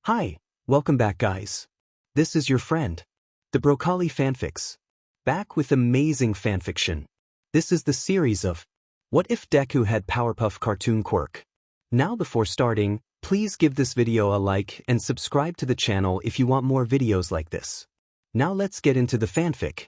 Hi, welcome back guys. This is your friend, the Broccoli Fanfics. Back with amazing fanfiction. This is the series of What If Deku Had Powerpuff Cartoon Quirk. Now before starting, please give this video a like and subscribe to the channel if you want more videos like this. Now let's get into the fanfic.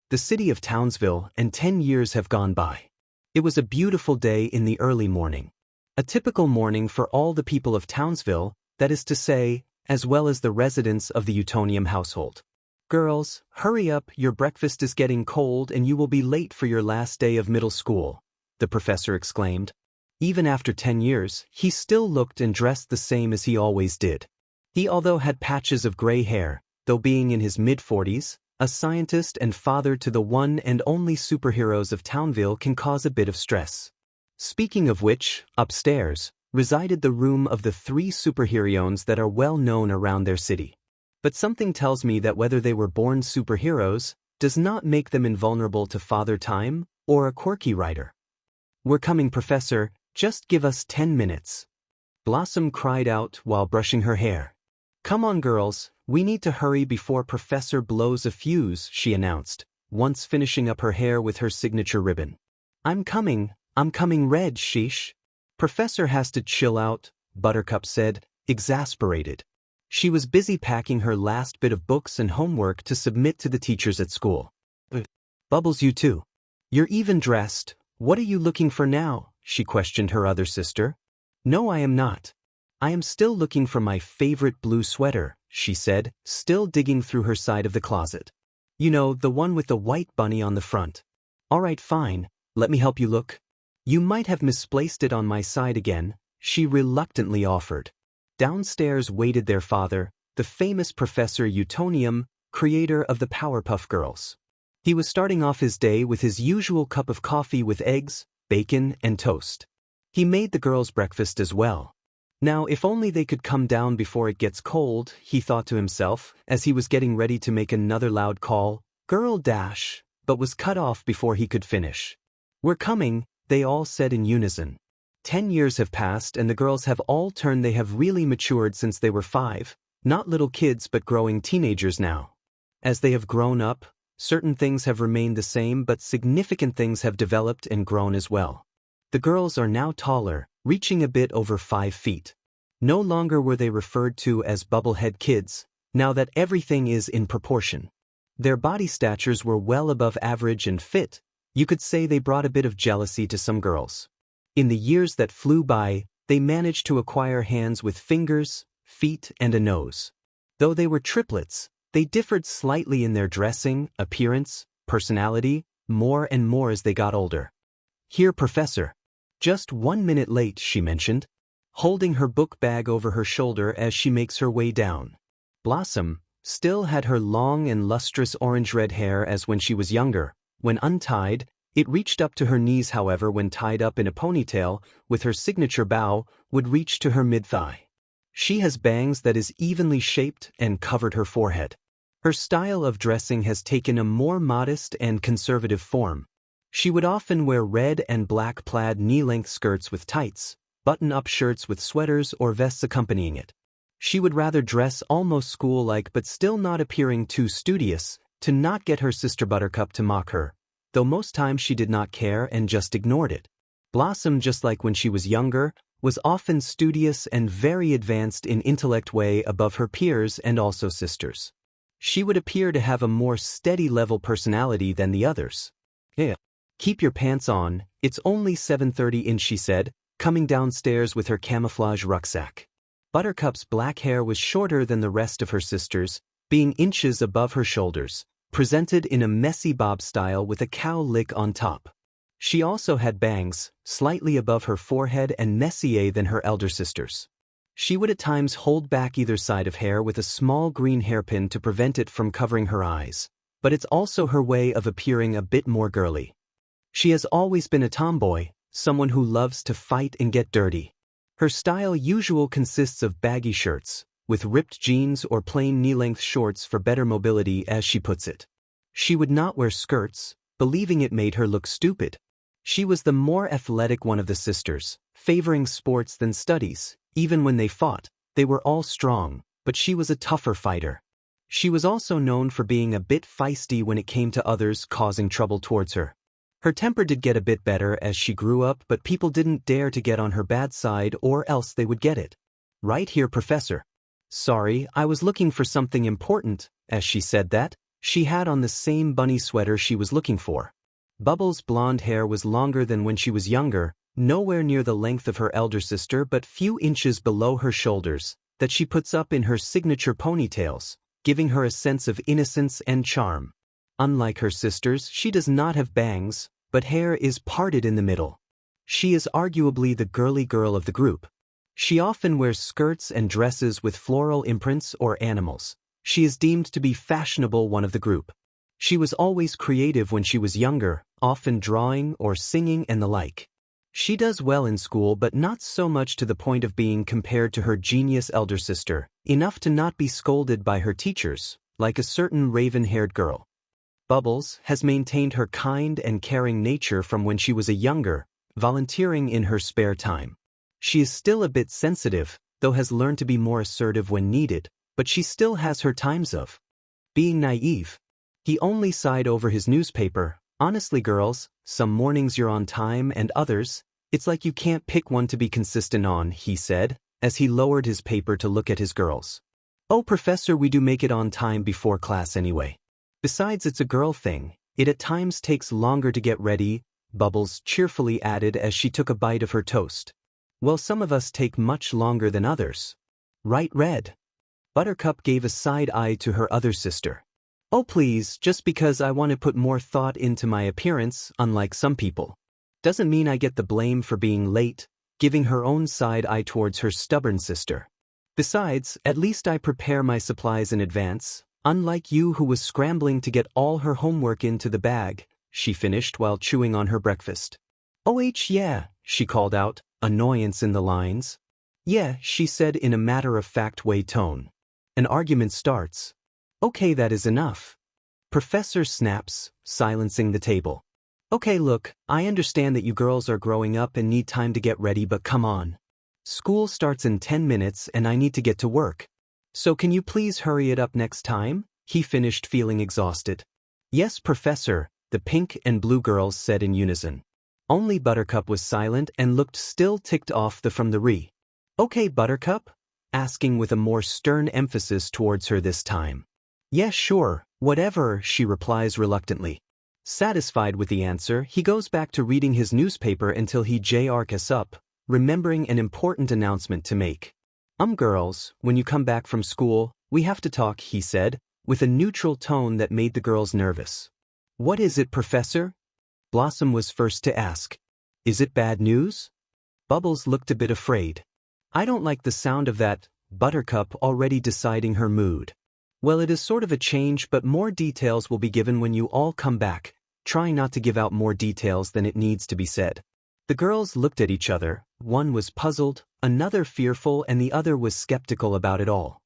The city of Townsville and 10 years have gone by. It was a beautiful day in the early morning. A typical morning for all the people of Townsville, that is to say, as well as the residents of the Utonium household. Girls, hurry up, your breakfast is getting cold and you will be late for your last day of middle school, the professor exclaimed. Even after 10 years, he still looked and dressed the same as he always did. He although had patches of gray hair, though being in his mid-40s, a scientist and father to the one and only superheroes of Townville can cause a bit of stress. Speaking of which, upstairs resided the room of the 3 superheroes that are well known around their city. But something tells me that whether they were born superheroes does not make them invulnerable to Father Time or a quirky writer. "We're coming, Professor, just give us 10 minutes. Blossom cried out while brushing her hair. "Come on girls, we need to hurry before Professor blows a fuse," she announced, once finishing up her hair with her signature ribbon. I'm coming, Red, sheesh. Professor has to chill out, Buttercup said, exasperated. She was busy packing her last bit of books and homework to submit to the teachers at school. Bubbles, you too. You're even dressed, what are you looking for now? She questioned her other sister. No, I am not. I am still looking for my favorite blue sweater, she said, still digging through her side of the closet. You know, the one with the white bunny on the front. All right, fine, let me help you look. You might have misplaced it on my side again, she reluctantly offered. Downstairs waited their father, the famous Professor Utonium, creator of the Powerpuff Girls. He was starting off his day with his usual cup of coffee with eggs, bacon, and toast. He made the girls breakfast as well. Now, if only they could come down before it gets cold, he thought to himself, as he was getting ready to make another loud call, "Girl dash," but was cut off before he could finish. "We're coming," they all said in unison. 10 years have passed and the girls have all turned. They have really matured since they were 5, not little kids but growing teenagers now. As they have grown up, certain things have remained the same but significant things have developed and grown as well. The girls are now taller, reaching a bit over 5 feet. No longer were they referred to as bubblehead kids, now that everything is in proportion. Their body statures were well above average and fit. You could say they brought a bit of jealousy to some girls. In the years that flew by, they managed to acquire hands with fingers, feet, and a nose. Though they were triplets, they differed slightly in their dressing, appearance, personality, more and more as they got older. "Here, Professor. Just 1 minute late," she mentioned, holding her book bag over her shoulder as she makes her way down. Blossom still had her long and lustrous orange-red hair as when she was younger. When untied, it reached up to her knees, however, when tied up in a ponytail, with her signature bow, would reach to her mid-thigh. She has bangs that is evenly shaped and covered her forehead. Her style of dressing has taken a more modest and conservative form. She would often wear red and black plaid knee-length skirts with tights, button-up shirts with sweaters or vests accompanying it. She would rather dress almost school-like but still not appearing too studious, to not get her sister Buttercup to mock her, though most times she did not care and just ignored it. Blossom, just like when she was younger, was often studious and very advanced in intellect, way above her peers and also sisters. She would appear to have a more steady-level personality than the others. "Yeah. Keep your pants on, it's only 7:30 in," she said, coming downstairs with her camouflage rucksack. Buttercup's black hair was shorter than the rest of her sisters, being inches above her shoulders, presented in a messy bob style with a cow lick on top. She also had bangs, slightly above her forehead and messier than her elder sisters. She would at times hold back either side of hair with a small green hairpin to prevent it from covering her eyes, but it's also her way of appearing a bit more girly. She has always been a tomboy, someone who loves to fight and get dirty. Her style usually consists of baggy shirts, with ripped jeans or plain knee-length shorts for better mobility, as she puts it. She would not wear skirts, believing it made her look stupid. She was the more athletic one of the sisters, favoring sports than studies. Even when they fought, they were all strong, but she was a tougher fighter. She was also known for being a bit feisty when it came to others causing trouble towards her. Her temper did get a bit better as she grew up, but people didn't dare to get on her bad side or else they would get it. Right here, Professor. Sorry, I was looking for something important. As she said that, she had on the same bunny sweater she was looking for. Bubbles' blonde hair was longer than when she was younger, nowhere near the length of her elder sister but few inches below her shoulders, that she puts up in her signature ponytails, giving her a sense of innocence and charm. Unlike her sisters, she does not have bangs, but hair is parted in the middle. She is arguably the girly girl of the group. She often wears skirts and dresses with floral imprints or animals. She is deemed to be fashionable one of the group. She was always creative when she was younger, often drawing or singing and the like. She does well in school but not so much to the point of being compared to her genius elder sister, enough to not be scolded by her teachers, like a certain raven-haired girl. Bubbles has maintained her kind and caring nature from when she was a younger, volunteering in her spare time. She is still a bit sensitive, though has learned to be more assertive when needed, but she still has her times of being naive. He only sighed over his newspaper. Honestly, girls, some mornings you're on time and others, it's like you can't pick one to be consistent on, he said, as he lowered his paper to look at his girls. Oh, Professor, we do make it on time before class anyway. Besides, it's a girl thing. It at times takes longer to get ready, Bubbles cheerfully added as she took a bite of her toast. Well, some of us take much longer than others. Right, Red? Buttercup gave a side eye to her other sister. Oh please, just because I want to put more thought into my appearance, unlike some people, doesn't mean I get the blame for being late, giving her own side eye towards her stubborn sister. Besides, at least I prepare my supplies in advance, unlike you who was scrambling to get all her homework into the bag, she finished while chewing on her breakfast. Oh yeah, she called out, annoyance in the lines. Yeah, she said in a matter-of-fact way tone. An argument starts. Okay, that is enough. Professor snaps, silencing the table. Okay, look, I understand that you girls are growing up and need time to get ready, but come on. School starts in 10 minutes and I need to get to work. So can you please hurry it up next time? He finished feeling exhausted. Yes, Professor, the pink and blue girls said in unison. Only Buttercup was silent and looked still ticked off from the re. Okay, Buttercup? Asking with a more stern emphasis towards her this time. Yes, sure, whatever, she replies reluctantly. Satisfied with the answer, he goes back to reading his newspaper until he JRKs up, remembering an important announcement to make. Girls, when you come back from school, we have to talk, he said, with a neutral tone that made the girls nervous. What is it, Professor? Blossom was first to ask. Is it bad news? Bubbles looked a bit afraid. I don't like the sound of that, Buttercup already deciding her mood. Well, it is sort of a change, but more details will be given when you all come back, trying not to give out more details than it needs to be said. The girls looked at each other, one was puzzled, another fearful, and the other was skeptical about it all.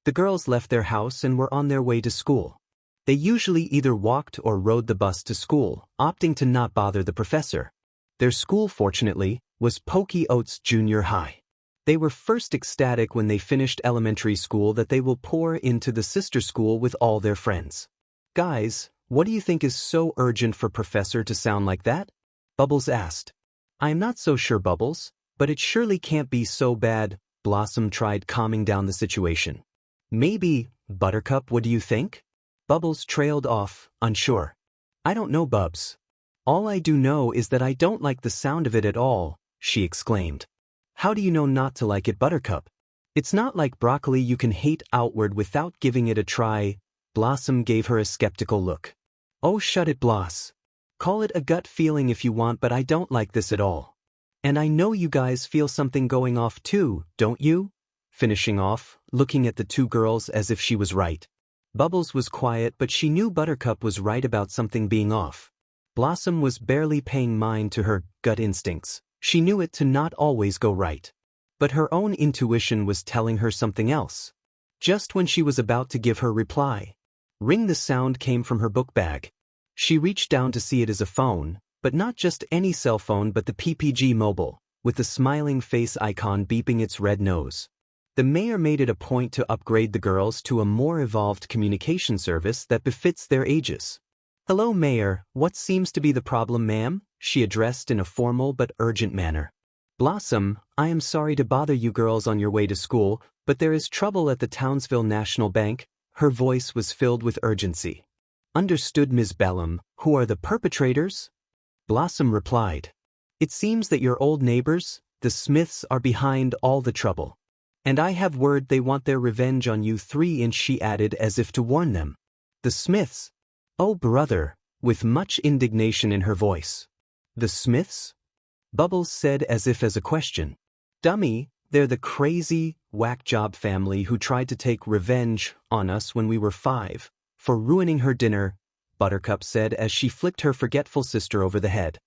The girls left their house and were on their way to school. They usually either walked or rode the bus to school, opting to not bother the professor. Their school, fortunately, was Pokey Oats Junior High. They were first ecstatic when they finished elementary school that they will pour into the sister school with all their friends. Guys, what do you think is so urgent for Professor to sound like that? Bubbles asked. I am not so sure, Bubbles, but it surely can't be so bad. Blossom tried calming down the situation. Maybe, Buttercup, what do you think? Bubbles trailed off, unsure. I don't know, Bubs. All I do know is that I don't like the sound of it at all, she exclaimed. How do you know not to like it, Buttercup? It's not like broccoli you can hate outward without giving it a try. Blossom gave her a skeptical look. Oh, shut it, Bloss. Call it a gut feeling if you want, but I don't like this at all. And I know you guys feel something going off too, don't you? Finishing off, looking at the two girls as if she was right. Bubbles was quiet, but she knew Buttercup was right about something being off. Blossom was barely paying mind to her gut instincts. She knew it to not always go right. But her own intuition was telling her something else. Just when she was about to give her reply, ring, the sound came from her book bag. She reached down to see it as a phone, but not just any cell phone but the PPG Mobile, with the smiling face icon beeping its red nose. The mayor made it a point to upgrade the girls to a more evolved communication service that befits their ages. "Hello, Mayor, what seems to be the problem, ma'am?" she addressed in a formal but urgent manner. "Blossom, I am sorry to bother you girls on your way to school, but there is trouble at the Townsville National Bank." Her voice was filled with urgency. "Understood, Ms. Bellum. Who are the perpetrators?" Blossom replied. "It seems that your old neighbors, the Smiths, are behind all the trouble. And I have word they want their revenge on you 3-inch," she added as if to warn them. "The Smiths? Oh, brother," with much indignation in her voice. "The Smiths?" Bubbles said as if as a question. "Dummy, they're the crazy, whack-job family who tried to take revenge on us when we were 5, for ruining her dinner," Buttercup said as she flicked her forgetful sister over the head.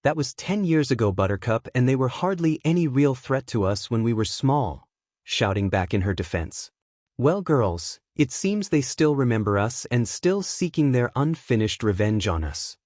"That was 10 years ago, Buttercup, and they were hardly any real threat to us when we were small," shouting back in her defense. "Well, girls, it seems they still remember us and still seeking their unfinished revenge on us."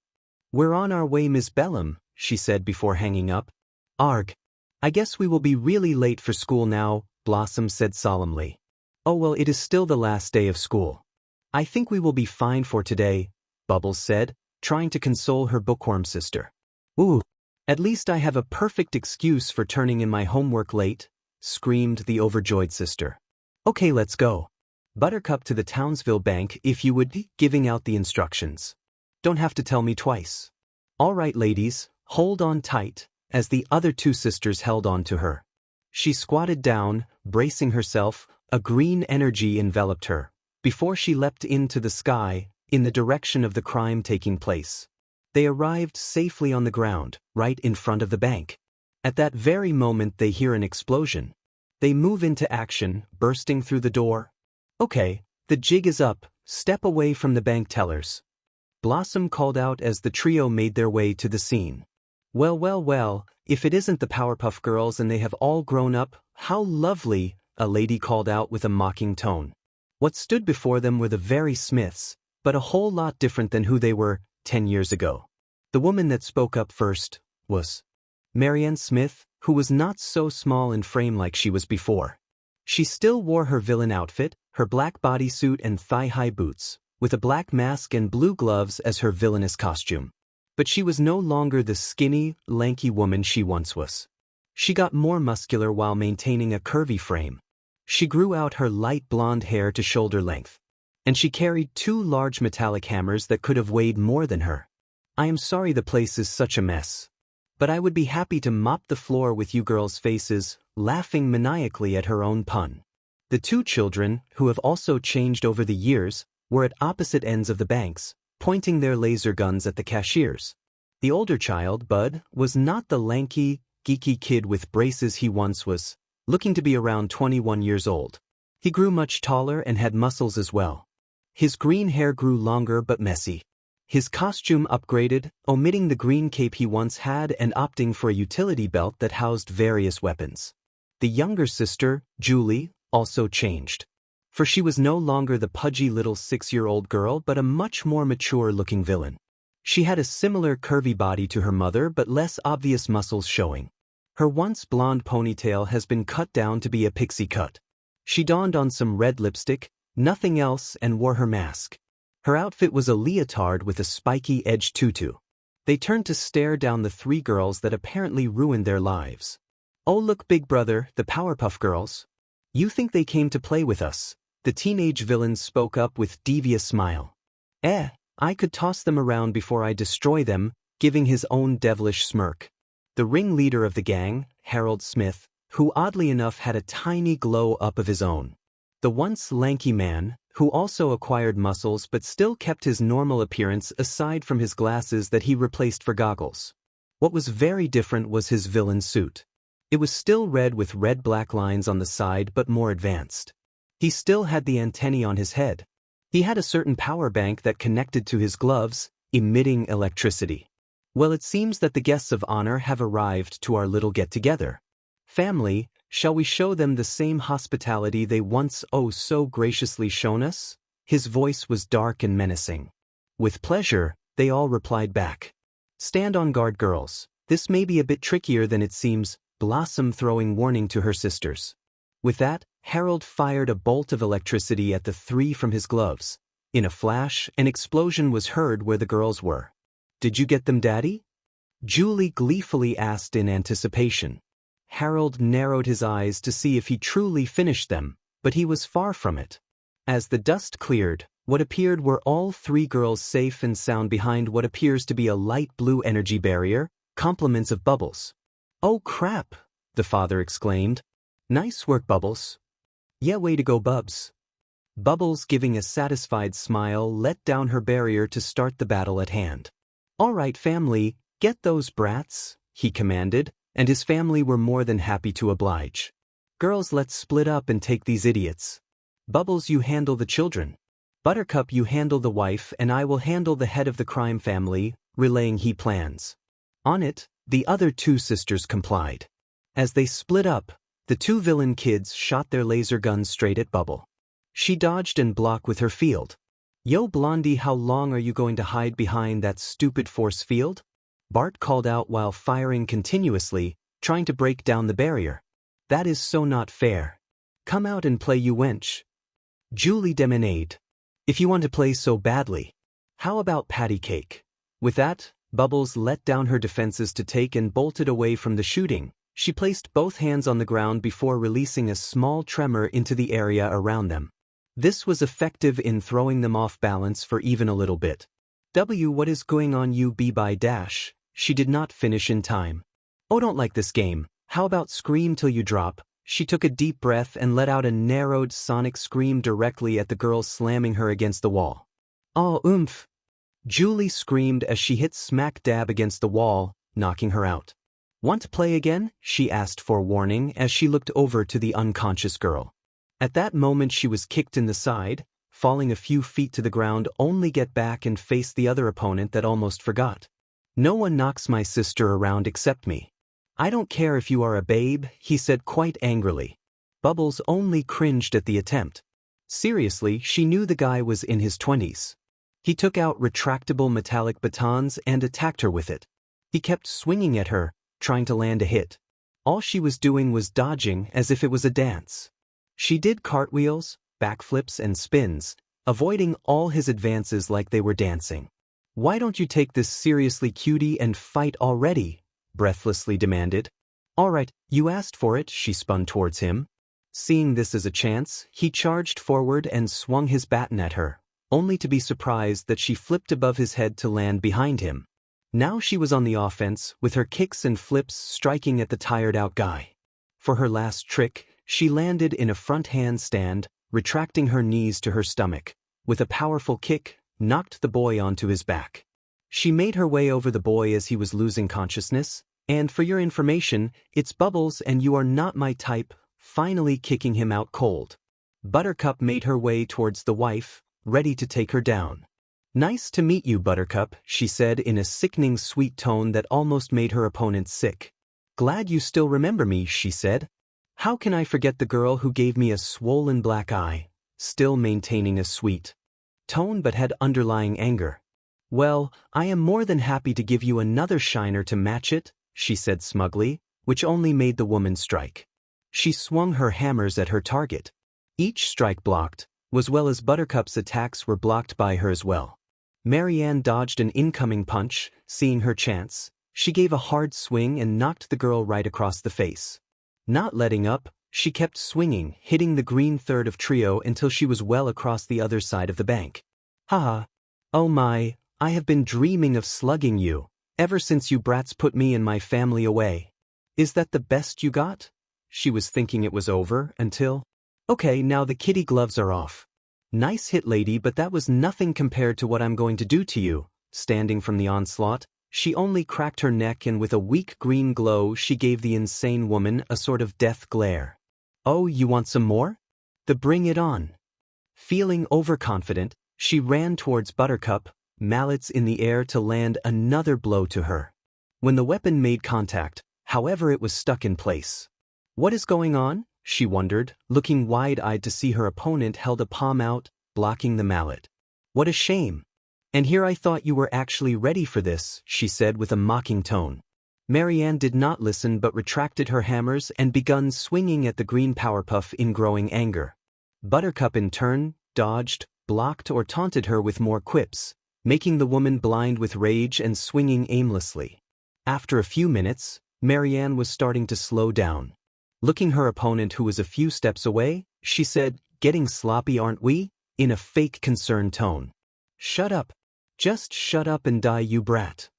"We're on our way, Miss Bellum," she said before hanging up. "Arg. I guess we will be really late for school now," Blossom said solemnly. "Oh well, it is still the last day of school. I think we will be fine for today," Bubbles said, trying to console her bookworm sister. "Ooh, at least I have a perfect excuse for turning in my homework late," screamed the overjoyed sister. "Okay, let's go. Buttercup, to the Townsville Bank if you would," giving out the instructions. "Don't have to tell me twice." "All right, ladies, hold on tight," as the other 2 sisters held on to her. She squatted down, bracing herself, a green energy enveloped her, before she leapt into the sky, in the direction of the crime taking place. They arrived safely on the ground, right in front of the bank. At that very moment they hear an explosion. They move into action, bursting through the door. "Okay, the jig is up, step away from the bank tellers," Blossom called out as the trio made their way to the scene. "Well, well, well, if it isn't the Powerpuff Girls and they have all grown up, how lovely," a lady called out with a mocking tone. What stood before them were the very Smiths, but a whole lot different than who they were 10 years ago. The woman that spoke up first was Marianne Smith, who was not so small in frame like she was before. She still wore her villain outfit, her black bodysuit and thigh-high boots, with a black mask and blue gloves as her villainous costume. But she was no longer the skinny, lanky woman she once was. She got more muscular while maintaining a curvy frame. She grew out her light blonde hair to shoulder length. And she carried 2 large metallic hammers that could have weighed more than her. "I am sorry the place is such a mess. But I would be happy to mop the floor with you girls' faces," laughing maniacally at her own pun. The 2 children, who have also changed over the years, were at opposite ends of the banks, pointing their laser guns at the cashiers. The older child, Bud, was not the lanky, geeky kid with braces he once was, looking to be around 21 years old. He grew much taller and had muscles as well. His green hair grew longer but messy. His costume upgraded, omitting the green cape he once had and opting for a utility belt that housed various weapons. The younger sister, Julie, also changed. For she was no longer the pudgy little 6-year-old girl but a much more mature-looking villain. She had a similar curvy body to her mother but less obvious muscles showing. Her once blonde ponytail has been cut down to be a pixie cut. She donned on some red lipstick, nothing else, and wore her mask. Her outfit was a leotard with a spiky-edged tutu. They turned to stare down the 3 girls that apparently ruined their lives. "Oh look, big brother, the Powerpuff Girls. You think they came to play with us?" The teenage villain spoke up with devious smile. I could toss them around before I destroy them," giving his own devilish smirk. The ringleader of the gang, Harold Smith, who oddly enough had a tiny glow-up of his own. The once lanky man, who also acquired muscles but still kept his normal appearance aside from his glasses that he replaced for goggles. What was very different was his villain suit. It was still red with red-black lines on the side but more advanced. He still had the antennae on his head. He had a certain power bank that connected to his gloves, emitting electricity. "Well, it seems that the guests of honor have arrived to our little get-together. Family, shall we show them the same hospitality they once oh so graciously shown us?" His voice was dark and menacing. "With pleasure," they all replied back. "Stand on guard, girls. This may be a bit trickier than it seems," Blossom throwing warning to her sisters. With that, Harold fired a bolt of electricity at the three from his gloves. In a flash, an explosion was heard where the girls were. "Did you get them, Daddy?" Julie gleefully asked in anticipation. Harold narrowed his eyes to see if he truly finished them, but he was far from it. As the dust cleared, what appeared were all three girls safe and sound behind what appears to be a light blue energy barrier, compliments of Bubbles. "Oh crap," the father exclaimed. "Nice work, Bubbles." "Yeah, way to go, Bubs." Bubbles, giving a satisfied smile, let down her barrier to start the battle at hand. "All right, family, get those brats," he commanded, and his family were more than happy to oblige. "Girls, let's split up and take these idiots. Bubbles, you handle the children. Buttercup, you handle the wife, and I will handle the head of the crime family," relaying he plans. On it, the other two sisters complied. As they split up, the two villain kids shot their laser guns straight at Bubble. She dodged and blocked with her field. "Yo, Blondie, how long are you going to hide behind that stupid force field?" Bart called out while firing continuously, trying to break down the barrier. "That is so not fair. Come out and play, you wench." Julie demanded. "If you want to play so badly. How about patty cake?" With that, Bubbles let down her defenses to take and bolted away from the shooting. She placed both hands on the ground before releasing a small tremor into the area around them. This was effective in throwing them off balance for even a little bit. What is going on, you b-by dash? She did not finish in time. "Oh, don't like this game. How about scream till you drop?" She took a deep breath and let out a narrowed sonic scream directly at the girl, slamming her against the wall. "Oh, oomph!" Julie screamed as she hit smack dab against the wall, knocking her out. "Want to play again?" she asked for warning as she looked over to the unconscious girl. At that moment she was kicked in the side, falling a few feet to the ground, only get back and face the other opponent that almost forgot. "No one knocks my sister around except me. I don't care if you are a babe," he said quite angrily. Bubbles only cringed at the attempt. Seriously, she knew the guy was in his 20s. He took out retractable metallic batons and attacked her with it. He kept swinging at her, trying to land a hit. All she was doing was dodging as if it was a dance. She did cartwheels, backflips, and spins, avoiding all his advances like they were dancing. "Why don't you take this seriously, cutie, and fight already?" breathlessly demanded. "All right, you asked for it," she spun towards him. Seeing this as a chance, he charged forward and swung his baton at her, only to be surprised that she flipped above his head to land behind him. Now she was on the offense, with her kicks and flips striking at the tired-out guy. For her last trick, she landed in a front handstand, retracting her knees to her stomach. With a powerful kick, knocked the boy onto his back. She made her way over the boy as he was losing consciousness, and for your information, it's Bubbles and you are not my type, finally kicking him out cold. Buttercup made her way towards the wife, ready to take her down. "Nice to meet you, Buttercup," she said in a sickening sweet tone that almost made her opponent sick. "Glad you still remember me," she said. "How can I forget the girl who gave me a swollen black eye?" Still maintaining a sweet tone but had underlying anger. "Well, I am more than happy to give you another shiner to match it," she said smugly, which only made the woman strike. She swung her hammers at her target. Each strike blocked, as well as Buttercup's attacks were blocked by her as well. Marianne dodged an incoming punch, seeing her chance. She gave a hard swing and knocked the girl right across the face. Not letting up, she kept swinging, hitting the green third of trio until she was well across the other side of the bank. "Haha. Oh my, I have been dreaming of slugging you, ever since you brats put me and my family away. Is that the best you got?" She was thinking it was over until... "Okay, now the kitty gloves are off. Nice hit, lady, but that was nothing compared to what I'm going to do to you." Standing from the onslaught, she only cracked her neck and with a weak green glow she gave the insane woman a sort of death glare. "Oh, you want some more? Bring it on." Feeling overconfident, she ran towards Buttercup, mallets in the air to land another blow to her. When the weapon made contact, however, it was stuck in place. "What is going on?" she wondered, looking wide-eyed to see her opponent held a palm out, blocking the mallet. "What a shame. And here I thought you were actually ready for this," she said with a mocking tone. Marianne did not listen but retracted her hammers and begun swinging at the green Powerpuff in growing anger. Buttercup in turn dodged, blocked or taunted her with more quips, making the woman blind with rage and swinging aimlessly. After a few minutes, Marianne was starting to slow down. Looking her opponent who was a few steps away, she said, "Getting sloppy, aren't we?" in a fake concerned tone. "Shut up. Just shut up and die, you brat."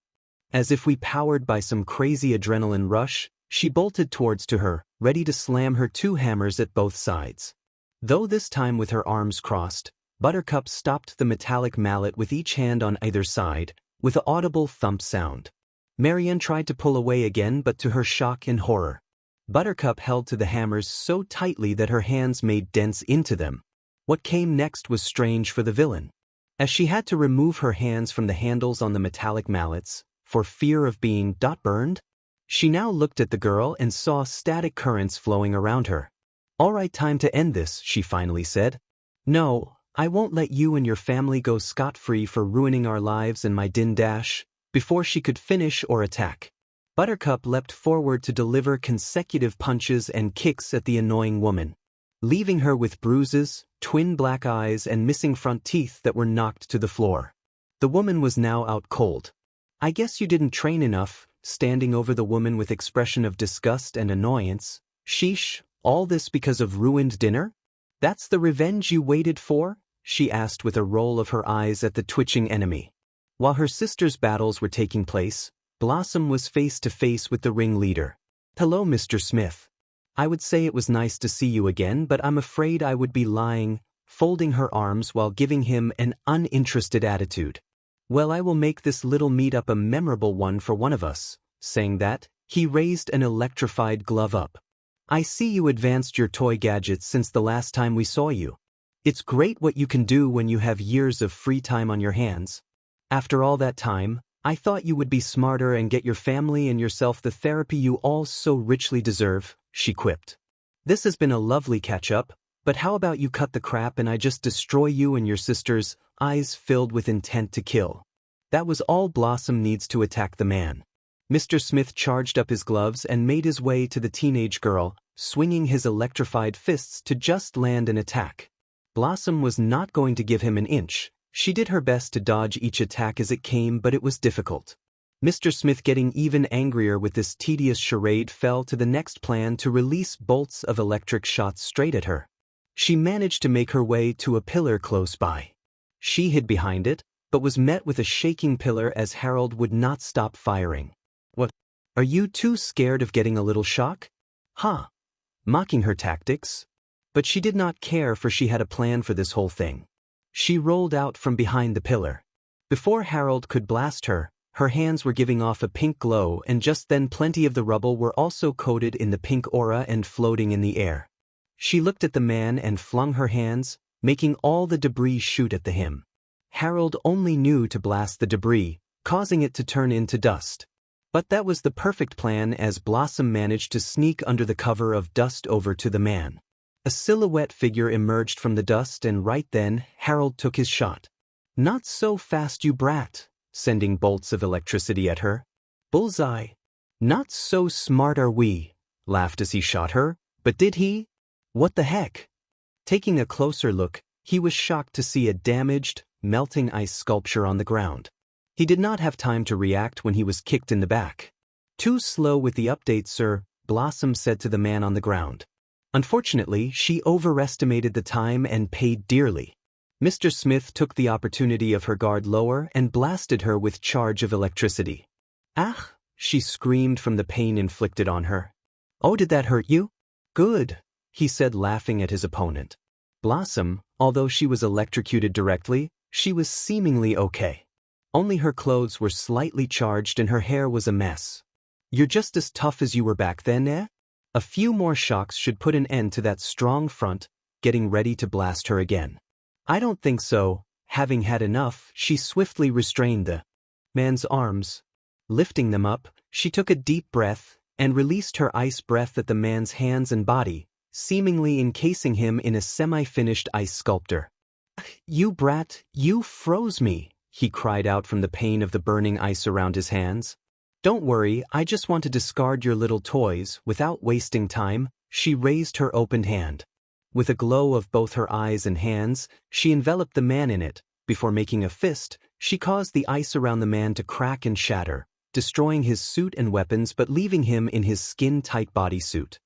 As if powered by some crazy adrenaline rush, she bolted towards to her, ready to slam her 2 hammers at both sides. Though this time with her arms crossed, Buttercup stopped the metallic mallet with each hand on either side, with an audible thump sound. Marianne tried to pull away again, but to her shock and horror, Buttercup held to the hammers so tightly that her hands made dents into them. What came next was strange for the villain. As she had to remove her hands from the handles on the metallic mallets, for fear of being burned, she now looked at the girl and saw static currents flowing around her. "All right, time to end this," she finally said. "No, I won't let you and your family go scot-free for ruining our lives and my din dash." Before she could finish or attack, Buttercup leapt forward to deliver consecutive punches and kicks at the annoying woman, leaving her with bruises, twin black eyes and missing front teeth that were knocked to the floor. The woman was now out cold. "I guess you didn't train enough," standing over the woman with expression of disgust and annoyance. "Sheesh, all this because of ruined dinner? That's the revenge you waited for?" she asked with a roll of her eyes at the twitching enemy. While her sisters' battles were taking place, Blossom was face to face with the ringleader. "Hello, Mr. Smith. I would say it was nice to see you again, but I'm afraid I would be lying," folding her arms while giving him an uninterested attitude. "Well, I will make this little meet-up a memorable one for one of us." Saying that, he raised an electrified glove up. "I see you advanced your toy gadgets since the last time we saw you. It's great what you can do when you have years of free time on your hands. After all that time, I thought you would be smarter and get your family and yourself the therapy you all so richly deserve," she quipped. "This has been a lovely catch-up, but how about you cut the crap and I just destroy you and your sisters?" Eyes filled with intent to kill. That was all Blossom needs to attack the man. Mr. Smith charged up his gloves and made his way to the teenage girl, swinging his electrified fists to just land an attack. Blossom was not going to give him an inch. She did her best to dodge each attack as it came, but it was difficult. Mr. Smith, getting even angrier with this tedious charade, fell to the next plan to release bolts of electric shots straight at her. She managed to make her way to a pillar close by. She hid behind it, but was met with a shaking pillar as Harold would not stop firing. "What? Are you too scared of getting a little shock?" "Huh?" Mocking her tactics. But she did not care, for she had a plan for this whole thing. She rolled out from behind the pillar. Before Harold could blast her, her hands were giving off a pink glow, and just then plenty of the rubble were also coated in the pink aura and floating in the air. She looked at the man and flung her hands, making all the debris shoot at him. Harold only knew to blast the debris, causing it to turn into dust. But that was the perfect plan, as Blossom managed to sneak under the cover of dust over to the man. A silhouette figure emerged from the dust, and right then, Harold took his shot. "Not so fast, you brat," sending bolts of electricity at her. "Bullseye." "Not so smart are we," laughed as he shot her. But did he? What the heck? Taking a closer look, he was shocked to see a damaged, melting ice sculpture on the ground. He did not have time to react when he was kicked in the back. "Too slow with the update, sir," Blossom said to the man on the ground. Unfortunately, she overestimated the time and paid dearly. Mr. Smith took the opportunity of her guard lower and blasted her with charge of electricity. "Ah!" she screamed from the pain inflicted on her. "Oh, did that hurt you?" "Good," he said, laughing at his opponent. Blossom, although she was electrocuted directly, she was seemingly okay. Only her clothes were slightly charged and her hair was a mess. "You're just as tough as you were back then, eh?" A few more shocks should put an end to that strong front, getting ready to blast her again. "I don't think so." Having had enough, she swiftly restrained the man's arms. Lifting them up, she took a deep breath and released her ice breath at the man's hands and body, seemingly encasing him in a semi-finished ice sculptor. "You brat, you froze me," he cried out from the pain of the burning ice around his hands. Don't worry, I just want to discard your little toys without wasting time. She raised her opened hand. With a glow of both her eyes and hands, she enveloped the man in it. Before making a fist, she caused the ice around the man to crack and shatter, destroying his suit and weapons but leaving him in his skin-tight bodysuit.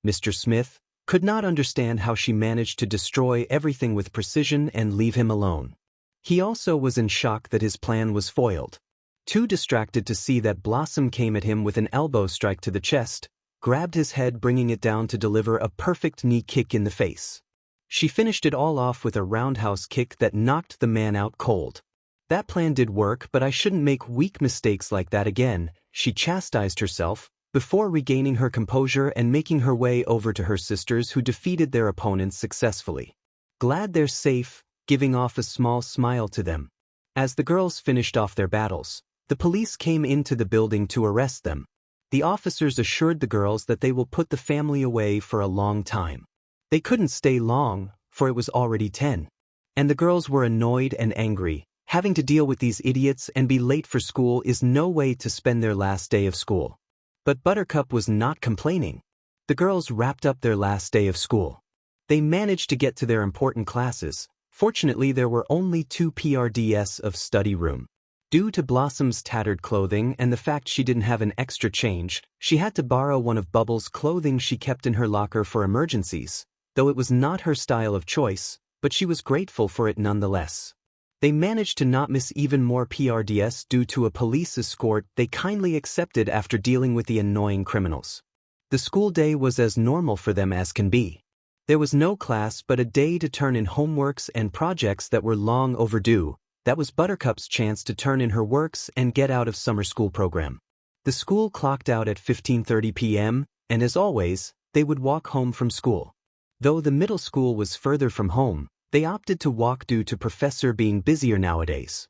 Mr. Smith could not understand how she managed to destroy everything with precision and leave him alone. He also was in shock that his plan was foiled. Too distracted to see that Blossom came at him with an elbow strike to the chest, grabbed his head bringing it down to deliver a perfect knee kick in the face. She finished it all off with a roundhouse kick that knocked the man out cold. That plan did work, but I shouldn't make weak mistakes like that again, she chastised herself, before regaining her composure and making her way over to her sisters who defeated their opponents successfully. Glad they're safe, giving off a small smile to them. As the girls finished off their battles, the police came into the building to arrest them. The officers assured the girls that they will put the family away for a long time. They couldn't stay long, for it was already 10. And the girls were annoyed and angry. Having to deal with these idiots and be late for school is no way to spend their last day of school. But Buttercup was not complaining. The girls wrapped up their last day of school. They managed to get to their important classes. Fortunately, there were only 2 PRDS of study room. Due to Blossom's tattered clothing and the fact she didn't have an extra change, she had to borrow one of Bubbles' clothing she kept in her locker for emergencies, though it was not her style of choice, but she was grateful for it nonetheless. They managed to not miss even more PRDS due to a police escort they kindly accepted after dealing with the annoying criminals. The school day was as normal for them as can be. There was no class but a day to turn in homeworks and projects that were long overdue. That was Buttercup's chance to turn in her works and get out of summer school program. The school clocked out at 15:30 p.m., and as always, they would walk home from school. Though the middle school was further from home, they opted to walk due to Professor being busier nowadays.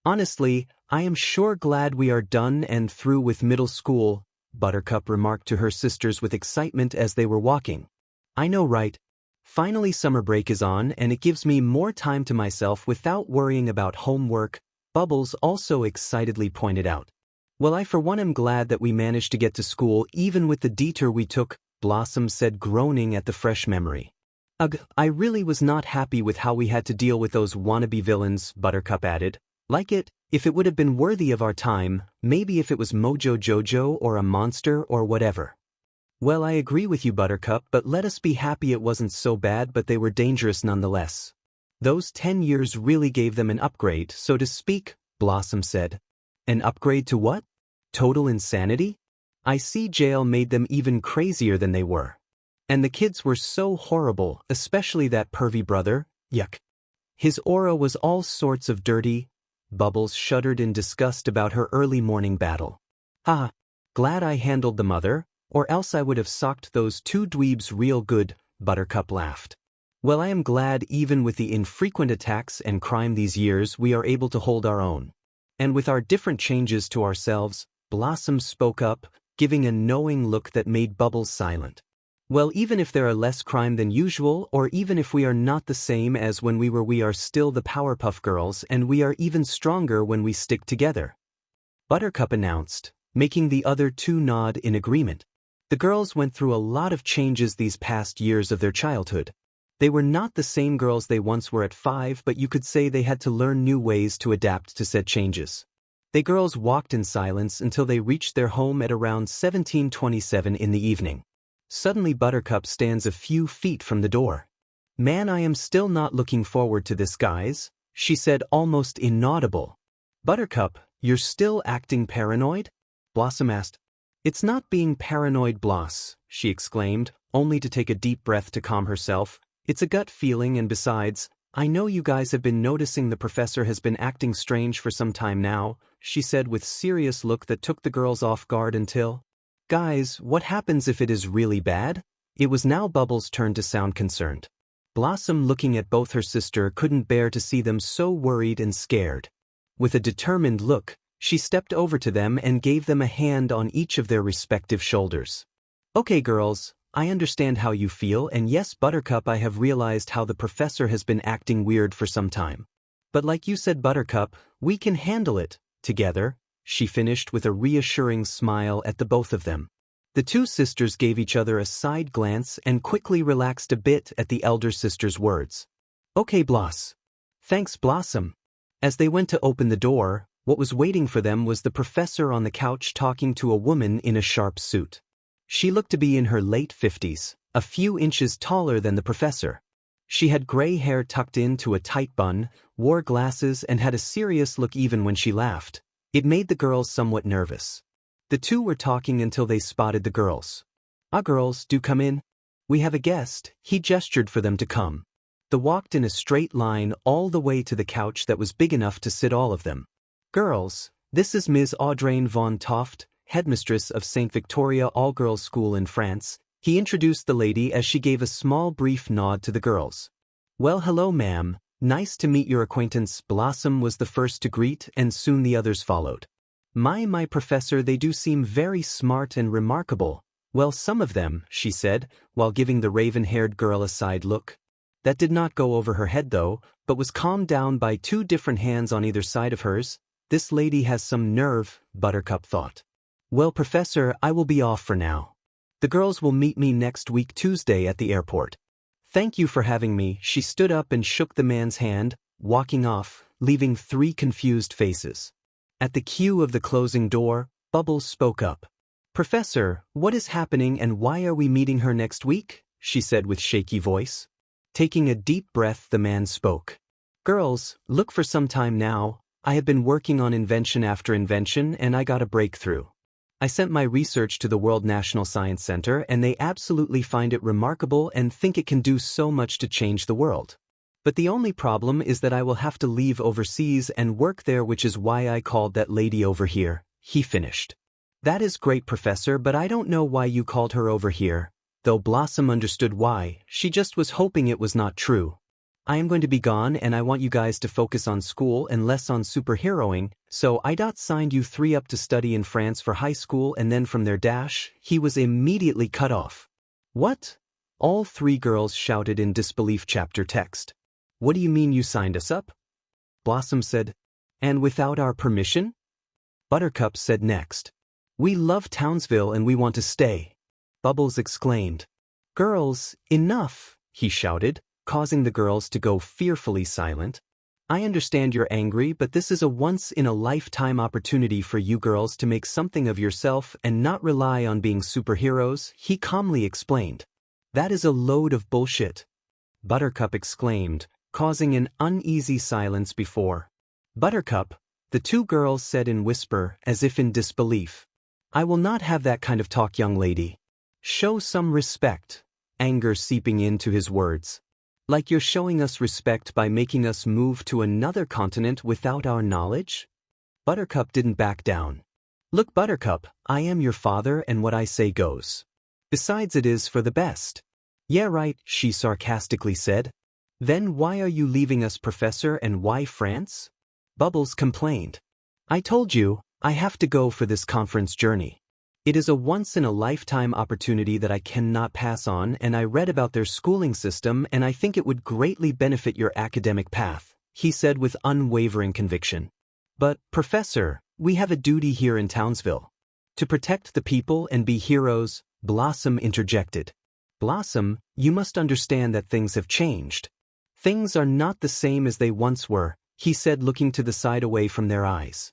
Honestly, I am sure glad we are done and through with middle school, Buttercup remarked to her sisters with excitement as they were walking. I know, right? Finally summer break is on and it gives me more time to myself without worrying about homework, Bubbles also excitedly pointed out. Well, I for one am glad that we managed to get to school even with the detour we took, Blossom said, groaning at the fresh memory. Ugh, I really was not happy with how we had to deal with those wannabe villains, Buttercup added. Like it, if it would have been worthy of our time, maybe if it was Mojo Jojo or a monster or whatever. Well, I agree with you, Buttercup, but let us be happy it wasn't so bad, but they were dangerous nonetheless. Those 10 years really gave them an upgrade, so to speak, Blossom said. An upgrade to what? Total insanity? I see jail made them even crazier than they were. And the kids were so horrible, especially that pervy brother, yuck. His aura was all sorts of dirty. Bubbles shuddered in disgust about her early morning battle. Ah, glad I handled the mother, or else I would have socked those 2 dweebs real good, Buttercup laughed. Well, I am glad even with the infrequent attacks and crime these years we are able to hold our own. And with our different changes to ourselves, Blossom spoke up, giving a knowing look that made Bubbles silent. Well, even if there are less crime than usual, or even if we are not the same as when we are still the Powerpuff Girls, and we are even stronger when we stick together, Buttercup announced, making the other 2 nod in agreement. The girls went through a lot of changes these past years of their childhood. They were not the same girls they once were at 5, but you could say they had to learn new ways to adapt to said changes. They girls walked in silence until they reached their home at around 17:27 in the evening. Suddenly Buttercup stands a few feet from the door. Man, I am still not looking forward to this, guys, she said, almost inaudible. Buttercup, you're still acting paranoid? Blossom asked. It's not being paranoid, Bloss, she exclaimed, only to take a deep breath to calm herself. It's a gut feeling, and besides, I know you guys have been noticing the professor has been acting strange for some time now, she said with serious look that took the girls off guard until... Guys, what happens if it is really bad? It was now Bubbles' turn to sound concerned. Blossom, looking at both her sister, couldn't bear to see them so worried and scared. With a determined look, she stepped over to them and gave them a hand on each of their respective shoulders. Okay, girls, I understand how you feel, and yes, Buttercup, I have realized how the professor has been acting weird for some time. But like you said, Buttercup, we can handle it, together, she finished with a reassuring smile at the both of them. The two sisters gave each other a side glance and quickly relaxed a bit at the elder sister's words. Okay, Bloss. Thanks, Blossom. As they went to open the door, what was waiting for them was the professor on the couch talking to a woman in a sharp suit. She looked to be in her late 50s, a few inches taller than the professor. She had gray hair tucked into a tight bun, wore glasses and had a serious look even when she laughed. It made the girls somewhat nervous. The two were talking until they spotted the girls. Girls, do come in. We have a guest." He gestured for them to come. They walked in a straight line all the way to the couch that was big enough to sit all of them. "Girls, this is Ms. Audrain von Toft, headmistress of St. Victoria All-Girls School in France." He introduced the lady as she gave a small brief nod to the girls. "Well, hello ma'am, nice to meet your acquaintance." Blossom was the first to greet and soon the others followed. My professor, they do seem very smart and remarkable." "Well, some of them," she said, while giving the raven-haired girl a side look. That did not go over her head though, but was calmed down by two different hands on either side of hers. "This lady has some nerve," Buttercup thought. "Well, Professor, I will be off for now. The girls will meet me next week Tuesday at the airport." "Thank you for having me." She stood up and shook the man's hand, walking off, leaving three confused faces. At the cue of the closing door, Bubbles spoke up. "Professor, what is happening and why are we meeting her next week?" she said with shaky voice. Taking a deep breath, the man spoke. "Girls, look, for some time now, I have been working on invention after invention and I got a breakthrough. I sent my research to the World National Science Center and they absolutely find it remarkable and think it can do so much to change the world. But the only problem is that I will have to leave overseas and work there, which is why I called that lady over here," he finished. "That is great, Professor, but I don't know why you called her over here." Though Blossom understood why, she just was hoping it was not true. "I am going to be gone and I want you guys to focus on school and less on superheroing, so I signed you three up to study in France for high school and then from there he was immediately cut off. "What?" All three girls shouted in disbelief. Chapter text. "What do you mean you signed us up?" Blossom said. "And without our permission?" Buttercup said next. "We love Townsville and we want to stay." Bubbles exclaimed. "Girls, enough," he shouted, causing the girls to go fearfully silent. "I understand you're angry, but this is a once-in-a-lifetime opportunity for you girls to make something of yourself and not rely on being superheroes," he calmly explained. "That is a load of bullshit," Buttercup exclaimed, causing an uneasy silence before. "Buttercup," the two girls said in whisper, as if in disbelief. "I will not have that kind of talk, young lady. Show some respect," anger seeping into his words. "Like you're showing us respect by making us move to another continent without our knowledge?" Buttercup didn't back down. "Look, Buttercup, I am your father and what I say goes. Besides, it is for the best." "Yeah, right," she sarcastically said. "Then why are you leaving us, Professor, and why France?" Bubbles complained. "I told you, I have to go for this conference journey. It is a once-in-a-lifetime opportunity that I cannot pass on, and I read about their schooling system and I think it would greatly benefit your academic path," he said with unwavering conviction. "But, Professor, we have a duty here in Townsville. To protect the people and be heroes," Blossom interjected. "Blossom, you must understand that things have changed. Things are not the same as they once were," he said, looking to the side away from their eyes.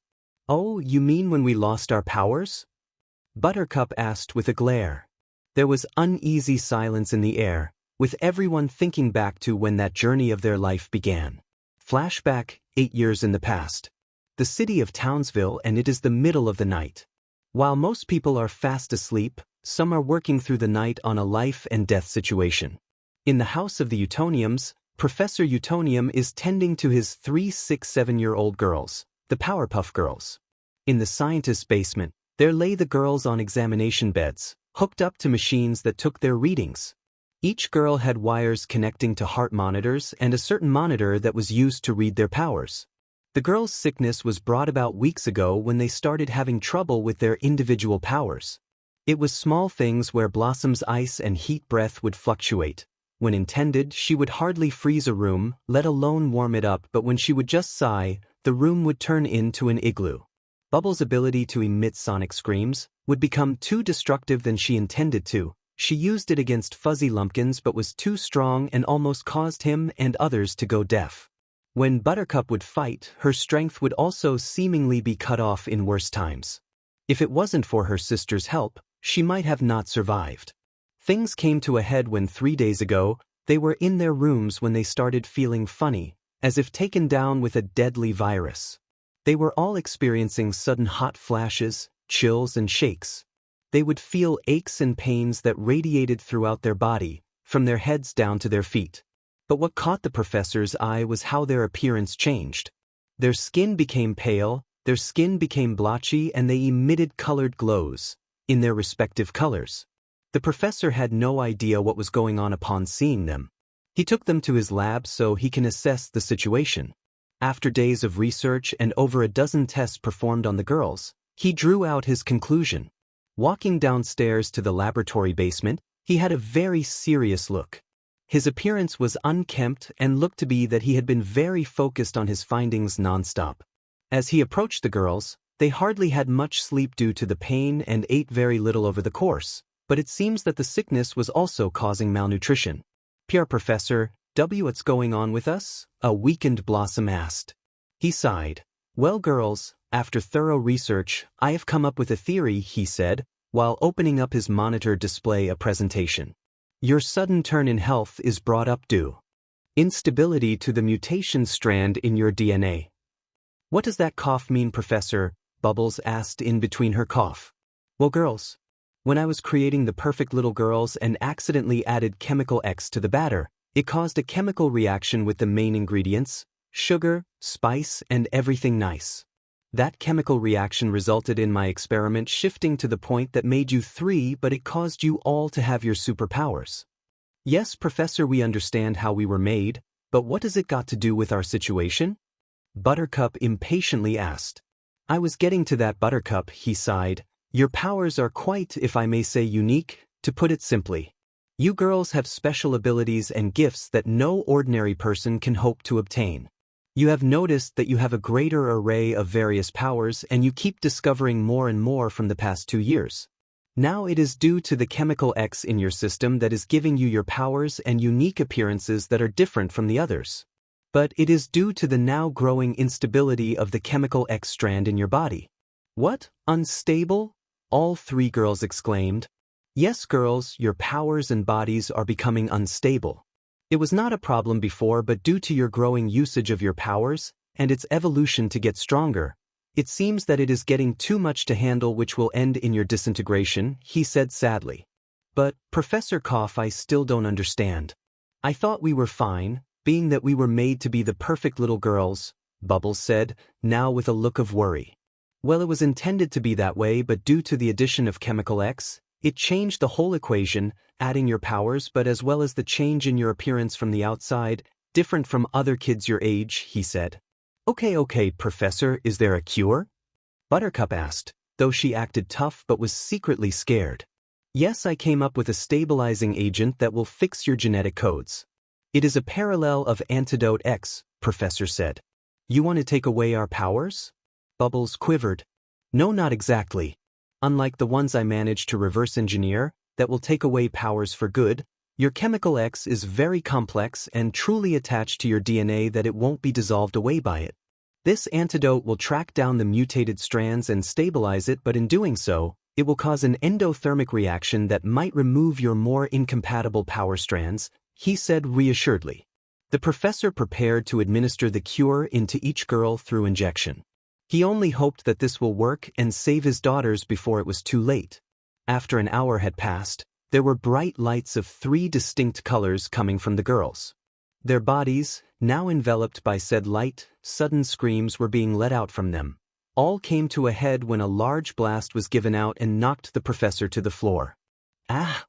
"Oh, you mean when we lost our powers?" Buttercup asked with a glare. There was uneasy silence in the air, with everyone thinking back to when that journey of their life began. Flashback, 8 years in the past. The city of Townsville, and it is the middle of the night. While most people are fast asleep, some are working through the night on a life and death situation. In the house of the Utoniums, Professor Utonium is tending to his 3, 6, 7-year-old girls, the Powerpuff Girls. In the scientist's basement, there lay the girls on examination beds, hooked up to machines that took their readings. Each girl had wires connecting to heart monitors and a certain monitor that was used to read their powers. The girls' sickness was brought about weeks ago when they started having trouble with their individual powers. It was small things where Blossom's ice and heat breath would fluctuate. When intended, she would hardly freeze a room, let alone warm it up, but when she would just sigh, the room would turn into an igloo. Bubbles' ability to emit sonic screams would become too destructive than she intended to. She used it against Fuzzy Lumpkins but was too strong and almost caused him and others to go deaf. When Buttercup would fight, her strength would also seemingly be cut off in worse times. If it wasn't for her sister's help, she might have not survived. Things came to a head when 3 days ago, they were in their rooms when they started feeling funny, as if taken down with a deadly virus. They were all experiencing sudden hot flashes, chills and shakes. They would feel aches and pains that radiated throughout their body, from their heads down to their feet. But what caught the professor's eye was how their appearance changed. Their skin became pale, their skin became blotchy, and they emitted colored glows, in their respective colors. The professor had no idea what was going on upon seeing them. He took them to his lab so he can assess the situation. After days of research and over a dozen tests performed on the girls, he drew out his conclusion. Walking downstairs to the laboratory basement, he had a very serious look. His appearance was unkempt and looked to be that he had been very focused on his findings nonstop. As he approached the girls, they hardly had much sleep due to the pain and ate very little over the course, but it seems that the sickness was also causing malnutrition. "Pierre Professor, what's going on with us?" a weakened Blossom asked. He sighed. "Well, girls, after thorough research, I have come up with a theory," he said, while opening up his monitor display a presentation. "Your sudden turn in health is brought up due instability to the mutation strand in your DNA. "What does that cough mean, Professor?" Bubbles asked in between her cough. "Well, girls, when I was creating the perfect little girls and accidentally added chemical X to the batter, it caused a chemical reaction with the main ingredients, sugar, spice, and everything nice. That chemical reaction resulted in my experiment shifting to the point that made you 3, but it caused you all to have your superpowers." "Yes, Professor, we understand how we were made, but what has it got to do with our situation?" Buttercup impatiently asked. "I was getting to that, Buttercup," he sighed. "Your powers are quite, if I may say, unique, to put it simply. You girls have special abilities and gifts that no ordinary person can hope to obtain. You have noticed that you have a greater array of various powers and you keep discovering more and more from the past 2 years. Now it is due to the chemical X in your system that is giving you your powers and unique appearances that are different from the others. But it is due to the now growing instability of the chemical X strand in your body." "What? Unstable?" all 3 girls exclaimed. "Yes, girls, your powers and bodies are becoming unstable. It was not a problem before, but due to your growing usage of your powers and its evolution to get stronger, it seems that it is getting too much to handle, which will end in your disintegration," he said sadly. "But, Professor Cough, I still don't understand. I thought we were fine, being that we were made to be the perfect little girls," Bubbles said, now with a look of worry. "Well, it was intended to be that way, but due to the addition of chemical X, it changed the whole equation, adding your powers but as well as the change in your appearance from the outside, different from other kids your age," he said. Okay, Professor, is there a cure?" Buttercup asked, though she acted tough but was secretly scared. "Yes, I came up with a stabilizing agent that will fix your genetic codes. It is a parallel of Antidote X," Professor said. "You want to take away our powers?" Bubbles quivered. "No, not exactly. Unlike the ones I managed to reverse engineer, that will take away powers for good, your chemical X is very complex and truly attached to your DNA that it won't be dissolved away by it. This antidote will track down the mutated strands and stabilize it, but in doing so, it will cause an endothermic reaction that might remove your more incompatible power strands," he said reassuredly. The professor prepared to administer the cure into each girl through injection. He only hoped that this will work and save his daughters before it was too late. After an hour had passed, there were bright lights of 3 distinct colors coming from the girls. Their bodies, now enveloped by said light, sudden screams were being let out from them. All came to a head when a large blast was given out and knocked the professor to the floor. "Ah!"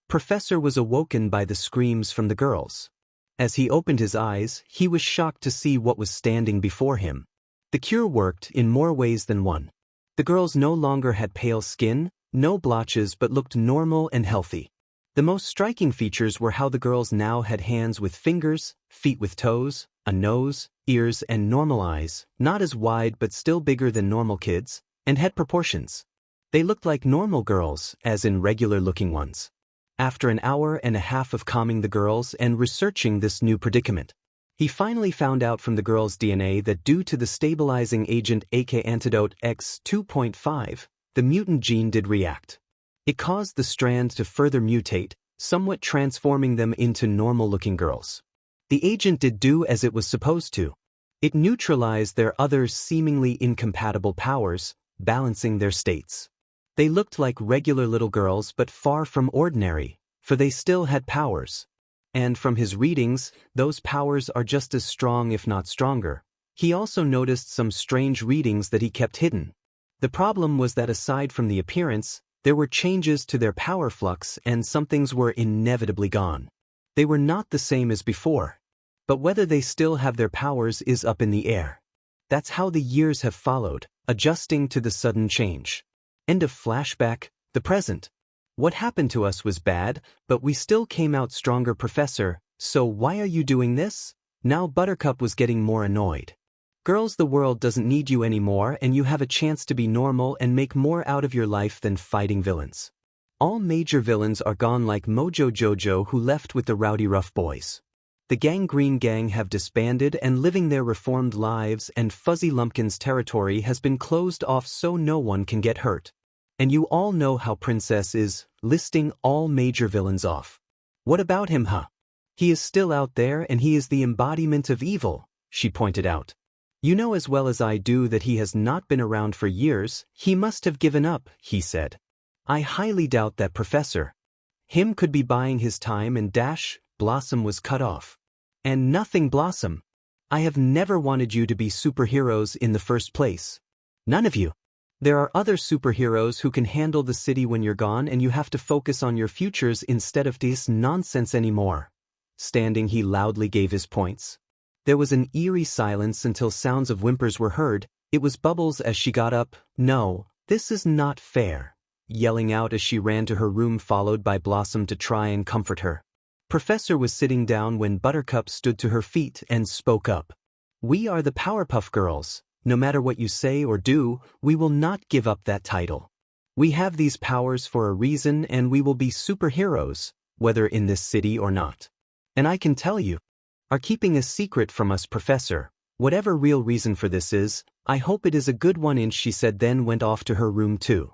Professor was awoken by the screams from the girls. As he opened his eyes, he was shocked to see what was standing before him. The cure worked in more ways than one. The girls no longer had pale skin, no blotches, but looked normal and healthy. The most striking features were how the girls now had hands with fingers, feet with toes, a nose, ears and normal eyes, not as wide but still bigger than normal kids, and head proportions. They looked like normal girls, as in regular-looking ones. After an hour and a half of calming the girls and researching this new predicament, he finally found out from the girls' DNA that due to the stabilizing agent aka antidote X2.5, the mutant gene did react. It caused the strand to further mutate, somewhat transforming them into normal-looking girls. The agent did do as it was supposed to. It neutralized their other seemingly incompatible powers, balancing their states. They looked like regular little girls but far from ordinary, for they still had powers. And from his readings, those powers are just as strong if not stronger. He also noticed some strange readings that he kept hidden. The problem was that aside from the appearance, there were changes to their power flux and some things were inevitably gone. They were not the same as before. But whether they still have their powers is up in the air. That's how the years have followed, adjusting to the sudden change. End of flashback, the present. What happened to us was bad, but we still came out stronger, Professor, so why are you doing this? Now Buttercup was getting more annoyed. Girls, the world doesn't need you anymore and you have a chance to be normal and make more out of your life than fighting villains. All major villains are gone like Mojo Jojo who left with the rowdy rough boys. The Gangrene Gang have disbanded and living their reformed lives and Fuzzy Lumpkin's territory has been closed off so no one can get hurt. And you all know how Princess is, listing all major villains off. What about him, huh? He is still out there and he is the embodiment of evil, she pointed out. You know as well as I do that he has not been around for years, he must have given up, he said. I highly doubt that, Professor. Him could be buying his time and dash, Blossom was cut off. And nothing, Blossom. I have never wanted you to be superheroes in the first place. None of you. There are other superheroes who can handle the city when you're gone and you have to focus on your futures instead of this nonsense anymore. Standing, he loudly gave his points. There was an eerie silence until sounds of whimpers were heard. It was Bubbles as she got up. No, this is not fair. Yelling out as she ran to her room followed by Blossom to try and comfort her. Professor was sitting down when Buttercup stood to her feet and spoke up. We are the Powerpuff Girls. No matter what you say or do, we will not give up that title. We have these powers for a reason and we will be superheroes, whether in this city or not. And I can tell you, are keeping a secret from us, Professor. Whatever real reason for this is, I hope it is a good one, and she said then went off to her room too.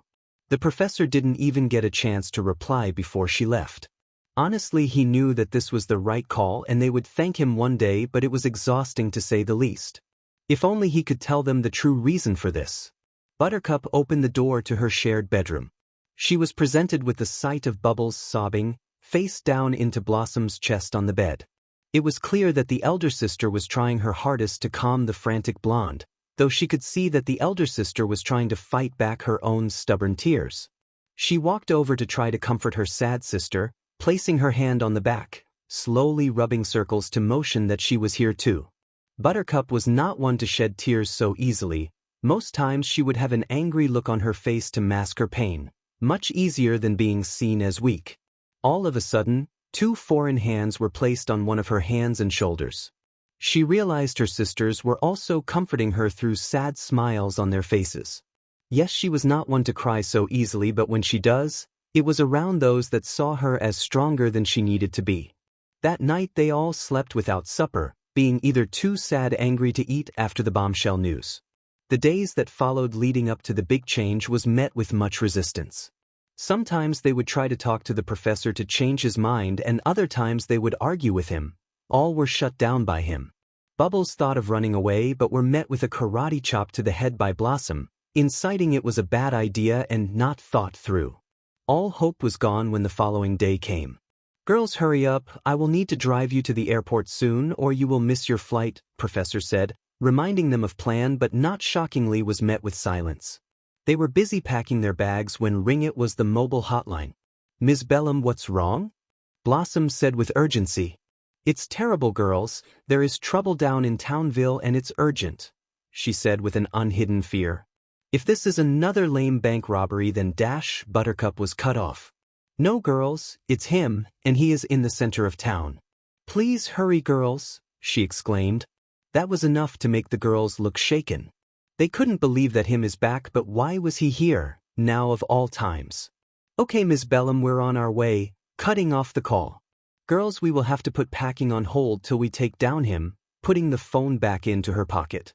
The professor didn't even get a chance to reply before she left. Honestly, he knew that this was the right call and they would thank him one day, but it was exhausting to say the least. If only he could tell them the true reason for this. Buttercup opened the door to her shared bedroom. She was presented with the sight of Bubbles sobbing, face down into Blossom's chest on the bed. It was clear that the elder sister was trying her hardest to calm the frantic blonde, though she could see that the elder sister was trying to fight back her own stubborn tears. She walked over to try to comfort her sad sister, placing her hand on the back, slowly rubbing circles to motion that she was here too. Buttercup was not one to shed tears so easily. Most times she would have an angry look on her face to mask her pain, much easier than being seen as weak. All of a sudden, 2 foreign hands were placed on one of her hands and shoulders. She realized her sisters were also comforting her through sad smiles on their faces. Yes, she was not one to cry so easily, but when she does, it was around those that saw her as stronger than she needed to be. That night they all slept without supper, being either too sad angry to eat after the bombshell news. The days that followed leading up to the big change was met with much resistance. Sometimes they would try to talk to the professor to change his mind and other times they would argue with him. All were shut down by him. Bubbles thought of running away but were met with a karate chop to the head by Blossom, inciting it was a bad idea and not thought through. All hope was gone when the following day came. Girls, hurry up, I will need to drive you to the airport soon or you will miss your flight, Professor said, reminding them of plan but not shockingly was met with silence. They were busy packing their bags when ring it was the mobile hotline. Ms. Bellum, what's wrong? Blossom said with urgency. It's terrible, girls, there is trouble down in Townville and it's urgent, she said with an unhidden fear. If this is another lame bank robbery then dash, Buttercup was cut off. No, girls, it's him, and he is in the center of town. Please hurry, girls, she exclaimed, That was enough to make the girls look shaken. They couldn't believe that him is back, but why was he here, now of all times? Okay, Ms. Bellum, we're on our way, cutting off the call. Girls, we will have to put packing on hold till we take down him, putting the phone back into her pocket.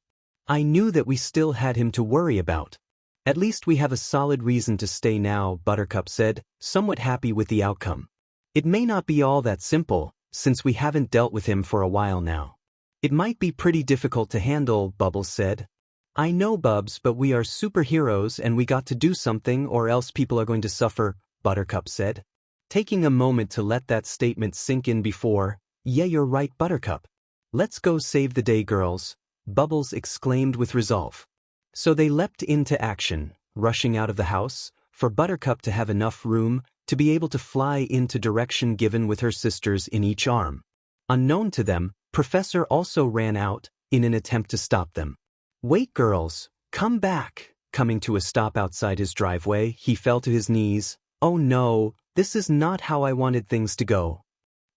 I knew that we still had him to worry about. At least we have a solid reason to stay now, Buttercup said, somewhat happy with the outcome. It may not be all that simple, since we haven't dealt with him for a while now. It might be pretty difficult to handle, Bubbles said. I know, Bubs, but we are superheroes and we got to do something or else people are going to suffer, Buttercup said. Taking a moment to let that statement sink in before, yeah, you're right, Buttercup. Let's go save the day, girls, Bubbles exclaimed with resolve. So they leapt into action, rushing out of the house, for Buttercup to have enough room to be able to fly into direction given with her sisters in each arm. Unknown to them, Professor also ran out, in an attempt to stop them. Wait, girls, come back. Coming to a stop outside his driveway, he fell to his knees. Oh no, this is not how I wanted things to go.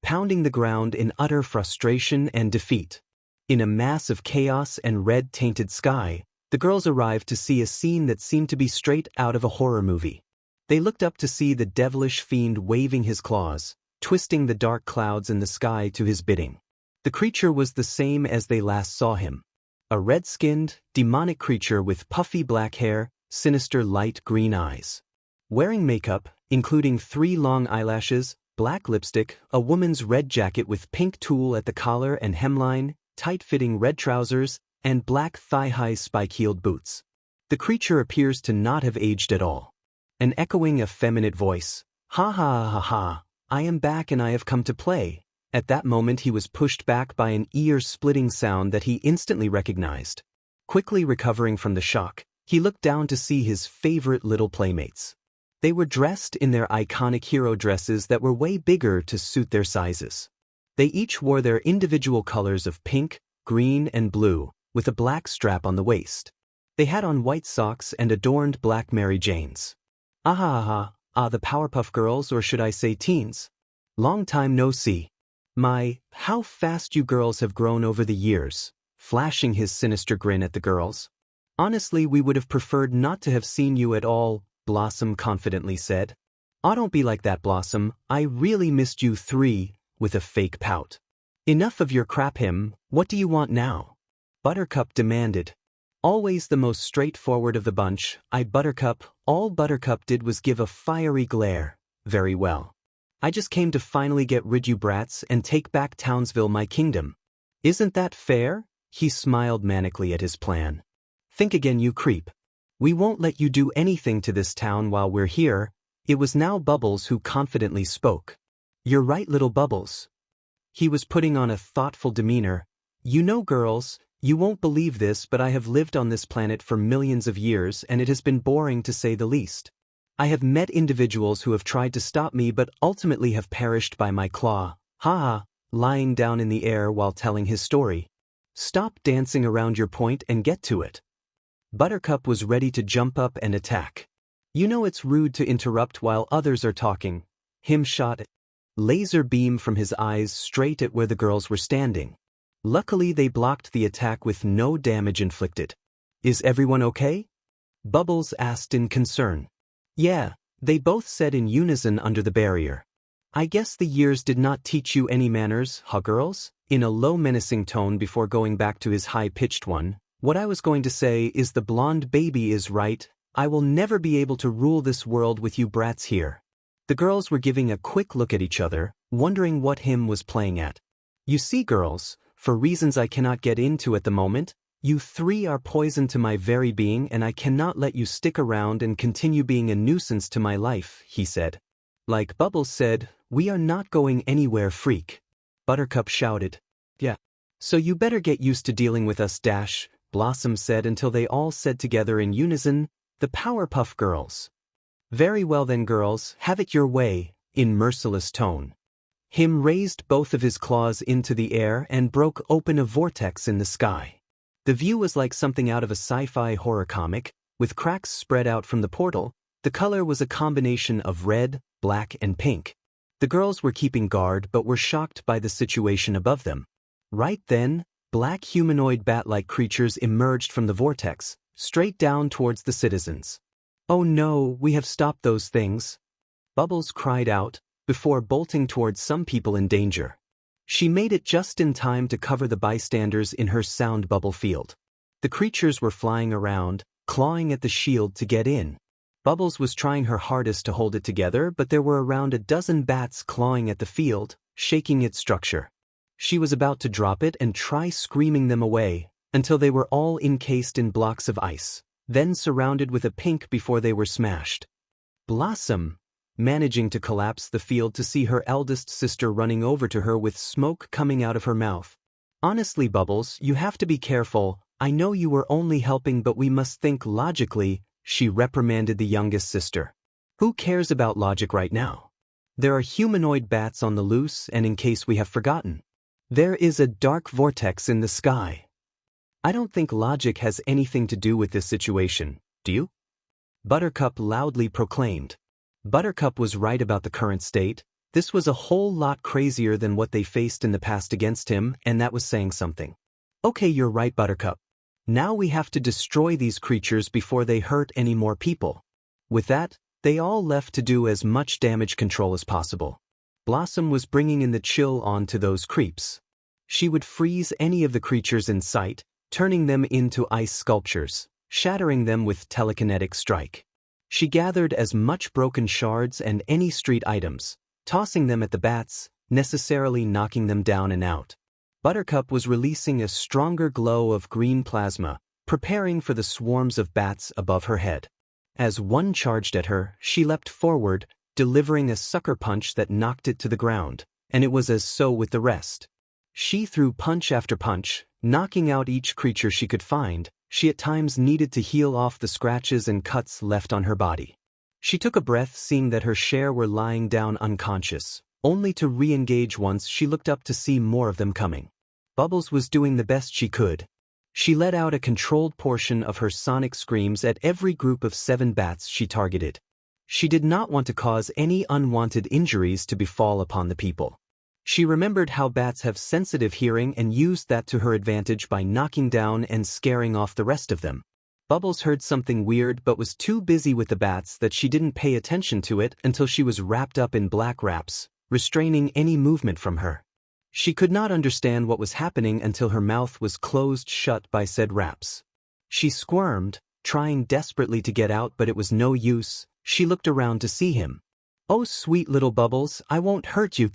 Pounding the ground in utter frustration and defeat. In a mass of chaos and red-tainted sky, the girls arrived to see a scene that seemed to be straight out of a horror movie. They looked up to see the devilish fiend waving his claws, twisting the dark clouds in the sky to his bidding. The creature was the same as they last saw him. A red-skinned, demonic creature with puffy black hair, sinister light green eyes. Wearing makeup, including 3 long eyelashes, black lipstick, a woman's red jacket with pink tulle at the collar and hemline, tight-fitting red trousers, and black thigh-high spike-heeled boots. The creature appears to not have aged at all. An echoing effeminate voice, ha ha ha ha, I am back and I have come to play. At that moment he was pushed back by an ear-splitting sound that he instantly recognized. Quickly recovering from the shock, he looked down to see his favorite little playmates. They were dressed in their iconic hero dresses that were way bigger to suit their sizes. They each wore their individual colors of pink, green, and blue, with a black strap on the waist. They had on white socks and adorned black Mary Janes. The Powerpuff Girls, or should I say teens? Long time no see. My, how fast you girls have grown over the years, flashing his sinister grin at the girls. Honestly, we would have preferred not to have seen you at all, Blossom confidently said. Oh, don't be like that, Blossom, I really missed you 3, with a fake pout. Enough of your crap, him, what do you want now? Buttercup demanded. Always the most straightforward of the bunch, Buttercup, all Buttercup did was give a fiery glare. Very well. I just came to finally get rid you brats and take back Townsville, my kingdom. Isn't that fair? He smiled manically at his plan. Think again, you creep. We won't let you do anything to this town while we're here. It was now Bubbles who confidently spoke. You're right, little Bubbles. He was putting on a thoughtful demeanor. You know, girls, you won't believe this, but I have lived on this planet for millions of years and it has been boring to say the least. I have met individuals who have tried to stop me but ultimately have perished by my claw. Lying down in the air while telling his story. Stop dancing around your point and get to it. Buttercup was ready to jump up and attack. You know it's rude to interrupt while others are talking. Him shot a laser beam from his eyes straight at where the girls were standing. Luckily they blocked the attack with no damage inflicted. Is everyone okay? Bubbles asked in concern. Yeah, they both said in unison under the barrier. I guess the years did not teach you any manners, huh girls? In a low menacing tone before going back to his high-pitched one, what I was going to say is the blonde baby is right, I will never be able to rule this world with you brats here. The girls were giving a quick look at each other, wondering what him was playing at. You see, girls, for reasons I cannot get into at the moment, you 3 are poison to my very being and I cannot let you stick around and continue being a nuisance to my life, he said. Like Bubbles said, we are not going anywhere, freak. Buttercup shouted. Yeah. So you better get used to dealing with us, Blossom said until they all said together in unison, the Powerpuff Girls. Very well then, girls, have it your way, in merciless tone. Him raised both of his claws into the air and broke open a vortex in the sky. The view was like something out of a sci-fi horror comic, with cracks spread out from the portal. The color was a combination of red, black, and pink. The girls were keeping guard but were shocked by the situation above them. Right then, Black humanoid bat-like creatures emerged from the vortex, straight down towards the citizens. "Oh no, we have stopped those things," Bubbles cried out, before bolting towards some people in danger. She made it just in time to cover the bystanders in her sound bubble field. The creatures were flying around, clawing at the shield to get in. Bubbles was trying her hardest to hold it together, but there were around a dozen bats clawing at the field, shaking its structure. She was about to drop it and try screaming them away, until they were all encased in blocks of ice, then surrounded with a pink before they were smashed. Blossom, managing to collapse the field to see her eldest sister running over to her with smoke coming out of her mouth. "Honestly, Bubbles, you have to be careful. I know you were only helping, but we must think logically," she reprimanded the youngest sister. "Who cares about logic right now? There are humanoid bats on the loose, and in case we have forgotten, there is a dark vortex in the sky. I don't think logic has anything to do with this situation, do you?" Buttercup loudly proclaimed. Buttercup was right about the current state. This was a whole lot crazier than what they faced in the past against him, and that was saying something. "Okay, you're right, Buttercup. Now we have to destroy these creatures before they hurt any more people." With that, they all left to do as much damage control as possible. Blossom was bringing in the chill onto those creeps. She would freeze any of the creatures in sight, turning them into ice sculptures, shattering them with telekinetic strike. She gathered as much broken shards and any street items, tossing them at the bats, necessarily knocking them down and out. Buttercup was releasing a stronger glow of green plasma, preparing for the swarms of bats above her head. As one charged at her, she leapt forward, delivering a sucker punch that knocked it to the ground, and it was as so with the rest. She threw punch after punch, knocking out each creature she could find. She at times needed to heal off the scratches and cuts left on her body. She took a breath seeing that her share were lying down unconscious, only to re-engage once she looked up to see more of them coming. Bubbles was doing the best she could. She let out a controlled portion of her sonic screams at every group of 7 bats she targeted. She did not want to cause any unwanted injuries to befall upon the people. She remembered how bats have sensitive hearing and used that to her advantage by knocking down and scaring off the rest of them. Bubbles heard something weird but was too busy with the bats that she didn't pay attention to it until she was wrapped up in black wraps, restraining any movement from her. She could not understand what was happening until her mouth was closed shut by said wraps. She squirmed, trying desperately to get out, but it was no use. She looked around to see him. "Oh, sweet little Bubbles, I won't hurt you.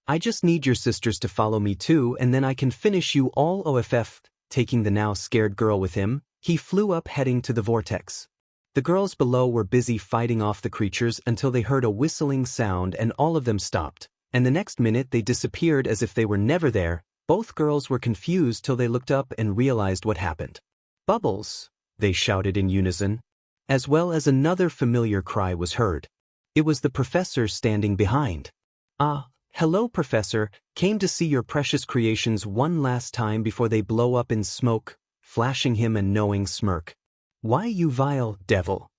I just need your sisters to follow me too, and then I can finish you all." OFF, taking the now scared girl with him, he flew up heading to the vortex. The girls below were busy fighting off the creatures until they heard a whistling sound and all of them stopped, and the next minute they disappeared as if they were never there. Both girls were confused till they looked up and realized what happened. "Bubbles!" they shouted in unison. As well as another familiar cry was heard. It was the professor standing behind. "Ah, hello, Professor. Came to see your precious creations one last time before they blow up in smoke," flashing him a knowing smirk. "Why, you vile devil."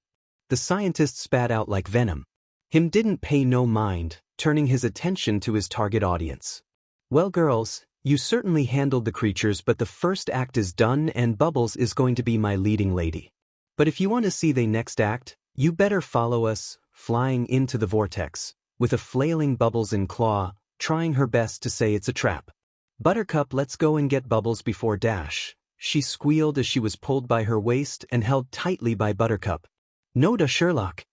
The scientist spat out like venom. Him didn't pay no mind, turning his attention to his target audience. "Well, girls, you certainly handled the creatures, but the first act is done and Bubbles is going to be my leading lady. But if you want to see the next act, you better follow us," flying into the vortex, with a flailing Bubbles in claw, trying her best to say it's a trap. "Buttercup, let's go and get Bubbles before Dash," she squealed as she was pulled by her waist and held tightly by Buttercup. "No da Sherlock.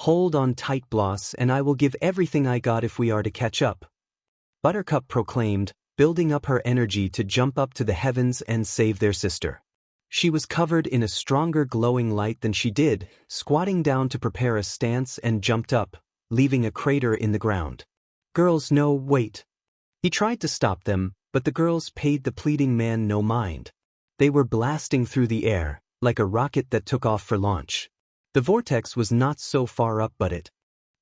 Hold on tight, Bloss, and I will give everything I got if we are to catch up," Buttercup proclaimed, building up her energy to jump up to the heavens and save their sister. She was covered in a stronger glowing light than she did, squatting down to prepare a stance and jumped up, leaving a crater in the ground. "Girls, no, wait." He tried to stop them, but the girls paid the pleading man no mind. They were blasting through the air, like a rocket that took off for launch. The vortex was not so far up, but it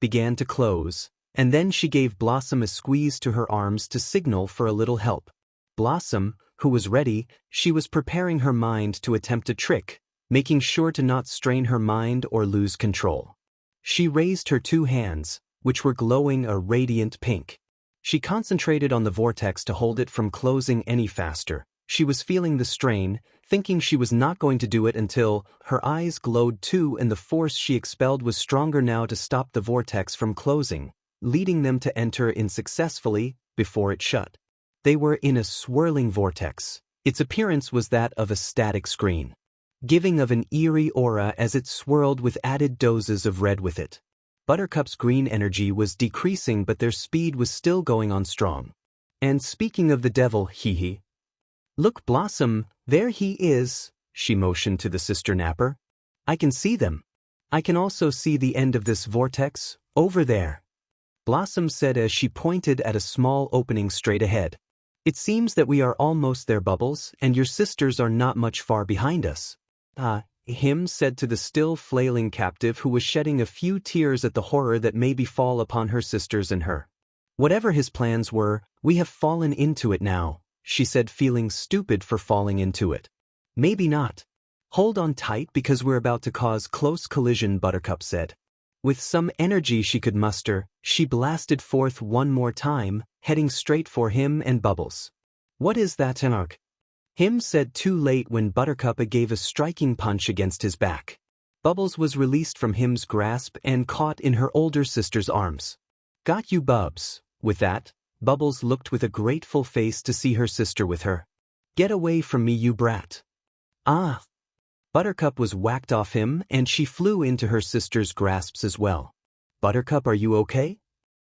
began to close, and then she gave Blossom a squeeze to her arms to signal for a little help. Blossom, who was ready, she was preparing her mind to attempt a trick, making sure to not strain her mind or lose control. She raised her 2 hands, which were glowing a radiant pink. She concentrated on the vortex to hold it from closing any faster, She was feeling the strain, thinking she was not going to do it until her eyes glowed too, and the force she expelled was stronger now to stop the vortex from closing, leading them to enter in successfully before it shut. They were in a swirling vortex. Its appearance was that of a static screen, giving of an eerie aura as it swirled with added doses of red with it. Buttercup's green energy was decreasing, but their speed was still going on strong. And speaking of the devil, hee. Look, Blossom, there he is, she motioned to the sister Napper. I can see them. I can also see the end of this vortex, over there, Blossom said as she pointed at a small opening straight ahead. It seems that we are almost there, Bubbles, and your sisters are not much far behind us. Him said to the still flailing captive, who was shedding a few tears at the horror that may befall upon her sisters and her. Whatever his plans were, we have fallen into it now, she said, feeling stupid for falling into it. Maybe not. Hold on tight because we're about to cause close collision, Buttercup said. With some energy she could muster, she blasted forth one more time, heading straight for him and Bubbles. What is that, Anarch? Him said too late when Buttercup gave a striking punch against his back. Bubbles was released from Him's grasp and caught in her older sister's arms. Got you, Bubs. With that, Bubbles looked with a grateful face to see her sister with her. Get away from me, you brat. Buttercup was whacked off him and she flew into her sister's grasps as well. Buttercup, are you okay?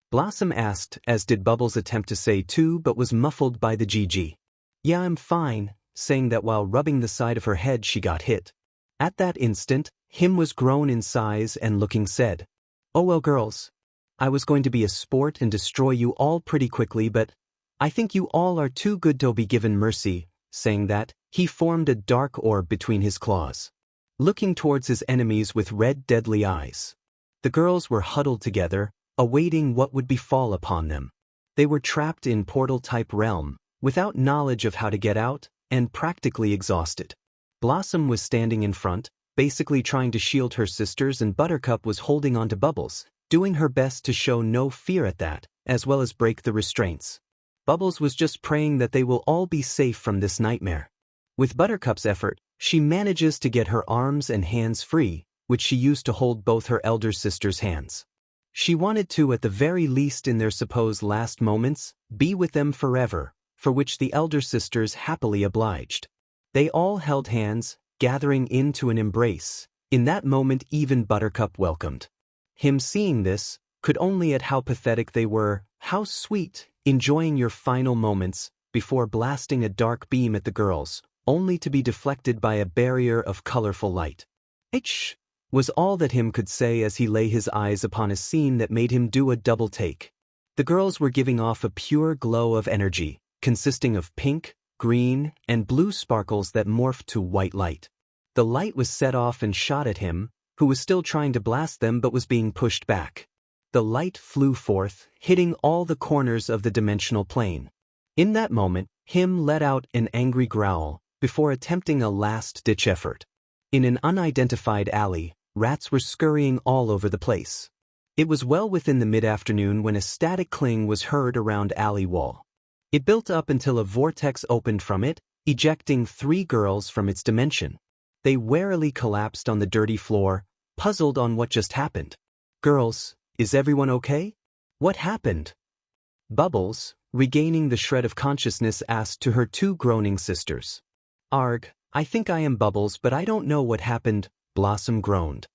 Blossom asked, as did Bubbles attempt to say too, but was muffled by the GG. Yeah, I'm fine, saying that while rubbing the side of her head she got hit. At that instant, Him was grown in size and looking said, Oh well, girls. I was going to be a sport and destroy you all pretty quickly, but I think you all are too good to be given mercy. Saying that, he formed a dark orb between his claws, looking towards his enemies with red deadly eyes. The girls were huddled together, awaiting what would befall upon them. They were trapped in portal-type realm, without knowledge of how to get out, and practically exhausted. Blossom was standing in front, basically trying to shield her sisters, and Buttercup was holding on to Bubbles, doing her best to show no fear at that, as well as break the restraints. Bubbles was just praying that they will all be safe from this nightmare. With Buttercup's effort, she manages to get her arms and hands free, which she used to hold both her elder sister's hands. She wanted to, at the very least in their supposed last moments, be with them forever, for which the elder sisters happily obliged. They all held hands, gathering into an embrace. In that moment even Buttercup welcomed. Him seeing this, could only add how pathetic they were, how sweet, enjoying your final moments, before blasting a dark beam at the girls, only to be deflected by a barrier of colorful light. H was all that Him could say as he lay his eyes upon a scene that made him do a double take. The girls were giving off a pure glow of energy, consisting of pink, green, and blue sparkles that morphed to white light. The light was set off and shot at Him, who was still trying to blast them but was being pushed back. The light flew forth, hitting all the corners of the dimensional plane. In that moment, Him let out an angry growl, before attempting a last-ditch effort. In an unidentified alley, rats were scurrying all over the place. It was well within the mid-afternoon when a static cling was heard around alley wall. It built up until a vortex opened from it, ejecting 3 girls from its dimension. They warily collapsed on the dirty floor, puzzled on what just happened. Girls, is everyone okay? What happened? Bubbles, regaining the shred of consciousness, asked to her 2 groaning sisters. Arg, I think I am Bubbles, but I don't know what happened, Blossom groaned.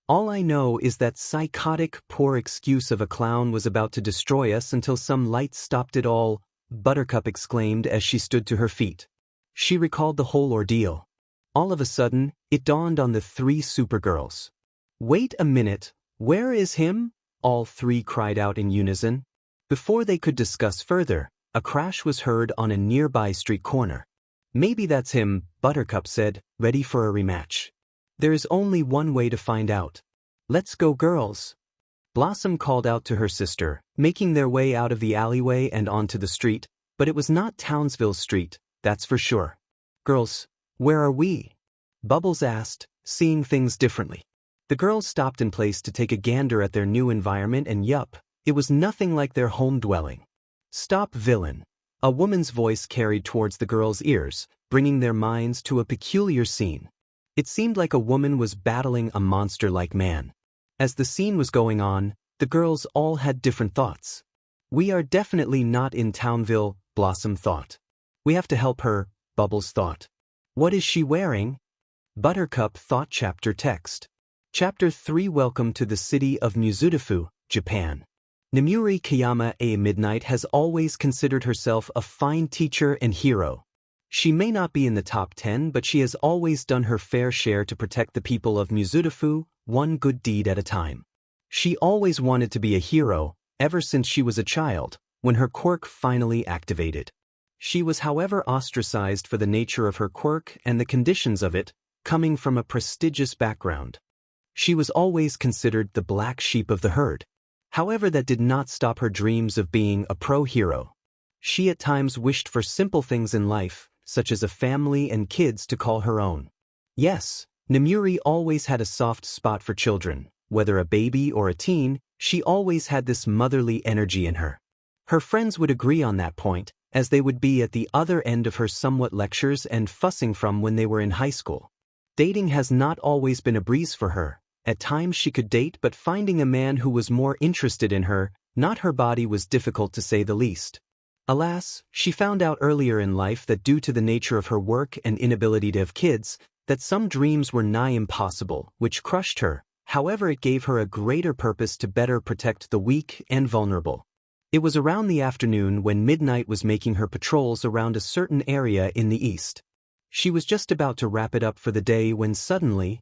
All I know is that psychotic, poor excuse of a clown was about to destroy us until some light stopped it all, Buttercup exclaimed as she stood to her feet. She recalled the whole ordeal. All of a sudden, it dawned on the 3 supergirls. Wait a minute, where is Him? All 3 cried out in unison. Before they could discuss further, a crash was heard on a nearby street corner. Maybe that's Him, Buttercup said, ready for a rematch. There is only one way to find out. Let's go, girls. Blossom called out to her sister, making their way out of the alleyway and onto the street, but it was not Townsville Street, that's for sure. Girls, where are we? Bubbles asked, seeing things differently. The girls stopped in place to take a gander at their new environment, and yup, it was nothing like their home dwelling. Stop, villain. A woman's voice carried towards the girls' ears, bringing their minds to a peculiar scene. It seemed like a woman was battling a monster-like man. As the scene was going on, the girls all had different thoughts. "We are definitely not in Townville," Blossom thought. "We have to help her," Bubbles thought. "What is she wearing?" Buttercup thought. Chapter text. Chapter 3. Welcome to the city of Mizudafu, Japan. Namuri Kayama A. Midnight has always considered herself a fine teacher and hero. She may not be in the top 10, but she has always done her fair share to protect the people of Mizudafu, one good deed at a time. She always wanted to be a hero, ever since she was a child, when her quirk finally activated. She was, however, ostracized for the nature of her quirk and the conditions of it, coming from a prestigious background. She was always considered the black sheep of the herd. However, that did not stop her dreams of being a pro-hero. She at times wished for simple things in life, such as a family and kids to call her own. Yes, Namuri always had a soft spot for children. Whether a baby or a teen, she always had this motherly energy in her. Her friends would agree on that point, as they would be at the other end of her somewhat lectures and fussing from when they were in high school. Dating has not always been a breeze for her. At times she could date, but finding a man who was more interested in her, not her body, was difficult to say the least. Alas, she found out earlier in life that due to the nature of her work and inability to have kids, that some dreams were nigh impossible, which crushed her. However, it gave her a greater purpose to better protect the weak and vulnerable. It was around the afternoon when Midnight was making her patrols around a certain area in the east. She was just about to wrap it up for the day when suddenly,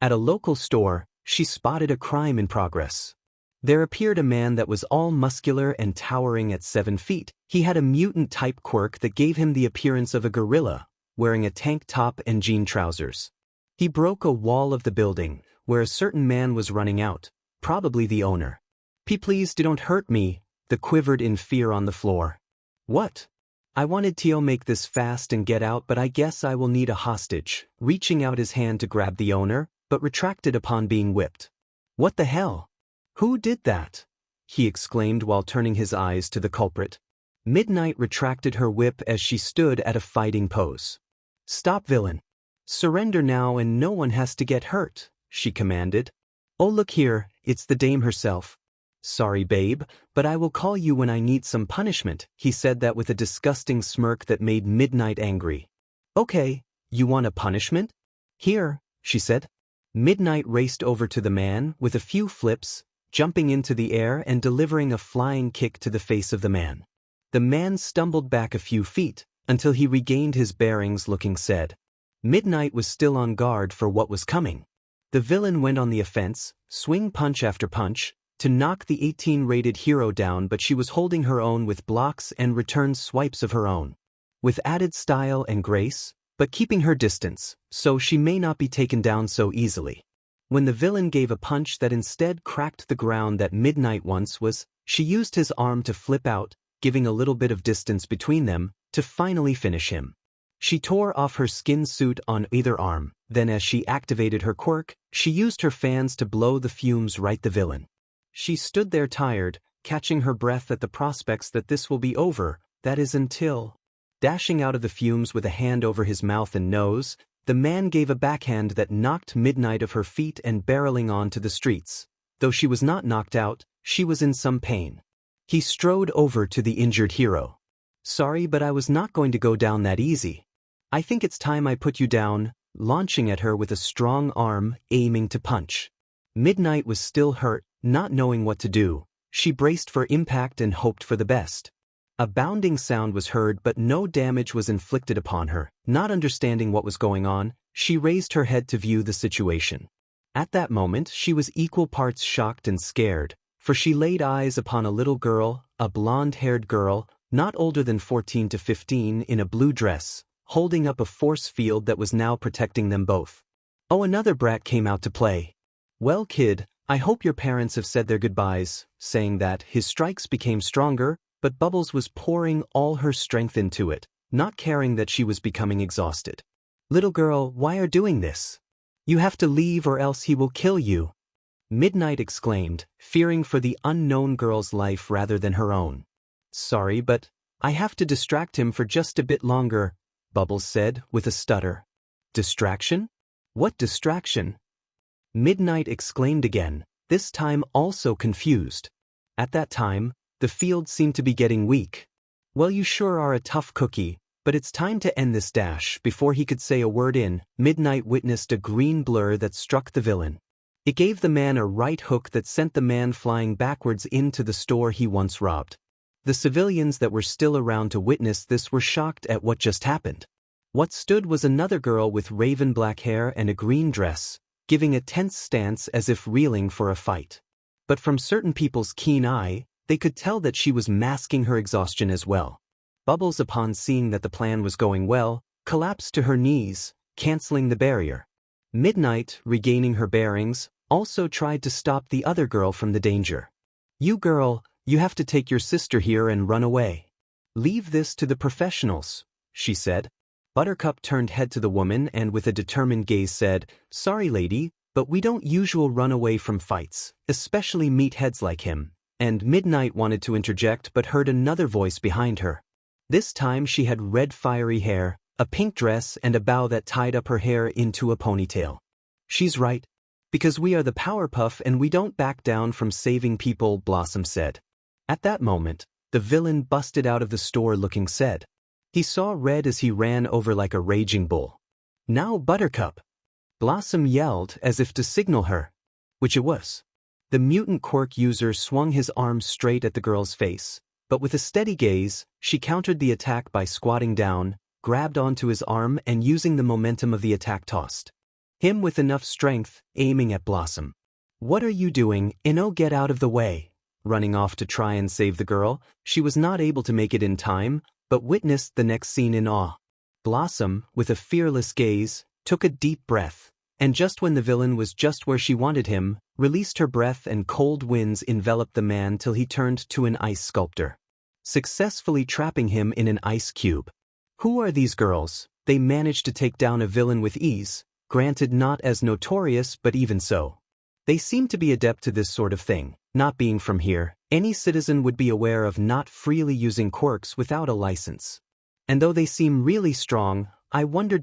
at a local store, she spotted a crime in progress. There appeared a man that was all muscular and towering at 7 feet. He had a mutant-type quirk that gave him the appearance of a gorilla, wearing a tank top and jean trousers. He broke a wall of the building, where a certain man was running out, probably the owner. Please don't hurt me," the quivered in fear on the floor. "What? I wanted to make this fast and get out, but I guess I will need a hostage," reaching out his hand to grab the owner, but retracted upon being whipped. "What the hell? Who did that?" he exclaimed while turning his eyes to the culprit. Midnight retracted her whip as she stood at a fighting pose. "Stop, villain. Surrender now and no one has to get hurt," she commanded. "Oh, look here, it's the dame herself." "Sorry, babe, but I will call you when I need some punishment," he said that with a disgusting smirk that made Midnight angry. "Okay, you want a punishment? Here," she said. Midnight raced over to the man with a few flips, jumping into the air and delivering a flying kick to the face of the man. The man stumbled back a few feet until he regained his bearings, looking sad. Midnight was still on guard for what was coming. The villain went on the offense, swing punch after punch, to knock the 18-rated hero down, but she was holding her own with blocks and return swipes of her own. With added style and grace, but keeping her distance, so she may not be taken down so easily. When the villain gave a punch that instead cracked the ground that Midnight once was, she used his arm to flip out, giving a little bit of distance between them, to finally finish him. She tore off her skin suit on either arm, then as she activated her quirk, she used her fans to blow the fumes right the villain. She stood there tired, catching her breath at the prospects that this will be over, that is until... Dashing out of the fumes with a hand over his mouth and nose, the man gave a backhand that knocked Midnight off her feet and barreling onto the streets. Though she was not knocked out, she was in some pain. He strode over to the injured hero. "Sorry, but I was not going to go down that easy. I think it's time I put you down," launching at her with a strong arm, aiming to punch. Midnight was still hurt, not knowing what to do. She braced for impact and hoped for the best. A bounding sound was heard, but no damage was inflicted upon her. Not understanding what was going on, she raised her head to view the situation. At that moment, she was equal parts shocked and scared, for she laid eyes upon a little girl, a blonde-haired girl, not older than 14 to 15, in a blue dress, holding up a force field that was now protecting them both. Oh, another brat came out to play. "Well, kid, I hope your parents have said their goodbyes." Saying that, his strikes became stronger, but Bubbles was pouring all her strength into it, not caring that she was becoming exhausted. "Little girl, why are doing this? You have to leave or else he will kill you," Midnight exclaimed, fearing for the unknown girl's life rather than her own. "Sorry, but..." I have to distract him for just a bit longer, Bubbles said with a stutter. Distraction? What distraction? Midnight exclaimed again, this time also confused. At that time, the field seemed to be getting weak. Well, you sure are a tough cookie, but it's time to end this dash. Before he could say a word Midnight witnessed a green blur that struck the villain. It gave the man a right hook that sent the man flying backwards into the store he once robbed. The civilians that were still around to witness this were shocked at what just happened. What stood was another girl with raven black hair and a green dress, giving a tense stance as if reeling for a fight. But from certain people's keen eye, they could tell that she was masking her exhaustion as well. Bubbles, upon seeing that the plan was going well, collapsed to her knees, canceling the barrier. Midnight, regaining her bearings, also tried to stop the other girl from the danger. You girl, you have to take your sister here and run away. Leave this to the professionals, she said. Buttercup turned head to the woman and with a determined gaze said, Sorry lady, but we don't usually run away from fights, especially meatheads like him. And Midnight wanted to interject but heard another voice behind her. This time she had red fiery hair, a pink dress and a bow that tied up her hair into a ponytail. She's right. Because we are the Powerpuff and we don't back down from saving people, Blossom said. At that moment, the villain busted out of the store looking sad. He saw red as he ran over like a raging bull. Now Buttercup! Blossom yelled as if to signal her. Which it was. The mutant quirk user swung his arm straight at the girl's face, but with a steady gaze, she countered the attack by squatting down, grabbed onto his arm and using the momentum of the attack tossed him with enough strength, aiming at Blossom. What are you doing, Inno? Get out of the way. Running off to try and save the girl, she was not able to make it in time, but witnessed the next scene in awe. Blossom, with a fearless gaze, took a deep breath, and just when the villain was just where she wanted him, released her breath and cold winds enveloped the man till he turned to an ice sculptor, successfully trapping him in an ice cube. Who are these girls? They managed to take down a villain with ease, granted not as notorious but even so. They seem to be adept to this sort of thing. Not being from here, any citizen would be aware of not freely using quirks without a license. And though they seem really strong, I wonder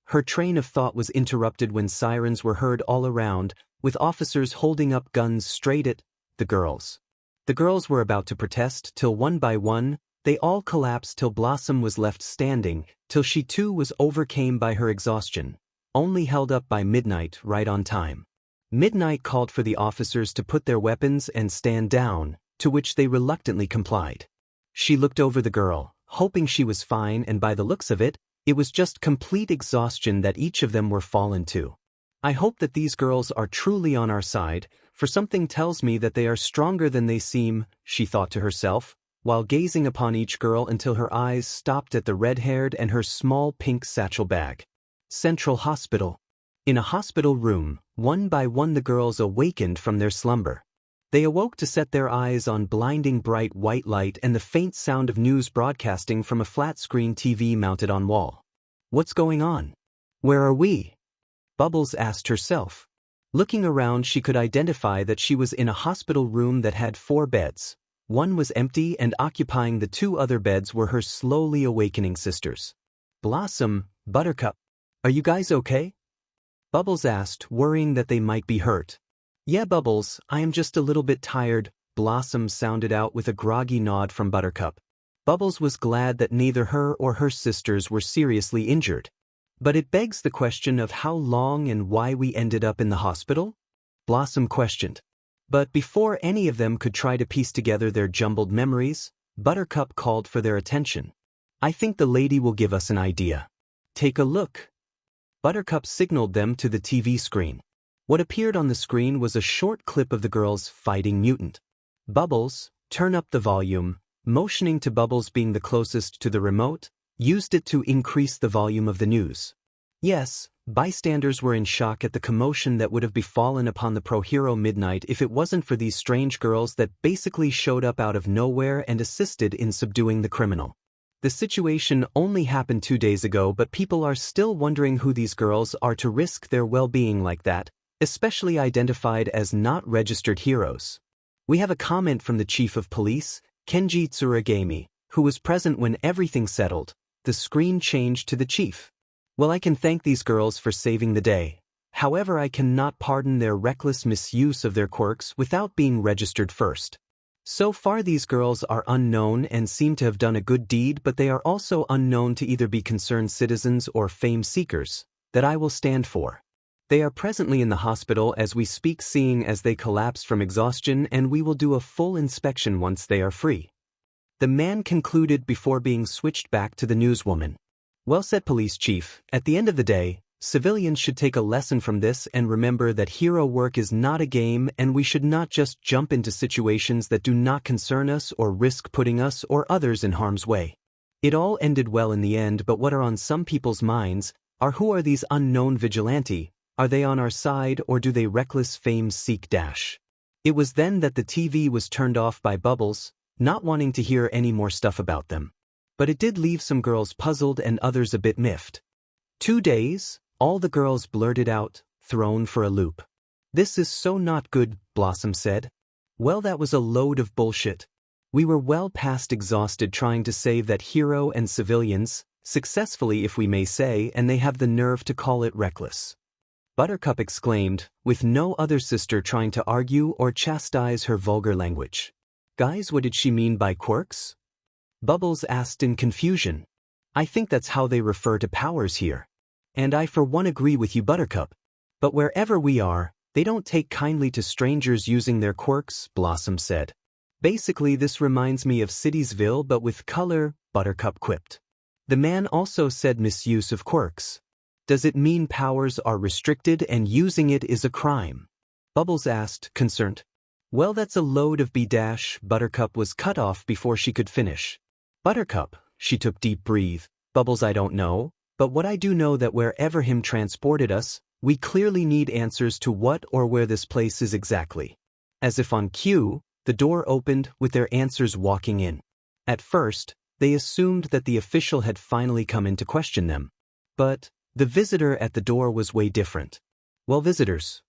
her train of thought was interrupted when sirens were heard all around, with officers holding up guns straight at the girls. The girls were about to protest till one by one, they all collapsed till Blossom was left standing, till she too was overcome by her exhaustion, only held up by Midnight right on time. Midnight called for the officers to put their weapons and stand down, to which they reluctantly complied. She looked over the girl, hoping she was fine, and by the looks of it, it was just complete exhaustion that each of them were fallen to. I hope that these girls are truly on our side, for something tells me that they are stronger than they seem, she thought to herself, while gazing upon each girl until her eyes stopped at the red-haired and her small pink satchel bag. Central Hospital. In a hospital room, one by one the girls awakened from their slumber. They awoke to set their eyes on blinding bright white light and the faint sound of news broadcasting from a flat-screen TV mounted on wall. What's going on? Where are we? Bubbles asked herself. Looking around, she could identify that she was in a hospital room that had 4 beds. One was empty and occupying the 2 other beds were her slowly awakening sisters. Blossom, Buttercup. Are you guys okay? Bubbles asked, worrying that they might be hurt. Yeah, Bubbles, I am just a little bit tired, Blossom sounded out with a groggy nod from Buttercup. Bubbles was glad that neither her or her sisters were seriously injured. But it begs the question of how long and why we ended up in the hospital? Blossom questioned. But before any of them could try to piece together their jumbled memories, Buttercup called for their attention. I think the lady will give us an idea. Take a look. Buttercup signaled them to the TV screen. What appeared on the screen was a short clip of the girls fighting mutant. Bubbles, turn up the volume, motioning to Bubbles being the closest to the remote, used it to increase the volume of the news. Yes, bystanders were in shock at the commotion that would have befallen upon the pro-hero Midnight if it wasn't for these strange girls that basically showed up out of nowhere and assisted in subduing the criminal. The situation only happened 2 days ago, but people are still wondering who these girls are to risk their well-being like that, especially identified as not registered heroes. We have a comment from the chief of police, Kenji Tsuragami, who was present when everything settled, the screen changed to the chief. Well, I can thank these girls for saving the day. However, I cannot pardon their reckless misuse of their quirks without being registered first. So far these girls are unknown and seem to have done a good deed, but they are also unknown to either be concerned citizens or fame seekers, that I will stand for. They are presently in the hospital as we speak, seeing as they collapse from exhaustion, and we will do a full inspection once they are free. The man concluded before being switched back to the newswoman. Well said, police chief. At the end of the day, civilians should take a lesson from this and remember that hero work is not a game, and we should not just jump into situations that do not concern us or risk putting us or others in harm's way. It all ended well in the end, but what are on some people's minds are, who are these unknown vigilante? Are they on our side, or do they reckless fame seek dash? It was then that the TV was turned off by Bubbles, not wanting to hear any more stuff about them. But it did leave some girls puzzled and others a bit miffed. 2 days? All the girls blurted out, thrown for a loop. This is so not good, Blossom said. Well, that was a load of bullshit. We were well past exhausted trying to save that hero and civilians, successfully if we may say, and they have the nerve to call it reckless. Buttercup exclaimed, with no other sister trying to argue or chastise her vulgar language. Guys, what did she mean by quirks? Bubbles asked in confusion. I think that's how they refer to powers here. And I for one agree with you, Buttercup. But wherever we are, they don't take kindly to strangers using their quirks, Blossom said. Basically this reminds me of Citiesville but with color, Buttercup quipped. The man also said misuse of quirks. Does it mean powers are restricted and using it is a crime? Bubbles asked, concerned. Well, that's a load of B-dash. Buttercup was cut off before she could finish. Buttercup, she took deep breath. Bubbles, I don't know, but what I do know that wherever him transported us, we clearly need answers to what or where this place is exactly. As if on cue, the door opened with their answers walking in. At first, they assumed that the official had finally come in to question them. But the visitor at the door was way different. Well, visitors.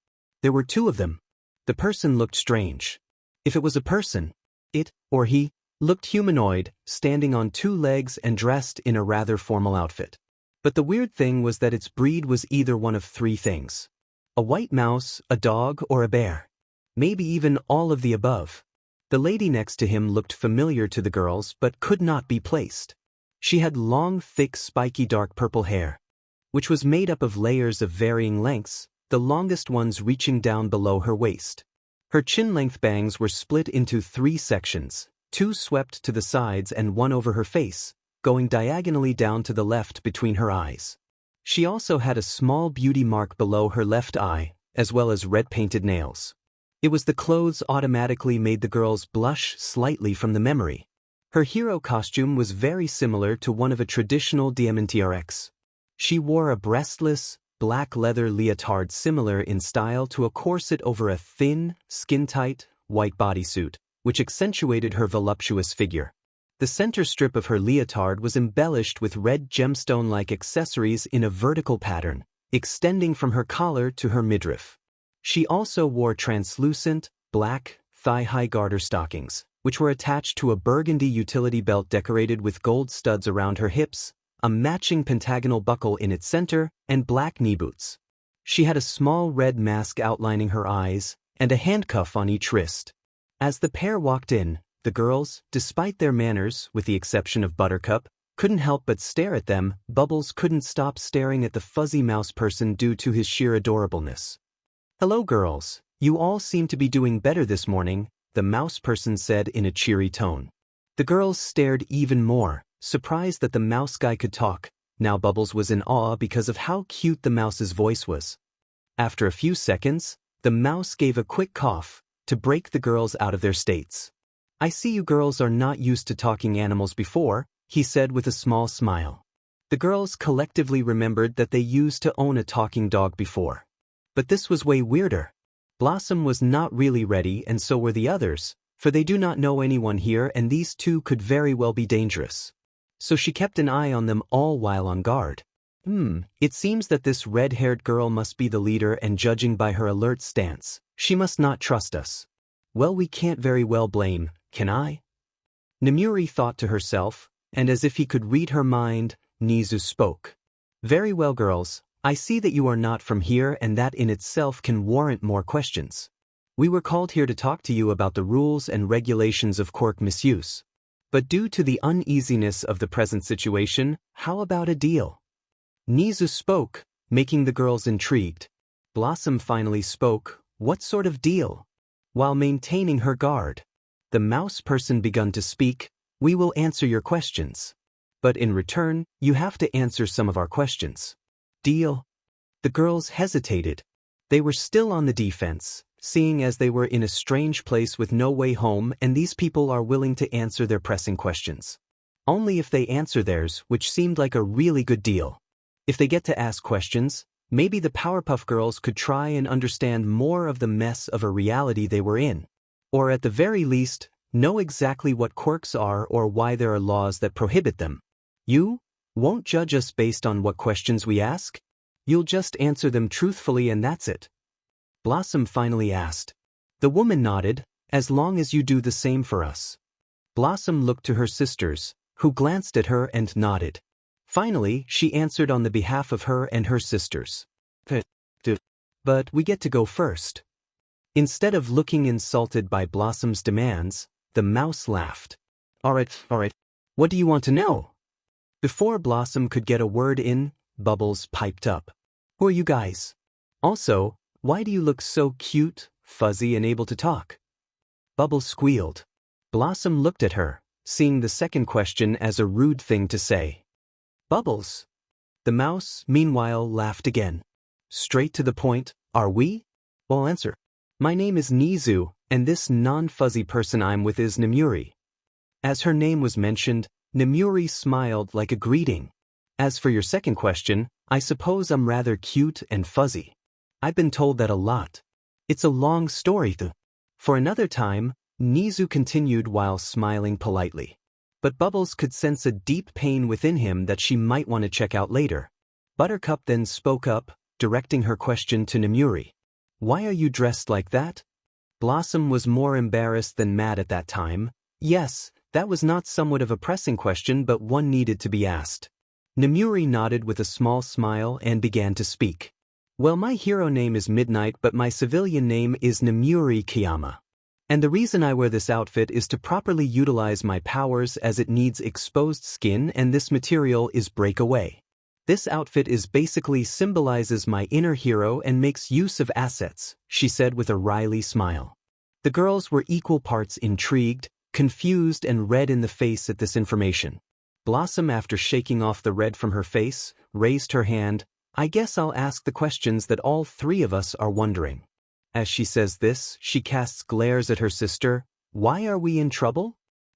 There were 2 of them. The person looked strange. If it was a person, it, or he, looked humanoid, standing on 2 legs and dressed in a rather formal outfit. But the weird thing was that its breed was either one of 3 things. A white mouse, a dog, or a bear. Maybe even all of the above. The lady next to him looked familiar to the girls but could not be placed. She had long, thick, spiky dark purple hair, which was made up of layers of varying lengths, the longest ones reaching down below her waist. Her chin-length bangs were split into 3 sections, 2 swept to the sides and 1 over her face, going diagonally down to the left between her eyes. She also had a small beauty mark below her left eye, as well as red-painted nails. It was the clothes automatically made the girls blush slightly from the memory. Her hero costume was very similar to one of a traditional DMNTRX. She wore a breastless, black leather leotard similar in style to a corset over a thin, skin-tight, white bodysuit, which accentuated her voluptuous figure. The center strip of her leotard was embellished with red gemstone-like accessories in a vertical pattern, extending from her collar to her midriff. She also wore translucent, black, thigh-high garter stockings, which were attached to a burgundy utility belt decorated with gold studs around her hips, a matching pentagonal buckle in its center, and black knee boots. She had a small red mask outlining her eyes, and a handcuff on each wrist. As the pair walked in, the girls, despite their manners, with the exception of Buttercup, couldn't help but stare at them. Bubbles couldn't stop staring at the fuzzy mouse person due to his sheer adorableness. Hello girls, you all seem to be doing better this morning, the mouse person said in a cheery tone. The girls stared even more, surprised that the mouse guy could talk. Now Bubbles was in awe because of how cute the mouse's voice was. After a few seconds, the mouse gave a quick cough to break the girls out of their states. I see you girls are not used to talking animals before, he said with a small smile. The girls collectively remembered that they used to own a talking dog before. But this was way weirder. Blossom was not really ready, and so were the others, for they do not know anyone here and these 2 could very well be dangerous. So she kept an eye on them all while on guard. It seems that this red-haired girl must be the leader, and judging by her alert stance, she must not trust us. Well, we can't very well blame, can I? Nemuri thought to herself, and as if he could read her mind, Nizu spoke. Very well, girls, I see that you are not from here, and that in itself can warrant more questions. We were called here to talk to you about the rules and regulations of quirk misuse. But due to the uneasiness of the present situation, how about a deal? Nizu spoke, making the girls intrigued. Blossom finally spoke, what sort of deal? While maintaining her guard. The mouse person begun to speak, we will answer your questions. But in return, you have to answer some of our questions. Deal? The girls hesitated. They were still on the defense, seeing as they were in a strange place with no way home and these people are willing to answer their pressing questions. Only if they answer theirs, which seemed like a really good deal. If they get to ask questions, maybe the Powerpuff Girls could try and understand more of the mess of a reality they were in. Or at the very least, know exactly what quirks are or why there are laws that prohibit them. You won't judge us based on what questions we ask? You'll just answer them truthfully and that's it. Blossom finally asked. The woman nodded, as long as you do the same for us. Blossom looked to her sisters, who glanced at her and nodded. Finally, she answered on the behalf of her and her sisters. But we get to go first. Instead of looking insulted by Blossom's demands, the mouse laughed. All right, what do you want to know? Before Blossom could get a word in, Bubbles piped up. Who are you guys? Also, why do you look so cute, fuzzy, and able to talk? Bubbles squealed. Blossom looked at her, seeing the second question as a rude thing to say. Bubbles. The mouse, meanwhile, laughed again. Straight to the point, are we? Well, answer. My name is Nizu, and this non-fuzzy person I'm with is Nemuri. As her name was mentioned, Nemuri smiled like a greeting. As for your second question, I suppose I'm rather cute and fuzzy. I've been told that a lot. It's a long story though. For another time, Nizu continued while smiling politely. But Bubbles could sense a deep pain within him that she might want to check out later. Buttercup then spoke up, directing her question to Nemuri. Why are you dressed like that? Blossom was more embarrassed than mad at that time. Yes, that was not somewhat of a pressing question, but one needed to be asked. Nemuri nodded with a small smile and began to speak. Well, my hero name is Midnight, but my civilian name is Nemuri Kiyama. And the reason I wear this outfit is to properly utilize my powers as it needs exposed skin and this material is breakaway. This outfit is basically symbolizes my inner hero and makes use of assets, she said with a wry smile. The girls were equal parts intrigued, confused and red in the face at this information. Blossom, after shaking off the red from her face, raised her hand. I guess I'll ask the questions that all three of us are wondering. As she says this, she casts glares at her sister. Why are we in trouble?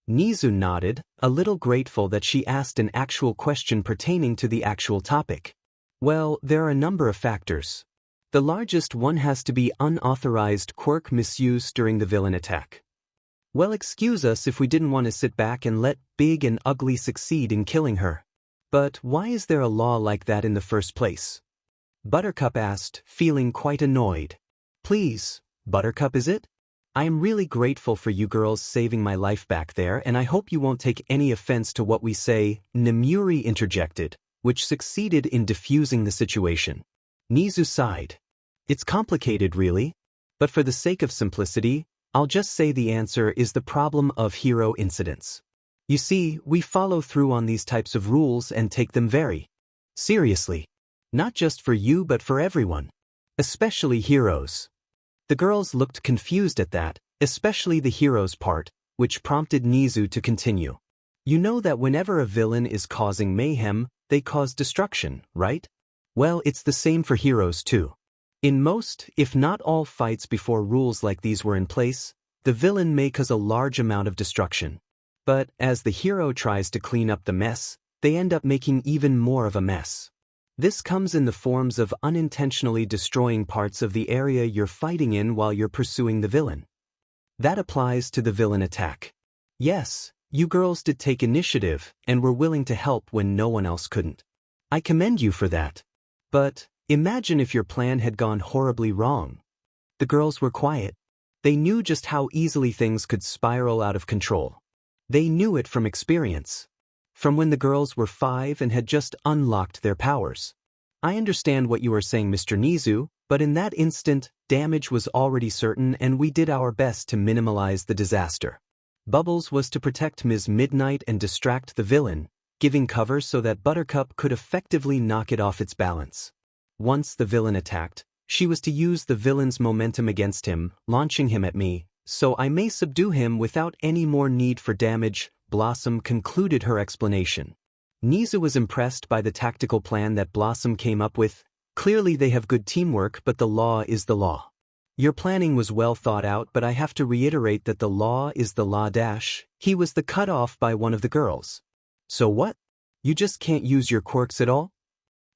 Nizu nodded, a little grateful that she asked an actual question pertaining to the actual topic. Well, there are a number of factors. The largest one has to be unauthorized quirk misuse during the villain attack. Well, excuse us if we didn't want to sit back and let Big and Ugly succeed in killing her. But why is there a law like that in the first place? Buttercup asked, feeling quite annoyed. Please, Buttercup, is it? I am really grateful for you girls saving my life back there, and I hope you won't take any offense to what we say, Nemuri interjected, which succeeded in diffusing the situation. Nizu sighed. It's complicated, really. But for the sake of simplicity, I'll just say the answer is the problem of hero incidents. You see, we follow through on these types of rules and take them very seriously. Not just for you but for everyone. Especially heroes. The girls looked confused at that, especially the heroes part, which prompted Nizu to continue. You know that whenever a villain is causing mayhem, they cause destruction, right? Well, it's the same for heroes too. In most, if not all fights before rules like these were in place, the villain may cause a large amount of destruction. But as the hero tries to clean up the mess, they end up making even more of a mess. This comes in the forms of unintentionally destroying parts of the area you're fighting in while you're pursuing the villain. That applies to the villain attack. Yes, you girls did take initiative and were willing to help when no one else couldn't. I commend you for that. But imagine if your plan had gone horribly wrong. The girls were quiet. They knew just how easily things could spiral out of control. They knew it from experience. From when the girls were 5 and had just unlocked their powers. I understand what you are saying, Mr. Nizu, but in that instant, damage was already certain and we did our best to minimize the disaster. Bubbles was to protect Ms. Midnight and distract the villain, giving cover so that Buttercup could effectively knock it off its balance. Once the villain attacked, she was to use the villain's momentum against him, launching him at me, so I may subdue him without any more need for damage. Blossom concluded her explanation. Nizu was impressed by the tactical plan that Blossom came up with. Clearly they have good teamwork, but the law is the law. Your planning was well thought out, but I have to reiterate that the law is the law. He was the cut off by one of the girls. So what? You just can't use your quirks at all?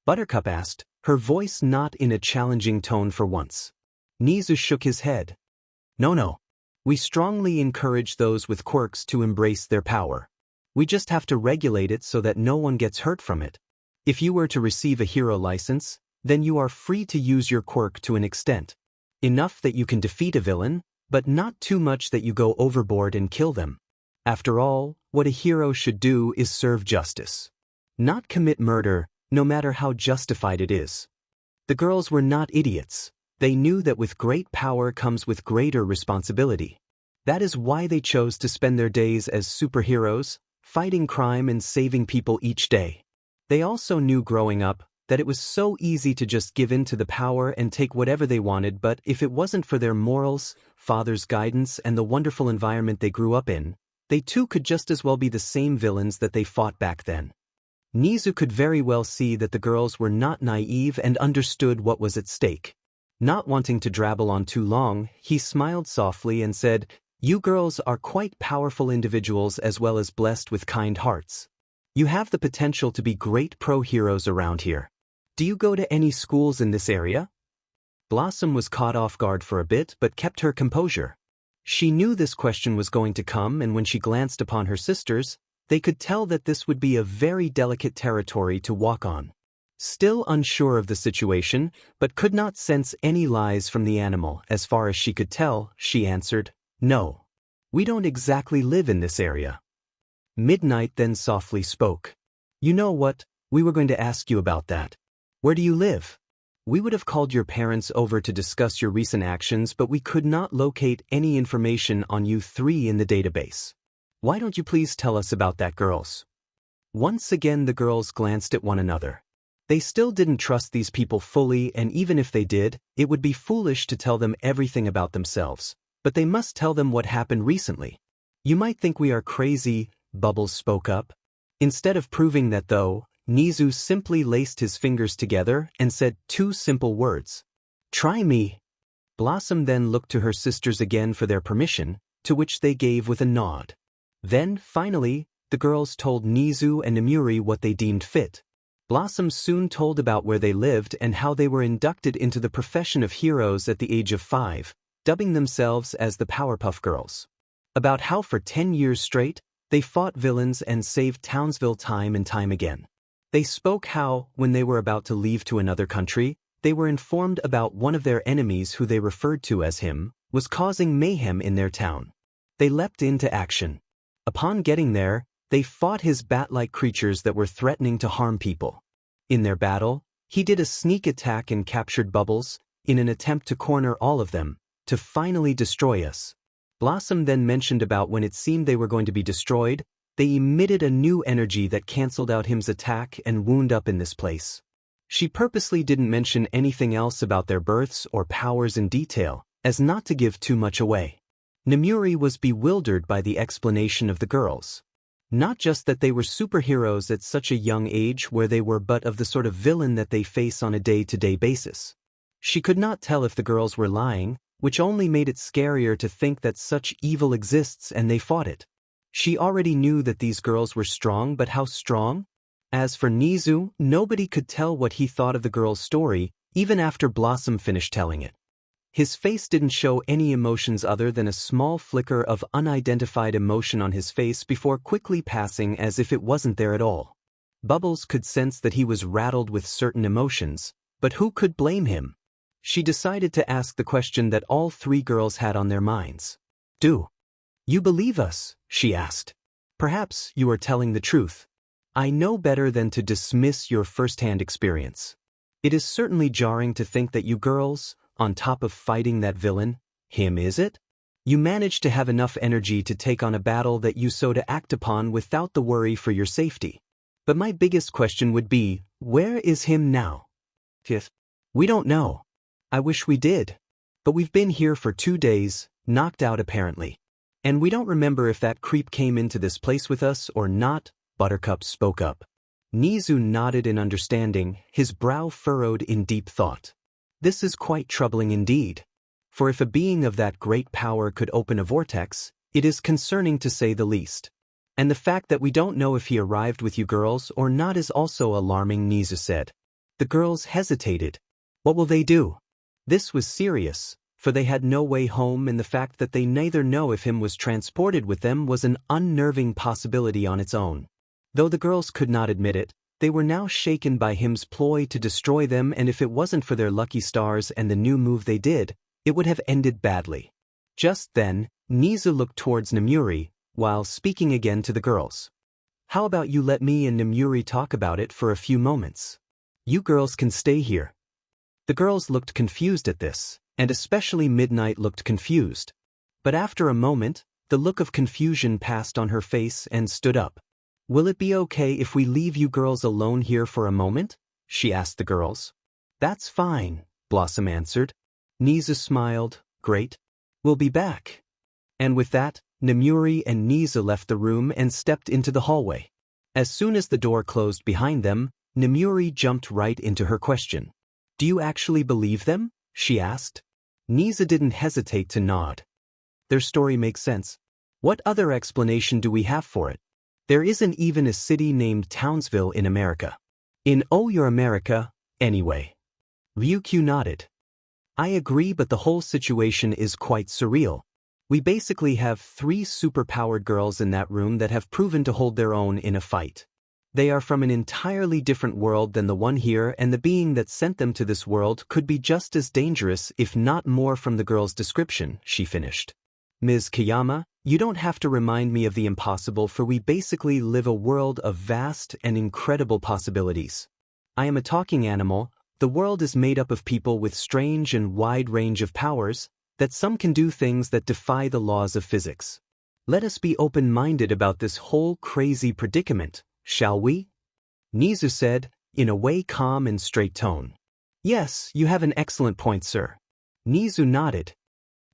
Buttercup asked, her voice not in a challenging tone for once. Nizu shook his head. No. We strongly encourage those with quirks to embrace their power. We just have to regulate it so that no one gets hurt from it. If you were to receive a hero license, then you are free to use your quirk to an extent. Enough that you can defeat a villain, but not too much that you go overboard and kill them. After all, what a hero should do is serve justice. Not commit murder, no matter how justified it is. The girls were not idiots. They knew that with great power comes with greater responsibility. That is why they chose to spend their days as superheroes, fighting crime and saving people each day. They also knew growing up that it was so easy to just give in to the power and take whatever they wanted, but if it wasn't for their morals, father's guidance, and the wonderful environment they grew up in, they too could just as well be the same villains that they fought back then. Nizu could very well see that the girls were not naive and understood what was at stake. Not wanting to drabble on too long, he smiled softly and said, "You girls are quite powerful individuals as well as blessed with kind hearts. You have the potential to be great pro-heroes around here. Do you go to any schools in this area?" Blossom was caught off guard for a bit but kept her composure. She knew this question was going to come, and when she glanced upon her sisters, they could tell that this would be a very delicate territory to walk on. Still unsure of the situation, but could not sense any lies from the animal. As far as she could tell, she answered, "No. We don't exactly live in this area." Midnight then softly spoke. "You know what? We were going to ask you about that. Where do you live? We would have called your parents over to discuss your recent actions, but we could not locate any information on you three in the database. Why don't you please tell us about that, girls?" Once again the girls glanced at one another. They still didn't trust these people fully, and even if they did, it would be foolish to tell them everything about themselves. But they must tell them what happened recently. "You might think we are crazy," Bubbles spoke up. Instead of proving that though, Nizu simply laced his fingers together and said 2 simple words. "Try me." Blossom then looked to her sisters again for their permission, to which they gave with a nod. Then, finally, the girls told Nizu and Nemuri what they deemed fit. Blossom soon told about where they lived and how they were inducted into the profession of heroes at the age of 5, dubbing themselves as the Powerpuff Girls. About how for 10 years straight, they fought villains and saved Townsville time and time again. They spoke how, when they were about to leave to another country, they were informed about one of their enemies who they referred to as him, was causing mayhem in their town. They leapt into action. Upon getting there, they fought his bat-like creatures that were threatening to harm people. In their battle, he did a sneak attack and captured Bubbles, in an attempt to corner all of them, to finally destroy us. Blossom then mentioned about when it seemed they were going to be destroyed, they emitted a new energy that cancelled out him's attack and wound up in this place. She purposely didn't mention anything else about their births or powers in detail, as not to give too much away. Nemuri was bewildered by the explanation of the girls. Not just that they were superheroes at such a young age where they were, but of the sort of villain that they face on a day-to-day basis. She could not tell if the girls were lying, which only made it scarier to think that such evil exists and they fought it. She already knew that these girls were strong, but how strong? As for Nizu, nobody could tell what he thought of the girl's story, even after Blossom finished telling it. His face didn't show any emotions other than a small flicker of unidentified emotion on his face before quickly passing as if it wasn't there at all. Bubbles could sense that he was rattled with certain emotions, but who could blame him? She decided to ask the question that all 3 girls had on their minds. "Do you believe us?" she asked. Perhaps you are telling the truth. I know better than to dismiss your first-hand experience. It is certainly jarring to think that you girls, on top of fighting that villain, him is it? You managed to have enough energy to take on a battle that you so to act upon without the worry for your safety. But my biggest question would be, where is him now? Fifth, we don't know. I wish we did. But we've been here for 2 days, knocked out apparently. And we don't remember if that creep came into this place with us or not, Buttercup spoke up. Nizu nodded in understanding, his brow furrowed in deep thought. This is quite troubling indeed. For if a being of that great power could open a vortex, it is concerning to say the least. And the fact that we don't know if he arrived with you girls or not is also alarming, Nizu said. The girls hesitated. What will they do? This was serious, for they had no way home, and the fact that they neither know if him was transported with them was an unnerving possibility on its own. Though the girls could not admit it, they were now shaken by him's ploy to destroy them, and if it wasn't for their lucky stars and the new move they did, it would have ended badly. Just then, Nizu looked towards Nemuri, while speaking again to the girls. How about you let me and Nemuri talk about it for a few moments? You girls can stay here. The girls looked confused at this, and especially Midnight looked confused. But after a moment, the look of confusion passed on her face and stood up. Will it be okay if we leave you girls alone here for a moment? She asked the girls. That's fine, Blossom answered. Nizu smiled. Great. We'll be back. And with that, Nemuri and Nizu left the room and stepped into the hallway. As soon as the door closed behind them, Nemuri jumped right into her question. Do you actually believe them? She asked. Nizu didn't hesitate to nod. Their story makes sense. What other explanation do we have for it? There isn't even a city named Townsville in America. In Oh Your America, anyway. Ryukyu nodded. I agree, but the whole situation is quite surreal. We basically have 3 superpowered girls in that room that have proven to hold their own in a fight. They are from an entirely different world than the one here, and the being that sent them to this world could be just as dangerous, if not more, from the girl's description, she finished. Ms. Kayama, you don't have to remind me of the impossible, for we basically live a world of vast and incredible possibilities. I am a talking animal. The world is made up of people with strange and wide range of powers, that some can do things that defy the laws of physics. Let us be open-minded about this whole crazy predicament, shall we? Nizu said, in a way calm and straight tone. Yes, you have an excellent point, sir. Nizu nodded.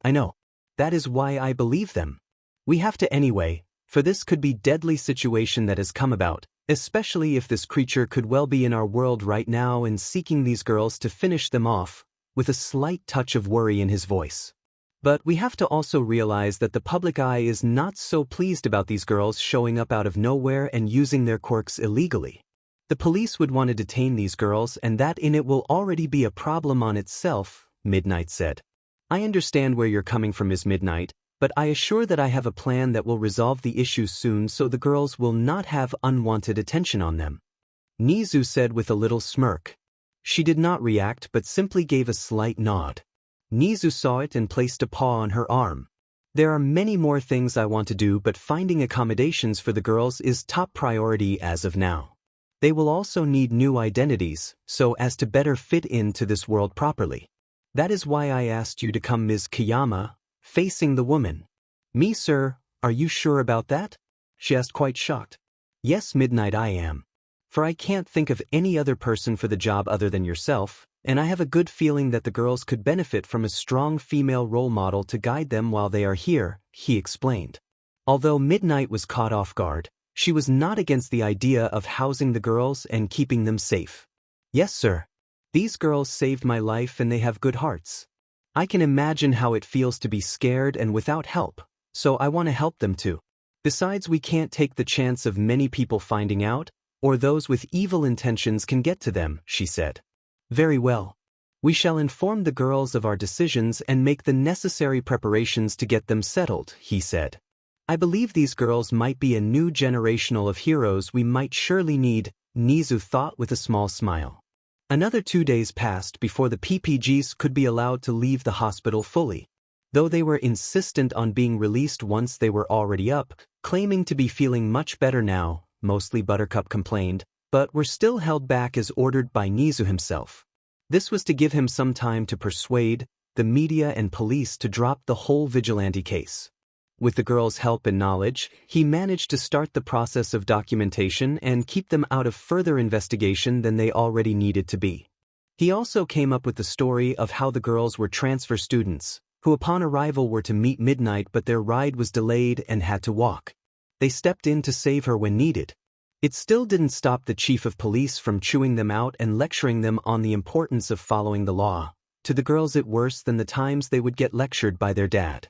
I know. That is why I believe them. We have to anyway, for this could be deadly situation that has come about, especially if this creature could well be in our world right now and seeking these girls to finish them off, with a slight touch of worry in his voice. But we have to also realize that the public eye is not so pleased about these girls showing up out of nowhere and using their quirks illegally. The police would want to detain these girls, and that in it will already be a problem on itself, Midnight said. I understand where you're coming from, Ms. Midnight, but I assure that I have a plan that will resolve the issue soon so the girls will not have unwanted attention on them. Nizu said with a little smirk. She did not react but simply gave a slight nod. Nizu saw it and placed a paw on her arm. There are many more things I want to do, but finding accommodations for the girls is top priority as of now. They will also need new identities, so as to better fit into this world properly. That is why I asked you to come, Ms. Kayama, facing the woman. Me, sir, are you sure about that? She asked, quite shocked. Yes, Midnight, I am. For I can't think of any other person for the job other than yourself, and I have a good feeling that the girls could benefit from a strong female role model to guide them while they are here, he explained. Although Midnight was caught off guard, she was not against the idea of housing the girls and keeping them safe. Yes, sir. These girls saved my life and they have good hearts. I can imagine how it feels to be scared and without help, so I want to help them too. Besides, we can't take the chance of many people finding out, or those with evil intentions can get to them, she said. Very well. We shall inform the girls of our decisions and make the necessary preparations to get them settled, he said. I believe these girls might be a new generational of heroes we might surely need, Nizu thought with a small smile. Another 2 days passed before the PPGs could be allowed to leave the hospital fully. though they were insistent on being released once they were already up, claiming to be feeling much better now, mostly Buttercup complained, but were still held back as ordered by Nizu himself. This was to give him some time to persuade the media and police to drop the whole vigilante case. With the girls' help and knowledge, he managed to start the process of documentation and keep them out of further investigation than they already needed to be. He also came up with the story of how the girls were transfer students, who upon arrival were to meet Midnight but their ride was delayed and had to walk. They stepped in to save her when needed. It still didn't stop the chief of police from chewing them out and lecturing them on the importance of following the law. To the girls it worse than the times they would get lectured by their dad.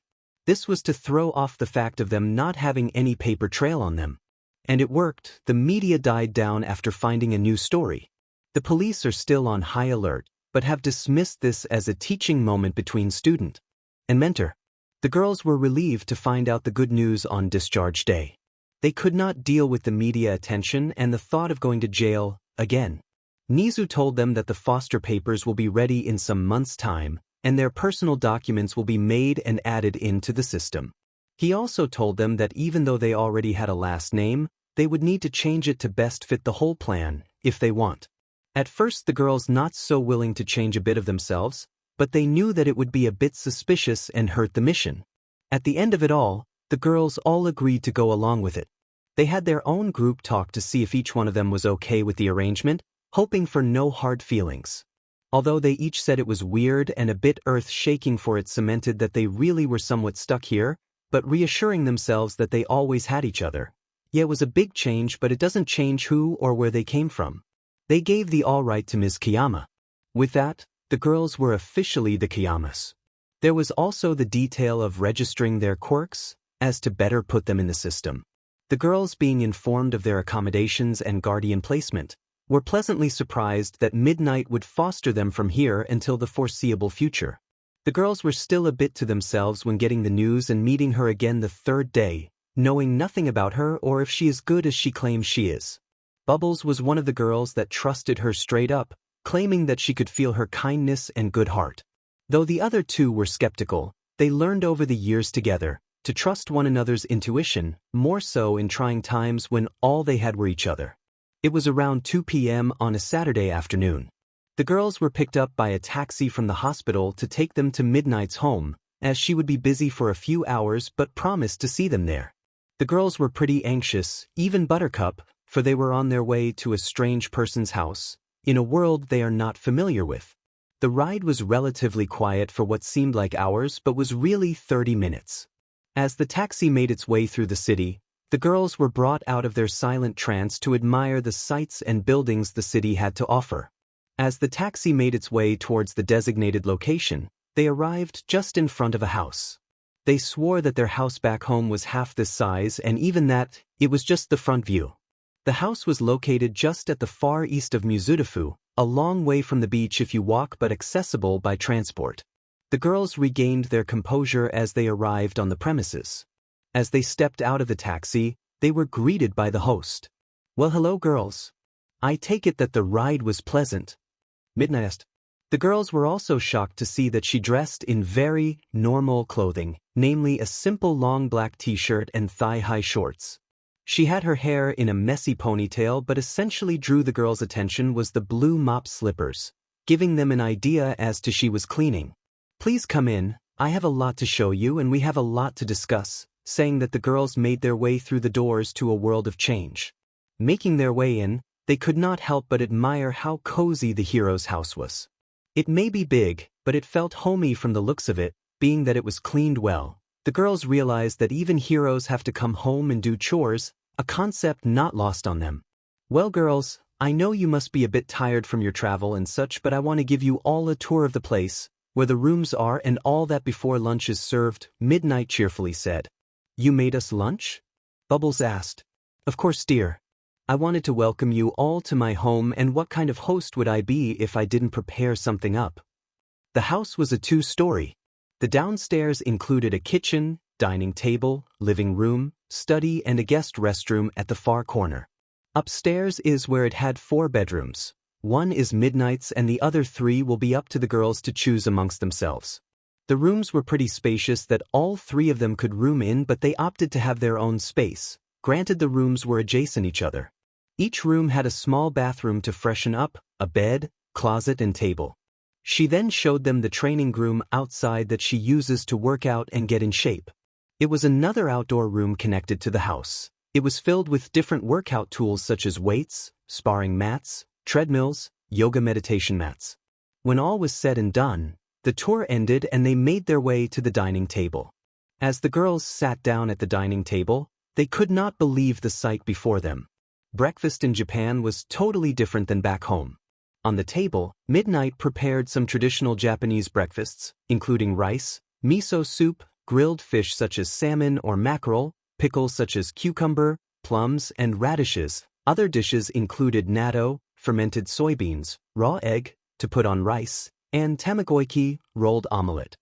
This was to throw off the fact of them not having any paper trail on them. And it worked. The media died down after finding a new story. The police are still on high alert, but have dismissed this as a teaching moment between student and mentor. The girls were relieved to find out the good news on discharge day. They could not deal with the media attention and the thought of going to jail again. Nizu told them that the foster papers will be ready in some months' time, and their personal documents will be made and added into the system. He also told them that even though they already had a last name, they would need to change it to best fit the whole plan, if they want. At first the girls not so willing to change a bit of themselves, but they knew that it would be a bit suspicious and hurt the mission. At the end of it all, the girls all agreed to go along with it. They had their own group talk to see if each one of them was okay with the arrangement, hoping for no hard feelings. Although they each said it was weird and a bit earth-shaking, for it cemented that they really were somewhat stuck here, but reassuring themselves that they always had each other. Yeah, it was a big change, but it doesn't change who or where they came from. They gave the all right to Ms. Kiyama. With that, the girls were officially the Kiyamas. There was also the detail of registering their quirks, as to better put them in the system. The girls, being informed of their accommodations and guardian placement, were pleasantly surprised that Midnight would foster them from here until the foreseeable future. The girls were still a bit to themselves when getting the news and meeting her again the third day, knowing nothing about her or if she is good as she claims she is. Bubbles was one of the girls that trusted her straight up, claiming that she could feel her kindness and good heart. Though the other two were skeptical, they learned over the years together to trust one another's intuition, more so in trying times when all they had were each other. It was around 2 p.m. on a Saturday afternoon. The girls were picked up by a taxi from the hospital to take them to Midnight's home, as she would be busy for a few hours but promised to see them there. The girls were pretty anxious, even Buttercup, for they were on their way to a strange person's house, in a world they are not familiar with. The ride was relatively quiet for what seemed like hours but was really 30 minutes. As the taxi made its way through the city, the girls were brought out of their silent trance to admire the sights and buildings the city had to offer. As the taxi made its way towards the designated location, they arrived just in front of a house. They swore that their house back home was half this size, and even that, it was just the front view. The house was located just at the far east of Mizudafu, a long way from the beach if you walk but accessible by transport. The girls regained their composure as they arrived on the premises. As they stepped out of the taxi, they were greeted by the host. "Well, hello girls. I take it that the ride was pleasant." Midnight asked. The girls were also shocked to see that she dressed in very normal clothing, namely a simple long black t-shirt and thigh-high shorts. She had her hair in a messy ponytail, but essentially drew the girls' attention was the blue mop slippers, giving them an idea as to she was cleaning. "Please come in, I have a lot to show you and we have a lot to discuss," saying that the girls made their way through the doors to a world of change. Making their way in, they could not help but admire how cozy the hero's house was. It may be big, but it felt homey from the looks of it, being that it was cleaned well. The girls realized that even heroes have to come home and do chores, a concept not lost on them. "Well girls, I know you must be a bit tired from your travel and such, but I want to give you all a tour of the place, where the rooms are and all that before lunch is served," Midnight cheerfully said. "You made us lunch?" Bubbles asked. "Of course, dear. I wanted to welcome you all to my home, and what kind of host would I be if I didn't prepare something up?" The house was a two-story. The downstairs included a kitchen, dining table, living room, study and a guest restroom at the far corner. Upstairs is where it had 4 bedrooms. One is Midnight's and the other 3 will be up to the girls to choose amongst themselves. The rooms were pretty spacious that all three of them could room in, but they opted to have their own space. Granted, the rooms were adjacent each other. Each room had a small bathroom to freshen up, a bed, closet and table. She then showed them the training room outside that she uses to work out and get in shape. It was another outdoor room connected to the house. It was filled with different workout tools such as weights, sparring mats, treadmills, yoga meditation mats. When all was said and done, the tour ended and they made their way to the dining table. As the girls sat down at the dining table, they could not believe the sight before them. Breakfast in Japan was totally different than back home. On the table, Midnight prepared some traditional Japanese breakfasts, including rice, miso soup, grilled fish such as salmon or mackerel, pickles such as cucumber, plums, and radishes. Other dishes included natto, fermented soybeans, raw egg, to put on rice, and tamagoyaki, rolled omelette.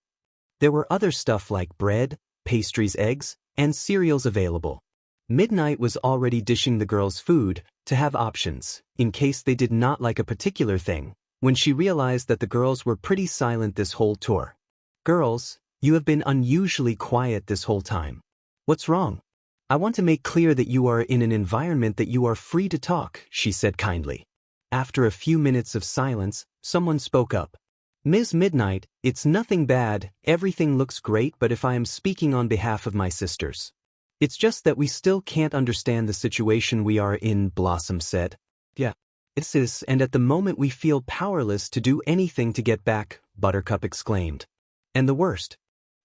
There were other stuff like bread, pastries, eggs, and cereals available. Midnight was already dishing the girls food to have options, in case they did not like a particular thing, when she realized that the girls were pretty silent this whole tour. "Girls, you have been unusually quiet this whole time. What's wrong? I want to make clear that you are in an environment that you are free to talk," she said kindly. After a few minutes of silence, someone spoke up. "Ms. Midnight, it's nothing bad, everything looks great, but if I am speaking on behalf of my sisters. It's just that we still can't understand the situation we are in," Blossom said. "Yeah, it is, and at the moment we feel powerless to do anything to get back," Buttercup exclaimed. "And the worst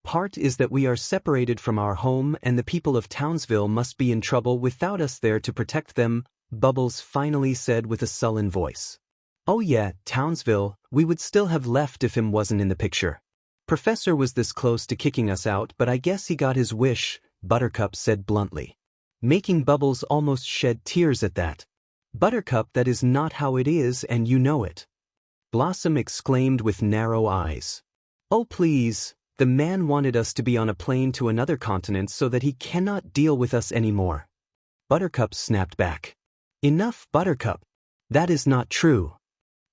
part is that we are separated from our home and the people of Townsville must be in trouble without us there to protect them," Bubbles finally said with a sullen voice. "Oh yeah, Townsville, we would still have left if him wasn't in the picture. Professor was this close to kicking us out, but I guess he got his wish," Buttercup said bluntly, making Bubbles almost shed tears at that. "Buttercup, that is not how it is and you know it," Blossom exclaimed with narrow eyes. "Oh please, the man wanted us to be on a plane to another continent so that he cannot deal with us anymore." Buttercup snapped back. "Enough, Buttercup. That is not true,"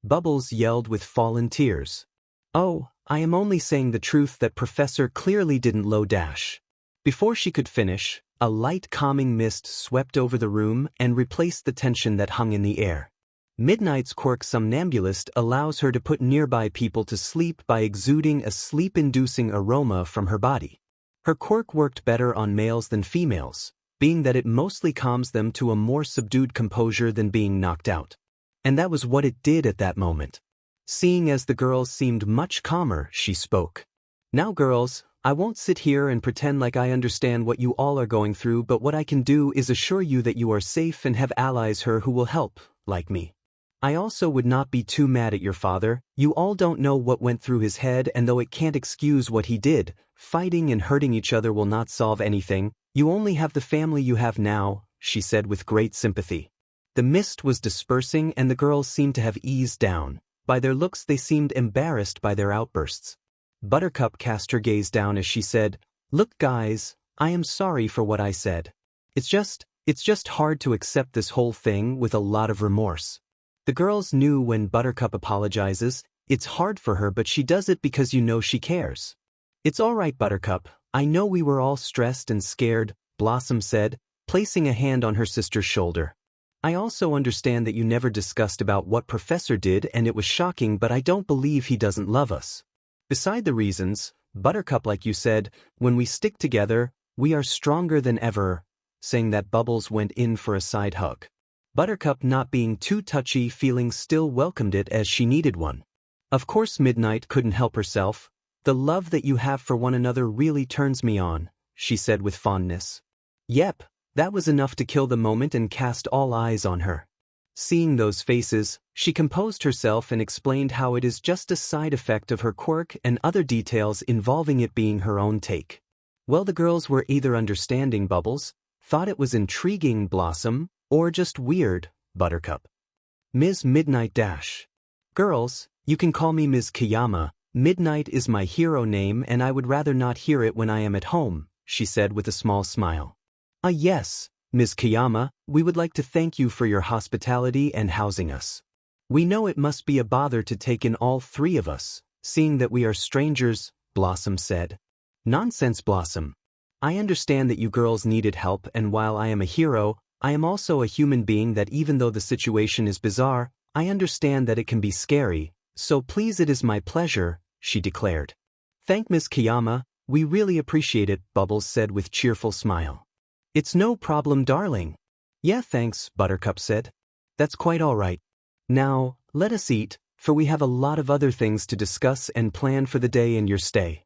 Bubbles yelled with fallen tears. "Oh, I am only saying the truth that Professor clearly didn't low dash." Before she could finish, a light calming mist swept over the room and replaced the tension that hung in the air. Midnight's quirk somnambulist allows her to put nearby people to sleep by exuding a sleep-inducing aroma from her body. Her quirk worked better on males than females, being that it mostly calms them to a more subdued composure than being knocked out. And that was what it did at that moment. Seeing as the girls seemed much calmer, she spoke. "Now girls, I won't sit here and pretend like I understand what you all are going through, but what I can do is assure you that you are safe and have allies here who will help, like me. I also would not be too mad at your father. You all don't know what went through his head, and though it can't excuse what he did, fighting and hurting each other will not solve anything. You only have the family you have now," she said with great sympathy. The mist was dispersing and the girls seemed to have eased down. By their looks they seemed embarrassed by their outbursts. Buttercup cast her gaze down as she said, "Look guys, I am sorry for what I said. It's just hard to accept this whole thing with a lot of remorse." The girls knew when Buttercup apologizes, it's hard for her, but she does it because you know she cares. "It's all right, Buttercup, I know we were all stressed and scared," Blossom said, placing a hand on her sister's shoulder. "I also understand that you never discussed about what Professor did and it was shocking, but I don't believe he doesn't love us. Beside the reasons, Buttercup, like you said, when we stick together, we are stronger than ever," saying that Bubbles went in for a side hug. Buttercup, not being too touchy feelings, still welcomed it as she needed one. "Of course Midnight couldn't help herself. The love that you have for one another really turns me on," she said with fondness. Yep, that was enough to kill the moment and cast all eyes on her. Seeing those faces, she composed herself and explained how it is just a side effect of her quirk and other details involving it being her own take. Well, the girls were either understanding Bubbles, thought it was intriguing Blossom, or just weird Buttercup. Ms. Midnight dash. "Girls, you can call me Ms. Kiyama. Midnight is my hero name and I would rather not hear it when I am at home," she said with a small smile. Yes, Ms. Kiyama, we would like to thank you for your hospitality and housing us. We know it must be a bother to take in all three of us, seeing that we are strangers," Blossom said. Nonsense, Blossom. I understand that you girls needed help, and while I am a hero, I am also a human being that even though the situation is bizarre, I understand that it can be scary, so please, it is my pleasure, she declared. Thank Ms. Kiyama, we really appreciate it, Bubbles said with cheerful smile. It's no problem, darling. Yeah, thanks, Buttercup said. That's quite all right. Now, let us eat, for we have a lot of other things to discuss and plan for the day and your stay.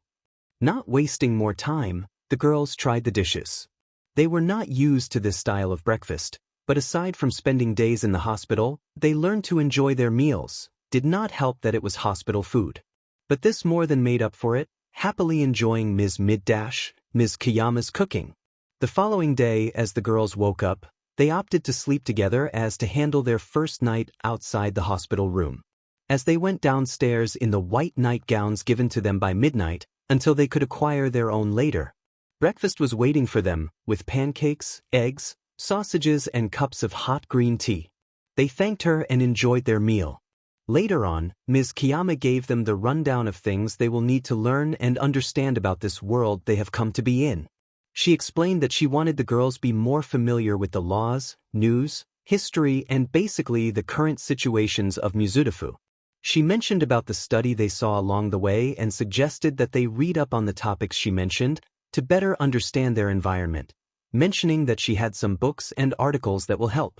Not wasting more time, the girls tried the dishes. They were not used to this style of breakfast, but aside from spending days in the hospital, they learned to enjoy their meals. Did not help that it was hospital food. But this more than made up for it, happily enjoying Ms. Kiyama's cooking. The following day, as the girls woke up, they opted to sleep together as to handle their first night outside the hospital room. As they went downstairs in the white nightgowns given to them by midnight, until they could acquire their own later. Breakfast was waiting for them, with pancakes, eggs, sausages and cups of hot green tea. They thanked her and enjoyed their meal. Later on, Ms. Kiyama gave them the rundown of things they will need to learn and understand about this world they have come to be in. She explained that she wanted the girls be more familiar with the laws, news, history and basically the current situations of Mizudafu. She mentioned about the study they saw along the way and suggested that they read up on the topics she mentioned to better understand their environment, mentioning that she had some books and articles that will help.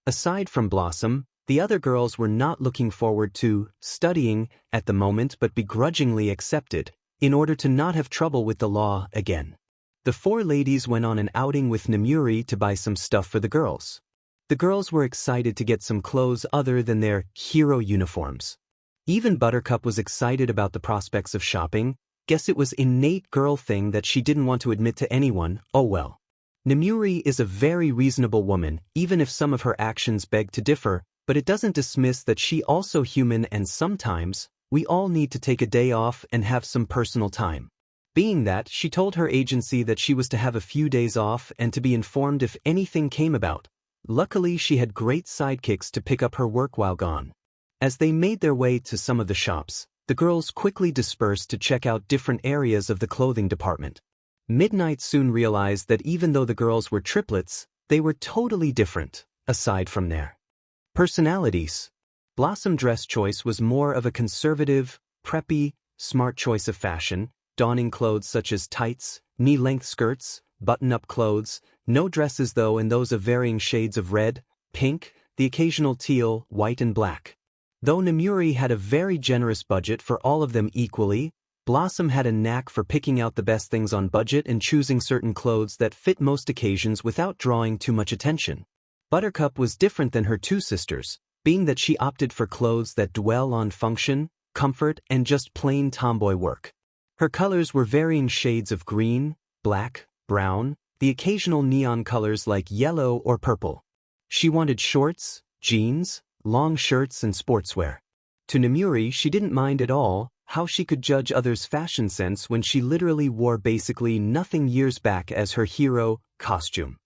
Aside from Blossom, the other girls were not looking forward to studying at the moment but begrudgingly accepted, in order to not have trouble with the law again. The four ladies went on an outing with Namuri to buy some stuff for the girls. The girls were excited to get some clothes other than their hero uniforms. Even Buttercup was excited about the prospects of shopping. Guess it was innate girl thing that she didn't want to admit to anyone. Oh well. Namuri is a very reasonable woman, even if some of her actions beg to differ, but it doesn't dismiss that she also human and sometimes, we all need to take a day off and have some personal time. Being that, she told her agency that she was to have a few days off and to be informed if anything came about. Luckily she had great sidekicks to pick up her work while gone. As they made their way to some of the shops, the girls quickly dispersed to check out different areas of the clothing department. Midnight soon realized that even though the girls were triplets, they were totally different, aside from their personalities. Blossom dress choice was more of a conservative, preppy, smart choice of fashion, donning clothes such as tights, knee-length skirts, button-up clothes, no dresses though, and those of varying shades of red, pink, the occasional teal, white and black. Though Namuri had a very generous budget for all of them equally, Blossom had a knack for picking out the best things on budget and choosing certain clothes that fit most occasions without drawing too much attention. Buttercup was different than her two sisters, being that she opted for clothes that dwell on function, comfort, and just plain tomboy work. Her colors were varying shades of green, black, brown, the occasional neon colors like yellow or purple. She wanted shorts, jeans, long shirts and sportswear. To Namuri, she didn't mind at all how she could judge others' fashion sense when she literally wore basically nothing years back as her hero costume.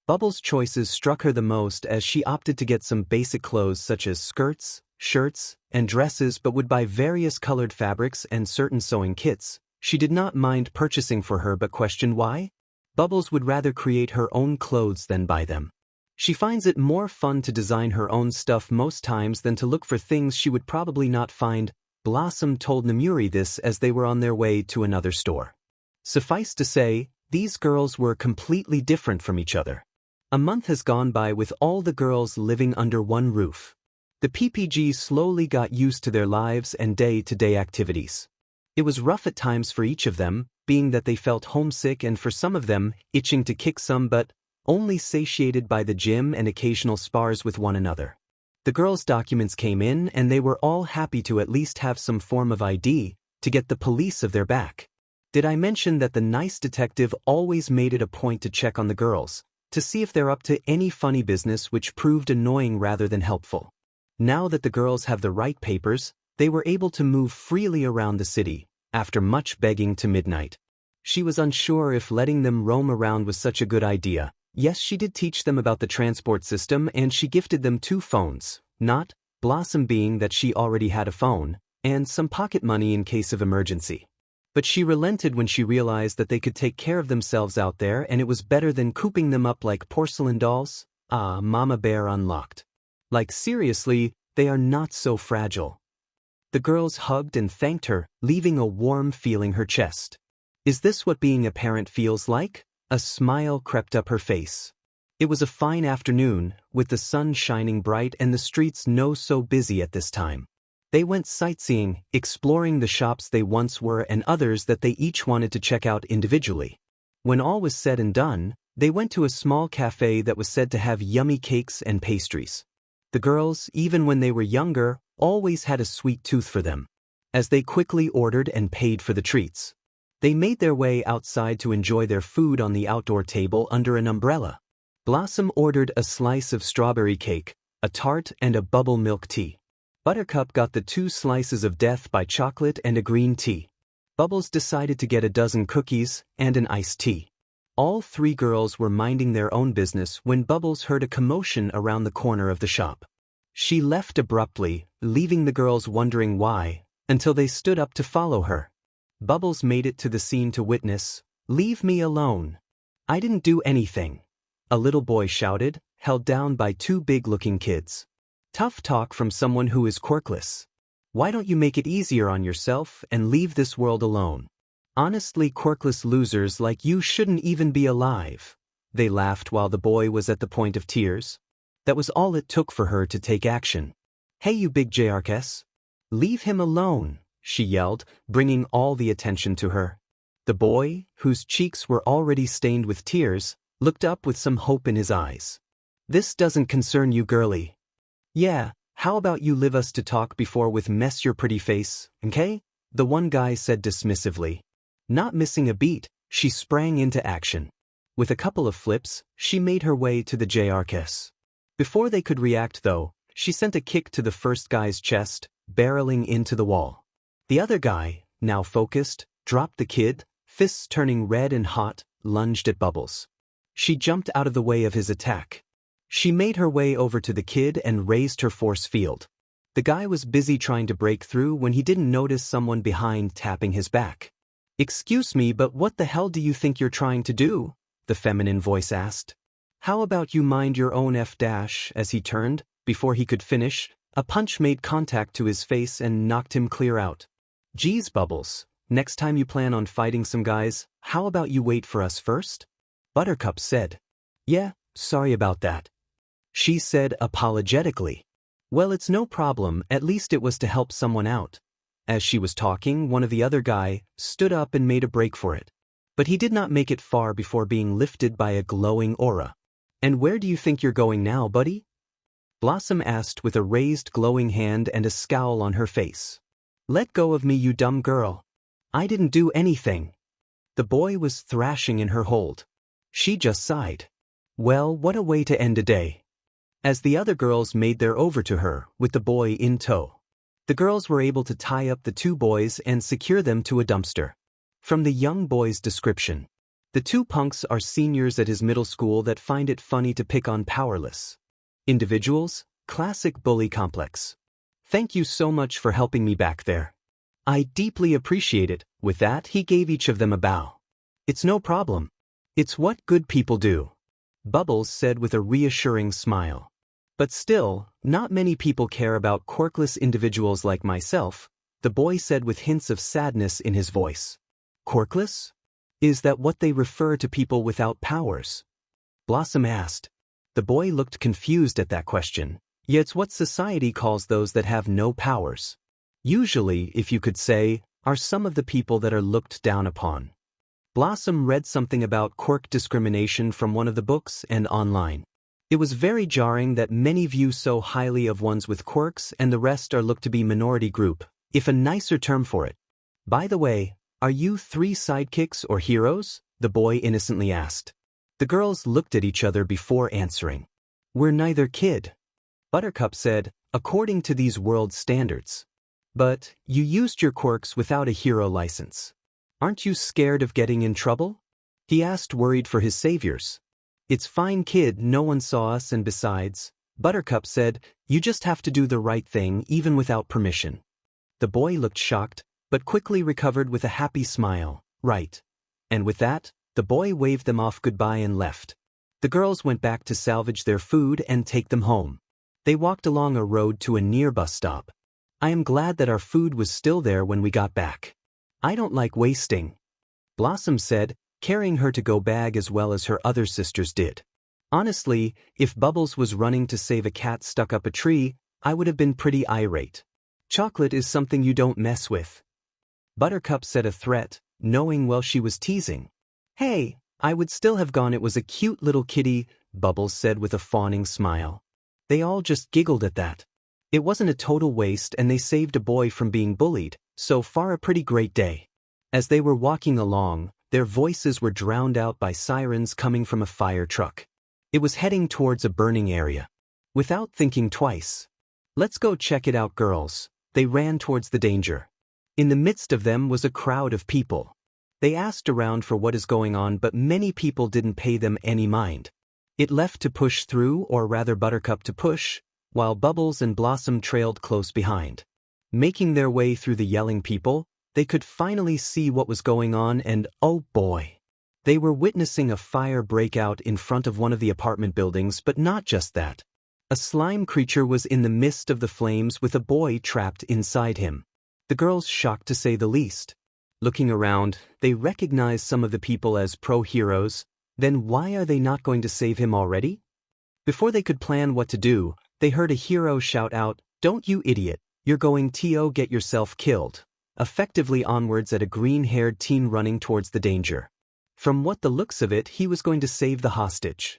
Bubbles' choices struck her the most as she opted to get some basic clothes such as skirts, shirts, and dresses but would buy various colored fabrics and certain sewing kits. She did not mind purchasing for her but questioned why. Bubbles would rather create her own clothes than buy them. She finds it more fun to design her own stuff most times than to look for things she would probably not find. Blossom told Namuri this as they were on their way to another store. Suffice to say, these girls were completely different from each other. A month has gone by with all the girls living under one roof. The PPG slowly got used to their lives and day-to-day activities. It was rough at times for each of them, being that they felt homesick and for some of them, itching to kick some but only satiated by the gym and occasional spars with one another. The girls' documents came in and they were all happy to at least have some form of ID to get the police of their back. Did I mention that the nice detective always made it a point to check on the girls, to see if they're up to any funny business, which proved annoying rather than helpful. Now that the girls have the right papers, they were able to move freely around the city, after much begging to midnight. She was unsure if letting them roam around was such a good idea. Yes, she did teach them about the transport system and she gifted them 2 phones, not Blossom being that she already had a phone, and some pocket money in case of emergency. But she relented when she realized that they could take care of themselves out there and it was better than cooping them up like porcelain dolls. Ah, Mama Bear unlocked. Like seriously, they are not so fragile. The girls hugged and thanked her, leaving a warm feeling her chest. Is this what being a parent feels like? A smile crept up her face. It was a fine afternoon, with the sun shining bright and the streets no so busy at this time. They went sightseeing, exploring the shops they once were and others that they each wanted to check out individually. When all was said and done, they went to a small cafe that was said to have yummy cakes and pastries. The girls, even when they were younger, always had a sweet tooth for them. As they quickly ordered and paid for the treats, they made their way outside to enjoy their food on the outdoor table under an umbrella. Blossom ordered a slice of strawberry cake, a tart and a bubble milk tea. Buttercup got the 2 slices of death by chocolate and a green tea. Bubbles decided to get a dozen cookies and an iced tea. All 3 girls were minding their own business when Bubbles heard a commotion around the corner of the shop. She left abruptly, leaving the girls wondering why, until they stood up to follow her. Bubbles made it to the scene to witness. "Leave me alone. I didn't do anything," a little boy shouted, held down by 2 big-looking kids. Tough talk from someone who is quirkless. Why don't you make it easier on yourself and leave this world alone? Honestly, quirkless losers like you shouldn't even be alive. They laughed while the boy was at the point of tears. That was all it took for her to take action. "Hey you big JRKS. Leave him alone," she yelled, bringing all the attention to her. The boy, whose cheeks were already stained with tears, looked up with some hope in his eyes. "This doesn't concern you, girlie. Yeah, how about you leave us to talk before with mess your pretty face, okay?" the one guy said dismissively. Not missing a beat, she sprang into action. With a couple of flips, she made her way to the JRKS. Before they could react though, she sent a kick to the first guy's chest, barreling into the wall. The other guy, now focused, dropped the kid, fists turning red and hot, lunged at Bubbles. She jumped out of the way of his attack. She made her way over to the kid and raised her force field. The guy was busy trying to break through when he didn't notice someone behind tapping his back. "Excuse me, but what the hell do you think you're trying to do?" the feminine voice asked. "How about you mind your own F-?" As he turned, before he could finish, a punch made contact to his face and knocked him clear out. "Geez, Bubbles, next time you plan on fighting some guys, how about you wait for us first?" Buttercup said. "Yeah, sorry about that," she said apologetically. "Well, it's no problem, at least it was to help someone out." As she was talking, one of the other guy stood up and made a break for it. But he did not make it far before being lifted by a glowing aura. "And where do you think you're going now, buddy?" Blossom asked with a raised glowing hand and a scowl on her face. "Let go of me, you dumb girl. I didn't do anything." The boy was thrashing in her hold. She just sighed. Well, what a way to end a day. As the other girls made their over to her, with the boy in tow, the girls were able to tie up the 2 boys and secure them to a dumpster. From the young boy's description, the 2 punks are seniors at his middle school that find it funny to pick on powerless individuals. Classic bully complex. "Thank you so much for helping me back there. I deeply appreciate it." With that, he gave each of them a bow. "It's no problem. It's what good people do," Bubbles said with a reassuring smile. "But still, not many people care about quirkless individuals like myself," the boy said with hints of sadness in his voice. "Quirkless? Is that what they refer to people without powers?" Blossom asked. The boy looked confused at that question. "Yeah, it's what society calls those that have no powers. Usually, if you could say, are some of the people that are looked down upon." Blossom read something about quirk discrimination from one of the books and online. It was very jarring that many view so highly of ones with quirks and the rest are looked to be minority group, if a nicer term for it. "By the way, are you 3 sidekicks or heroes?" the boy innocently asked. The girls looked at each other before answering. "We're neither, kid," Buttercup said, "according to these world standards. But you used your quirks without a hero license. Aren't you scared of getting in trouble?" he asked, worried for his saviors. "It's fine, kid, no one saw us, and besides," Buttercup said, "you just have to do the right thing even without permission." The boy looked shocked. but quickly recovered with a happy smile. Right. And with that, the boy waved them off goodbye and left. The girls went back to salvage their food and take them home. They walked along a road to a near bus stop. I am glad that our food was still there when we got back. I don't like wasting, Blossom said, carrying her to-go bag as well as her other sisters did. Honestly, if Bubbles was running to save a cat stuck up a tree, I would have been pretty irate. Chocolate is something you don't mess with. Buttercup said a threat, knowing well she was teasing. Hey, I would still have gone, it was a cute little kitty, Bubbles said with a fawning smile. They all just giggled at that. It wasn't a total waste and they saved a boy from being bullied, so far a pretty great day. As they were walking along, their voices were drowned out by sirens coming from a fire truck. It was heading towards a burning area. Without thinking twice, "Let's go check it out, girls," they ran towards the danger. In the midst of them was a crowd of people. They asked around for what is going on, but many people didn't pay them any mind. It left to push through, or rather Buttercup to push, while Bubbles and Blossom trailed close behind. Making their way through the yelling people, they could finally see what was going on and, oh boy! They were witnessing a fire break out in front of one of the apartment buildings, but not just that. A slime creature was in the midst of the flames with a boy trapped inside him. The girls shocked to say the least. Looking around, they recognized some of the people as pro-heroes. Then why are they not going to save him already? Before they could plan what to do, they heard a hero shout out, "Don't you idiot, you're going to get yourself killed," effectively onwards at a green-haired teen running towards the danger. From what the looks of it, he was going to save the hostage.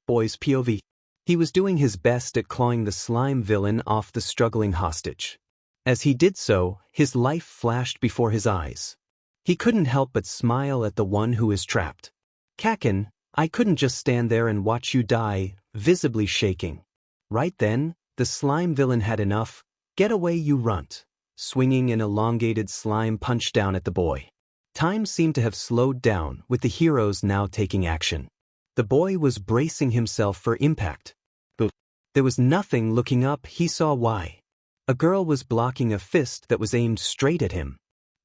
Boy's POV. He was doing his best at clawing the slime villain off the struggling hostage. As he did so, his life flashed before his eyes. He couldn't help but smile at the one who is trapped. "Kakin, I couldn't just stand there and watch you die," visibly shaking. Right then, the slime villain had enough. "Get away, you runt," swinging an elongated slime punch down at the boy. Time seemed to have slowed down, with the heroes now taking action. The boy was bracing himself for impact. But there was nothing. Looking up, he saw why. A girl was blocking a fist that was aimed straight at him.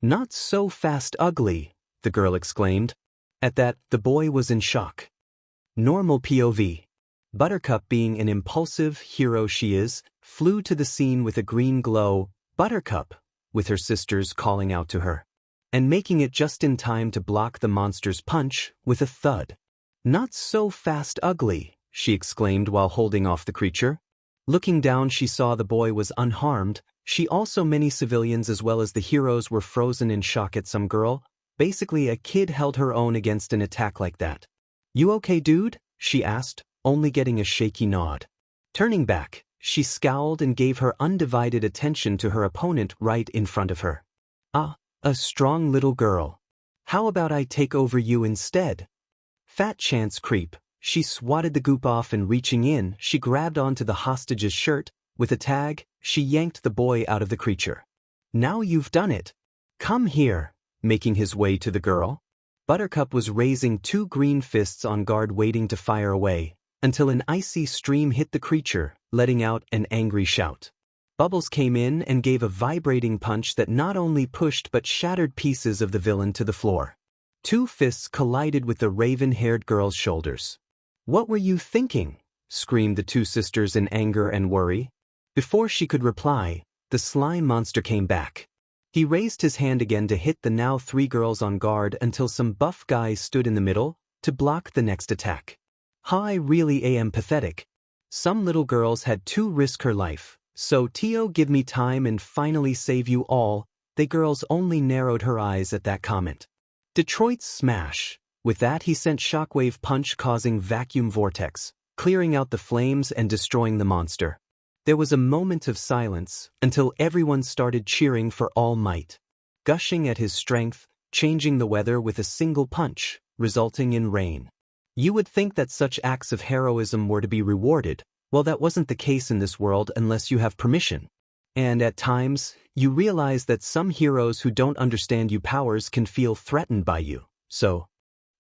"Not so fast, ugly," the girl exclaimed. At that, the boy was in shock. Normal POV. Buttercup, being an impulsive hero she is, flew to the scene with a green glow. "Buttercup," with her sisters calling out to her. And making it just in time to block the monster's punch with a thud. "Not so fast, ugly," she exclaimed while holding off the creature. Looking down, she saw the boy was unharmed. She also many civilians as well as the heroes were frozen in shock at some girl. Basically, a kid held her own against an attack like that. "You okay, dude?" she asked, only getting a shaky nod. Turning back, she scowled and gave her undivided attention to her opponent right in front of her. "Ah, a strong little girl. How about I take over you instead?" Fat chance creep. She swatted the goop off and reaching in, she grabbed onto the hostage's shirt. With a tag, she yanked the boy out of the creature. "Now you've done it. Come here," making his way to the girl. Buttercup was raising two green fists on guard waiting to fire away, until an icy stream hit the creature, letting out an angry shout. Bubbles came in and gave a vibrating punch that not only pushed but shattered pieces of the villain to the floor. Two fists collided with the raven-haired girl's shoulders. "What were you thinking?" screamed the two sisters in anger and worry. Before she could reply, the slime monster came back. He raised his hand again to hit the now three girls on guard until some buff guys stood in the middle to block the next attack. I really am pathetic. Some little girls had to risk her life, so give me time and finally save you all. The girls only narrowed her eyes at that comment. Detroit's smash. With that, he sent shockwave punch causing vacuum vortex, clearing out the flames and destroying the monster. There was a moment of silence until everyone started cheering for All Might, gushing at his strength, changing the weather with a single punch, resulting in rain. You would think that such acts of heroism were to be rewarded. Well, that wasn't the case in this world unless you have permission. And at times, you realize that some heroes who don't understand your powers can feel threatened by you. So,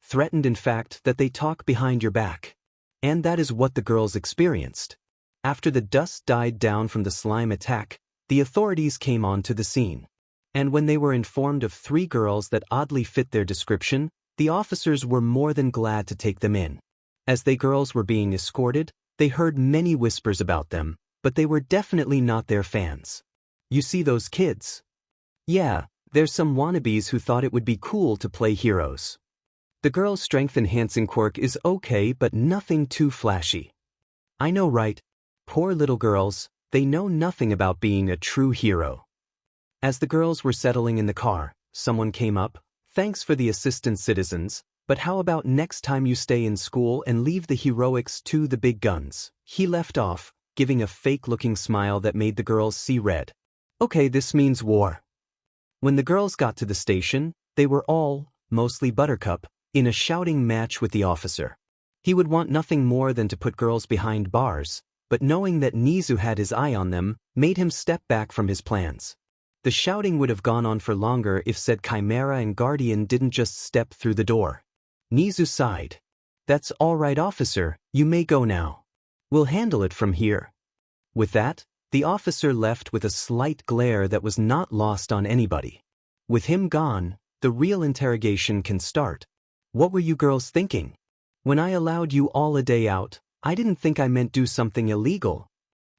threatened in fact that they talk behind your back. And that is what the girls experienced. After the dust died down from the slime attack, the authorities came onto the scene. And when they were informed of 3 girls that oddly fit their description, the officers were more than glad to take them in. As the girls were being escorted, they heard many whispers about them, but they were definitely not their fans. You see those kids? Yeah, there's some wannabes who thought it would be cool to play heroes. The girl's strength-enhancing quirk is okay, but nothing too flashy. I know, right? Poor little girls, they know nothing about being a true hero. As the girls were settling in the car, someone came up. Thanks for the assistance, citizens, but how about next time you stay in school and leave the heroics to the big guns? He left off, giving a fake-looking smile that made the girls see red. Okay, this means war. When the girls got to the station, they were all, mostly Buttercup, in a shouting match with the officer. He would want nothing more than to put girls behind bars, but knowing that Nizu had his eye on them, made him step back from his plans. The shouting would have gone on for longer if said Chimera and Guardian didn't just step through the door. Nizu sighed. That's all right, officer, you may go now. We'll handle it from here. With that, the officer left with a slight glare that was not lost on anybody. With him gone, the real interrogation can start. What were you girls thinking? When I allowed you all a day out, I didn't think I meant do something illegal.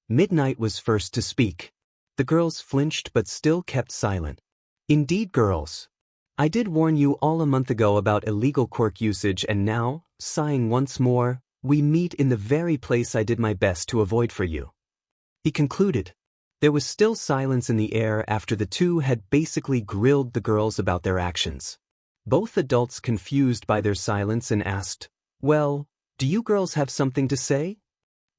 Midnight was first to speak. The girls flinched but still kept silent. Indeed, girls. I did warn you all a month ago about illegal quirk usage, and now, sighing once more, we meet in the very place I did my best to avoid for you. He concluded. There was still silence in the air after the two had basically grilled the girls about their actions. Both adults confused by their silence and asked, well, do you girls have something to say?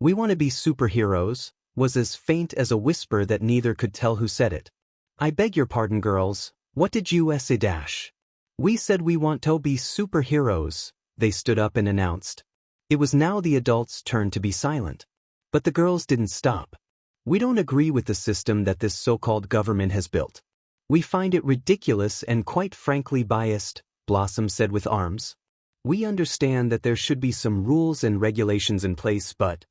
We want to be superheroes, was as faint as a whisper that neither could tell who said it. I beg your pardon, girls, what did you say dash? We said we want to be superheroes, they stood up and announced. It was now the adults' turn to be silent. But the girls didn't stop. We don't agree with the system that this so-called government has built. We find it ridiculous and quite frankly biased, Blossom said with arms. We understand that there should be some rules and regulations in place, but...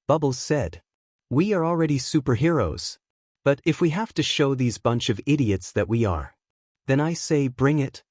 Bubbles said. We are already superheroes. But if we have to show these bunch of idiots that we are, then I say bring it.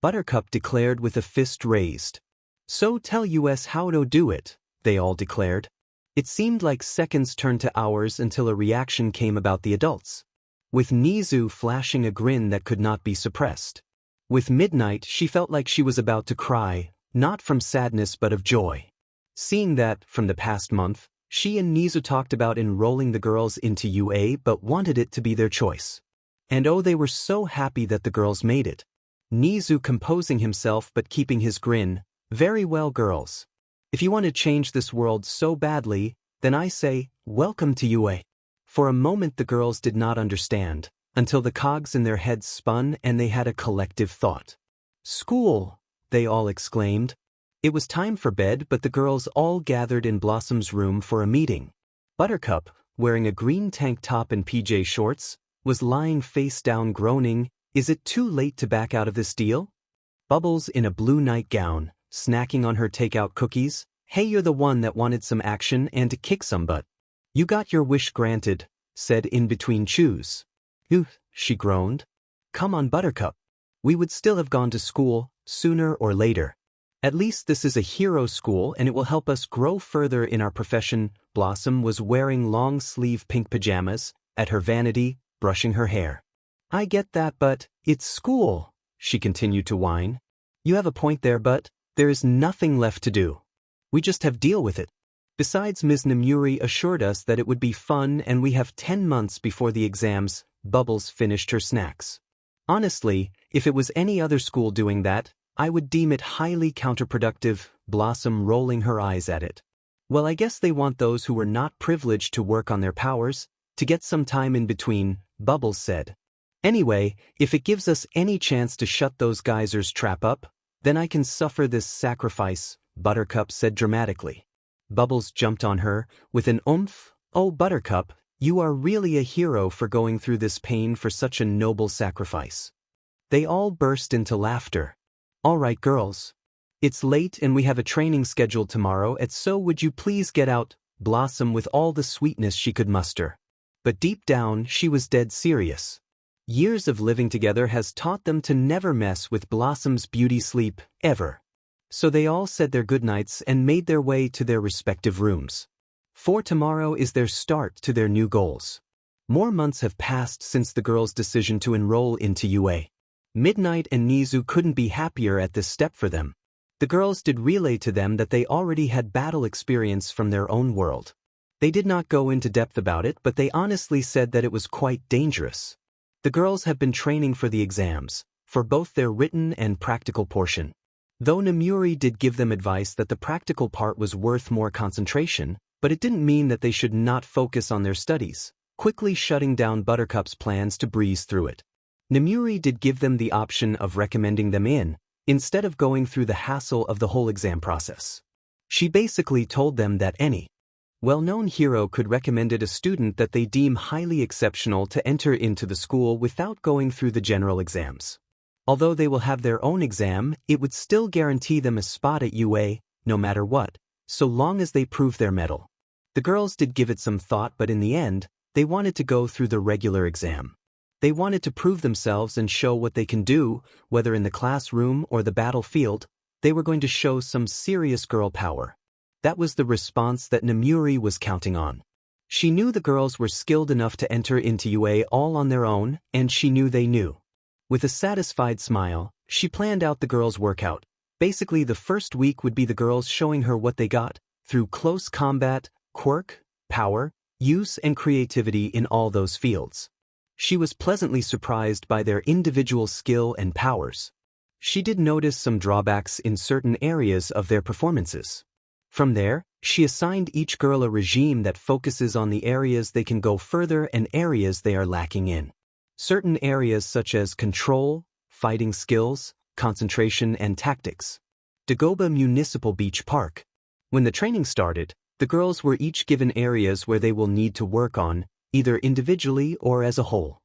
Buttercup declared with a fist raised. So tell us how to do it, they all declared. It seemed like seconds turned to hours until a reaction came about the adults. With Nizu flashing a grin that could not be suppressed. With Midnight, she felt like she was about to cry, not from sadness but of joy. Seeing that, from the past month, she and Nizu talked about enrolling the girls into UA but wanted it to be their choice. And oh, they were so happy that the girls made it. Nizu composing himself but keeping his grin. Very well, girls. If you want to change this world so badly, then I say, welcome to UA. For a moment the girls did not understand, until the cogs in their heads spun and they had a collective thought. School, they all exclaimed. It was time for bed, but the girls all gathered in Blossom's room for a meeting. Buttercup, wearing a green tank top and PJ shorts, was lying face down groaning, is it too late to back out of this deal? Bubbles in a blue nightgown, snacking on her takeout cookies, hey, you're the one that wanted some action and to kick some butt. You got your wish granted, said in between chews. Oof, she groaned. Come on, Buttercup. We would still have gone to school, sooner or later. At least this is a hero school and it will help us grow further in our profession. Blossom was wearing long-sleeve pink pajamas, at her vanity, brushing her hair. I get that, but it's school, she continued to whine. You have a point there, but there is nothing left to do. We just have to deal with it. Besides, Ms. Namuri assured us that it would be fun and we have 10 months before the exams. Bubbles finished her snacks. Honestly, if it was any other school doing that, I would deem it highly counterproductive, Blossom rolling her eyes at it. Well, I guess they want those who were not privileged to work on their powers, to get some time in between, Bubbles said. Anyway, if it gives us any chance to shut those geysers trap up, then I can suffer this sacrifice, Buttercup said dramatically. Bubbles jumped on her, with an oomph. Oh, Buttercup, you are really a hero for going through this pain for such a noble sacrifice. They all burst into laughter. All right, girls. It's late and we have a training scheduled tomorrow, so would you please get out? Blossom with all the sweetness she could muster. But deep down, she was dead serious. Years of living together has taught them to never mess with Blossom's beauty sleep, ever. So they all said their goodnights and made their way to their respective rooms. For tomorrow is their start to their new goals. More months have passed since the girls' decision to enroll into UA. Midnight and Nizu couldn't be happier at this step for them. The girls did relay to them that they already had battle experience from their own world. They did not go into depth about it, but they honestly said that it was quite dangerous. The girls have been training for the exams, for both their written and practical portion. Though Namuri did give them advice that the practical part was worth more concentration, but it didn't mean that they should not focus on their studies, quickly shutting down Buttercup's plans to breeze through it. Namuri did give them the option of recommending them in, instead of going through the hassle of the whole exam process. She basically told them that any well-known hero could recommend a student that they deem highly exceptional to enter into the school without going through the general exams. Although they will have their own exam, it would still guarantee them a spot at UA, no matter what, so long as they prove their mettle. The girls did give it some thought, but in the end, they wanted to go through the regular exam. They wanted to prove themselves and show what they can do, whether in the classroom or the battlefield. They were going to show some serious girl power. That was the response that Namuri was counting on. She knew the girls were skilled enough to enter into UA all on their own, and she knew they knew. With a satisfied smile, she planned out the girls' workout. Basically, the first week would be the girls showing her what they got, through close combat, quirk, power, use and creativity in all those fields. She was pleasantly surprised by their individual skill and powers. She did notice some drawbacks in certain areas of their performances. From there, she assigned each girl a regime that focuses on the areas they can go further and areas they are lacking in. Certain areas such as control, fighting skills, concentration and tactics. Dagoba Municipal Beach Park. When the training started, the girls were each given areas where they will need to work on, either individually or as a whole.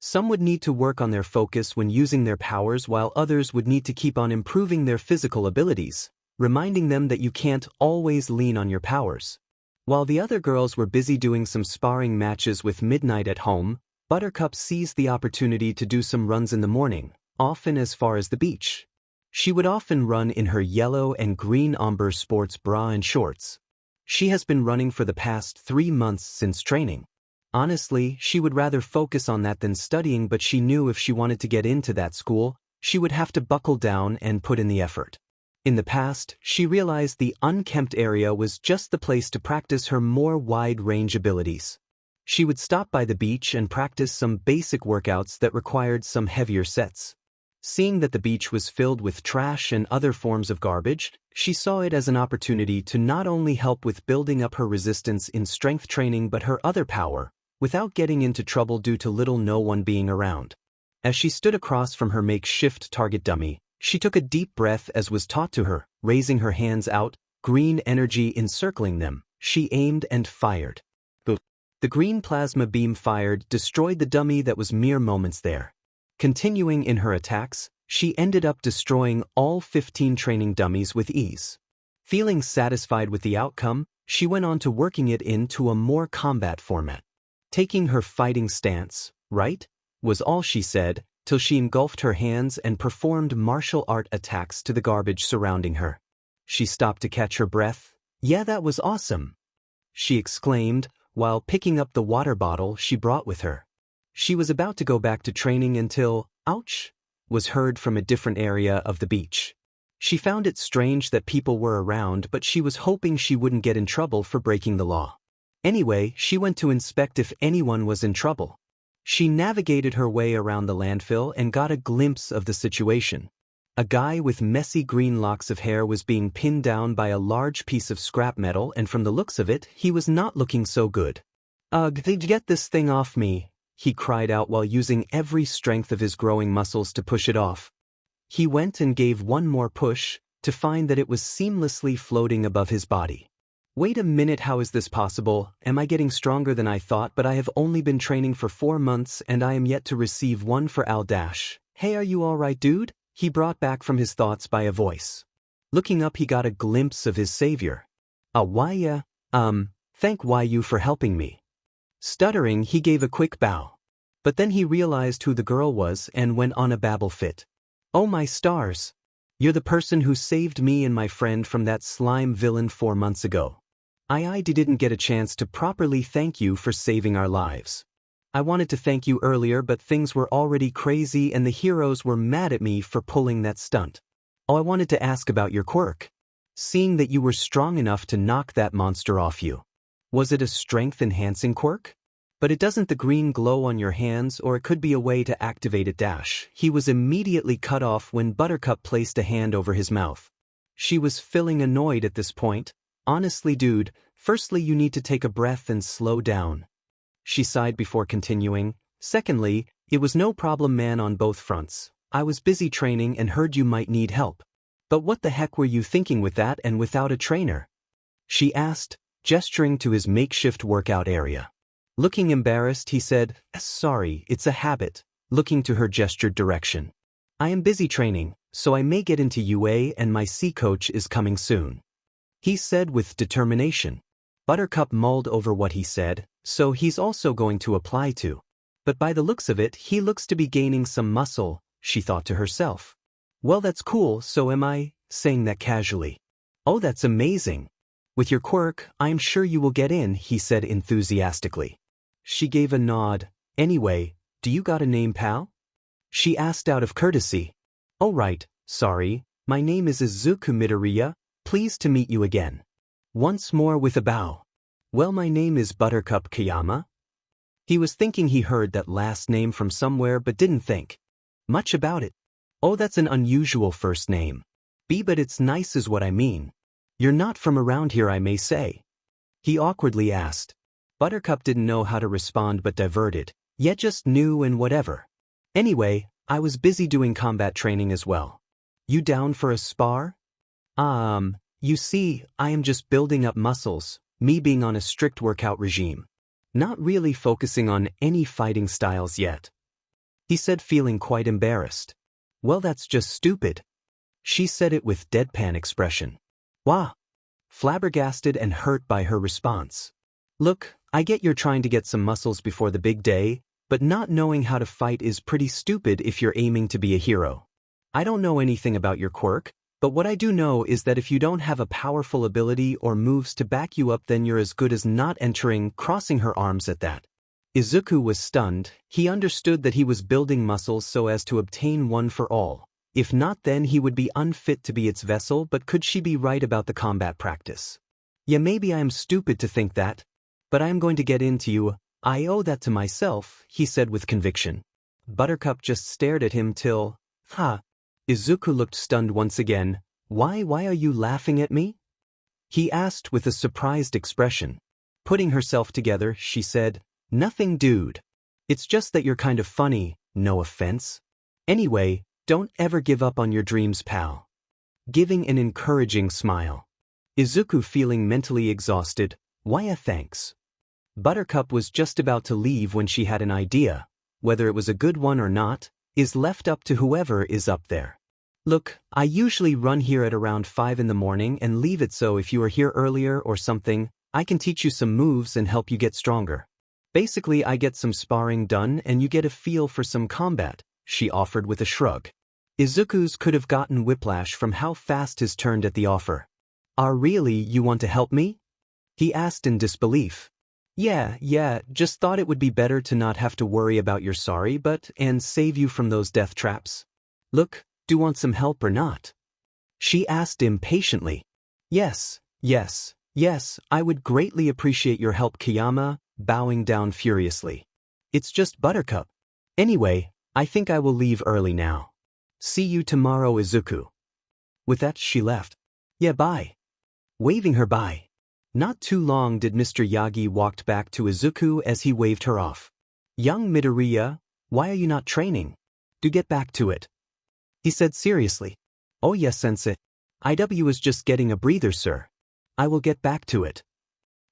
Some would need to work on their focus when using their powers, while others would need to keep on improving their physical abilities, reminding them that you can't always lean on your powers. While the other girls were busy doing some sparring matches with Midnight at home, Buttercup seized the opportunity to do some runs in the morning, often as far as the beach. She would often run in her yellow and green ombre sports bra and shorts. She has been running for the past 3 months since training. Honestly, she would rather focus on that than studying, but she knew if she wanted to get into that school, she would have to buckle down and put in the effort. In the past, she realized the unkempt area was just the place to practice her more wide-range abilities. She would stop by the beach and practice some basic workouts that required some heavier sets. Seeing that the beach was filled with trash and other forms of garbage, she saw it as an opportunity to not only help with building up her resistance in strength training but her other power, without getting into trouble due to no one being around. As she stood across from her makeshift target dummy, she took a deep breath as was taught to her, raising her hands out, green energy encircling them. She aimed and fired. The green plasma beam fired destroyed the dummy that was mere moments there. Continuing in her attacks, she ended up destroying all 15 training dummies with ease. Feeling satisfied with the outcome, she went on to working it into a more combat format. Taking her fighting stance, right, was all she said, till she engulfed her hands and performed martial art attacks to the garbage surrounding her. She stopped to catch her breath. "Yeah, that was awesome," she exclaimed, while picking up the water bottle she brought with her. She was about to go back to training until, ouch, was heard from a different area of the beach. She found it strange that people were around, but she was hoping she wouldn't get in trouble for breaking the law. Anyway, she went to inspect if anyone was in trouble. She navigated her way around the landfill and got a glimpse of the situation. A guy with messy green locks of hair was being pinned down by a large piece of scrap metal, and from the looks of it, he was not looking so good. "Ugh, they'd get this thing off me," he cried out while using every strength of his growing muscles to push it off. He went and gave one more push, to find that it was seamlessly floating above his body. "Wait a minute, how is this possible? Am I getting stronger than I thought? But I have only been training for 4 months and I am yet to receive one for Al Dash. Hey, are you alright, dude?" He brought back from his thoughts by a voice. Looking up, he got a glimpse of his savior. Why, thank you for helping me." Stuttering, he gave a quick bow. But then he realized who the girl was and went on a babble fit. "Oh my stars! You're the person who saved me and my friend from that slime villain 4 months ago. I didn't get a chance to properly thank you for saving our lives. I wanted to thank you earlier, but things were already crazy and the heroes were mad at me for pulling that stunt. Oh, I wanted to ask about your quirk. Seeing that you were strong enough to knock that monster off you. Was it a strength-enhancing quirk? But it doesn't the green glow on your hands, or it could be a way to activate it dash." He was immediately cut off when Buttercup placed a hand over his mouth. She was feeling annoyed at this point. "Honestly dude, firstly you need to take a breath and slow down." She sighed before continuing. "Secondly, it was no problem man on both fronts. I was busy training and heard you might need help. But what the heck were you thinking with that and without a trainer?" she asked, gesturing to his makeshift workout area. Looking embarrassed, he said, "Sorry, it's a habit," looking to her gestured direction. "I am busy training, so I may get into UA and my C coach is coming soon," he said with determination. Buttercup mulled over what he said, so he's also going to apply to. But by the looks of it, he looks to be gaining some muscle, she thought to herself. "Well, that's cool, so am I," saying that casually. "Oh, that's amazing. With your quirk, I'm sure you will get in," he said enthusiastically. She gave a nod. "Anyway, do you got a name, pal?" she asked out of courtesy. "Oh right, sorry, my name is Izuku Midoriya, pleased to meet you again." Once more with a bow. "Well, my name is Buttercup Kayama." He was thinking he heard that last name from somewhere but didn't think much about it. "Oh, that's an unusual first name. But it's nice is what I mean. You're not from around here, I may say?" he awkwardly asked. Buttercup didn't know how to respond but diverted, yet just knew and whatever. "Anyway, I was busy doing combat training as well. You down for a spar?" You see, I am just building up muscles, me being on a strict workout regime. Not really focusing on any fighting styles yet," he said, feeling quite embarrassed. "Well, that's just stupid." She said it with deadpan expression. "Wah!" Flabbergasted and hurt by her response. "Look, I get you're trying to get some muscles before the big day, but not knowing how to fight is pretty stupid if you're aiming to be a hero. I don't know anything about your quirk, but what I do know is that if you don't have a powerful ability or moves to back you up, then you're as good as not entering," crossing her arms at that. Izuku was stunned. He understood that he was building muscles so as to obtain one for all. If not, then he would be unfit to be its vessel, but could she be right about the combat practice? "Yeah, maybe I am stupid to think that. But I am going to get into you. I owe that to myself," he said with conviction. Buttercup just stared at him till, Izuku looked stunned once again. Why are you laughing at me?" he asked with a surprised expression. Putting herself together, she said, "Nothing, dude. It's just that you're kind of funny, no offense. Anyway, don't ever give up on your dreams, pal." Giving an encouraging smile. Izuku feeling mentally exhausted. "Why, thanks." Buttercup was just about to leave when she had an idea. Whether it was a good one or not is left up to whoever is up there. "Look, I usually run here at around 5 in the morning and leave it, so if you are here earlier or something, I can teach you some moves and help you get stronger. Basically, I get some sparring done and you get a feel for some combat," she offered with a shrug. Izuku's could have gotten whiplash from how fast his turned at the offer. Really, you want to help me?" he asked in disbelief. Yeah, just thought it would be better to not have to worry about your sorry but and save you from those death traps. Look, do you want some help or not?" she asked impatiently. Yes, I would greatly appreciate your help, Kayama," bowing down furiously. "It's just Buttercup. Anyway, I think I will leave early now. See you tomorrow, Izuku." With that, she left. "Yeah, bye." Waving her bye. Not too long did Mr. Yagi walked back to Izuku as he waved her off. "Young Midoriya, why are you not training? Do get back to it," he said seriously. "Oh yes, sensei. IW is just getting a breather, sir. I will get back to it."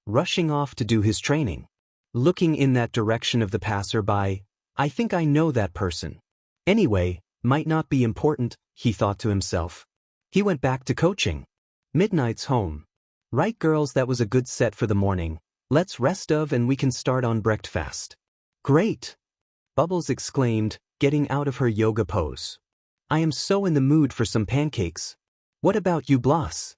Rushing off to do his training. Looking in that direction of the passerby, "I think I know that person. Anyway, might not be important," he thought to himself. He went back to coaching. Midnight's home. "Right girls, that was a good set for the morning. Let's rest of and we can start on breakfast." "Great." Bubbles exclaimed, getting out of her yoga pose. I am so in the mood for some pancakes. What about you, Bloss?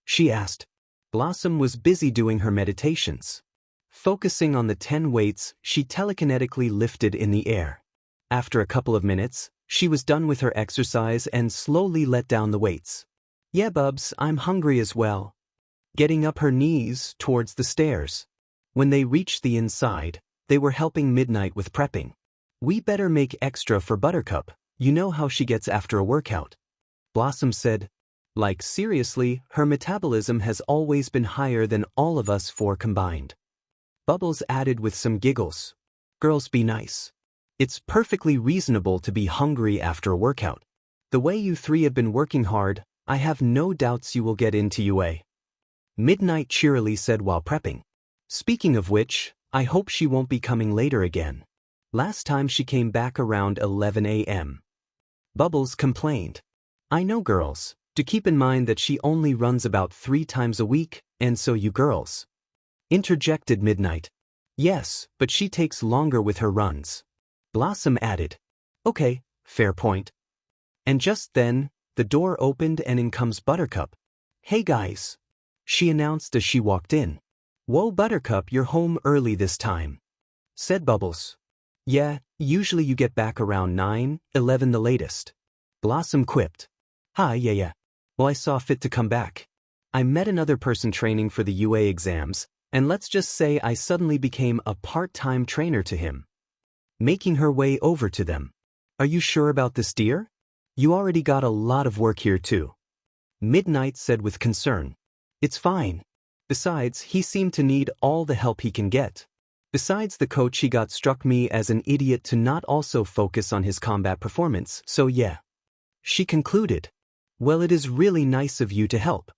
She asked. Blossom was busy doing her meditations. Focusing on the 10 weights she telekinetically lifted in the air. After a couple of minutes, she was done with her exercise and slowly let down the weights. Yeah, Bubs, I'm hungry as well. Getting up her knees towards the stairs. When they reached the inside, they were helping Midnight with prepping. We better make extra for Buttercup, you know how she gets after a workout. Blossom said. Like seriously, her metabolism has always been higher than all of us four combined. Bubbles added with some giggles. Girls, be nice. It's perfectly reasonable to be hungry after a workout. The way you three have been working hard, I have no doubts you will get into UA. Midnight cheerily said while prepping. Speaking of which, I hope she won't be coming later again. Last time she came back around 11 a.m. Bubbles complained. I know, girls. To keep in mind that she only runs about 3 times a week, and so you girls. Interjected Midnight. Yes, but she takes longer with her runs. Blossom added. Okay, fair point. And just then, the door opened and in comes Buttercup. Hey guys. She announced as she walked in. Whoa, Buttercup, you're home early this time. Said Bubbles. Yeah, usually you get back around 9, 11 the latest. Blossom quipped. Hi, yeah. Well, I saw fit to come back. I met another person training for the UA exams, and let's just say I suddenly became a part-time trainer to him. Making her way over to them. Are you sure about this, dear? You already got a lot of work here too. Midnight said with concern. It's fine. Besides, he seemed to need all the help he can get. Besides, the coach he got struck me as an idiot to not also focus on his combat performance, so yeah. She concluded. Well, it is really nice of you to help.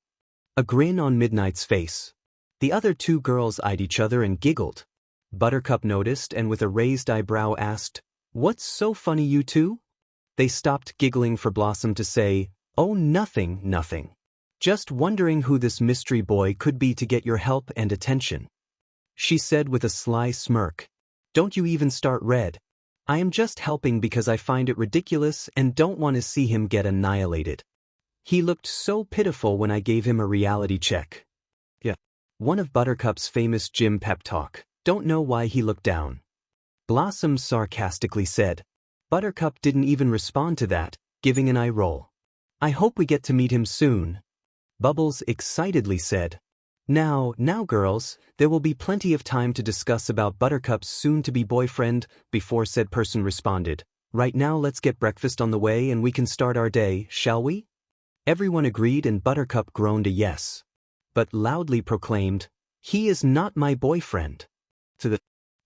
A grin on Midnight's face. The other 2 girls eyed each other and giggled. Buttercup noticed and with a raised eyebrow asked, What's so funny, you two? They stopped giggling for Blossom to say, Oh, nothing. Just wondering who this mystery boy could be to get your help and attention. She said with a sly smirk. Don't you even start, Red. I am just helping because I find it ridiculous and don't want to see him get annihilated. He looked so pitiful when I gave him a reality check. Yeah. One of Buttercup's famous gym pep talk. Don't know why he looked down. Blossom sarcastically said. Buttercup didn't even respond to that, giving an eye roll. I hope we get to meet him soon. Bubbles excitedly said. Now, girls, there will be plenty of time to discuss about Buttercup's soon-to-be boyfriend, before said person responded. Right now let's get breakfast on the way and we can start our day, shall we? Everyone agreed and Buttercup groaned a yes. But loudly proclaimed, He is not my boyfriend. To the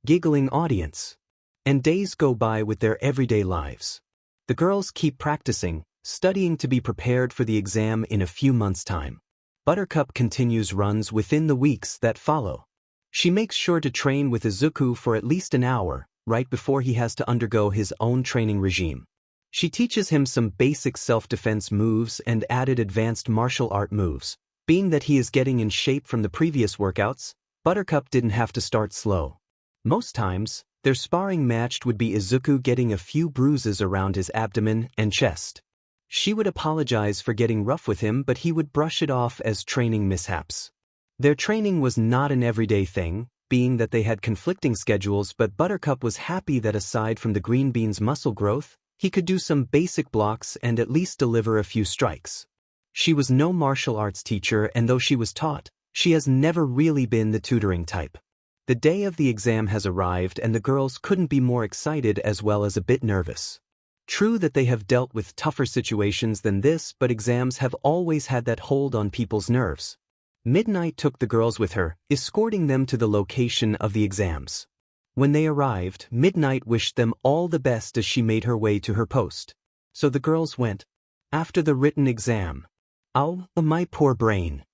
giggling audience. And days go by with their everyday lives. The girls keep practicing, studying to be prepared for the exam in a few months' time. Buttercup continues runs within the weeks that follow. She makes sure to train with Izuku for at least an hour, right before he has to undergo his own training regime. She teaches him some basic self-defense moves and added advanced martial art moves. Being that he is getting in shape from the previous workouts, Buttercup didn't have to start slow. Most times, their sparring matched would be Izuku getting a few bruises around his abdomen and chest. She would apologize for getting rough with him, but he would brush it off as training mishaps. Their training was not an everyday thing, being that they had conflicting schedules, but Buttercup was happy that aside from the green bean's muscle growth, he could do some basic blocks and at least deliver a few strikes. She was no martial arts teacher, and though she was taught, she has never really been the tutoring type. The day of the exam has arrived and the girls couldn't be more excited as well as a bit nervous. True that they have dealt with tougher situations than this, but exams have always had that hold on people's nerves. Midnight took the girls with her, escorting them to the location of the exams. When they arrived, Midnight wished them all the best as she made her way to her post. So the girls went. After the written exam. Oh, my poor brain.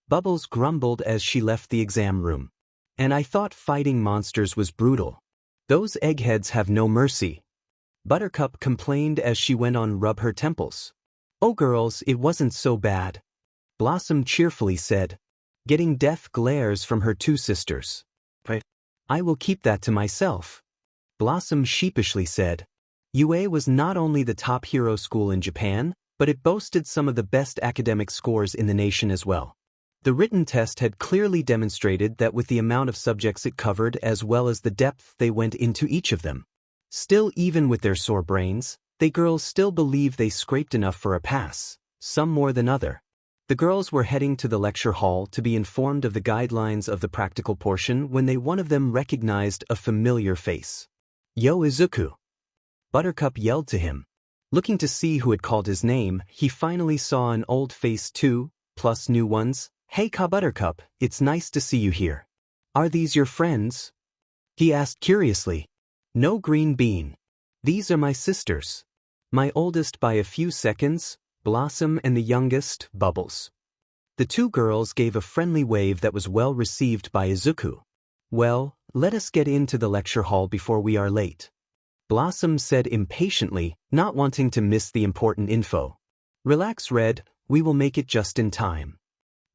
Bubbles grumbled as she left the exam room. And I thought fighting monsters was brutal. Those eggheads have no mercy. Buttercup complained as she went on rub her temples. Oh girls, it wasn't so bad. Blossom cheerfully said, getting death glares from her 2 sisters. I will keep that to myself. Blossom sheepishly said. UA was not only the top hero school in Japan, but it boasted some of the best academic scores in the nation as well. The written test had clearly demonstrated that with the amount of subjects it covered as well as the depth they went into each of them. Still, even with their sore brains, they girls still believe they scraped enough for a pass, some more than other. The girls were heading to the lecture hall to be informed of the guidelines of the practical portion when one of them recognized a familiar face. "Yo, Izuku!" Buttercup yelled to him. Looking to see who had called his name, he finally saw an old face too, plus new ones. "Hey Buttercup, it's nice to see you here. Are these your friends?" he asked curiously. "No, Green Bean. These are my sisters. My oldest by a few seconds, Blossom, and the youngest, Bubbles." The two girls gave a friendly wave that was well received by Izuku. "Well, let us get into the lecture hall before we are late," Blossom said impatiently, not wanting to miss the important info. "Relax, Red, we will make it just in time."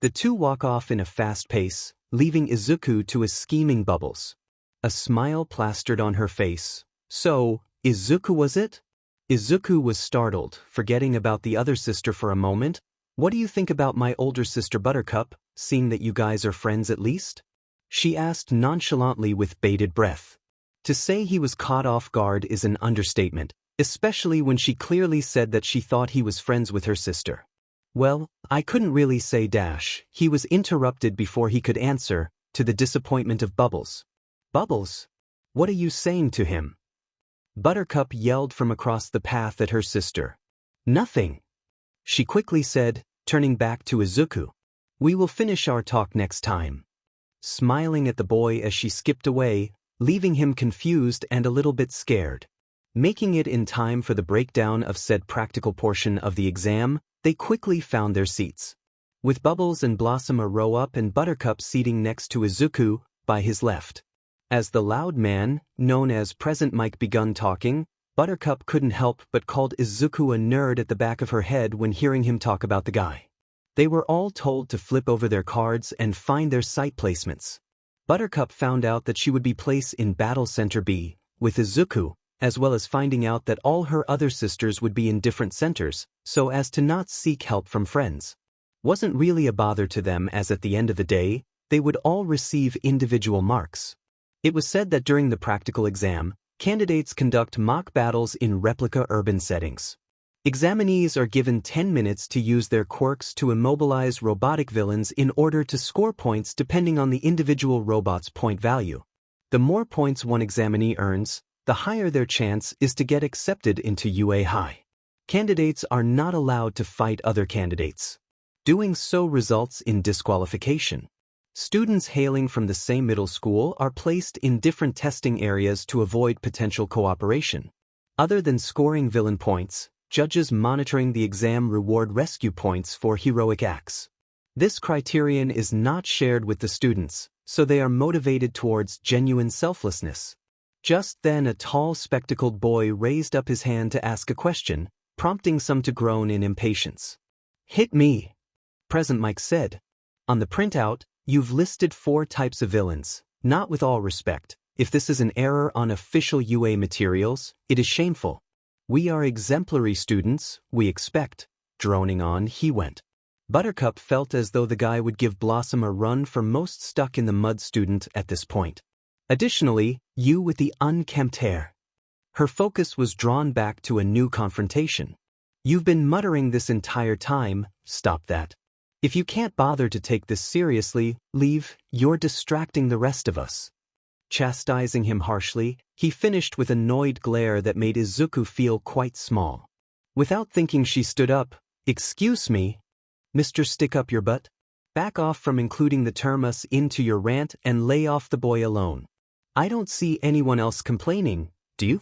The two walk off in a fast pace, leaving Izuku to his scheming Bubbles. A smile plastered on her face. "So, Izuku was it?" Izuku was startled, forgetting about the other sister for a moment. "What do you think about my older sister Buttercup, seeing that you guys are friends at least?" she asked nonchalantly with bated breath. To say he was caught off guard is an understatement, especially when she clearly said that she thought he was friends with her sister. "Well, I couldn't really say dash," he was interrupted before he could answer, to the disappointment of Bubbles. "Bubbles? What are you saying to him?" Buttercup yelled from across the path at her sister. "Nothing," she quickly said, turning back to Izuku. "We will finish our talk next time," smiling at the boy as she skipped away, leaving him confused and a little bit scared. Making it in time for the breakdown of said practical portion of the exam, they quickly found their seats. With Bubbles and Blossom a row up and Buttercup seating next to Izuku, by his left. As the loud man, known as Present Mike, begun talking, Buttercup couldn't help but called Izuku a nerd at the back of her head when hearing him talk about the guy. They were all told to flip over their cards and find their site placements. Buttercup found out that she would be placed in Battle Center B, with Izuku, as well as finding out that all her other sisters would be in different centers, so as to not seek help from friends. Wasn't really a bother to them, as at the end of the day, they would all receive individual marks. It was said that during the practical exam, candidates conduct mock battles in replica urban settings. Examinees are given 10 minutes to use their quirks to immobilize robotic villains in order to score points depending on the individual robot's point value. The more points one examinee earns, the higher their chance is to get accepted into UA High. Candidates are not allowed to fight other candidates. Doing so results in disqualification. Students hailing from the same middle school are placed in different testing areas to avoid potential cooperation. Other than scoring villain points, judges monitoring the exam reward rescue points for heroic acts. This criterion is not shared with the students, so they are motivated towards genuine selflessness. Just then a tall spectacled boy raised up his hand to ask a question, prompting some to groan in impatience. "Hit me," Present Mike said. "On the printout, you've listed 4 types of villains. Not with all respect, if this is an error on official UA materials, it is shameful. We are exemplary students, we expect." Droning on, he went. Buttercup felt as though the guy would give Blossom a run for most stuck in the mud student at this point. Additionally, you with the unkempt hair. Her focus was drawn back to a new confrontation. "You've been muttering this entire time, stop that. If you can't bother to take this seriously, leave, you're distracting the rest of us." Chastising him harshly, he finished with a annoyed glare that made Izuku feel quite small. Without thinking, she stood up. "Excuse me, Mr. Stick Up Your Butt? Back off from including the term us into your rant and lay off the boy alone. I don't see anyone else complaining, do you?"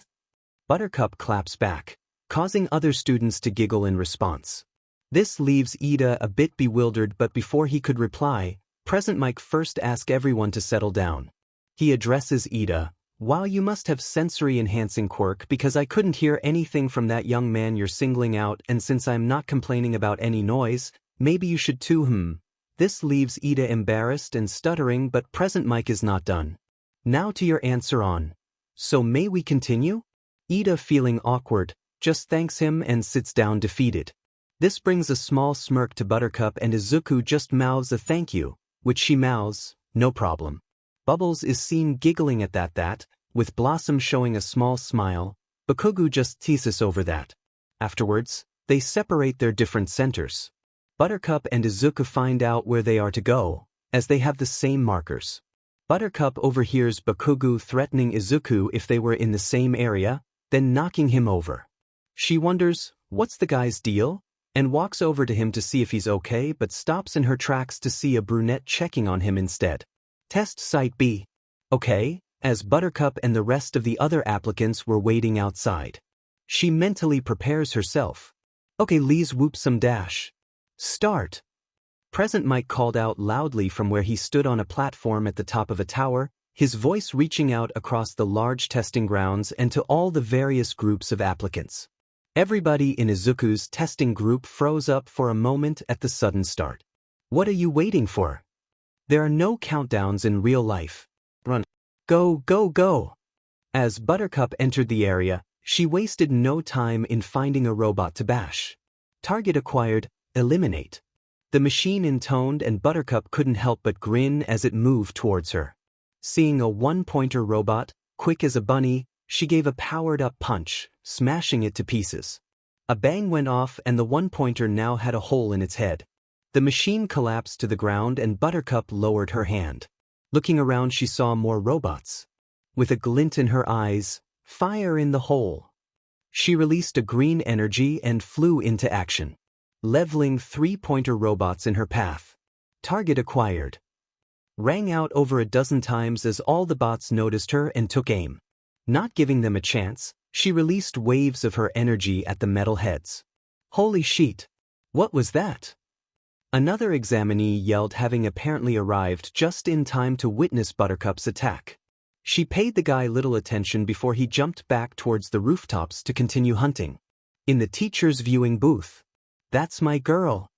Buttercup claps back, causing other students to giggle in response. This leaves Ida a bit bewildered, but before he could reply, Present Mike first asks everyone to settle down. He addresses Ida. "While you must have sensory-enhancing quirk, because I couldn't hear anything from that young man you're singling out, and since I'm not complaining about any noise, maybe you should too." This leaves Ida embarrassed and stuttering, but Present Mike is not done. "Now to your answer on So may we continue? Ida, feeling awkward, just thanks him and sits down defeated. This brings a small smirk to Buttercup, and Izuku just mouths a thank you, which she mouths, no problem. Bubbles is seen giggling at that, with Blossom showing a small smile. Bakugo just teases over that. Afterwards, they separate their different centers. Buttercup and Izuku find out where they are to go, as they have the same markers. Buttercup overhears Bakugo threatening Izuku if they were in the same area, then knocking him over. She wonders, what's the guy's deal? And walks over to him to see if he's okay, but stops in her tracks to see a brunette checking on him instead. Test Site B. Okay, as Buttercup and the rest of the other applicants were waiting outside. She mentally prepares herself. Okay, Lee's whoop some dash. Start. Present Mike called out loudly from where he stood on a platform at the top of a tower, his voice reaching out across the large testing grounds and to all the various groups of applicants. Everybody in Izuku's testing group froze up for a moment at the sudden start. What are you waiting for? There are no countdowns in real life. Run. Go, go, go. As Buttercup entered the area, she wasted no time in finding a robot to bash. Target acquired, eliminate. The machine intoned, and Buttercup couldn't help but grin as it moved towards her. Seeing a one-pointer robot, quick as a bunny, she gave a powered-up punch, smashing it to pieces. A bang went off, and the one-pointer now had a hole in its head. The machine collapsed to the ground, and Buttercup lowered her hand. Looking around, she saw more robots. With a glint in her eyes, fire in the hole. She released a green energy and flew into action, leveling three-pointer robots in her path. Target acquired. Rang out over a dozen times as all the bots noticed her and took aim. Not giving them a chance, she released waves of her energy at the metal heads. Holy shit! What was that? Another examinee yelled, having apparently arrived just in time to witness Buttercup's attack. She paid the guy little attention before he jumped back towards the rooftops to continue hunting. In the teacher's viewing booth. That's my girl!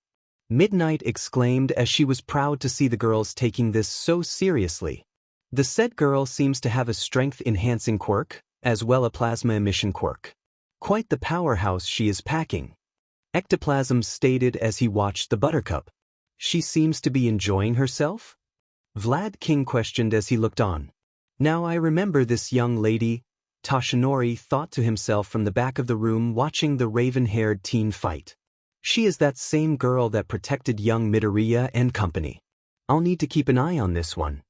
Midnight exclaimed as she was proud to see the girls taking this so seriously. The said girl seems to have a strength-enhancing quirk, as well a plasma-emission quirk. Quite the powerhouse she is packing. Ectoplasm stated as he watched the Buttercup. She seems to be enjoying herself? Vlad King questioned as he looked on. Now I remember this young lady, Toshinori thought to himself from the back of the room watching the raven-haired teen fight. She is that same girl that protected young Midoriya and company. I'll need to keep an eye on this one.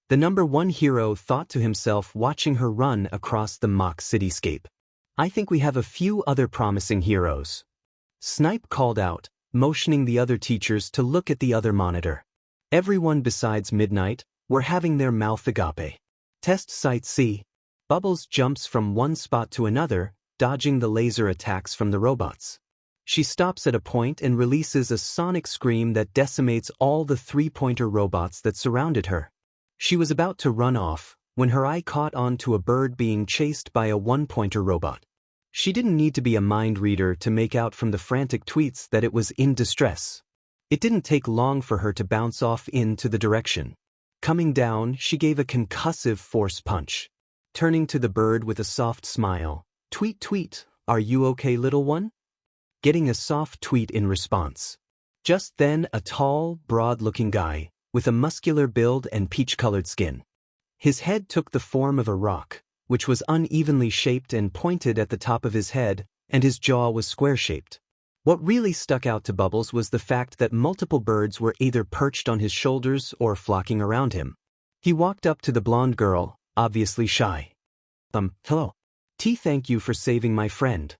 The number one hero thought to himself watching her run across the mock cityscape. I think we have a few other promising heroes. Snipe called out, motioning the other teachers to look at the other monitor. Everyone besides Midnight were having their mouth agape. Test Site C. Bubbles jumps from one spot to another, dodging the laser attacks from the robots. She stops at a point and releases a sonic scream that decimates all the three-pointer robots that surrounded her. She was about to run off when her eye caught on to a bird being chased by a one-pointer robot. She didn't need to be a mind reader to make out from the frantic tweets that it was in distress. It didn't take long for her to bounce off into the direction. Coming down, she gave a concussive force punch. Turning to the bird with a soft smile, "Tweet tweet, are you okay, little one?" Getting a soft tweet in response. Just then, a tall, broad-looking guy, with a muscular build and peach-colored skin. His head took the form of a rock, which was unevenly shaped and pointed at the top of his head, and his jaw was square-shaped. What really stuck out to Bubbles was the fact that multiple birds were either perched on his shoulders or flocking around him. He walked up to the blonde girl, obviously shy. Hello. Thank you for saving my friend.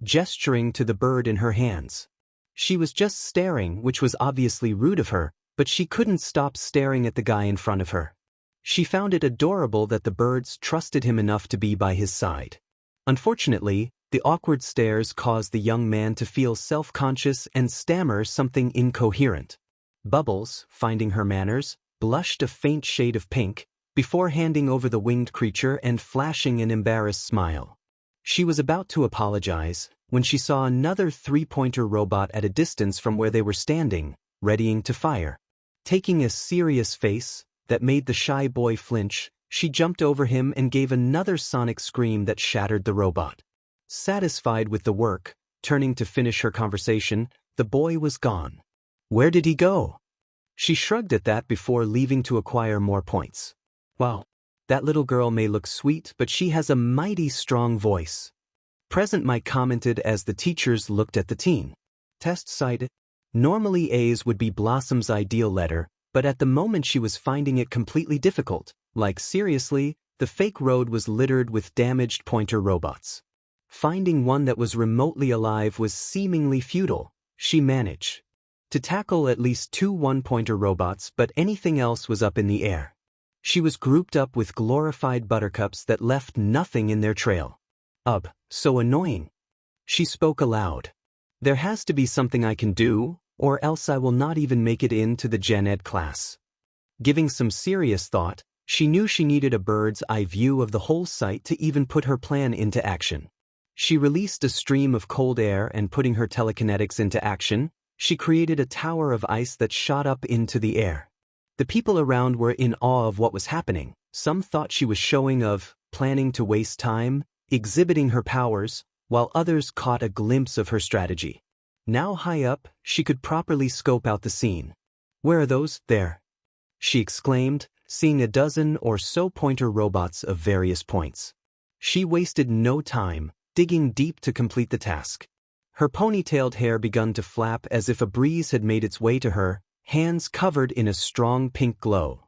Gesturing to the bird in her hands. She was just staring, which was obviously rude of her, but she couldn't stop staring at the guy in front of her. She found it adorable that the birds trusted him enough to be by his side. Unfortunately, the awkward stares caused the young man to feel self-conscious and stammer something incoherent. Bubbles, finding her manners, blushed a faint shade of pink, before handing over the winged creature and flashing an embarrassed smile. She was about to apologize when she saw another three-pointer robot at a distance from where they were standing, readying to fire. Taking a serious face that made the shy boy flinch, She jumped over him and gave another sonic scream that shattered the robot. Satisfied with the work, turning to finish her conversation, the boy was gone. Where did he go? She shrugged at that before leaving to acquire more points. Wow, that little girl may look sweet, but she has a mighty strong voice. Present Mike commented as the teachers looked at the teen. Test cited. Normally A's would be Blossom's ideal letter, but at the moment she was finding it completely difficult. Like seriously, the fake road was littered with damaged pointer robots. Finding one that was remotely alive was seemingly futile. She managed to tackle at least 2 one-pointer robots, but anything else was up in the air. She was grouped up with glorified buttercups that left nothing in their trail. So annoying. She spoke aloud. There has to be something I can do, or else I will not even make it into the Gen Ed class. Giving some serious thought, she knew she needed a bird's eye view of the whole site to even put her plan into action. She released a stream of cold air and putting her telekinetics into action, she created a tower of ice that shot up into the air. The people around were in awe of what was happening. Some thought she was showing off, planning to waste time, exhibiting her powers, while others caught a glimpse of her strategy. Now high up, she could properly scope out the scene. Where are those, there? She exclaimed, seeing a dozen or so pointer robots of various points. She wasted no time, digging deep to complete the task. Her ponytailed hair began to flap as if a breeze had made its way to her, hands covered in a strong pink glow.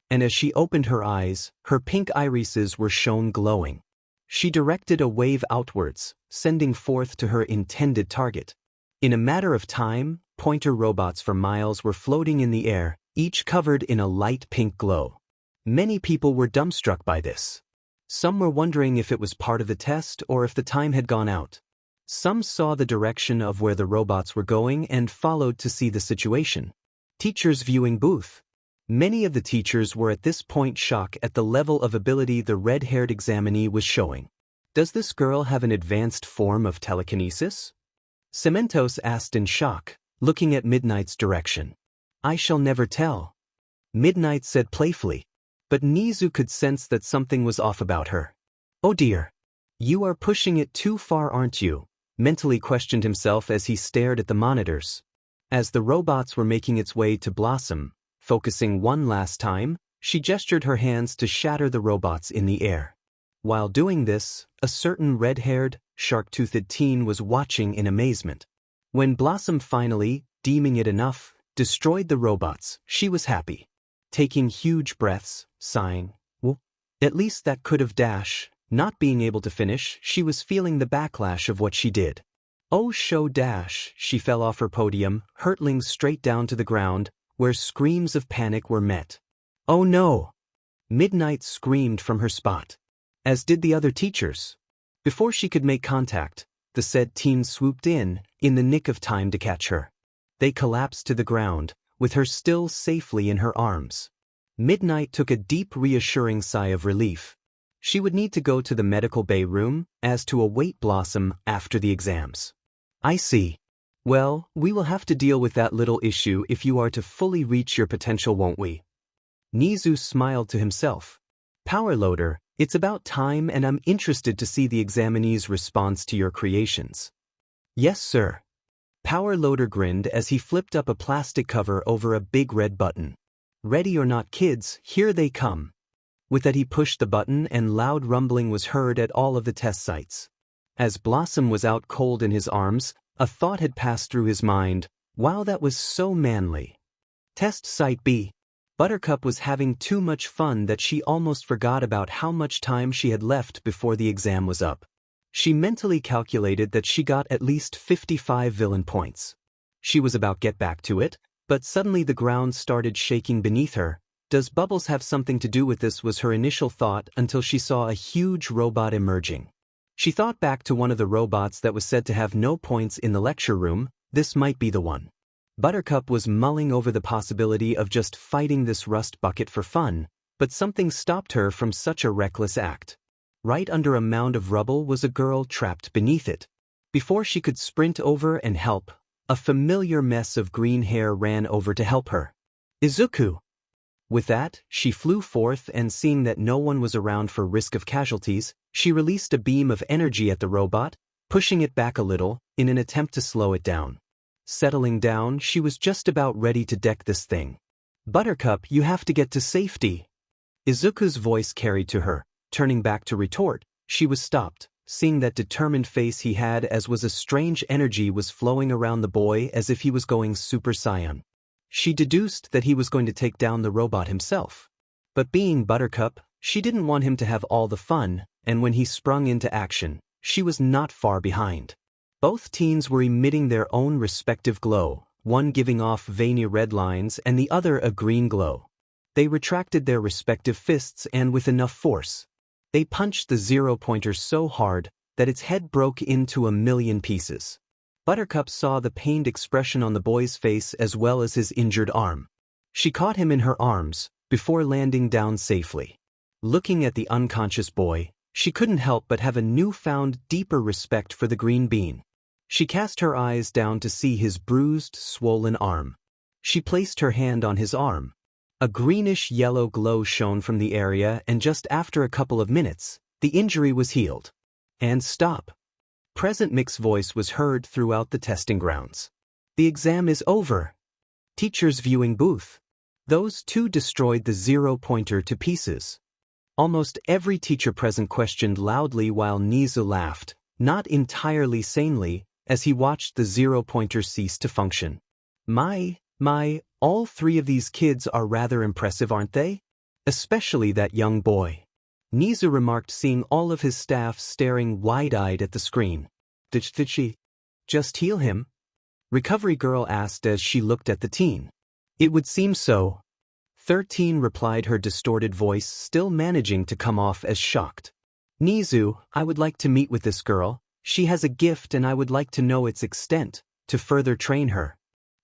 And as she opened her eyes, her pink irises were shown glowing. She directed a wave outwards, sending forth to her intended target. In a matter of time, pointer robots for miles were floating in the air, each covered in a light pink glow. Many people were dumbstruck by this. Some were wondering if it was part of the test or if the time had gone out. Some saw the direction of where the robots were going and followed to see the situation. Teachers viewing booth. Many of the teachers were at this point shocked at the level of ability the red-haired examinee was showing. Does this girl have an advanced form of telekinesis? Cementos asked in shock, looking at Midnight's direction. I shall never tell. Midnight said playfully. But Nizu could sense that something was off about her. Oh dear. You are pushing it too far, aren't you? Mentally questioned himself as he stared at the monitors. As the robots were making its way to Blossom, focusing one last time, she gestured her hands to shatter the robots in the air. While doing this, a certain red-haired, shark-toothed teen was watching in amazement. When Blossom finally, deeming it enough, destroyed the robots, she was happy. Taking huge breaths, sighing, well, at least that could have dash. Not being able to finish, she was feeling the backlash of what she did. Oh show dash, she fell off her podium, hurtling straight down to the ground, where screams of panic were met. Oh no! Midnight screamed from her spot. As did the other teachers. Before she could make contact, the said teen swooped in the nick of time to catch her. They collapsed to the ground, with her still safely in her arms. Midnight took a deep reassuring sigh of relief. She would need to go to the medical bay room, as to await Blossom after the exams. I see. Well, we will have to deal with that little issue if you are to fully reach your potential, won't we? Nizu smiled to himself. Power Loader, it's about time and I'm interested to see the examinee's response to your creations. Yes, sir. Power Loader grinned as he flipped up a plastic cover over a big red button. Ready or not, kids, here they come. With that he pushed the button and loud rumbling was heard at all of the test sites. As Blossom was out cold in his arms, a thought had passed through his mind, wow, that was so manly. Test Site B. Buttercup was having too much fun that she almost forgot about how much time she had left before the exam was up. She mentally calculated that she got at least 55 villain points. She was about get back to it, but suddenly the ground started shaking beneath her. Does Bubbles have something to do with this, was her initial thought until she saw a huge robot emerging. She thought back to one of the robots that was said to have no points in the lecture room. This might be the one. Buttercup was mulling over the possibility of just fighting this rust bucket for fun, but something stopped her from such a reckless act. Right under a mound of rubble was a girl trapped beneath it. Before she could sprint over and help, a familiar mess of green hair ran over to help her. Izuku! With that, she flew forth and seeing that no one was around for risk of casualties, she released a beam of energy at the robot, pushing it back a little, in an attempt to slow it down. Settling down, she was just about ready to deck this thing. "Buttercup, you have to get to safety." Izuku's voice carried to her. Turning back to retort, she was stopped, seeing that determined face he had as was a strange energy was flowing around the boy as if he was going Super Saiyan. She deduced that he was going to take down the robot himself. But being Buttercup, she didn't want him to have all the fun, and when he sprung into action, she was not far behind. Both teens were emitting their own respective glow, one giving off veiny red lines and the other a green glow. They retracted their respective fists and with enough force, they punched the zero-pointer so hard that its head broke into a million pieces. Buttercup saw the pained expression on the boy's face as well as his injured arm. She caught him in her arms, before landing down safely. Looking at the unconscious boy, she couldn't help but have a newfound deeper respect for the green bean. She cast her eyes down to see his bruised, swollen arm. She placed her hand on his arm. A greenish-yellow glow shone from the area and just after a couple of minutes, the injury was healed. And stop. Present Mick's voice was heard throughout the testing grounds. "The exam is over." Teacher's viewing booth. Those two destroyed the zero-pointer to pieces. Almost every teacher present questioned loudly while Nizu laughed, not entirely sanely, as he watched the zero-pointer cease to function. My, all three of these kids are rather impressive, aren't they? Especially that young boy. Nizu remarked, seeing all of his staff staring wide-eyed at the screen. Did she just heal him?" Recovery Girl asked as she looked at the teen. "It would seem so." 13 replied, her distorted voice still managing to come off as shocked. "Nizu, I would like to meet with this girl. She has a gift and I would like to know its extent, to further train her."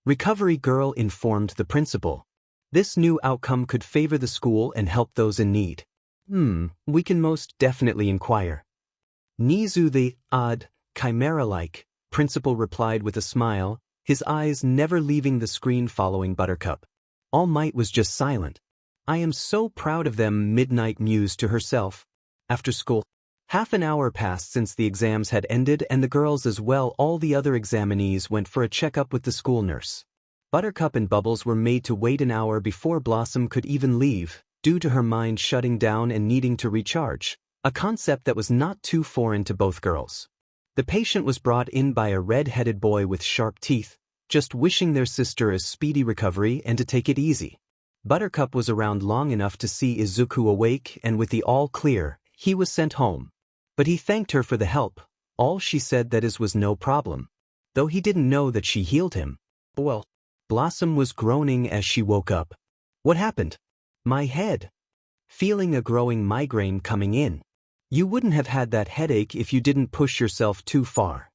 Recovery Girl informed the principal. This new outcome could favor the school and help those in need. We can most definitely inquire." Nizu, the odd, chimera-like principal replied with a smile, his eyes never leaving the screen following Buttercup. All Might was just silent. "I am so proud of them," Midnight mused to herself. After school, half an hour passed since the exams had ended and the girls as well all the other examinees went for a checkup with the school nurse. Buttercup and Bubbles were made to wait an hour before Blossom could even leave, due to her mind shutting down and needing to recharge, a concept that was not too foreign to both girls. The patient was brought in by a red-headed boy with sharp teeth, just wishing their sister a speedy recovery and to take it easy. Buttercup was around long enough to see Izuku awake and with the all clear, he was sent home. But he thanked her for the help, all she said that is was no problem. Though he didn't know that she healed him. Well, Blossom was groaning as she woke up. "What happened?" "My head." "Feeling a growing migraine coming in." "You wouldn't have had that headache if you didn't push yourself too far."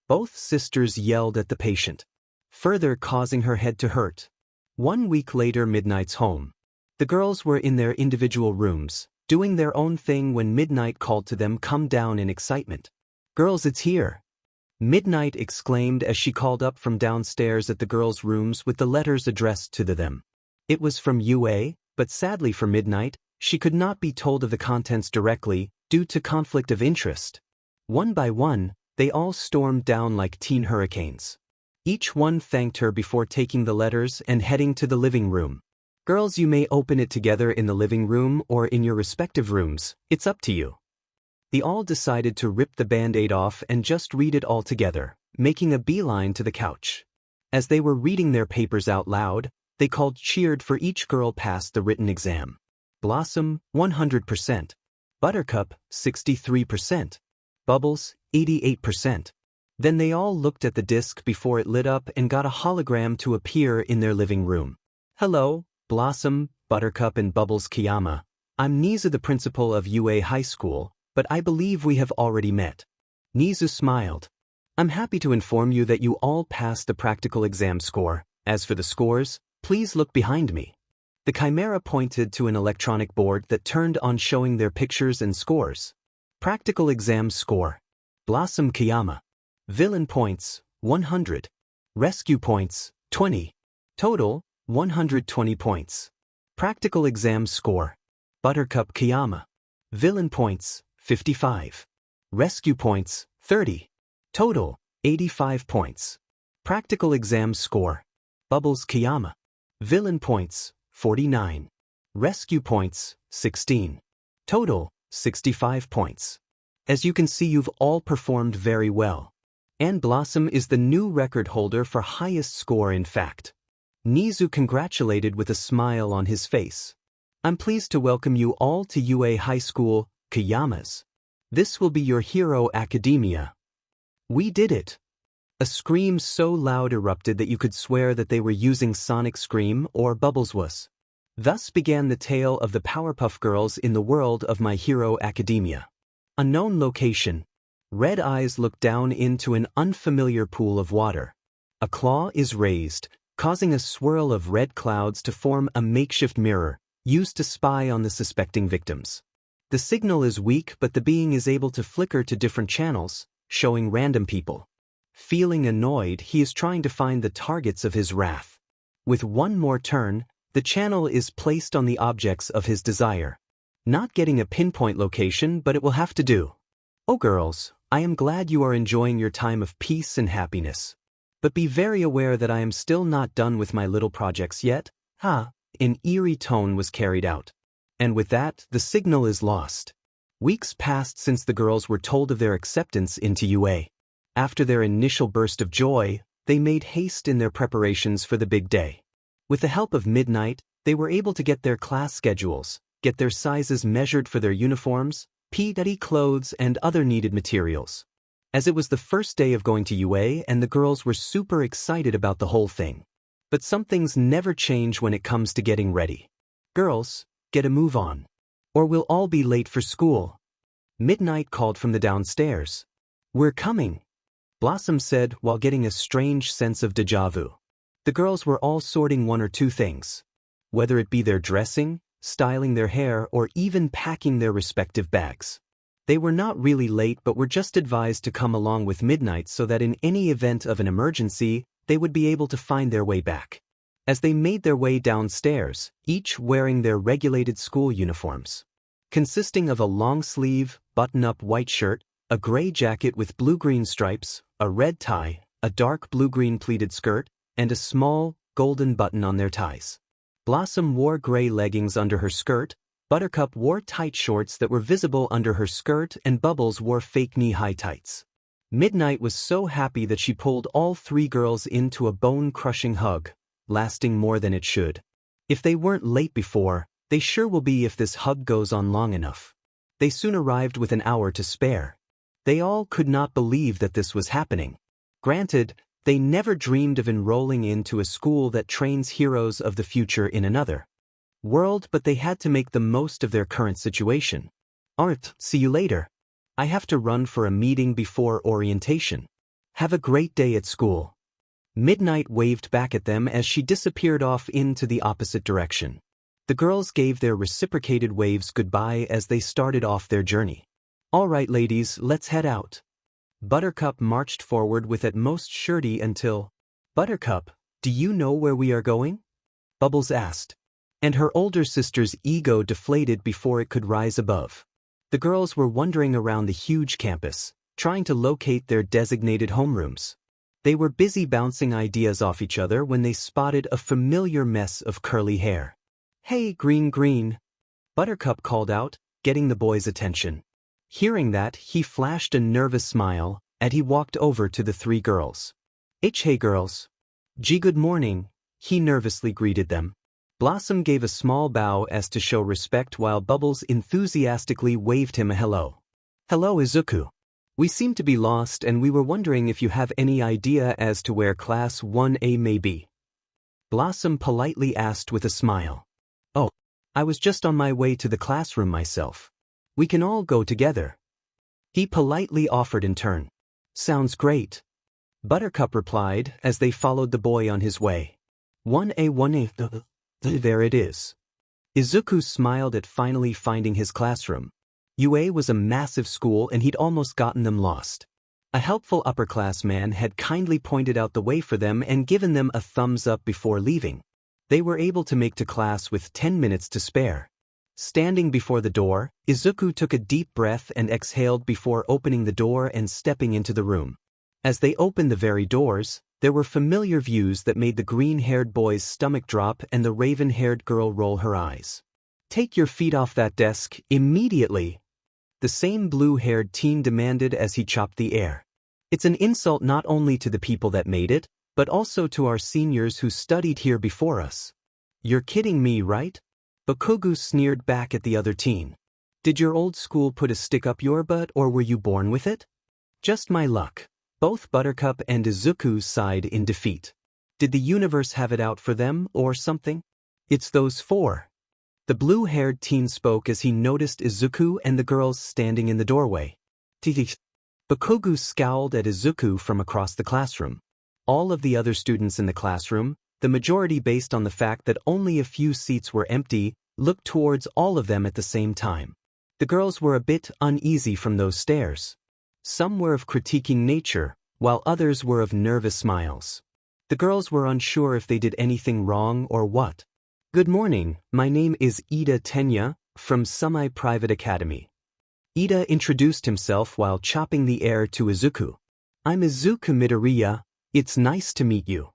Both sisters yelled at the patient, further causing her head to hurt. 1 week later, Midnight's home. The girls were in their individual rooms, doing their own thing when Midnight called to them, "Come down," in excitement. "Girls, it's here!" Midnight exclaimed as she called up from downstairs at the girls' rooms with the letters addressed to them. It was from UA, but sadly for Midnight, she could not be told of the contents directly, due to conflict of interest. One by one, they all stormed down like teen hurricanes. Each one thanked her before taking the letters and heading to the living room. "Girls, you may open it together in the living room or in your respective rooms, it's up to you." They all decided to rip the band-aid off and just read it all together, making a beeline to the couch. As they were reading their papers out loud, they cheered for each girl passed the written exam. Blossom, 100%. Buttercup, 63%. Bubbles, 88%. Then they all looked at the disc before it lit up and got a hologram to appear in their living room. "Hello, Blossom, Buttercup and Bubbles Kiyama. I'm Nizu, the principal of UA High School, but I believe we have already met." Nizu smiled. "I'm happy to inform you that you all passed the practical exam score. As for the scores, please look behind me." The chimera pointed to an electronic board that turned on showing their pictures and scores. Practical exam score. Blossom Kiyama. Villain points, 100. Rescue points, 20. Total, 120 points. Practical exam score. Buttercup Kiyama. Villain points, 55. Rescue points, 30. Total, 85 points. Practical exam score. Bubbles Kiyama. Villain points, 49. Rescue points, 16. Total, 65 points. As you can see, you've all performed very well. And Blossom is the new record holder for highest score in fact. Nizu congratulated with a smile on his face. I'm pleased to welcome you all to UA High School, Kiyamas. This will be your hero academia. We did it. A scream so loud erupted that you could swear that they were using Sonic Scream or Bubbles was. Thus began the tale of the Powerpuff Girls in the world of My Hero Academia. Unknown location. Red eyes look down into an unfamiliar pool of water. A claw is raised, causing a swirl of red clouds to form a makeshift mirror, used to spy on the suspecting victims. The signal is weak, but the being is able to flicker to different channels, showing random people. Feeling annoyed, he is trying to find the targets of his wrath. With one more turn, the channel is placed on the objects of his desire. Not getting a pinpoint location, but it will have to do. Oh girls, I am glad you are enjoying your time of peace and happiness. But be very aware that I am still not done with my little projects yet. An eerie tone was carried out. And with that, the signal is lost. Weeks passed since the girls were told of their acceptance into UA. After their initial burst of joy, they made haste in their preparations for the big day. With the help of Midnight, they were able to get their class schedules, get their sizes measured for their uniforms, PDD clothes, and other needed materials. As it was the first day of going to UA and the girls were super excited about the whole thing. But some things never change when it comes to getting ready. Girls, get a move on. Or we'll all be late for school. Midnight called from the downstairs. We're coming, Blossom said while getting a strange sense of déjà vu. The girls were all sorting one or two things. Whether it be their dressing, styling their hair, or even packing their respective bags. They were not really late but were just advised to come along with Midnight so that in any event of an emergency, they would be able to find their way back. As they made their way downstairs, each wearing their regulated school uniforms, consisting of a long-sleeve, button-up white shirt, a gray jacket with blue-green stripes, a red tie, a dark blue-green pleated skirt, and a small, golden button on their ties. Blossom wore gray leggings under her skirt, Buttercup wore tight shorts that were visible under her skirt, and Bubbles wore fake knee-high tights. Midnight was so happy that she pulled all three girls into a bone-crushing hug, lasting more than it should. If they weren't late before, they sure will be if this hug goes on long enough. They soon arrived with an hour to spare. They all could not believe that this was happening. Granted, they never dreamed of enrolling into a school that trains heroes of the future in another world, but they had to make the most of their current situation. Alright, see you later. I have to run for a meeting before orientation. Have a great day at school. Midnight waved back at them as she disappeared off into the opposite direction. The girls gave their reciprocated waves goodbye as they started off their journey. Alright ladies, let's head out. Buttercup marched forward with utmost surety until... Buttercup, do you know where we are going? Bubbles asked. And her older sister's ego deflated before it could rise above. The girls were wandering around the huge campus, trying to locate their designated homerooms. They were busy bouncing ideas off each other when they spotted a familiar mess of curly hair. Hey, Green, Buttercup called out, getting the boy's attention. Hearing that, he flashed a nervous smile, and he walked over to the three girls. Hey girls. Gee, good morning, he nervously greeted them. Blossom gave a small bow as to show respect while Bubbles enthusiastically waved him a hello. Hello Izuku. We seem to be lost and we were wondering if you have any idea as to where Class 1A may be. Blossom politely asked with a smile. Oh, I was just on my way to the classroom myself. We can all go together. He politely offered in turn. Sounds great. Buttercup replied as they followed the boy on his way. 1A. There it is. Izuku smiled at finally finding his classroom. UA was a massive school and he'd almost gotten them lost. A helpful upper-class man had kindly pointed out the way for them and given them a thumbs up before leaving. They were able to make to class with 10 minutes to spare. Standing before the door, Izuku took a deep breath and exhaled before opening the door and stepping into the room. As they opened the very doors, there were familiar views that made the green-haired boy's stomach drop and the raven-haired girl roll her eyes. "Take your feet off that desk, immediately!" the same blue-haired teen demanded as he chopped the air. "It's an insult not only to the people that made it, but also to our seniors who studied here before us." "You're kidding me, right?" Bakugo sneered back at the other teen. "Did your old school put a stick up your butt or were you born with it?" "Just my luck." Both Buttercup and Izuku sighed in defeat. Did the universe have it out for them or something? "It's those four." The blue-haired teen spoke as he noticed Izuku and the girls standing in the doorway. Bakugo scowled at Izuku from across the classroom. All of the other students in the classroom, the majority based on the fact that only a few seats were empty, looked towards all of them at the same time. The girls were a bit uneasy from those stares. Some were of critiquing nature, while others were of nervous smiles. The girls were unsure if they did anything wrong or what. "Good morning, my name is Ida Tenya, from Semi-Private Academy." Ida introduced himself while chopping the air to Izuku. "I'm Izuku Midoriya, it's nice to meet you."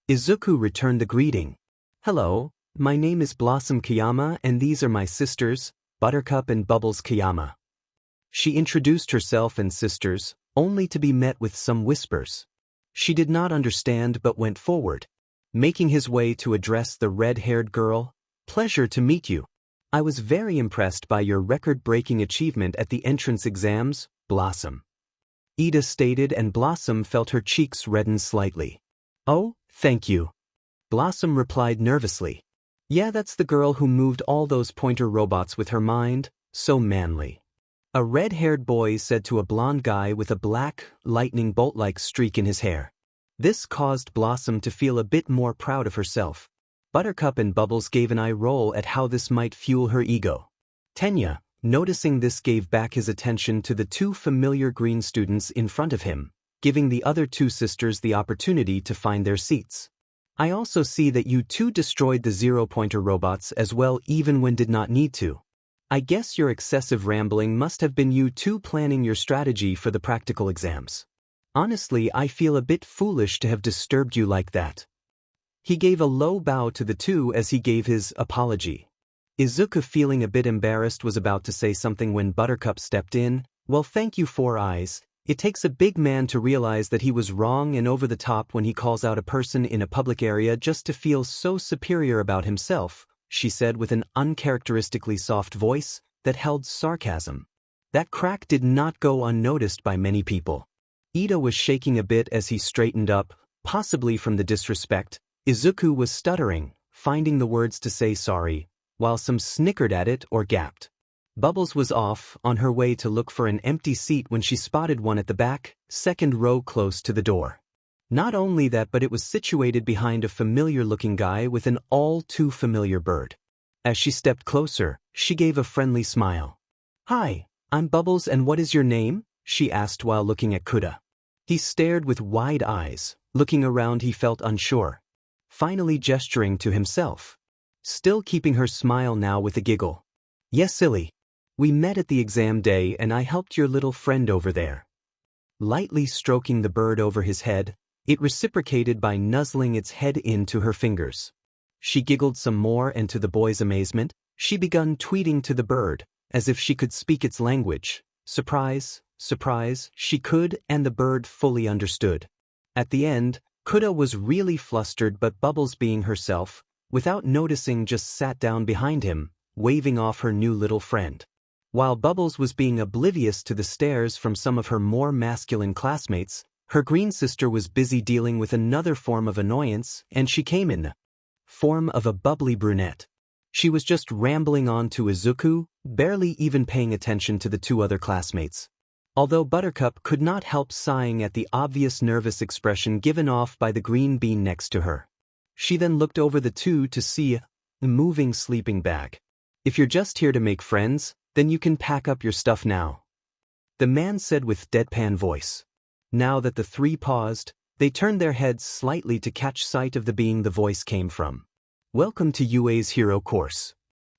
Izuku returned the greeting. "Hello, my name is Blossom Kayama and these are my sisters, Buttercup and Bubbles Kayama." She introduced herself and sisters, only to be met with some whispers. She did not understand but went forward, making his way to address the red-haired girl. "Pleasure to meet you. I was very impressed by your record-breaking achievement at the entrance exams, Blossom." Ida stated and Blossom felt her cheeks redden slightly. "Oh, thank you." Blossom replied nervously. "Yeah, that's the girl who moved all those pointer robots with her mind, so manly." A red-haired boy said to a blonde guy with a black, lightning bolt-like streak in his hair. This caused Blossom to feel a bit more proud of herself. Buttercup and Bubbles gave an eye roll at how this might fuel her ego. Tenya, noticing this, gave back his attention to the two familiar green students in front of him, giving the other two sisters the opportunity to find their seats. "I also see that you two destroyed the zero-pointer robots as well even when did not need to. I guess your excessive rambling must have been you two planning your strategy for the practical exams. Honestly, I feel a bit foolish to have disturbed you like that." He gave a low bow to the two as he gave his apology. Izuku, feeling a bit embarrassed, was about to say something when Buttercup stepped in. "Well, thank you, Four Eyes. It takes a big man to realize that he was wrong and over the top when he calls out a person in a public area just to feel so superior about himself," she said with an uncharacteristically soft voice that held sarcasm. That crack did not go unnoticed by many people. Ida was shaking a bit as he straightened up, possibly from the disrespect. Izuku was stuttering, finding the words to say sorry, while some snickered at it or gapped. Bubbles was off, on her way to look for an empty seat when she spotted one at the back, second row close to the door. Not only that, but it was situated behind a familiar-looking guy with an all-too-familiar bird. As she stepped closer, she gave a friendly smile. "Hi, I'm Bubbles and what is your name?" she asked while looking at Kuda. He stared with wide eyes. Looking around, he felt unsure. Finally gesturing to himself. Still keeping her smile now with a giggle. "Yes, silly. We met at the exam day and I helped your little friend over there." Lightly stroking the bird over his head, it reciprocated by nuzzling its head into her fingers. She giggled some more and to the boy's amazement, she began tweeting to the bird, as if she could speak its language. Surprise, surprise, she could, and the bird fully understood. At the end, Kuda was really flustered, but Bubbles, being herself, without noticing, just sat down behind him, waving off her new little friend. While Bubbles was being oblivious to the stares from some of her more masculine classmates, her green sister was busy dealing with another form of annoyance, and she came in the form of a bubbly brunette. She was just rambling on to Izuku, barely even paying attention to the two other classmates. Although Buttercup could not help sighing at the obvious nervous expression given off by the green bean next to her. She then looked over the two to see a moving sleeping bag. "If you're just here to make friends, then you can pack up your stuff now," the man said with deadpan voice. Now that the three paused, they turned their heads slightly to catch sight of the being the voice came from. Welcome to UA's hero course.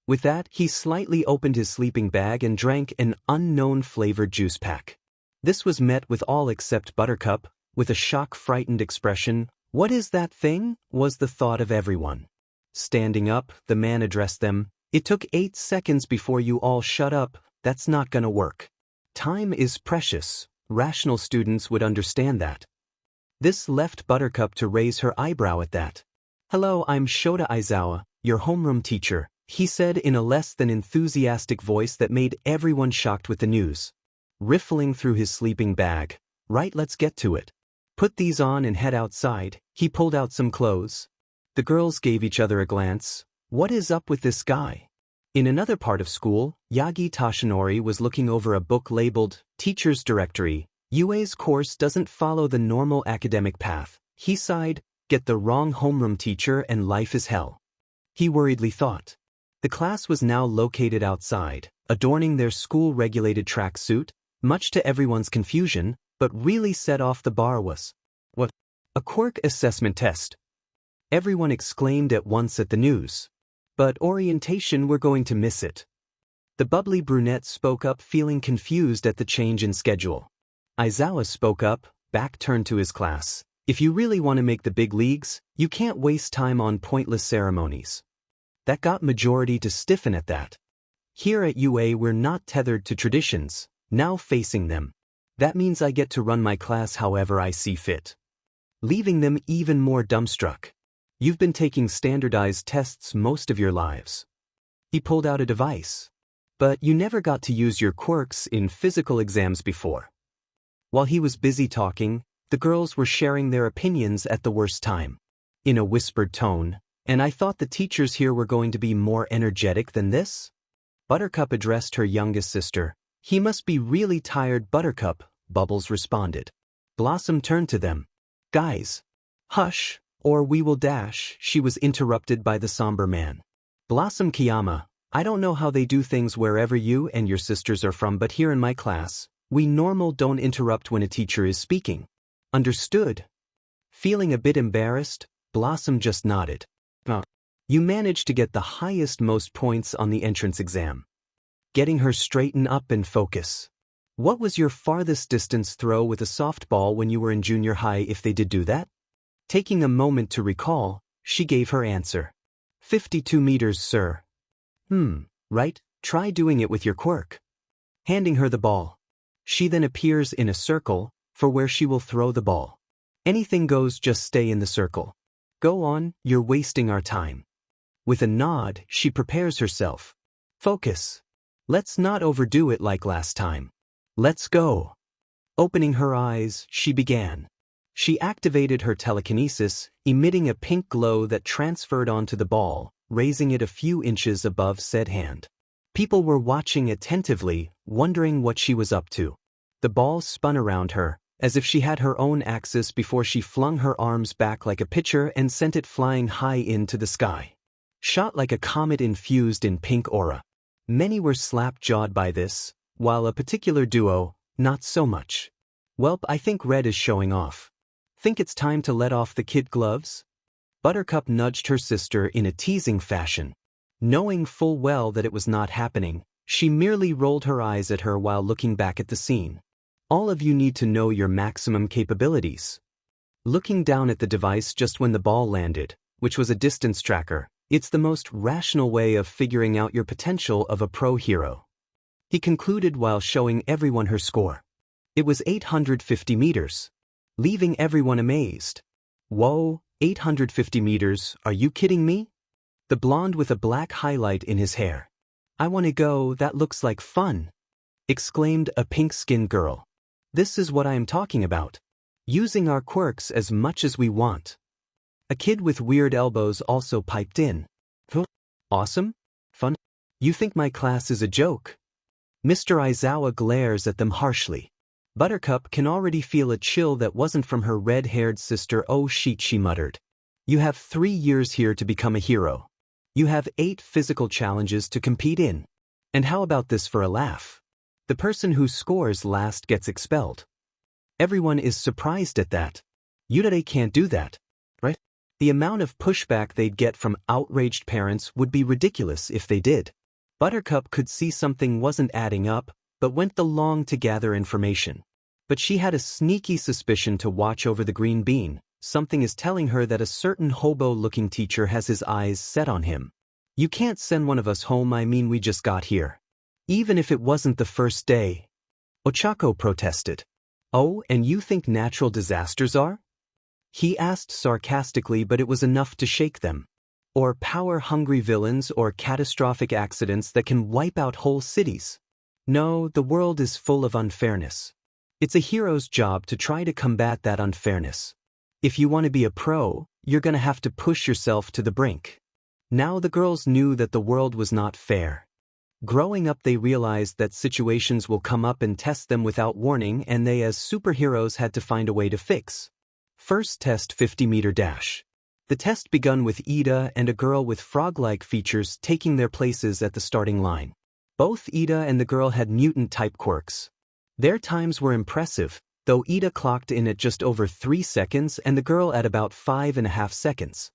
With that, he slightly opened his sleeping bag and drank an unknown flavored juice pack. This was met with all except Buttercup, with a shock-frightened expression. What is that thing? Was the thought of everyone. Standing up, the man addressed them. It took 8 seconds before you all shut up. That's not gonna work. Time is precious. Rational students would understand that. This left Buttercup to raise her eyebrow at that. Hello, I'm Shota Aizawa, your homeroom teacher, he said in a less than enthusiastic voice that made everyone shocked with the news. Riffling through his sleeping bag. Right, let's get to it. Put these on and head outside. He pulled out some clothes. The girls gave each other a glance. What is up with this guy? In another part of school, Yagi Tashinori was looking over a book labeled Teacher's Directory. UA's course doesn't follow the normal academic path. He sighed, get the wrong homeroom teacher and life is hell. He worriedly thought. The class was now located outside, adorning their school-regulated tracksuit, much to everyone's confusion, but really set off the bar was, what? A quirk assessment test. Everyone exclaimed at once at the news. But orientation, we're going to miss it. The bubbly brunette spoke up, feeling confused at the change in schedule. Aizawa spoke up, back turned to his class. If you really want to make the big leagues, you can't waste time on pointless ceremonies. That got majority to stiffen at that. Here at UA we're not tethered to traditions, now facing them. That means I get to run my class however I see fit. Leaving them even more dumbstruck. You've been taking standardized tests most of your lives. He pulled out a device. But you never got to use your quirks in physical exams before. While he was busy talking, the girls were sharing their opinions at the worst time. In a whispered tone, and I thought the teachers here were going to be more energetic than this? Buttercup addressed her youngest sister. He must be really tired, Buttercup, Bubbles responded. Blossom turned to them. Guys. Hush, or we will dash, she was interrupted by the somber man. Blossom Kiyama, I don't know how they do things wherever you and your sisters are from, but here in my class, we normal don't interrupt when a teacher is speaking. Understood? Feeling a bit embarrassed, Blossom just nodded. You managed to get the highest most points on the entrance exam. Getting her straighten up and focus. What was your farthest distance throw with a softball when you were in junior high, if they did do that? Taking a moment to recall, she gave her answer. 52 meters, sir. Right, try doing it with your quirk. Handing her the ball. She then appears in a circle, for where she will throw the ball. Anything goes, just stay in the circle. Go on, you're wasting our time. With a nod, she prepares herself. Focus. Let's not overdo it like last time. Let's go. Opening her eyes, she began. She activated her telekinesis, emitting a pink glow that transferred onto the ball, raising it a few inches above said hand. People were watching attentively, wondering what she was up to. The ball spun around her, as if she had her own axis, before she flung her arms back like a pitcher and sent it flying high into the sky. Shot like a comet infused in pink aura. Many were slap-jawed by this, while a particular duo, not so much. Welp, I think Red is showing off. Think it's time to let off the kid gloves? Buttercup nudged her sister in a teasing fashion. Knowing full well that it was not happening, she merely rolled her eyes at her while looking back at the scene. All of you need to know your maximum capabilities. Looking down at the device just when the ball landed, which was a distance tracker, it's the most rational way of figuring out your potential of a pro hero. He concluded while showing everyone her score. It was 850 meters. Leaving everyone amazed. Whoa, 850 meters, are you kidding me? The blonde with a black highlight in his hair. I want to go, that looks like fun. Exclaimed a pink-skinned girl. This is what I am talking about. Using our quirks as much as we want. A kid with weird elbows also piped in. Awesome? Fun? You think my class is a joke? Mr. Aizawa glares at them harshly. Buttercup can already feel a chill that wasn't from her red-haired sister. Oh shit, she muttered. You have 3 years here to become a hero. You have 8 physical challenges to compete in. And how about this for a laugh? The person who scores last gets expelled. Everyone is surprised at that. Yurare can't do that, right? The amount of pushback they'd get from outraged parents would be ridiculous if they did. Buttercup could see something wasn't adding up, but went along to gather information. But she had a sneaky suspicion to watch over the green bean. Something is telling her that a certain hobo-looking teacher has his eyes set on him. You can't send one of us home, I mean we just got here. Even if it wasn't the first day. Ochako protested. Oh, and you think natural disasters are? He asked sarcastically, but it was enough to shake them. Or power-hungry villains or catastrophic accidents that can wipe out whole cities. No, the world is full of unfairness. It's a hero's job to try to combat that unfairness. If you want to be a pro, you're gonna have to push yourself to the brink. Now the girls knew that the world was not fair. Growing up, they realized that situations will come up and test them without warning, and they as superheroes had to find a way to fix. First test, 50-meter dash. The test begun with Ida and a girl with frog-like features taking their places at the starting line. Both Ida and the girl had mutant-type quirks. Their times were impressive, though Ida clocked in at just over 3 seconds and the girl at about 5.5 seconds.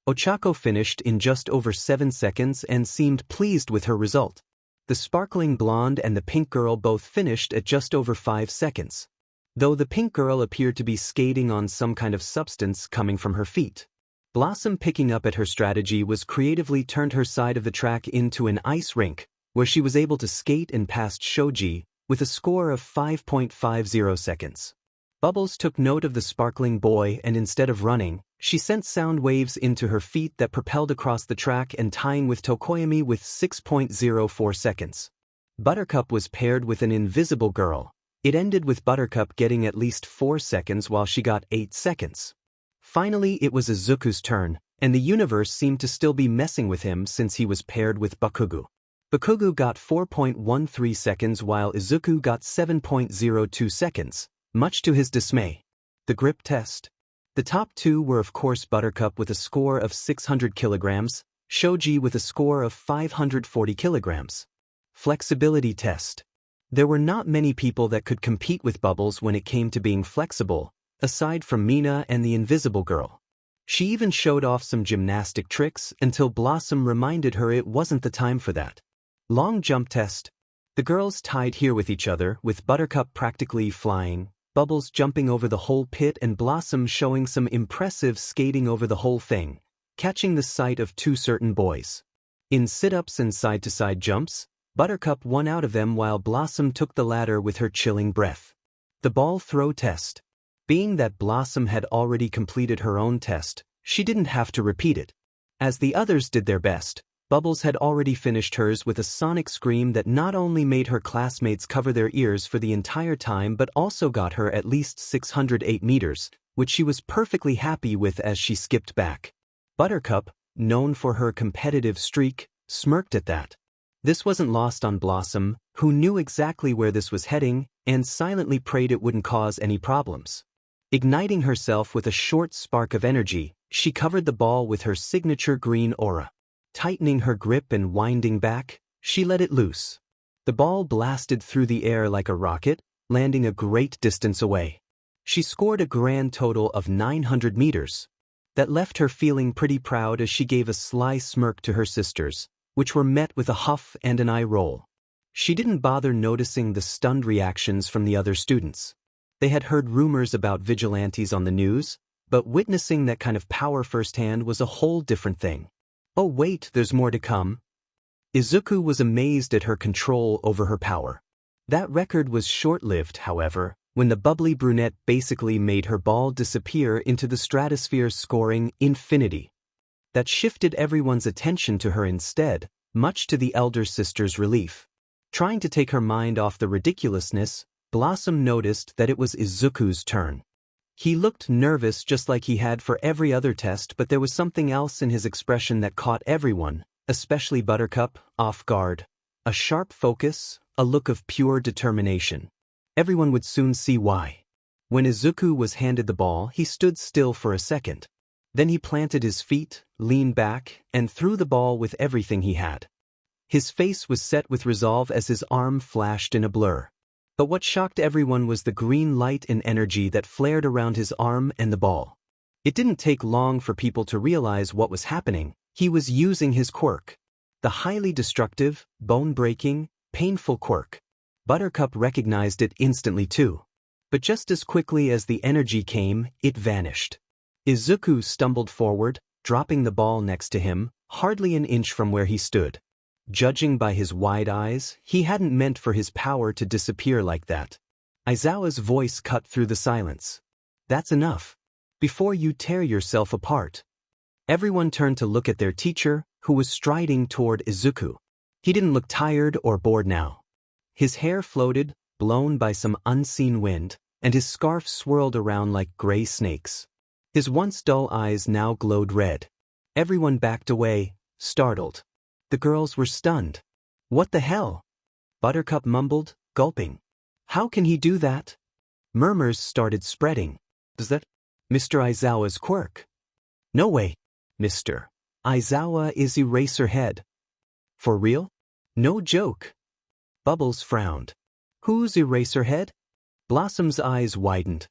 Ochako finished in just over 7 seconds and seemed pleased with her result. The sparkling blonde and the pink girl both finished at just over 5 seconds. Though the pink girl appeared to be skating on some kind of substance coming from her feet. Blossom, picking up at her strategy, was creatively turned her side of the track into an ice rink, where she was able to skate and passed Shoji with a score of 5.50 seconds. Bubbles took note of the sparkling boy, and instead of running, she sent sound waves into her feet that propelled across the track and tying with Tokoyami with 6.04 seconds. Buttercup was paired with an invisible girl. It ended with Buttercup getting at least 4 seconds while she got 8 seconds. Finally, it was Izuku's turn, and the universe seemed to still be messing with him since he was paired with Bakugo. Bakugo got 4.13 seconds while Izuku got 7.02 seconds, much to his dismay. The grip test. The top two were of course Buttercup with a score of 600 kilograms, Shoji with a score of 540 kilograms. Flexibility test. There were not many people that could compete with Bubbles when it came to being flexible, aside from Mina and the invisible girl. She even showed off some gymnastic tricks until Blossom reminded her it wasn't the time for that. Long jump test. The girls tied here with each other, with Buttercup practically flying, Bubbles jumping over the whole pit and Blossom showing some impressive skating over the whole thing, catching the sight of 2 certain boys. In sit-ups and side-to-side jumps, Buttercup won out of them while Blossom took the ladder with her chilling breath. The ball throw test. Being that Blossom had already completed her own test, she didn't have to repeat it. As the others did their best, Bubbles had already finished hers with a sonic scream that not only made her classmates cover their ears for the entire time but also got her at least 608 meters, which she was perfectly happy with as she skipped back. Buttercup, known for her competitive streak, smirked at that. This wasn't lost on Blossom, who knew exactly where this was heading and silently prayed it wouldn't cause any problems. Igniting herself with a short spark of energy, she covered the ball with her signature green aura. Tightening her grip and winding back, she let it loose. The ball blasted through the air like a rocket, landing a great distance away. She scored a grand total of 900 meters. That left her feeling pretty proud as she gave a sly smirk to her sisters, which were met with a huff and an eye roll. She didn't bother noticing the stunned reactions from the other students. They had heard rumors about vigilantes on the news, but witnessing that kind of power firsthand was a whole different thing. Oh wait, there's more to come. Izuku was amazed at her control over her power. That record was short-lived, however, when the bubbly brunette basically made her ball disappear into the stratosphere, scoring infinity. That shifted everyone's attention to her instead, much to the elder sister's relief. Trying to take her mind off the ridiculousness, Blossom noticed that it was Izuku's turn. He looked nervous just like he had for every other test, but there was something else in his expression that caught everyone, especially Buttercup, off guard. A sharp focus, a look of pure determination. Everyone would soon see why. When Izuku was handed the ball, he stood still for a second. Then he planted his feet, leaned back, and threw the ball with everything he had. His face was set with resolve as his arm flashed in a blur. But what shocked everyone was the green light and energy that flared around his arm and the ball. It didn't take long for people to realize what was happening. He was using his quirk. The highly destructive, bone-breaking, painful quirk. Buttercup recognized it instantly too. But just as quickly as the energy came, it vanished. Izuku stumbled forward, dropping the ball next to him, hardly an inch from where he stood. Judging by his wide eyes, he hadn't meant for his power to disappear like that. Aizawa's voice cut through the silence. That's enough. Before you tear yourself apart. Everyone turned to look at their teacher, who was striding toward Izuku. He didn't look tired or bored now. His hair floated, blown by some unseen wind, and his scarf swirled around like gray snakes. His once dull eyes now glowed red. Everyone backed away, startled. The girls were stunned. What the hell? Buttercup mumbled, gulping. How can he do that? Murmurs started spreading. Is that Mr. Aizawa's quirk? No way. Mr. Aizawa is Eraserhead. For real? No joke. Bubbles frowned. Who's Eraserhead? Blossom's eyes widened.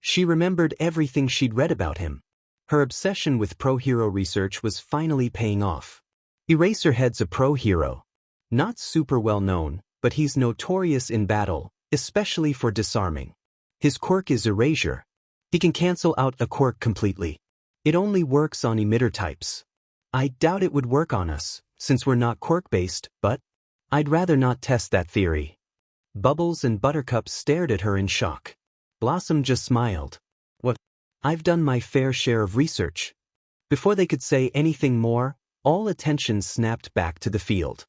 She remembered everything she'd read about him. Her obsession with pro-hero research was finally paying off. Eraserhead's a pro-hero. Not super well known, but he's notorious in battle, especially for disarming. His quirk is Erasure. He can cancel out a quirk completely. It only works on emitter types. I doubt it would work on us, since we're not quirk-based, but I'd rather not test that theory. Bubbles and Buttercup stared at her in shock. Blossom just smiled. What? I've done my fair share of research. Before they could say anything more, all attention snapped back to the field.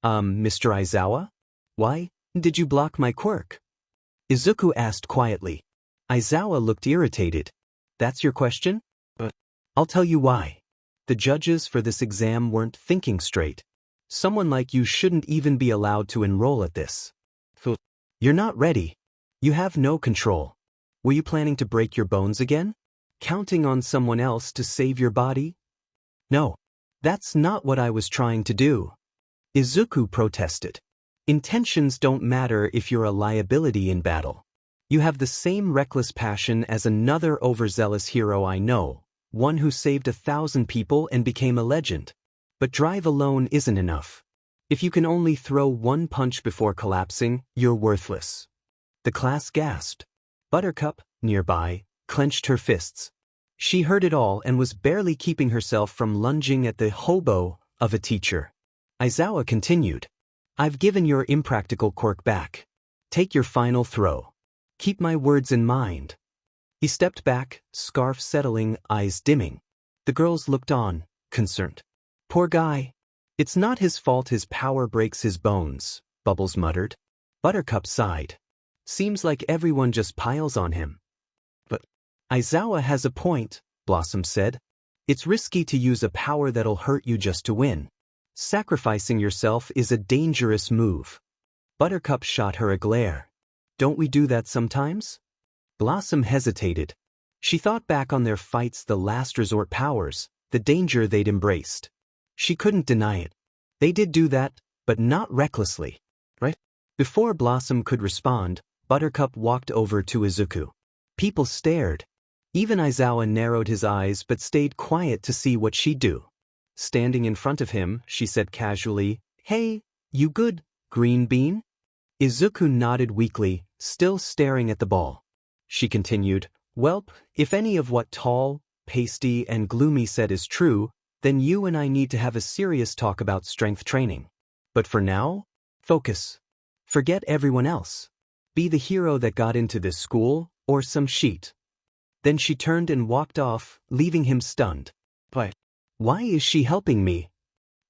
Mr. Aizawa? Why did you block my quirk? Izuku asked quietly. Aizawa looked irritated. That's your question? But I'll tell you why. The judges for this exam weren't thinking straight. Someone like you shouldn't even be allowed to enroll at this. You're not ready. You have no control. Were you planning to break your bones again? Counting on someone else to save your body? No. That's not what I was trying to do. Izuku protested. Intentions don't matter if you're a liability in battle. You have the same reckless passion as another overzealous hero I know, one who saved 1,000 people and became a legend. But drive alone isn't enough. If you can only throw one punch before collapsing, you're worthless. The class gasped. Buttercup, nearby, clenched her fists. She heard it all and was barely keeping herself from lunging at the hobo of a teacher. Aizawa continued. I've given your impractical quirk back. Take your final throw. Keep my words in mind. He stepped back, scarf settling, eyes dimming. The girls looked on, concerned. Poor guy. It's not his fault his power breaks his bones, Bubbles muttered. Buttercup sighed. Seems like everyone just piles on him. But Aizawa has a point, Blossom said. It's risky to use a power that'll hurt you just to win. Sacrificing yourself is a dangerous move. Buttercup shot her a glare. Don't we do that sometimes? Blossom hesitated. She thought back on their fights, the last resort powers, the danger they'd embraced. She couldn't deny it. They did do that, but not recklessly. Right? Before Blossom could respond, Buttercup walked over to Izuku. People stared. Even Aizawa narrowed his eyes but stayed quiet to see what she'd do. Standing in front of him, she said casually, Hey, you good, green bean? Izuku nodded weakly, still staring at the ball. She continued, Welp, if any of what Tall, Pasty, and Gloomy said is true, then you and I need to have a serious talk about strength training. But for now, focus. Forget everyone else. Be the hero that got into this school, or some sheet. Then she turned and walked off, leaving him stunned. But why is she helping me?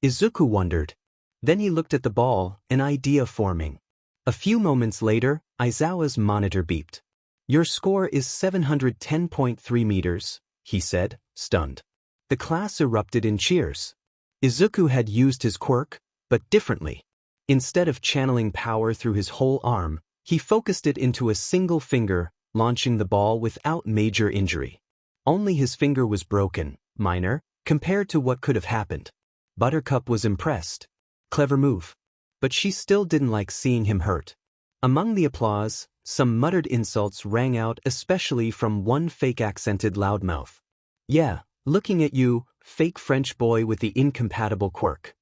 Izuku wondered. Then he looked at the ball, an idea forming. A few moments later, Aizawa's monitor beeped. Your score is 710.3 meters, he said, stunned. The class erupted in cheers. Izuku had used his quirk, but differently. Instead of channeling power through his whole arm, he focused it into a single finger, launching the ball without major injury. Only his finger was broken, minor, compared to what could have happened. Buttercup was impressed. Clever move. But she still didn't like seeing him hurt. Among the applause, some muttered insults rang out, especially from one fake-accented loudmouth. Yeah, looking at you, fake French boy with the incompatible quirk.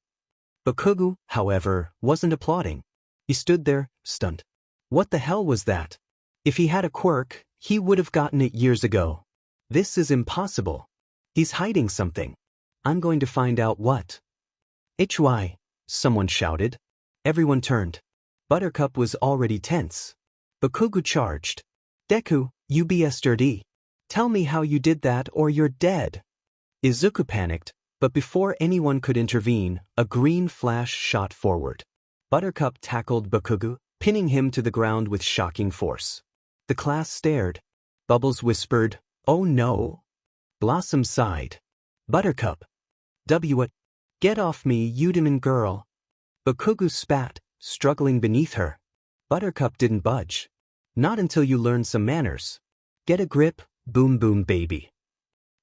Bakugo, however, wasn't applauding. He stood there, stunned. What the hell was that? If he had a quirk, he would have gotten it years ago. This is impossible. He's hiding something. I'm going to find out what. HY, someone shouted. Everyone turned. Buttercup was already tense. Bakugo charged. Deku, you be sturdy. Tell me how you did that or you're dead. Izuku panicked, but before anyone could intervene, a green flash shot forward. Buttercup tackled Bakugo, pinning him to the ground with shocking force. The class stared. Bubbles whispered, "Oh no." Blossom sighed. Buttercup. What? Get off me, you demon girl. Bakugo spat, struggling beneath her. Buttercup didn't budge. Not until you learn some manners. Get a grip, boom boom baby.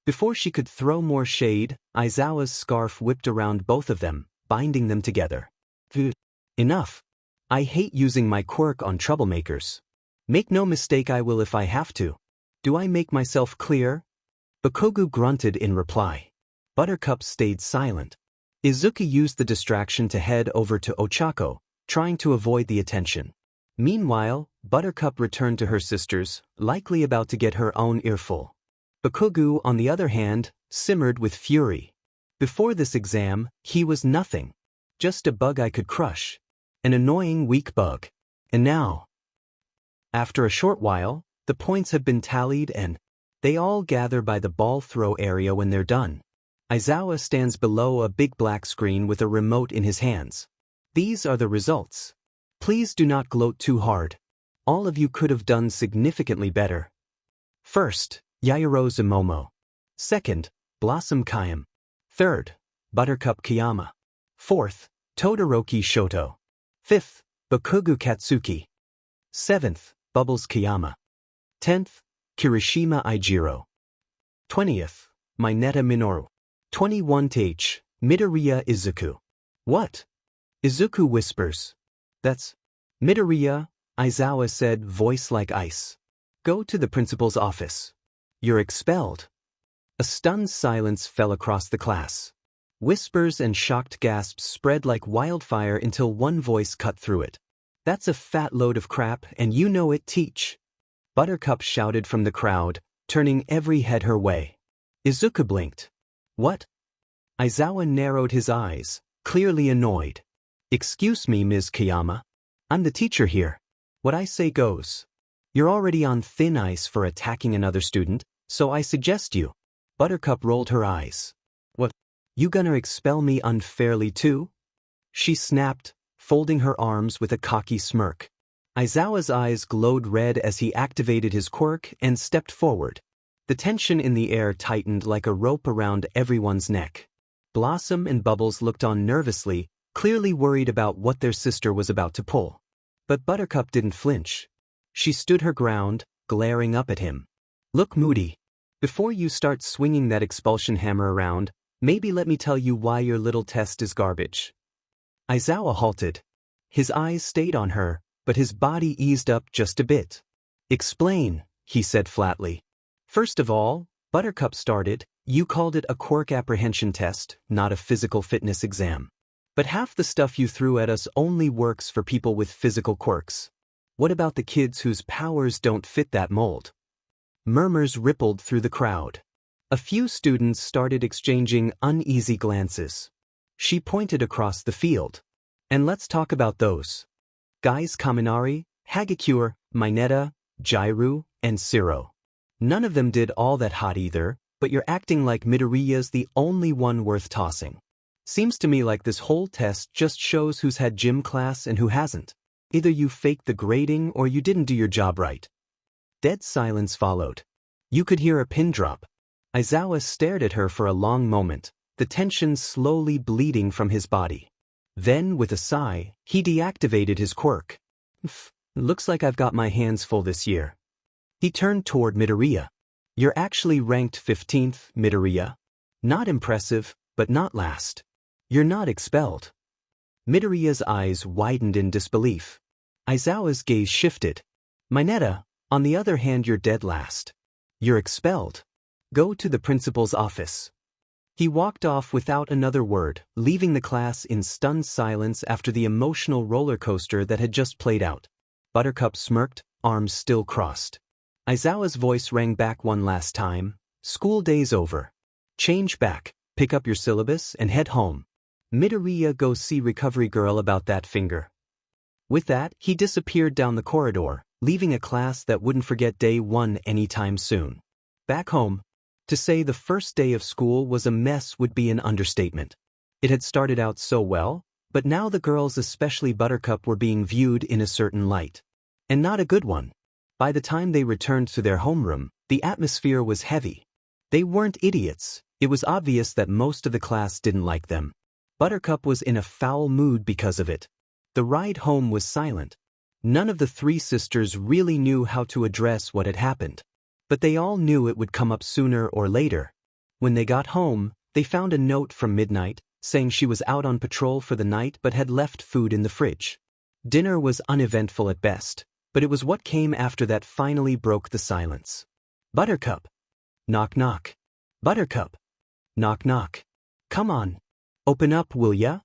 Before she could throw more shade, Aizawa's scarf whipped around both of them, binding them together. Enough. I hate using my quirk on troublemakers. Make no mistake, I will if I have to. Do I make myself clear? Bakugo grunted in reply. Buttercup stayed silent. Izuku used the distraction to head over to Ochako, trying to avoid the attention. Meanwhile, Buttercup returned to her sisters, likely about to get her own earful. Bakugo, on the other hand, simmered with fury. Before this exam, he was nothing. Just a bug I could crush. An annoying weak bug. And now. After a short while, the points have been tallied and they all gather by the ball throw area when they're done. Aizawa stands below a big black screen with a remote in his hands. These are the results. Please do not gloat too hard. All of you could have done significantly better. First, Yairo Momo. Second, Blossom Kayam. Third, Buttercup Kiyama. Fourth, Todoroki Shoto. Fifth, Bakugo Katsuki. Seventh, Bubbles Kiyama. 10th, Kirishima Ijiro. 20th, Mineta Minoru. 21th, Midoriya Izuku. What? Izuku whispers. That's Midoriya, Aizawa said, voice like ice. Go to the principal's office. You're expelled. A stunned silence fell across the class. Whispers and shocked gasps spread like wildfire until one voice cut through it. That's a fat load of crap and you know it, teach. Buttercup shouted from the crowd, turning every head her way. Izuku blinked. What? Aizawa narrowed his eyes, clearly annoyed. Excuse me, Ms. Kiyama. I'm the teacher here. What I say goes. You're already on thin ice for attacking another student, so I suggest you. Buttercup rolled her eyes. What? You gonna expel me unfairly too? She snapped, folding her arms with a cocky smirk. Aizawa's eyes glowed red as he activated his quirk and stepped forward. The tension in the air tightened like a rope around everyone's neck. Blossom and Bubbles looked on nervously, clearly worried about what their sister was about to pull. But Buttercup didn't flinch. She stood her ground, glaring up at him. Look, Moody. Before you start swinging that expulsion hammer around, maybe let me tell you why your little test is garbage. Aizawa halted. His eyes stayed on her, but his body eased up just a bit. Explain, he said flatly. First of all, Buttercup started, you called it a quirk apprehension test, not a physical fitness exam. But half the stuff you threw at us only works for people with physical quirks. What about the kids whose powers don't fit that mold? Murmurs rippled through the crowd. A few students started exchanging uneasy glances. She pointed across the field. And let's talk about those. Guys Kaminari, Hagakure, Mineta, Jairu, and Siro. None of them did all that hot either, but you're acting like Midoriya's the only one worth tossing. Seems to me like this whole test just shows who's had gym class and who hasn't. Either you faked the grading or you didn't do your job right. Dead silence followed. You could hear a pin drop. Aizawa stared at her for a long moment, the tension slowly bleeding from his body. Then, with a sigh, he deactivated his quirk. Looks like I've got my hands full this year. He turned toward Midoriya. You're actually ranked 15th, Midoriya. Not impressive, but not last. You're not expelled. Midoriya's eyes widened in disbelief. Aizawa's gaze shifted. Mineta, on the other hand, you're dead last. You're expelled. Go to the principal's office. He walked off without another word, leaving the class in stunned silence after the emotional roller coaster that had just played out. Buttercup smirked, arms still crossed. Aizawa's voice rang back one last time. School day's over. Change back, pick up your syllabus, and head home. Midoriya, go see recovery girl about that finger. With that, he disappeared down the corridor, leaving a class that wouldn't forget day one anytime soon. Back home, to say the first day of school was a mess would be an understatement. It had started out so well, but now the girls, especially Buttercup, were being viewed in a certain light. And not a good one. By the time they returned to their homeroom, the atmosphere was heavy. They weren't idiots. It was obvious that most of the class didn't like them. Buttercup was in a foul mood because of it. The ride home was silent. None of the three sisters really knew how to address what had happened. But they all knew it would come up sooner or later. When they got home, they found a note from Midnight, saying she was out on patrol for the night but had left food in the fridge. Dinner was uneventful at best, but it was what came after that finally broke the silence. Buttercup. Knock knock. Buttercup. Knock knock. Come on. Open up, will ya?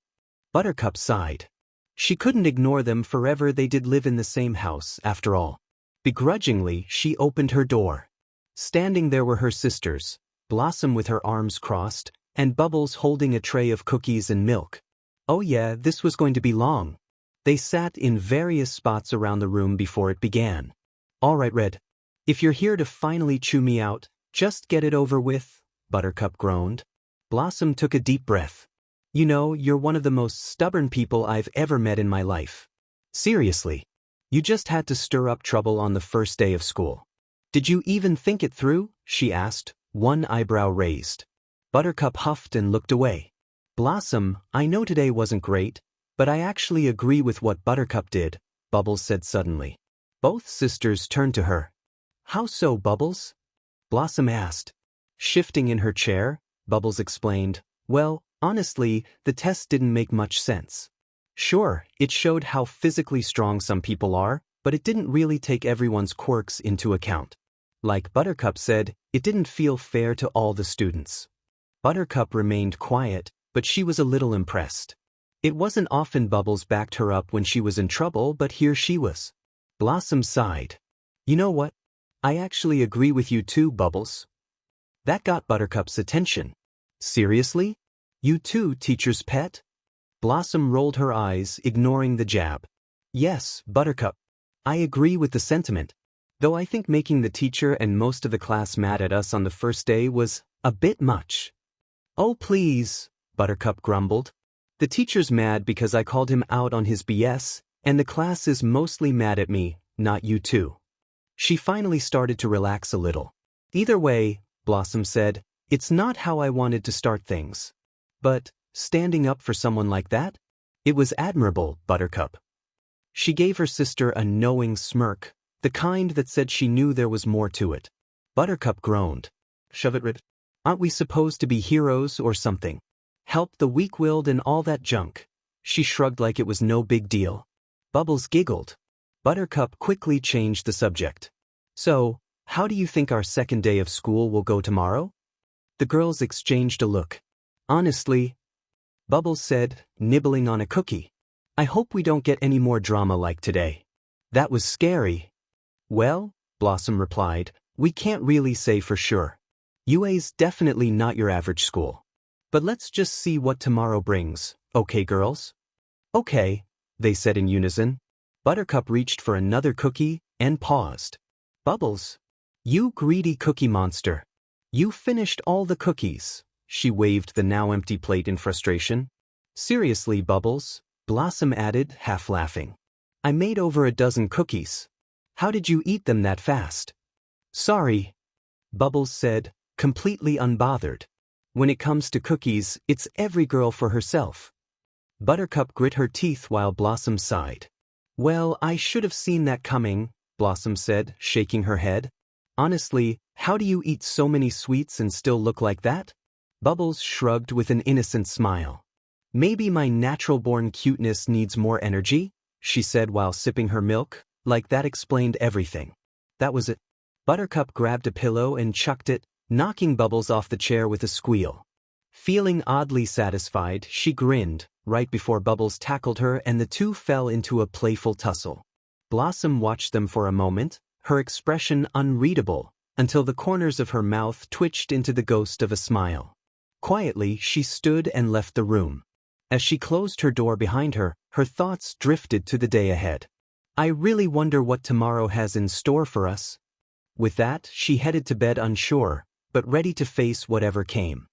Buttercup sighed. She couldn't ignore them forever. They did live in the same house, after all. Begrudgingly, she opened her door. Standing there were her sisters, Blossom with her arms crossed, and Bubbles holding a tray of cookies and milk. Oh yeah, this was going to be long. They sat in various spots around the room before it began. All right, Red. If you're here to finally chew me out, just get it over with, Buttercup groaned. Blossom took a deep breath. You know, you're one of the most stubborn people I've ever met in my life. Seriously. You just had to stir up trouble on the first day of school. Did you even think it through? She asked, one eyebrow raised. Buttercup huffed and looked away. Blossom, I know today wasn't great, but I actually agree with what Buttercup did, Bubbles said suddenly. Both sisters turned to her. How so, Bubbles? Blossom asked. Shifting in her chair, Bubbles explained, well, honestly, the test didn't make much sense. Sure, it showed how physically strong some people are, but it didn't really take everyone's quirks into account. Like Buttercup said, it didn't feel fair to all the students. Buttercup remained quiet, but she was a little impressed. It wasn't often Bubbles backed her up when she was in trouble, but here she was. Blossom sighed. You know what? I actually agree with you too, Bubbles. That got Buttercup's attention. Seriously? You too, teacher's pet? Blossom rolled her eyes, ignoring the jab. Yes, Buttercup. I agree with the sentiment. Though I think making the teacher and most of the class mad at us on the first day was a bit much. Oh please, Buttercup grumbled. The teacher's mad because I called him out on his BS, and the class is mostly mad at me, not you two. She finally started to relax a little. Either way, Blossom said, it's not how I wanted to start things. But, standing up for someone like that? It was admirable, Buttercup. She gave her sister a knowing smirk, the kind that said she knew there was more to it. Buttercup groaned. Shove it, Red. Aren't we supposed to be heroes or something? Help the weak-willed and all that junk. She shrugged like it was no big deal. Bubbles giggled. Buttercup quickly changed the subject. So, how do you think our second day of school will go tomorrow? The girls exchanged a look. Honestly, Bubbles said, nibbling on a cookie. I hope we don't get any more drama like today. That was scary. Well, Blossom replied, we can't really say for sure. UA's definitely not your average school. But let's just see what tomorrow brings, okay girls? Okay, they said in unison. Buttercup reached for another cookie and paused. Bubbles, you greedy cookie monster. You finished all the cookies. She waved the now empty plate in frustration. Seriously, Bubbles, Blossom added, half laughing. I made over a dozen cookies. How did you eat them that fast? Sorry, Bubbles said, completely unbothered. When it comes to cookies, it's every girl for herself. Buttercup grit her teeth while Blossom sighed. Well, I should have seen that coming, Blossom said, shaking her head. Honestly, how do you eat so many sweets and still look like that? Bubbles shrugged with an innocent smile. Maybe my natural-born cuteness needs more energy, she said while sipping her milk, like that explained everything. That was it. Buttercup grabbed a pillow and chucked it, knocking Bubbles off the chair with a squeal. Feeling oddly satisfied, she grinned, right before Bubbles tackled her and the two fell into a playful tussle. Blossom watched them for a moment, her expression unreadable, until the corners of her mouth twitched into the ghost of a smile. Quietly, she stood and left the room. As she closed her door behind her, her thoughts drifted to the day ahead. I really wonder what tomorrow has in store for us. With that, she headed to bed unsure, but ready to face whatever came.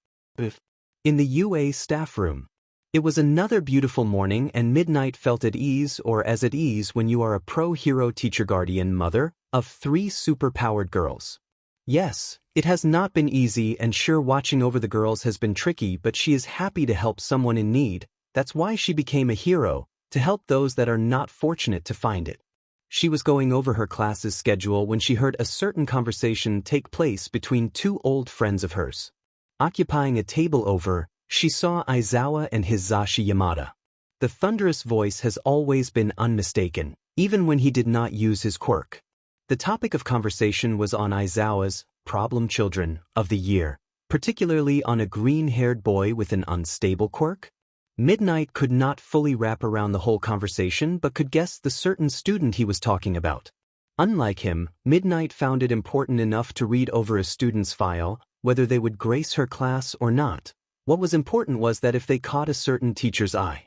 In the UA staff room. It was another beautiful morning and Midnight felt at ease, or as at ease when you are a pro-hero teacher guardian mother of 3 super-powered girls. Yes, it has not been easy, and sure, watching over the girls has been tricky, but she is happy to help someone in need. That's why she became a hero, to help those that are not fortunate to find it. She was going over her class's schedule when she heard a certain conversation take place between 2 old friends of hers. Occupying a table over, she saw Aizawa and Hisashi Yamada. The thunderous voice has always been unmistaken, even when he did not use his quirk. The topic of conversation was on Aizawa's problem children of the year, particularly on a green-haired boy with an unstable quirk. Midnight could not fully wrap around the whole conversation but could guess the certain student he was talking about. Unlike him, Midnight found it important enough to read over a student's file, whether they would grace her class or not. What was important was that if they caught a certain teacher's eye.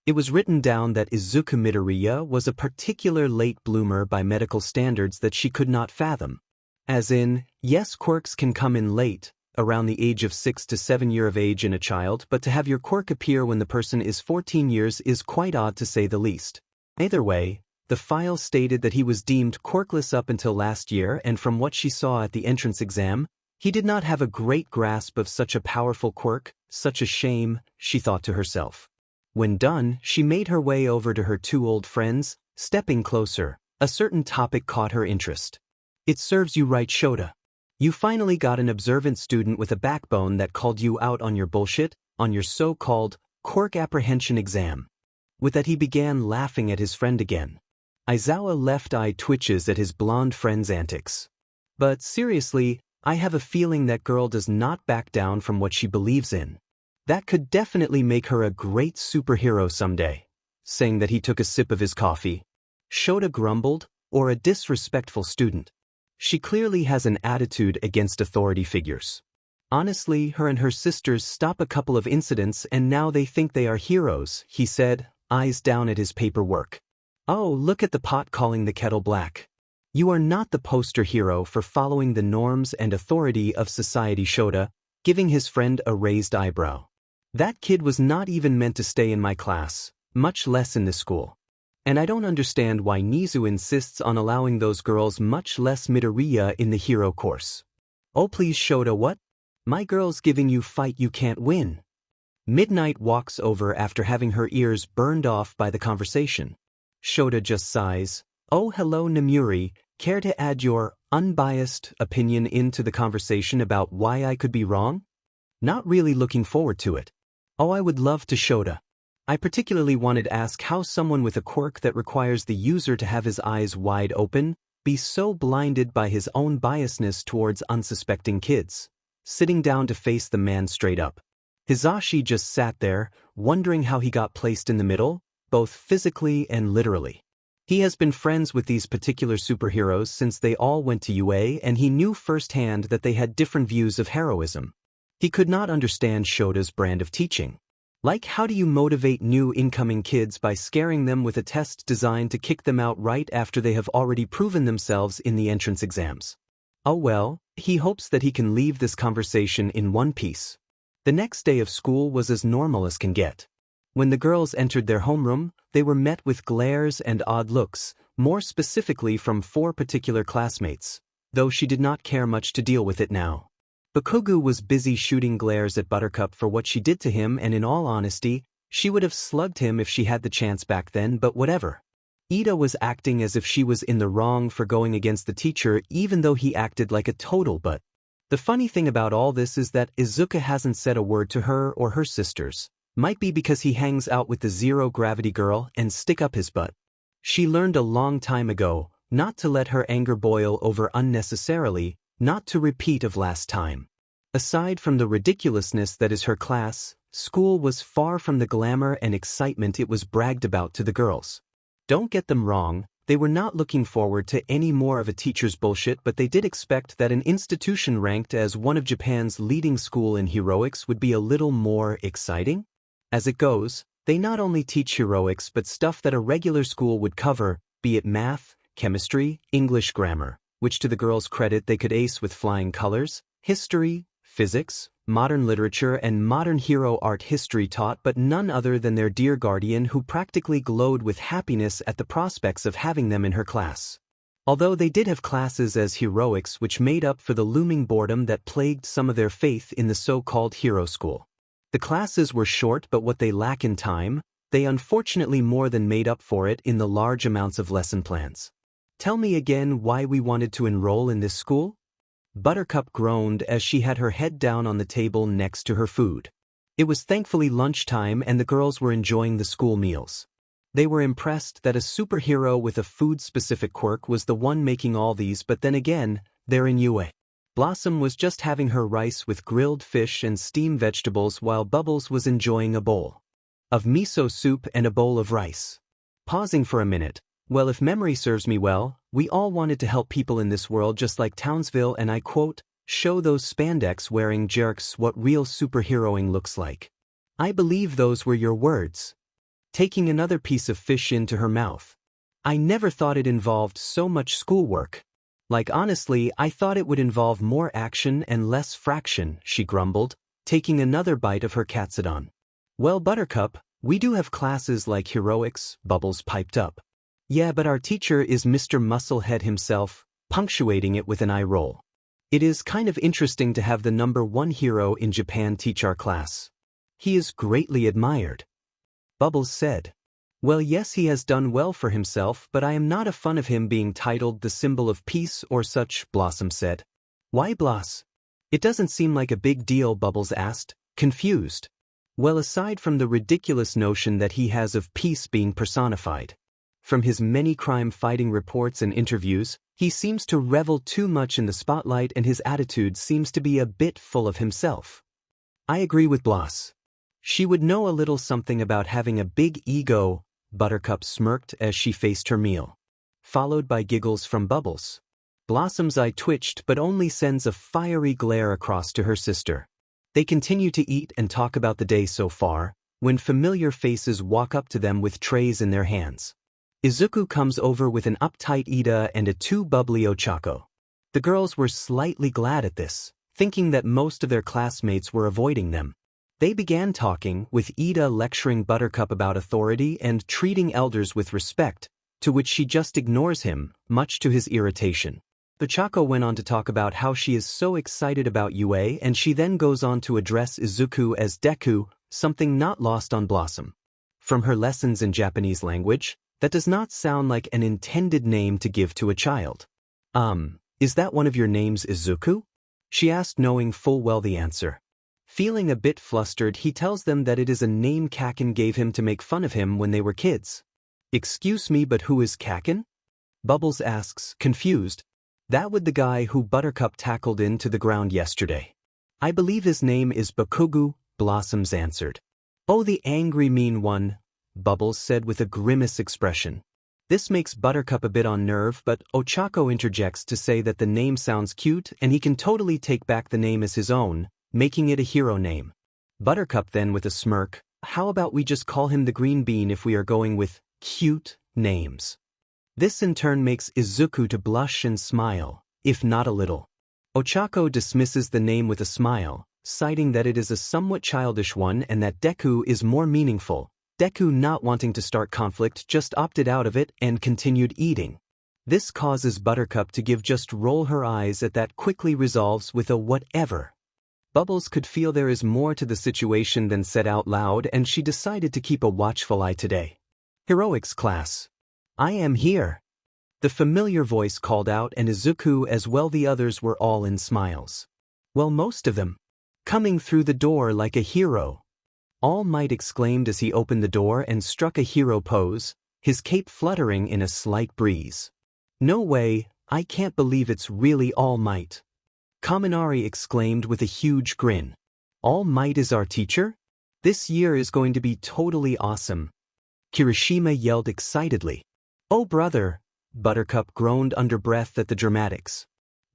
It was written down that Izuku Midoriya was a particular late bloomer by medical standards that she could not fathom. As in, yes, quirks can come in late, around the age of 6 to 7 years of age in a child, but to have your quirk appear when the person is 14 years is quite odd to say the least. Either way, the file stated that he was deemed quirkless up until last year, and from what she saw at the entrance exam, he did not have a great grasp of such a powerful quirk. Such a shame, she thought to herself. When done, she made her way over to her 2 old friends. Stepping closer, a certain topic caught her interest. It serves you right, Shota. You finally got an observant student with a backbone that called you out on your bullshit, on your so-called quirk apprehension exam. With that, he began laughing at his friend again. Aizawa left eye twitches at his blonde friend's antics. But seriously, I have a feeling that girl does not back down from what she believes in. That could definitely make her a great superhero someday. Saying that, he took a sip of his coffee. Shota grumbled, or a disrespectful student. She clearly has an attitude against authority figures. Honestly, her and her sisters stop a couple of incidents and now they think they are heroes, he said, eyes down at his paperwork. Oh, look at the pot calling the kettle black. You are not the poster hero for following the norms and authority of society, Shota, giving his friend a raised eyebrow. That kid was not even meant to stay in my class, much less in this school. And I don't understand why Nizu insists on allowing those girls, much less Midoriya, in the hero course. Oh please, Shota, what? My girl's giving you fight you can't win. Midnight walks over after having her ears burned off by the conversation. Shota just sighs. Oh hello Namuri, care to add your unbiased opinion into the conversation about why I could be wrong? Not really looking forward to it. Oh, I would love to, Shota. I particularly wanted to ask how someone with a quirk that requires the user to have his eyes wide open, be so blinded by his own biasness towards unsuspecting kids. Sitting down to face the man straight up. Hisashi just sat there, wondering how he got placed in the middle, both physically and literally. He has been friends with these particular superheroes since they all went to UA, and he knew firsthand that they had different views of heroism. He could not understand Shota's brand of teaching. Like, how do you motivate new incoming kids by scaring them with a test designed to kick them out right after they have already proven themselves in the entrance exams? Oh well, he hopes that he can leave this conversation in one piece. The next day of school was as normal as can get. When the girls entered their homeroom, they were met with glares and odd looks, more specifically from 4 particular classmates, though she did not care much to deal with it now. Bakugu was busy shooting glares at Buttercup for what she did to him, and in all honesty, she would have slugged him if she had the chance back then, but whatever. Ida was acting as if she was in the wrong for going against the teacher, even though he acted like a total butt. The funny thing about all this is that Izuku hasn't said a word to her or her sisters. Might be because he hangs out with the zero-gravity girl and stick up his butt. She learned a long time ago not to let her anger boil over unnecessarily, not to repeat of last time. Aside from the ridiculousness that is her class, school was far from the glamour and excitement it was bragged about to the girls. Don't get them wrong, they were not looking forward to any more of a teacher's bullshit, but they did expect that an institution ranked as one of Japan's leading school in heroics would be a little more exciting. As it goes, they not only teach heroics but stuff that a regular school would cover, be it math, chemistry, English grammar, which to the girls' credit they could ace with flying colors, history, physics, modern literature and modern hero art history taught but none other than their dear guardian who practically glowed with happiness at the prospects of having them in her class. Although they did have classes as heroics which made up for the looming boredom that plagued some of their faith in the so-called hero school. The classes were short but what they lack in time, they unfortunately more than made up for it in the large amounts of lesson plans. Tell me again why we wanted to enroll in this school? Buttercup groaned as she had her head down on the table next to her food. It was thankfully lunchtime and the girls were enjoying the school meals. They were impressed that a superhero with a food-specific quirk was the one making all these, but then again, they're in UA. Blossom was just having her rice with grilled fish and steamed vegetables while Bubbles was enjoying a bowl of miso soup and a bowl of rice. Pausing for a minute, well, if memory serves me well, we all wanted to help people in this world just like Townsville and I quote, show those spandex-wearing jerks what real superheroing looks like. I believe those were your words. Taking another piece of fish into her mouth. I never thought it involved so much schoolwork. Like honestly, I thought it would involve more action and less fraction, she grumbled, taking another bite of her katsudan. Well, Buttercup, we do have classes like heroics, Bubbles piped up. Yeah, but our teacher is Mr. Musclehead himself, punctuating it with an eye roll. It is kind of interesting to have the #1 hero in Japan teach our class. He is greatly admired. Bubbles said. Well, yes, he has done well for himself, but I am not a fan of him being titled the symbol of peace or such, Blossom said. Why, Bloss? It doesn't seem like a big deal, Bubbles asked, confused. Well, aside from the ridiculous notion that he has of peace being personified. From his many crime-fighting reports and interviews, he seems to revel too much in the spotlight and his attitude seems to be a bit full of himself. I agree with Bloss. She would know a little something about having a big ego, Buttercup smirked as she faced her meal. Followed by giggles from Bubbles. Blossom's eye twitched but only sends a fiery glare across to her sister. They continue to eat and talk about the day so far, when familiar faces walk up to them with trays in their hands. Izuku comes over with an uptight Ida and a too bubbly Ochako. The girls were slightly glad at this, thinking that most of their classmates were avoiding them. They began talking, with Ida lecturing Buttercup about authority and treating elders with respect, to which she just ignores him, much to his irritation. Ochako went on to talk about how she is so excited about UA and she then goes on to address Izuku as Deku, something not lost on Blossom. From her lessons in Japanese language, that does not sound like an intended name to give to a child. Is that one of your names, Izuku? She asked, knowing full well the answer. Feeling a bit flustered, he tells them that it is a name Kaken gave him to make fun of him when they were kids. Excuse me, but who is Kaken? Bubbles asks, confused. That would the guy who Buttercup tackled into the ground yesterday. I believe his name is Bakugu, Blossoms answered. Oh, the angry mean one, Bubbles said with a grimace expression. This makes Buttercup a bit on nerve, but Ochako interjects to say that the name sounds cute and he can totally take back the name as his own, making it a hero name. Buttercup then with a smirk, how about we just call him the Green Bean if we are going with cute names? This in turn makes Izuku to blush and smile, if not a little. Ochako dismisses the name with a smile, citing that it is a somewhat childish one and that Deku is more meaningful. Deku, not wanting to start conflict, just opted out of it and continued eating. This causes Buttercup to just roll her eyes at that, quickly resolves with a whatever. Bubbles could feel there is more to the situation than said out loud and she decided to keep a watchful eye today. Heroics class. I am here. The familiar voice called out and Izuku as well the others were all in smiles. Well, most of them. Coming through the door like a hero. All Might exclaimed as he opened the door and struck a hero pose, his cape fluttering in a slight breeze. No way, I can't believe it's really All Might. Kaminari exclaimed with a huge grin. All Might is our teacher? This year is going to be totally awesome. Kirishima yelled excitedly. Oh brother, Buttercup groaned under breath at the dramatics.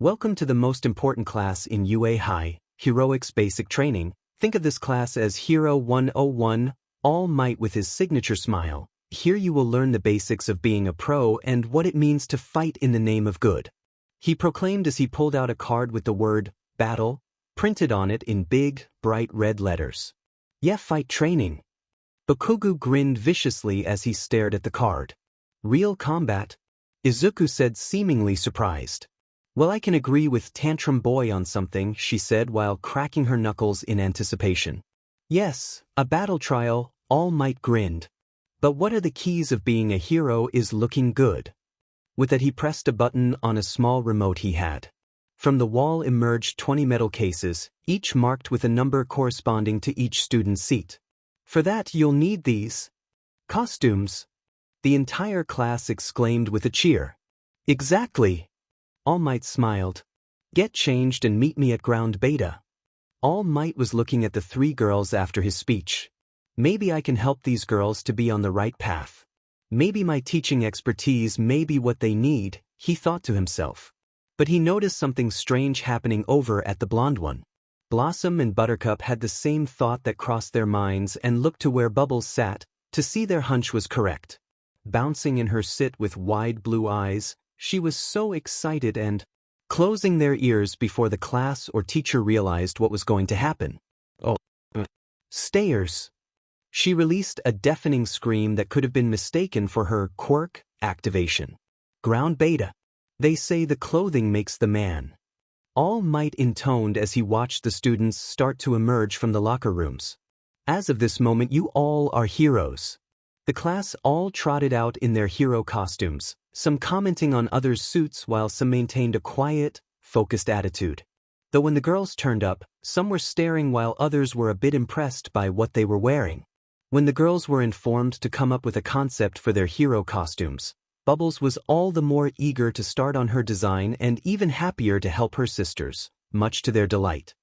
Welcome to the most important class in UA High, Heroics Basic Training. Think of this class as Hero 101, All Might with his signature smile. Here you will learn the basics of being a pro and what it means to fight in the name of good. He proclaimed as he pulled out a card with the word, battle, printed on it in big, bright red letters. Yeah, fight training. Bakugu grinned viciously as he stared at the card. Real combat? Izuku said, seemingly surprised. Well, I can agree with Tantrum Boy on something, she said while cracking her knuckles in anticipation. Yes, a battle trial, All Might grinned. But what are the keys of being a hero is looking good. With that he pressed a button on a small remote he had. From the wall emerged 20 metal cases, each marked with a number corresponding to each student's seat. For that you'll need these costumes. The entire class exclaimed with a cheer. Exactly. All Might smiled. Get changed and meet me at ground beta. All Might was looking at the three girls after his speech. Maybe I can help these girls to be on the right path. Maybe my teaching expertise may be what they need, he thought to himself. But he noticed something strange happening over at the blonde one. Blossom and Buttercup had the same thought that crossed their minds and looked to where Bubbles sat, to see their hunch was correct. Bouncing in her sit with wide blue eyes, she was so excited and closing their ears before the class or teacher realized what was going to happen. Oh. Stayers. She released a deafening scream that could have been mistaken for her quirk activation. Ground beta. They say the clothing makes the man. All Might intoned as he watched the students start to emerge from the locker rooms. As of this moment you all are heroes. The class all trotted out in their hero costumes, some commenting on others' suits while some maintained a quiet, focused attitude. Though when the girls turned up, some were staring while others were a bit impressed by what they were wearing. When the girls were informed to come up with a concept for their hero costumes, Bubbles was all the more eager to start on her design and even happier to help her sisters, much to their delight.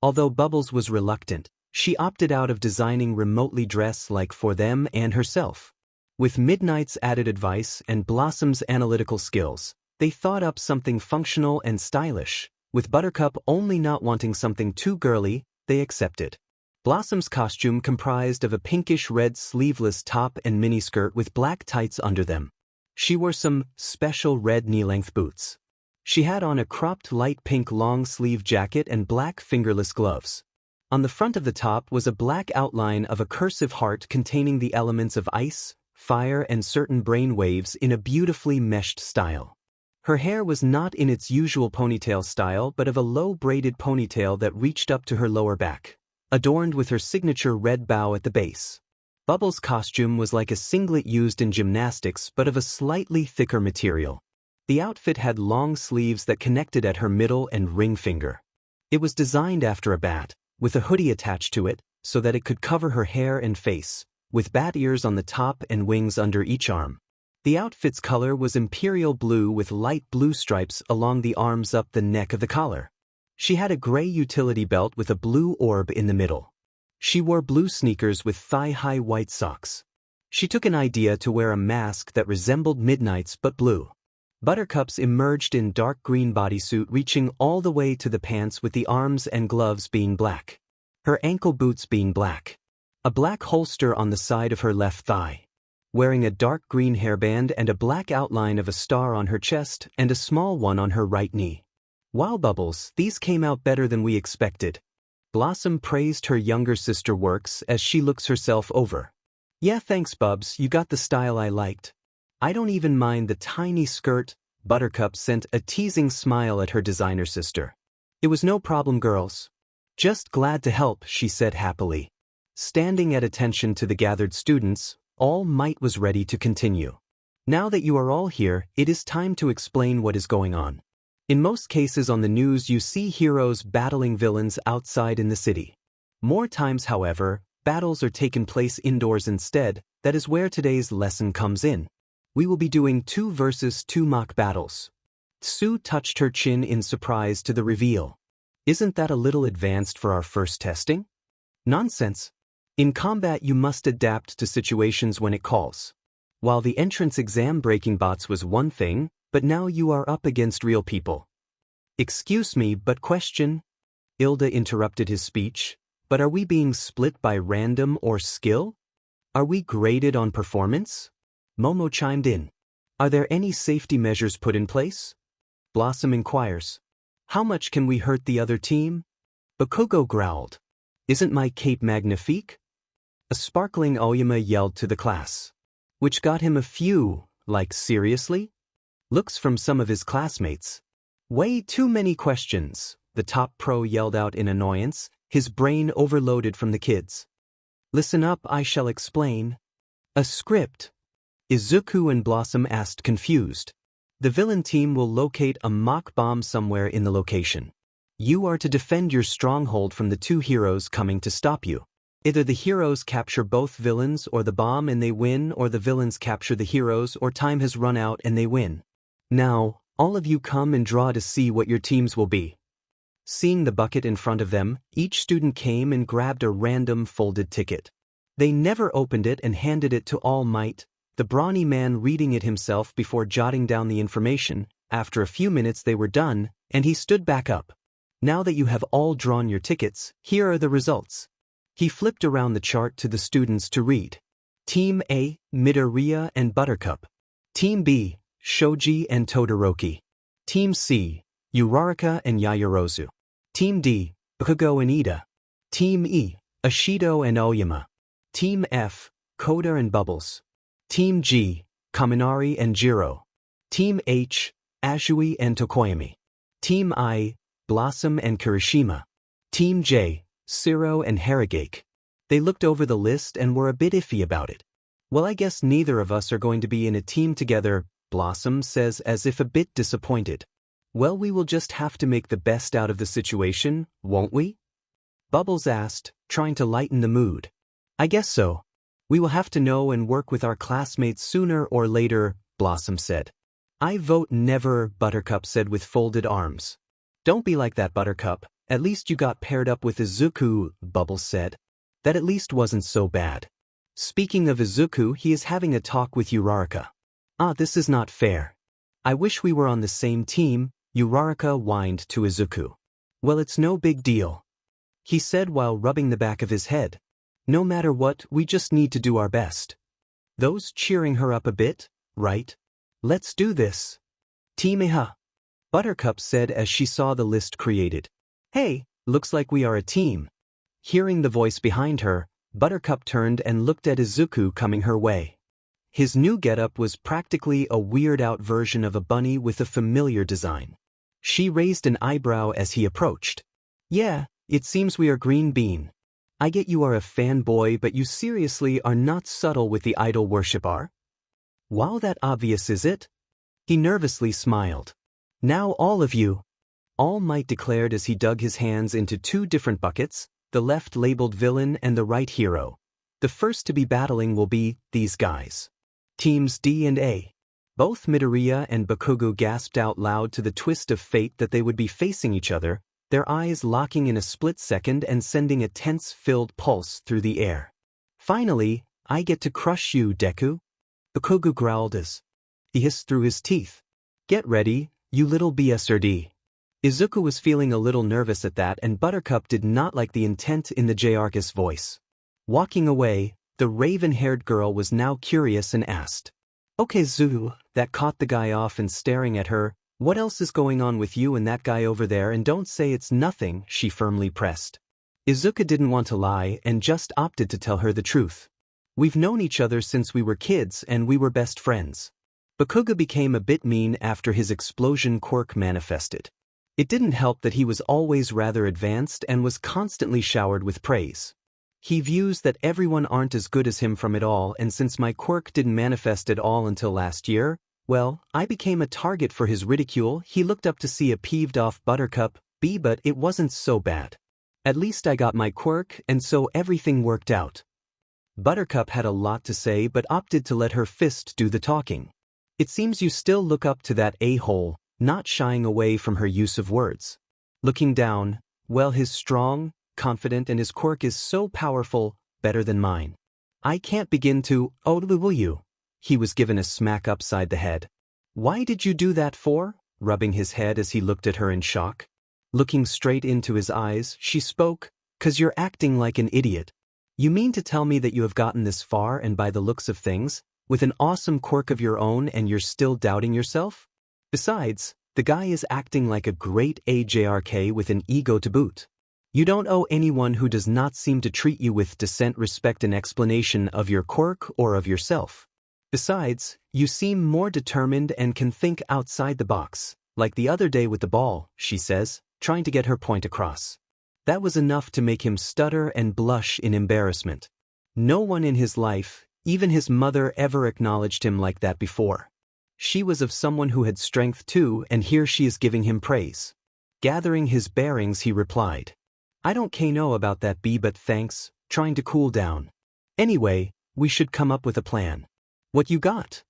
Although Bubbles was reluctant, she opted out of designing remotely dress-like for them and herself. With Midnight's added advice and Blossom's analytical skills, they thought up something functional and stylish. With Buttercup only not wanting something too girly, they accepted. Blossom's costume comprised of a pinkish-red sleeveless top and miniskirt with black tights under them. She wore some special red knee-length boots. She had on a cropped light pink long-sleeve jacket and black fingerless gloves. On the front of the top was a black outline of a cursive heart containing the elements of ice, fire and certain brain waves in a beautifully meshed style. Her hair was not in its usual ponytail style but of a low braided ponytail that reached up to her lower back, adorned with her signature red bow at the base. Bubbles' costume was like a singlet used in gymnastics but of a slightly thicker material. The outfit had long sleeves that connected at her middle and ring finger. It was designed after a bat, with a hoodie attached to it, so that it could cover her hair and face, with bat ears on the top and wings under each arm. The outfit's color was imperial blue with light blue stripes along the arms up the neck of the collar. She had a gray utility belt with a blue orb in the middle. She wore blue sneakers with thigh-high white socks. She took an idea to wear a mask that resembled Midnight's but blue. Buttercup's emerged in dark green bodysuit reaching all the way to the pants with the arms and gloves being black. Her ankle boots being black. A black holster on the side of her left thigh. Wearing a dark green hairband and a black outline of a star on her chest and a small one on her right knee. Wow, Bubbles, these came out better than we expected. Blossom praised her younger sister works as she looks herself over. Yeah, thanks Bubs, you got the style I liked. I don't even mind the tiny skirt. Buttercup sent a teasing smile at her designer sister. It was no problem, girls. Just glad to help, she said happily. Standing at attention to the gathered students, All Might was ready to continue. Now that you are all here, it is time to explain what is going on. In most cases on the news you see heroes battling villains outside in the city. More times, however, battles are taking place indoors instead. That is where today's lesson comes in. We will be doing 2 versus 2 mock battles. Sue touched her chin in surprise to the reveal. Isn't that a little advanced for our first testing? Nonsense. In combat you must adapt to situations when it calls. While the entrance exam breaking bots was one thing, but now you are up against real people. Excuse me, but question? Ilda interrupted his speech. But are we being split by random or skill? Are we graded on performance? Momo chimed in. Are there any safety measures put in place? Blossom inquires. How much can we hurt the other team? Bakugo growled. Isn't my cape magnifique? A sparkling Oyama yelled to the class. Which got him a few, like seriously? Looks from some of his classmates. Way too many questions, the top pro yelled out in annoyance, his brain overloaded from the kids. Listen up, I shall explain. A script. Izuku and Blossom asked confused. The villain team will locate a mock bomb somewhere in the location. You are to defend your stronghold from the two heroes coming to stop you. Either the heroes capture both villains or the bomb and they win, or the villains capture the heroes or time has run out and they win. Now, all of you come and draw to see what your teams will be. Seeing the bucket in front of them, each student came and grabbed a random folded ticket. They never opened it and handed it to All Might, the brawny man reading it himself before jotting down the information. After a few minutes they were done, and he stood back up. Now that you have all drawn your tickets, here are the results. He flipped around the chart to the students to read. Team A, Midoriya and Buttercup. Team B, Shoji and Todoroki. Team C, Uraraka and Yaoyorozu. Team D, Bakugo and Ida. Team E, Ashido and Oyama. Team F, Koda and Bubbles. Team G, Kaminari and Jiro. Team H, Azui and Tokoyami. Team I, Blossom and Kirishima. Team J, Siro and Harigake. They looked over the list and were a bit iffy about it. Well, I guess neither of us are going to be in a team together, Blossom says as if a bit disappointed. Well, we will just have to make the best out of the situation, won't we? Bubbles asked, trying to lighten the mood. I guess so. We will have to know and work with our classmates sooner or later, Blossom said. I vote never, Buttercup said with folded arms. Don't be like that, Buttercup. At least you got paired up with Izuku, Bubbles said. That at least wasn't so bad. Speaking of Izuku, he is having a talk with Uraraka. This is not fair. I wish we were on the same team, Uraraka whined to Izuku. Well, it's no big deal, he said while rubbing the back of his head. No matter what, we just need to do our best. Those cheering her up a bit, right? Let's do this. Team Eha, Buttercup said as she saw the list created. Hey, looks like we are a team. Hearing the voice behind her, Buttercup turned and looked at Izuku coming her way. His new getup was practically a weird-out version of a bunny with a familiar design. She raised an eyebrow as he approached. Yeah, it seems we are Green Bean. I get you are a fanboy, but you seriously are not subtle with the idol worship, are? Wow, that obvious, is it? He nervously smiled. Now all of you. All Might declared as he dug his hands into two different buckets, the left labeled villain and the right hero. The first to be battling will be these guys. Teams D and A. Both Midoriya and Bakugo gasped out loud to the twist of fate that they would be facing each other, their eyes locking in a split second and sending a tense-filled pulse through the air. Finally, I get to crush you, Deku. Bakugo growled as he hissed through his teeth. Get ready, you little BSRD. Izuku was feeling a little nervous at that, and Buttercup did not like the intent in the Jarkus voice. Walking away, the raven-haired girl was now curious and asked, Okay, Zu, that caught the guy off and staring at her. What else is going on with you and that guy over there? And don't say it's nothing, she firmly pressed. Izuku didn't want to lie and just opted to tell her the truth. We've known each other since we were kids and we were best friends. Bakugo became a bit mean after his explosion quirk manifested. It didn't help that he was always rather advanced and was constantly showered with praise. He views that everyone aren't as good as him from it all, and since my quirk didn't manifest at all until last year, well, I became a target for his ridicule. He looked up to see a peeved-off Buttercup, but it wasn't so bad. At least I got my quirk, and so everything worked out. Buttercup had a lot to say but opted to let her fist do the talking. It seems you still look up to that a-hole, not shying away from her use of words. Looking down, Well, he's strong, confident, and his quirk is so powerful, better than mine. I can't begin to, oh, will you? He was given a smack upside the head. Why did you do that for? Rubbing his head as he looked at her in shock. Looking straight into his eyes, she spoke, "'Cause you're acting like an idiot. You mean to tell me that you have gotten this far and by the looks of things, with an awesome quirk of your own and you're still doubting yourself? Besides, the guy is acting like a great AJRK with an ego to boot. You don't owe anyone who does not seem to treat you with decent respect an explanation of your quirk or of yourself. Besides, you seem more determined and can think outside the box, like the other day with the ball," she says, trying to get her point across. That was enough to make him stutter and blush in embarrassment. No one in his life, even his mother, ever acknowledged him like that before. She was of someone who had strength too, and here she is giving him praise. Gathering his bearings, he replied, "I don't know about that, B, but thanks," trying to cool down. "Anyway, we should come up with a plan." "What you got?"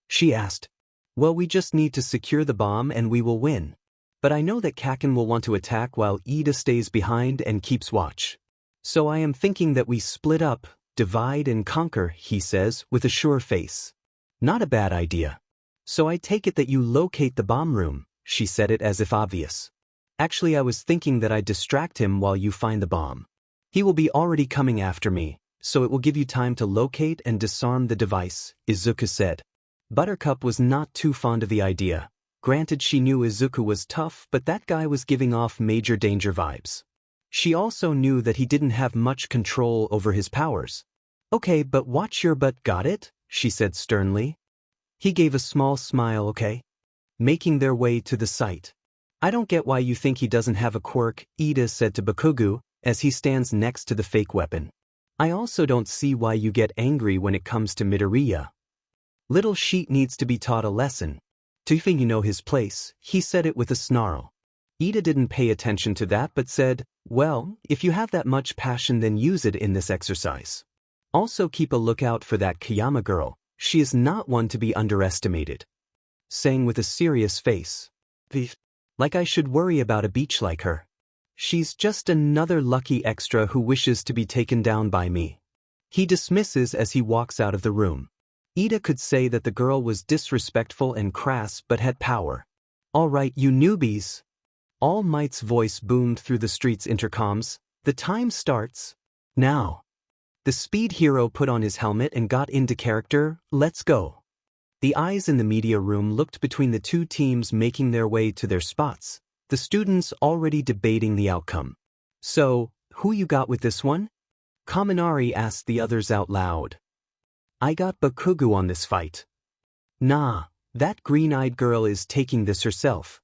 she asked. "Well, we just need to secure the bomb and we will win. But I know that Kaken will want to attack while Ida stays behind and keeps watch. So I am thinking that we split up, divide and conquer," he says with a sure face. "Not a bad idea. So I take it that you locate the bomb room," she said it as if obvious. "Actually, I was thinking that I'd distract him while you find the bomb. He will be already coming after me, so it will give you time to locate and disarm the device," Izuku said. Buttercup was not too fond of the idea. Granted, she knew Izuku was tough, but that guy was giving off major danger vibes. She also knew that he didn't have much control over his powers. "Okay, but watch your butt, got it?" she said sternly. He gave a small smile. "Okay." Making their way to the site. "I don't get why you think he doesn't have a quirk," Ida said to Bakugo, as he stands next to the fake weapon. "I also don't see why you get angry when it comes to Midoriya. Little Sheet needs to be taught a lesson. Do you think you know his place?" He said it with a snarl. Ida didn't pay attention to that but said, "Well, if you have that much passion, then use it in this exercise. Also keep a lookout for that Kayama girl. She is not one to be underestimated." Saying with a serious face, "Like I should worry about a beach like her. She's just another lucky extra who wishes to be taken down by me." He dismisses as he walks out of the room. Ida could say that the girl was disrespectful and crass but had power. "All right, you newbies." All Might's voice boomed through the street's intercoms. "The time starts now." The speed hero put on his helmet and got into character. "Let's go." The eyes in the media room looked between the two teams making their way to their spots, the students already debating the outcome. "So, who you got with this one?" Kaminari asked the others out loud. "I got Bakugo on this fight." "Nah, that green-eyed girl is taking this herself."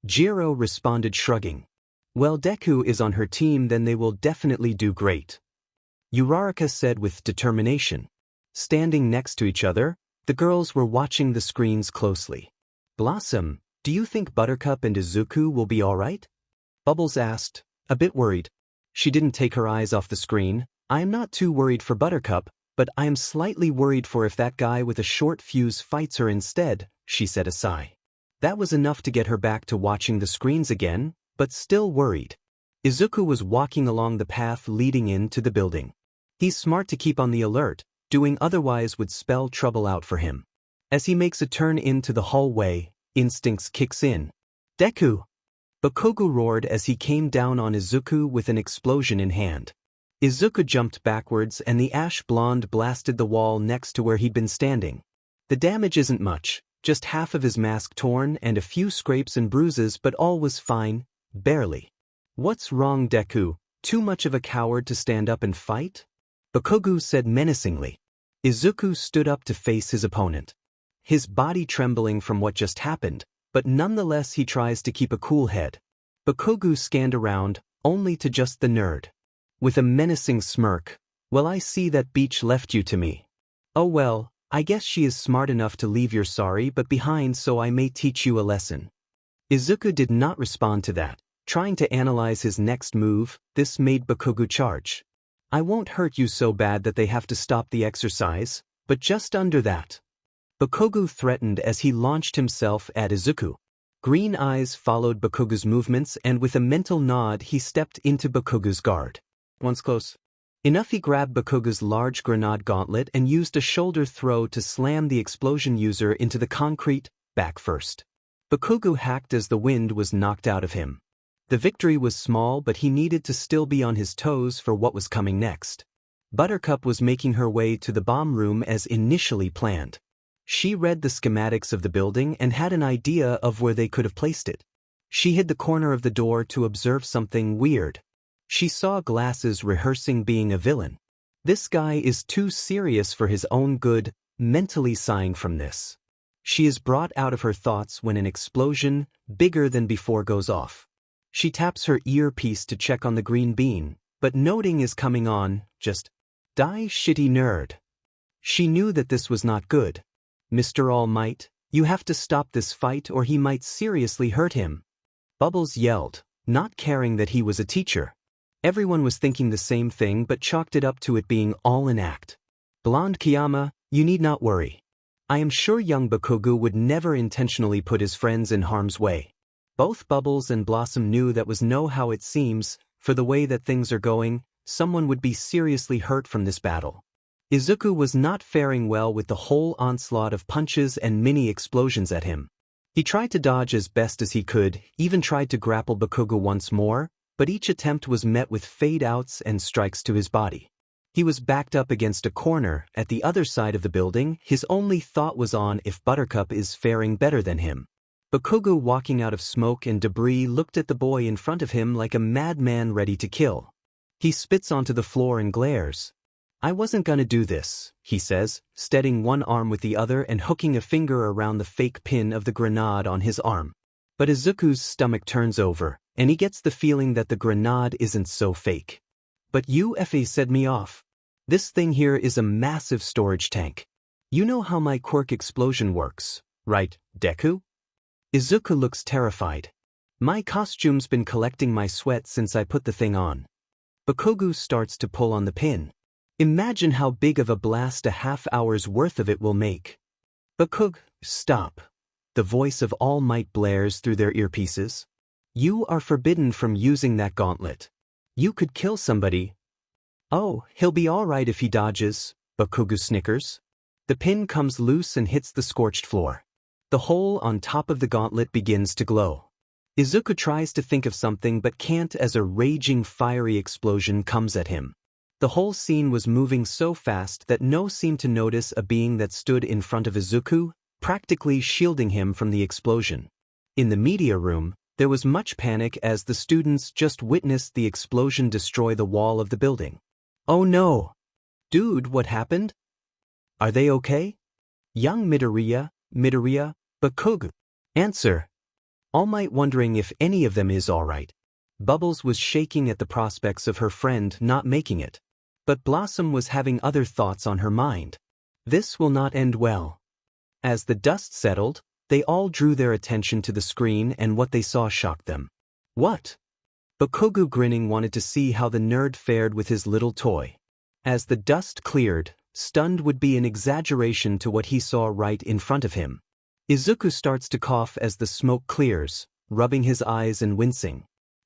Jiro responded, shrugging. "Well, Deku is on her team, then they will definitely do great," Uraraka said with determination. Standing next to each other, the girls were watching the screens closely. "Blossom, do you think Buttercup and Izuku will be alright?" Bubbles asked, a bit worried. She didn't take her eyes off the screen. "I am not too worried for Buttercup, but I am slightly worried for if that guy with a short fuse fights her instead," she said a sigh. That was enough to get her back to watching the screens again, but still worried. Izuku was walking along the path leading into the building. He's smart to keep on the alert, doing otherwise would spell trouble out for him. As he makes a turn into the hallway, instincts kicks in. "Deku!" Bakugo roared as he came down on Izuku with an explosion in hand. Izuku jumped backwards and the ash blonde blasted the wall next to where he'd been standing. The damage isn't much, just half of his mask torn and a few scrapes and bruises, but all was fine, barely. "What's wrong, Deku? Too much of a coward to stand up and fight?" Bakugo said menacingly. Izuku stood up to face his opponent. His body trembling from what just happened, but nonetheless he tries to keep a cool head. Bakugo scanned around, only to just the nerd. With a menacing smirk, "Well, I see that Beach left you to me. Oh well, I guess she is smart enough to leave your sorry but behind, so I may teach you a lesson." Izuku did not respond to that, trying to analyze his next move. This made Bakugo charge. "I won't hurt you so bad that they have to stop the exercise, but just under that." Bakugo threatened as he launched himself at Izuku. Green eyes followed Bakugu's movements, and with a mental nod he stepped into Bakugu's guard. Once close enough, he grabbed Bakugu's large grenade gauntlet and used a shoulder throw to slam the explosion user into the concrete, back first. Bakugu hacked as the wind was knocked out of him. The victory was small, but he needed to still be on his toes for what was coming next. Buttercup was making her way to the bomb room as initially planned. She read the schematics of the building and had an idea of where they could have placed it. She hid the corner of the door to observe something weird. She saw Glasses rehearsing being a villain. This guy is too serious for his own good, mentally sighing from this. She is brought out of her thoughts when an explosion, bigger than before, goes off. She taps her earpiece to check on the green bean, but noting is coming on, just, die shitty nerd. She knew that this was not good. Mr. All Might, you have to stop this fight or he might seriously hurt him. Bubbles yelled, not caring that he was a teacher. Everyone was thinking the same thing but chalked it up to it being all an act. Blonde Kiyama, you need not worry. I am sure young Bakugu would never intentionally put his friends in harm's way. Both Bubbles and Blossom knew that was no how it seems, for the way that things are going, someone would be seriously hurt from this battle. Izuku was not faring well with the whole onslaught of punches and mini explosions at him. He tried to dodge as best as he could, even tried to grapple Bakugu once more, but each attempt was met with fade-outs and strikes to his body. He was backed up against a corner at the other side of the building. His only thought was on if Buttercup is faring better than him. Bakugu, walking out of smoke and debris, looked at the boy in front of him like a madman ready to kill. He spits onto the floor and glares. I wasn't gonna do this, he says, steadying one arm with the other and hooking a finger around the fake pin of the grenade on his arm. But Izuku's stomach turns over, and he gets the feeling that the grenade isn't so fake. But you effing set me off. This thing here is a massive storage tank. You know how my quirk explosion works, right, Deku? Izuku looks terrified. My costume's been collecting my sweat since I put the thing on. Bakugu starts to pull on the pin. Imagine how big of a blast a half hour's worth of it will make. Bakug, stop. The voice of All Might blares through their earpieces. You are forbidden from using that gauntlet. You could kill somebody. Oh, he'll be all right if he dodges, Bakugu snickers. The pin comes loose and hits the scorched floor. The hole on top of the gauntlet begins to glow. Izuku tries to think of something but can't as a raging fiery explosion comes at him. The whole scene was moving so fast that no seemed to notice a being that stood in front of Izuku, practically shielding him from the explosion. In the media room, there was much panic as the students just witnessed the explosion destroy the wall of the building. Oh no! Dude, what happened? Are they okay? Young Midoriya, Bakugu. Answer. All Might wondering if any of them is alright. Bubbles was shaking at the prospects of her friend not making it. But Blossom was having other thoughts on her mind. This will not end well. As the dust settled, they all drew their attention to the screen and what they saw shocked them. What? Bakugu, grinning, wanted to see how the nerd fared with his little toy. As the dust cleared, stunned would be an exaggeration to what he saw right in front of him. Izuku starts to cough as the smoke clears, rubbing his eyes and wincing.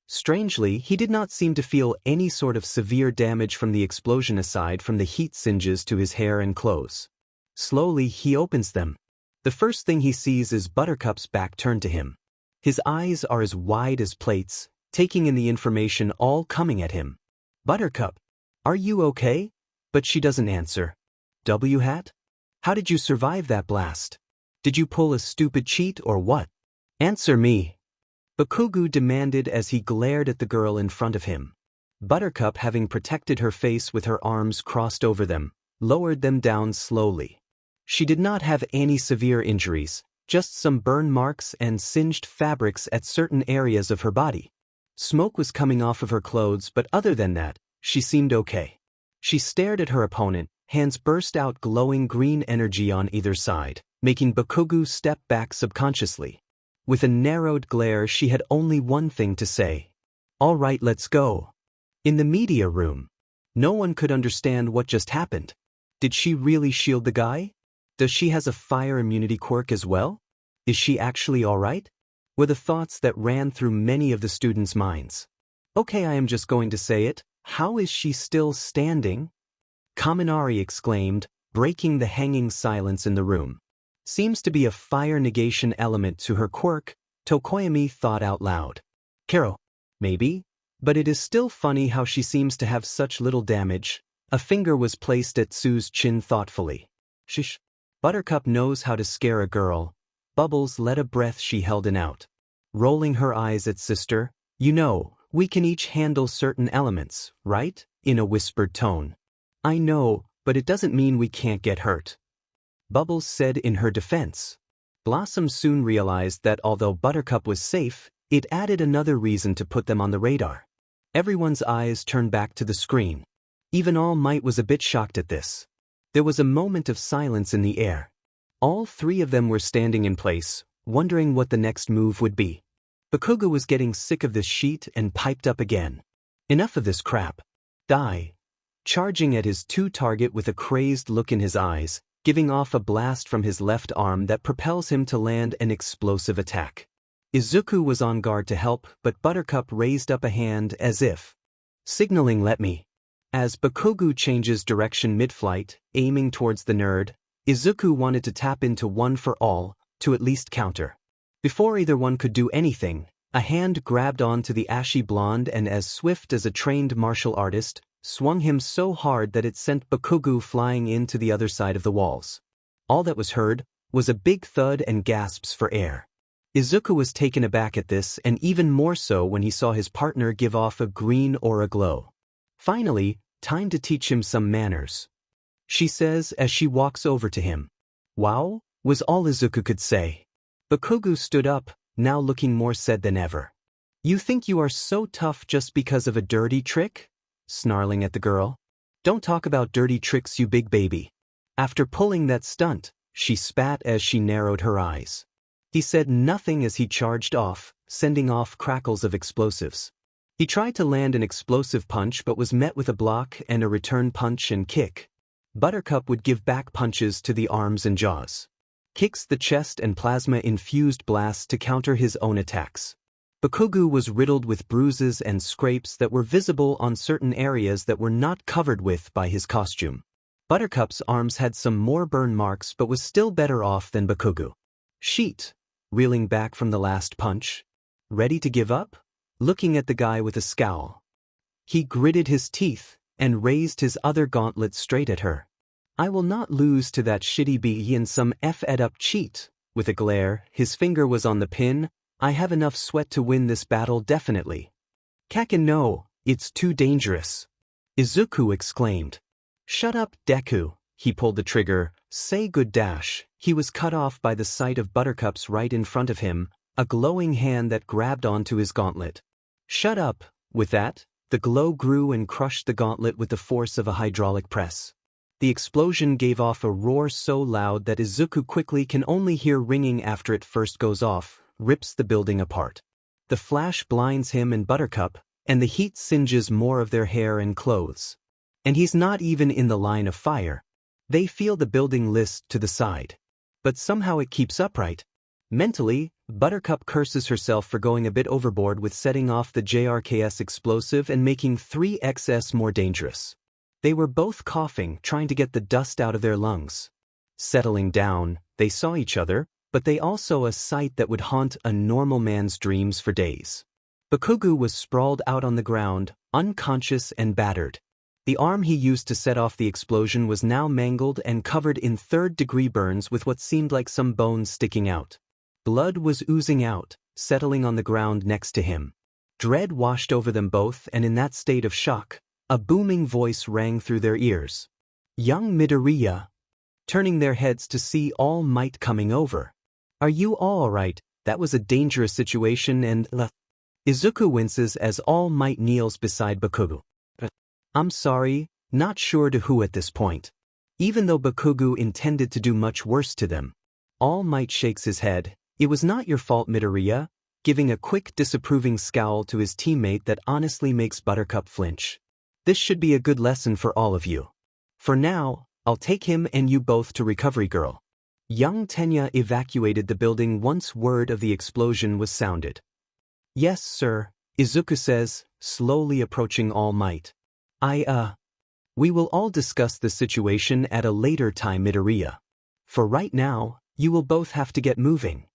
Strangely, he did not seem to feel any sort of severe damage from the explosion aside from the heat singes to his hair and clothes. Slowly, he opens them. The first thing he sees is Buttercup's back turned to him. His eyes are as wide as plates, taking in the information all coming at him. Buttercup, are you okay? But she doesn't answer. W-Hat? How did you survive that blast? Did you pull a stupid cheat or what? Answer me. Bakugu demanded as he glared at the girl in front of him. Buttercup, having protected her face with her arms crossed over them, lowered them down slowly. She did not have any severe injuries, just some burn marks and singed fabrics at certain areas of her body. Smoke was coming off of her clothes, but other than that, she seemed okay. She stared at her opponent, hands burst out glowing green energy on either side, making Bakugu step back subconsciously. With a narrowed glare, she had only one thing to say. All right, let's go. In the media room, no one could understand what just happened. Did she really shield the guy? Does she has a fire immunity quirk as well? Is she actually all right? were the thoughts that ran through many of the students' minds. Okay, I am just going to say it. How is she still standing? Kaminari exclaimed, breaking the hanging silence in the room. Seems to be a fire negation element to her quirk, Tokoyami thought out loud. Karo. Maybe. But it is still funny how she seems to have such little damage. A finger was placed at Tsu's chin thoughtfully. Shish. Buttercup knows how to scare a girl. Bubbles let a breath she held in out. Rolling her eyes at sister. You know, we can each handle certain elements, right? In a whispered tone. I know, but it doesn't mean we can't get hurt. Bubbles said in her defense. Blossom soon realized that although Buttercup was safe, it added another reason to put them on the radar. Everyone's eyes turned back to the screen. Even All Might was a bit shocked at this. There was a moment of silence in the air. All three of them were standing in place, wondering what the next move would be. Bakugo was getting sick of this sheet and piped up again. Enough of this crap. Die. Charging at his target with a crazed look in his eyes, giving off a blast from his left arm that propels him to land an explosive attack. Izuku was on guard to help, but Buttercup raised up a hand as if signaling let me. As Bakugo changes direction mid-flight, aiming towards the nerd, Izuku wanted to tap into one for all, to at least counter. Before either one could do anything, a hand grabbed onto the ashy blonde and as swift as a trained martial artist, swung him so hard that it sent Bakugo flying into the other side of the walls. All that was heard was a big thud and gasps for air. Izuku was taken aback at this and even more so when he saw his partner give off a green aura glow. Finally, time to teach him some manners, she says as she walks over to him. Wow, was all Izuku could say. Bakugo stood up, now looking more sad than ever. You think you are so tough just because of a dirty trick? Snarling at the girl. Don't talk about dirty tricks, you big baby. After pulling that stunt, she spat as she narrowed her eyes. He said nothing as he charged off, sending off crackles of explosives. He tried to land an explosive punch but was met with a block and a return punch and kick. Buttercup would give back punches to the arms and jaws. Kicks the chest and plasma-infused blasts to counter his own attacks. Bakugo was riddled with bruises and scrapes that were visible on certain areas that were not covered with by his costume. Buttercup's arms had some more burn marks but was still better off than Bakugo. Sheet. Reeling back from the last punch. Ready to give up? Looking at the guy with a scowl. He gritted his teeth and raised his other gauntlet straight at her. I will not lose to that shitty bee and some F-ed-up cheat. With a glare, his finger was on the pin. I have enough sweat to win this battle definitely. Kaken no, it's too dangerous. Izuku exclaimed. Shut up, Deku. He pulled the trigger. Say good dash. He was cut off by the sight of Buttercup's right in front of him, a glowing hand that grabbed onto his gauntlet. Shut up. With that, the glow grew and crushed the gauntlet with the force of a hydraulic press. The explosion gave off a roar so loud that Izuku quickly can only hear ringing after it first goes off, rips the building apart. The flash blinds him and Buttercup, and the heat singes more of their hair and clothes. And he's not even in the line of fire. They feel the building list to the side. But somehow it keeps upright. Mentally, Buttercup curses herself for going a bit overboard with setting off the JRKS explosive and making 3XS more dangerous. They were both coughing, trying to get the dust out of their lungs. Settling down, they saw each other, but they also a sight that would haunt a normal man's dreams for days. Bakugo was sprawled out on the ground, unconscious and battered. The arm he used to set off the explosion was now mangled and covered in third-degree burns with what seemed like some bones sticking out. Blood was oozing out, settling on the ground next to him. Dread washed over them both, and in that state of shock, a booming voice rang through their ears. Young Midoriya. Turning their heads to see All Might coming over. Are you all right? That was a dangerous situation and Izuku winces as All Might kneels beside Bakugo. I'm sorry, not sure to who at this point. Even though Bakugo intended to do much worse to them. All Might shakes his head. It was not your fault, Midoriya, giving a quick disapproving scowl to his teammate that honestly makes Buttercup flinch. This should be a good lesson for all of you. For now, I'll take him and you both to Recovery Girl. Young Tenya evacuated the building once word of the explosion was sounded. Yes, sir, Izuku says, slowly approaching All Might. We will all discuss the situation at a later time, Midoriya. For right now, you will both have to get moving.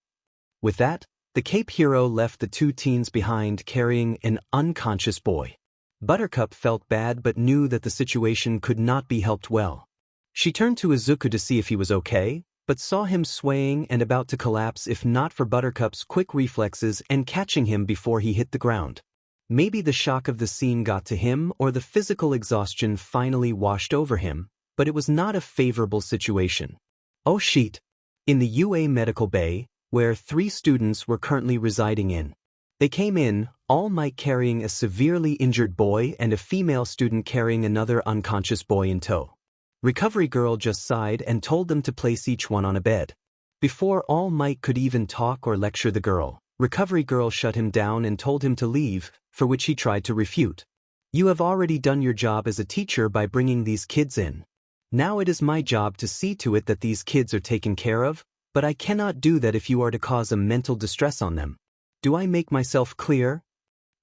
With that, the Cape Hero left the two teens behind carrying an unconscious boy. Buttercup felt bad but knew that the situation could not be helped well. She turned to Izuku to see if he was okay, but saw him swaying and about to collapse if not for Buttercup's quick reflexes and catching him before he hit the ground. Maybe the shock of the scene got to him or the physical exhaustion finally washed over him, but it was not a favorable situation. Oh shit! In the UA Medical Bay, where 3 students were currently residing in. They came in, All Might carrying a severely injured boy and a female student carrying another unconscious boy in tow. Recovery Girl just sighed and told them to place each one on a bed. Before All Might could even talk or lecture the girl, Recovery Girl shut him down and told him to leave, for which he tried to refute. You have already done your job as a teacher by bringing these kids in. Now it is my job to see to it that these kids are taken care of, but I cannot do that if you are to cause a mental distress on them. Do I make myself clear?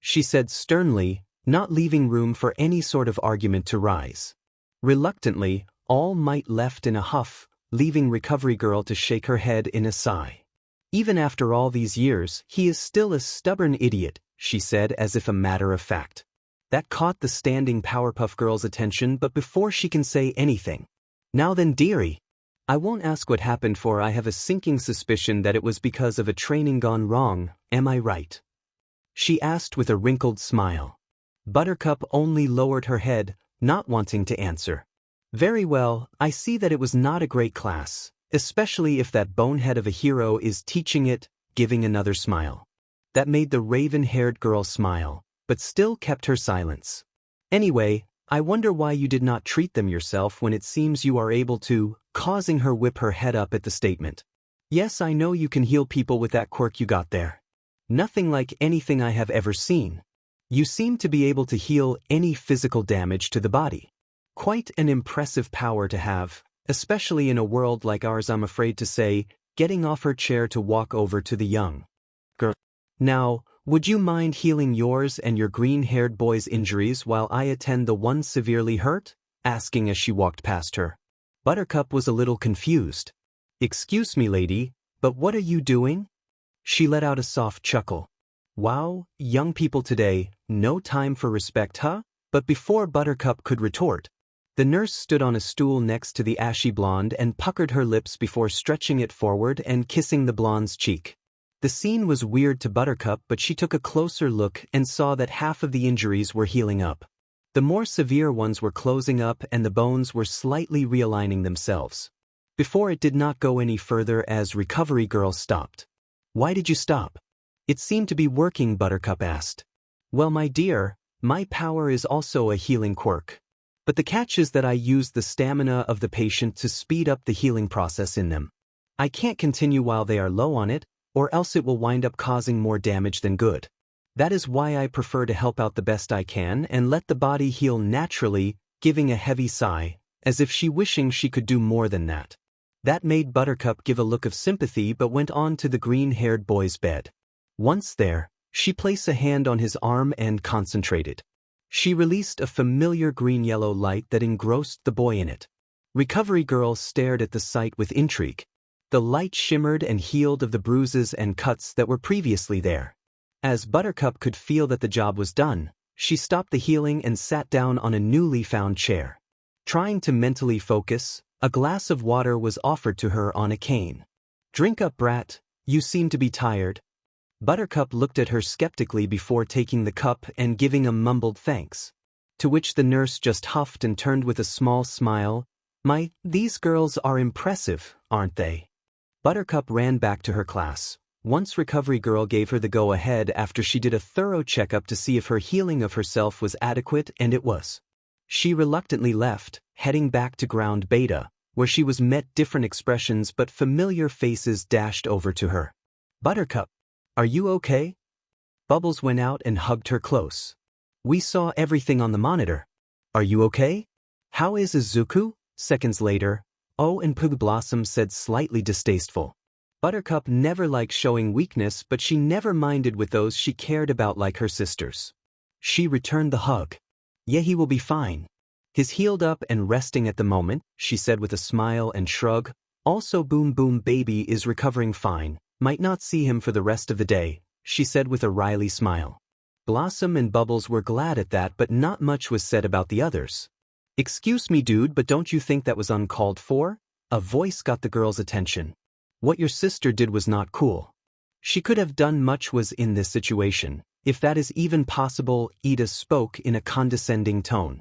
She said sternly, not leaving room for any sort of argument to rise. Reluctantly, All Might left in a huff, leaving Recovery Girl to shake her head in a sigh. Even after all these years, he is still a stubborn idiot, she said as if a matter of fact. That caught the standing Powerpuff Girl's attention, but before she can say anything. Now then, dearie. I won't ask what happened, for I have a sinking suspicion that it was because of a training gone wrong, am I right? She asked with a wrinkled smile. Buttercup only lowered her head, not wanting to answer. Very well, I see that it was not a great class, especially if that bonehead of a hero is teaching it, giving another smile. That made the raven-haired girl smile, but still kept her silence. Anyway, I wonder why you did not treat them yourself when it seems you are able to, causing her whip her head up at the statement. Yes, I know you can heal people with that quirk you got there. Nothing like anything I have ever seen. You seem to be able to heal any physical damage to the body. Quite an impressive power to have, especially in a world like ours, I'm afraid to say, getting off her chair to walk over to the young girl. Now, would you mind healing yours and your green-haired boy's injuries while I attend the one severely hurt? Asking as she walked past her. Buttercup was a little confused. Excuse me, lady, but what are you doing? She let out a soft chuckle. Wow, young people today, no time for respect, huh? But before Buttercup could retort, the nurse stood on a stool next to the ashy blonde and puckered her lips before stretching it forward and kissing the blonde's cheek. The scene was weird to Buttercup, but she took a closer look and saw that half of the injuries were healing up. The more severe ones were closing up and the bones were slightly realigning themselves. Before it did not go any further as Recovery Girl stopped. Why did you stop? It seemed to be working, Buttercup asked. Well, my dear, my power is also a healing quirk. But the catch is that I use the stamina of the patient to speed up the healing process in them. I can't continue while they are low on it, or else it will wind up causing more damage than good. That is why I prefer to help out the best I can and let the body heal naturally, giving a heavy sigh, as if she wishing she could do more than that. That made Buttercup give a look of sympathy but went on to the green-haired boy's bed. Once there, she placed a hand on his arm and concentrated. She released a familiar green-yellow light that engrossed the boy in it. Recovery Girl stared at the sight with intrigue. The light shimmered and healed of the bruises and cuts that were previously there. As Buttercup could feel that the job was done, she stopped the healing and sat down on a newly found chair. Trying to mentally focus, a glass of water was offered to her on a cane. Drink up, brat, you seem to be tired. Buttercup looked at her skeptically before taking the cup and giving a mumbled thanks. To which the nurse just huffed and turned with a small smile. These girls are impressive, aren't they? Buttercup ran back to her class. Once Recovery Girl gave her the go-ahead after she did a thorough checkup to see if her healing of herself was adequate, and it was. She reluctantly left, heading back to Ground Beta, where she was met different expressions but familiar faces dashed over to her. Buttercup, are you okay? Bubbles went out and hugged her close. We saw everything on the monitor. Are you okay? How is Izuku? Seconds later, Oh, and Pooh Blossom said slightly distasteful. Buttercup never liked showing weakness, but she never minded with those she cared about like her sisters. She returned the hug. Yeah, he will be fine. He's healed up and resting at the moment, she said with a smile and shrug. Also Boom Boom Baby is recovering fine, might not see him for the rest of the day, she said with a wry smile. Blossom and Bubbles were glad at that, but not much was said about the others. Excuse me dude, but don't you think that was uncalled for? A voice got the girl's attention. What your sister did was not cool. She could have done much was in this situation, if that is even possible. Ida spoke in a condescending tone.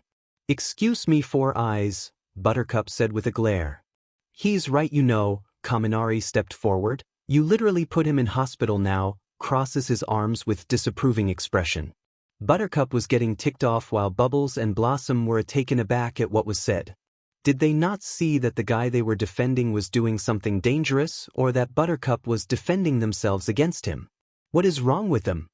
Excuse me, Four Eyes, Buttercup said with a glare. He's right, you know. Kaminari stepped forward. You literally put him in hospital now, crosses his arms with disapproving expression. Buttercup was getting ticked off while Bubbles and Blossom were taken aback at what was said. Did they not see that the guy they were defending was doing something dangerous, or that Buttercup was defending themselves against him? What is wrong with them?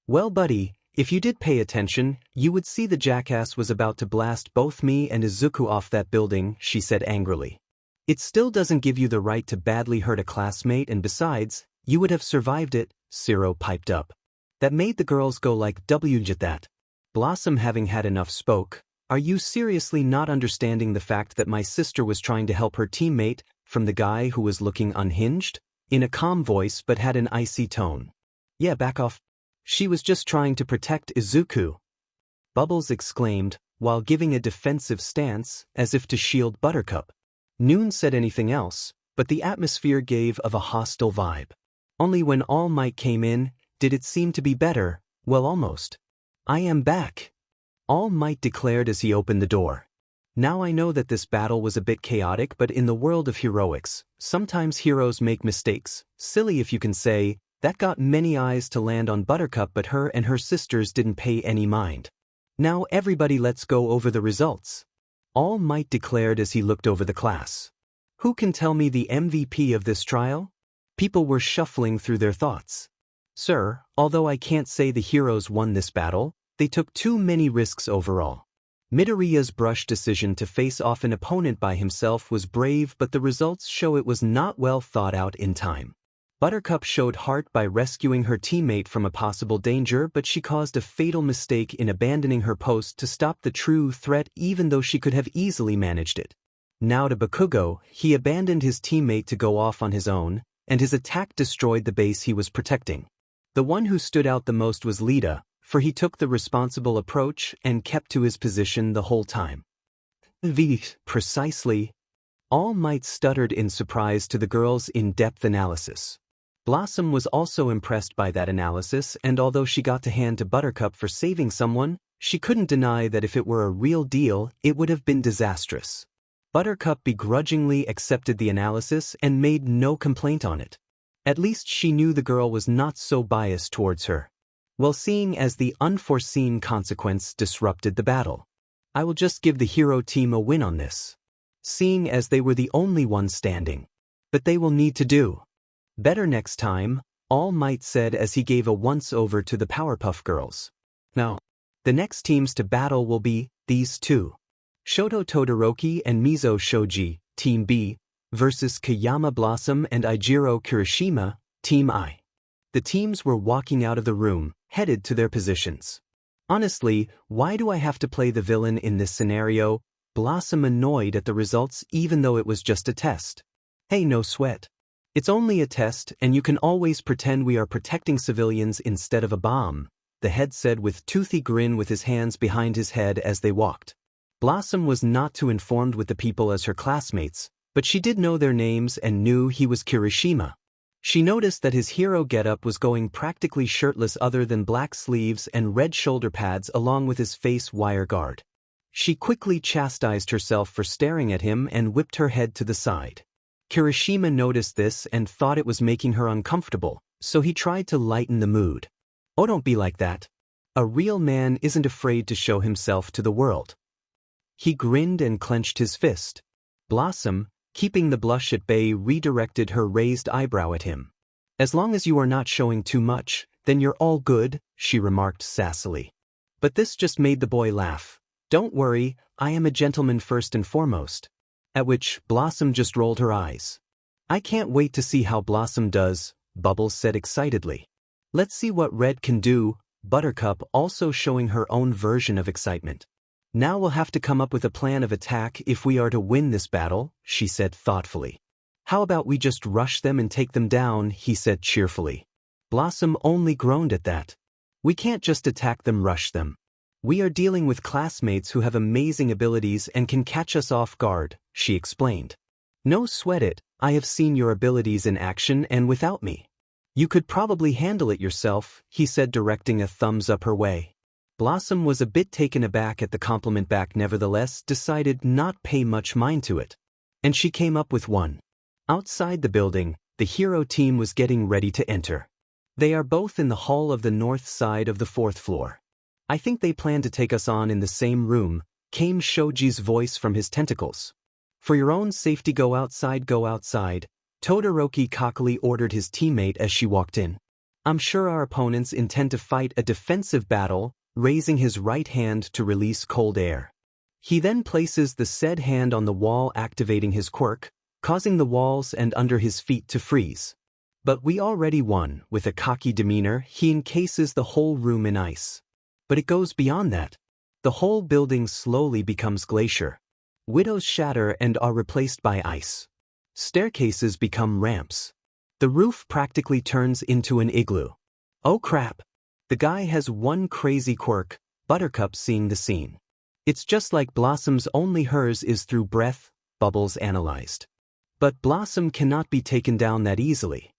Well, buddy, if you did pay attention, you would see the jackass was about to blast both me and Izuku off that building, she said angrily. It still doesn't give you the right to badly hurt a classmate, and besides, you would have survived it, Zero piped up. That made the girls go like WJ that. Blossom, having had enough, spoke. Are you seriously not understanding the fact that my sister was trying to help her teammate, from the guy who was looking unhinged? In a calm voice but had an icy tone. Yeah, back off. She was just trying to protect Izuku. Bubbles exclaimed, while giving a defensive stance, as if to shield Buttercup. Noon said anything else, but the atmosphere gave of a hostile vibe. Only when All Might came in, did it seem to be better. Well, almost. I am back, All Might declared as he opened the door. Now I know that this battle was a bit chaotic, but in the world of heroics, sometimes heroes make mistakes. Silly if you can say. That got many eyes to land on Buttercup, but her and her sisters didn't pay any mind. Now everybody, let's go over the results, All Might declared as he looked over the class. Who can tell me the MVP of this trial? People were shuffling through their thoughts. Sir, although I can't say the heroes won this battle, they took too many risks overall. Midoriya's brush decision to face off an opponent by himself was brave, but the results show it was not well thought out in time. Buttercup showed heart by rescuing her teammate from a possible danger, but she caused a fatal mistake in abandoning her post to stop the true threat, even though she could have easily managed it. Now to Bakugo, he abandoned his teammate to go off on his own, and his attack destroyed the base he was protecting. The one who stood out the most was Lida, for he took the responsible approach and kept to his position the whole time. Precisely. All Might stuttered in surprise to the girl's in-depth analysis. Blossom was also impressed by that analysis, and although she got to hand to Buttercup for saving someone, she couldn't deny that if it were a real deal, it would have been disastrous. Buttercup begrudgingly accepted the analysis and made no complaint on it. At least she knew the girl was not so biased towards her. Well, seeing as the unforeseen consequence disrupted the battle, I will just give the hero team a win on this, seeing as they were the only ones standing. But they will need to do better next time, All Might said as he gave a once-over to the Powerpuff Girls. Now, the next teams to battle will be these two. Shoto Todoroki and Mizo Shoji, Team B, versus Kayama Blossom and Eijiro Kirishima, Team I. The teams were walking out of the room, headed to their positions. Honestly, why do I have to play the villain in this scenario? Blossom annoyed at the results even though it was just a test. Hey, no sweat. It's only a test and you can always pretend we are protecting civilians instead of a bomb, the head said with toothy grin with his hands behind his head as they walked. Blossom was not too informed with the people as her classmates, but she did know their names and knew he was Kirishima. She noticed that his hero getup was going practically shirtless other than black sleeves and red shoulder pads along with his face wire guard. She quickly chastised herself for staring at him and whipped her head to the side. Kirishima noticed this and thought it was making her uncomfortable, so he tried to lighten the mood. Oh, don't be like that. A real man isn't afraid to show himself to the world. He grinned and clenched his fist. Blossom, keeping the blush at bay, redirected her raised eyebrow at him. As long as you are not showing too much, then you're all good, she remarked sassily. But this just made the boy laugh. Don't worry, I am a gentleman first and foremost. At which Blossom just rolled her eyes. I can't wait to see how Blossom does, Bubbles said excitedly. Let's see what Red can do, Buttercup also showing her own version of excitement. Now we'll have to come up with a plan of attack if we are to win this battle, she said thoughtfully. How about we just rush them and take them down, he said cheerfully. Blossom only groaned at that. We can't just attack them, rush them. We are dealing with classmates who have amazing abilities and can catch us off guard, she explained. No sweat it, I have seen your abilities in action and without me. You could probably handle it yourself, he said, directing a thumbs up her way. Blossom was a bit taken aback at the compliment back, nevertheless decided not pay much mind to it. And she came up with one. Outside the building, the hero team was getting ready to enter. They are both in the hall of the north side of the 4th floor. I think they plan to take us on in the same room, came Shoji's voice from his tentacles. For your own safety, go outside, Todoroki cockily ordered his teammate as she walked in. I'm sure our opponents intend to fight a defensive battle, raising his right hand to release cold air. He then places the said hand on the wall, activating his quirk, causing the walls and under his feet to freeze. But we already won. With a cocky demeanor, he encases the whole room in ice. But it goes beyond that. The whole building slowly becomes glacier. Windows shatter and are replaced by ice. Staircases become ramps. The roof practically turns into an igloo. Oh crap! The guy has one crazy quirk, Buttercup seeing the scene. It's just like Blossom's, only hers is through breath, Bubbles analyzed. But Blossom cannot be taken down that easily.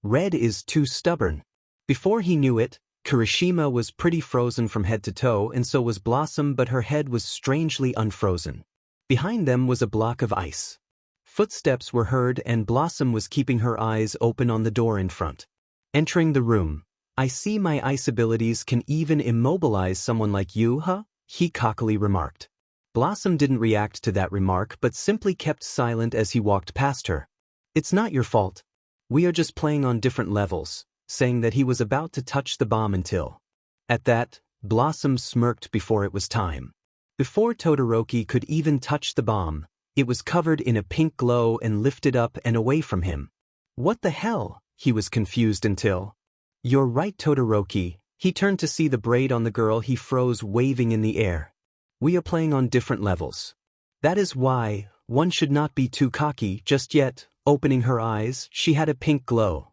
Red is too stubborn. Before he knew it, Kirishima was pretty frozen from head to toe, and so was Blossom, but her head was strangely unfrozen. Behind them was a block of ice. Footsteps were heard and Blossom was keeping her eyes open on the door in front. Entering the room. I see my ice abilities can even immobilize someone like you, huh? He cockily remarked. Blossom didn't react to that remark but simply kept silent as he walked past her. It's not your fault. We are just playing on different levels, saying that he was about to touch the bomb until. At that, Blossom smirked before it was time. Before Todoroki could even touch the bomb, it was covered in a pink glow and lifted up and away from him. What the hell? He was confused until. You're right, Todoroki. He turned to see the braid on the girl. He froze, waving in the air. We are playing on different levels. That is why one should not be too cocky just yet. Opening her eyes, she had a pink glow.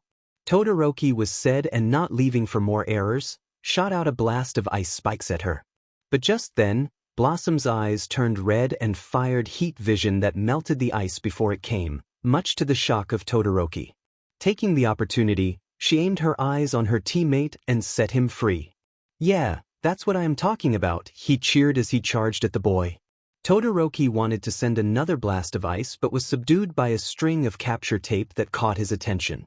Todoroki was said and not leaving for more errors, shot out a blast of ice spikes at her. But just then, Blossom's eyes turned red and fired heat vision that melted the ice before it came, much to the shock of Todoroki. Taking the opportunity, she aimed her eyes on her teammate and set him free. Yeah, that's what I am talking about, he cheered as he charged at the boy. Todoroki wanted to send another blast of ice but was subdued by a string of capture tape that caught his attention.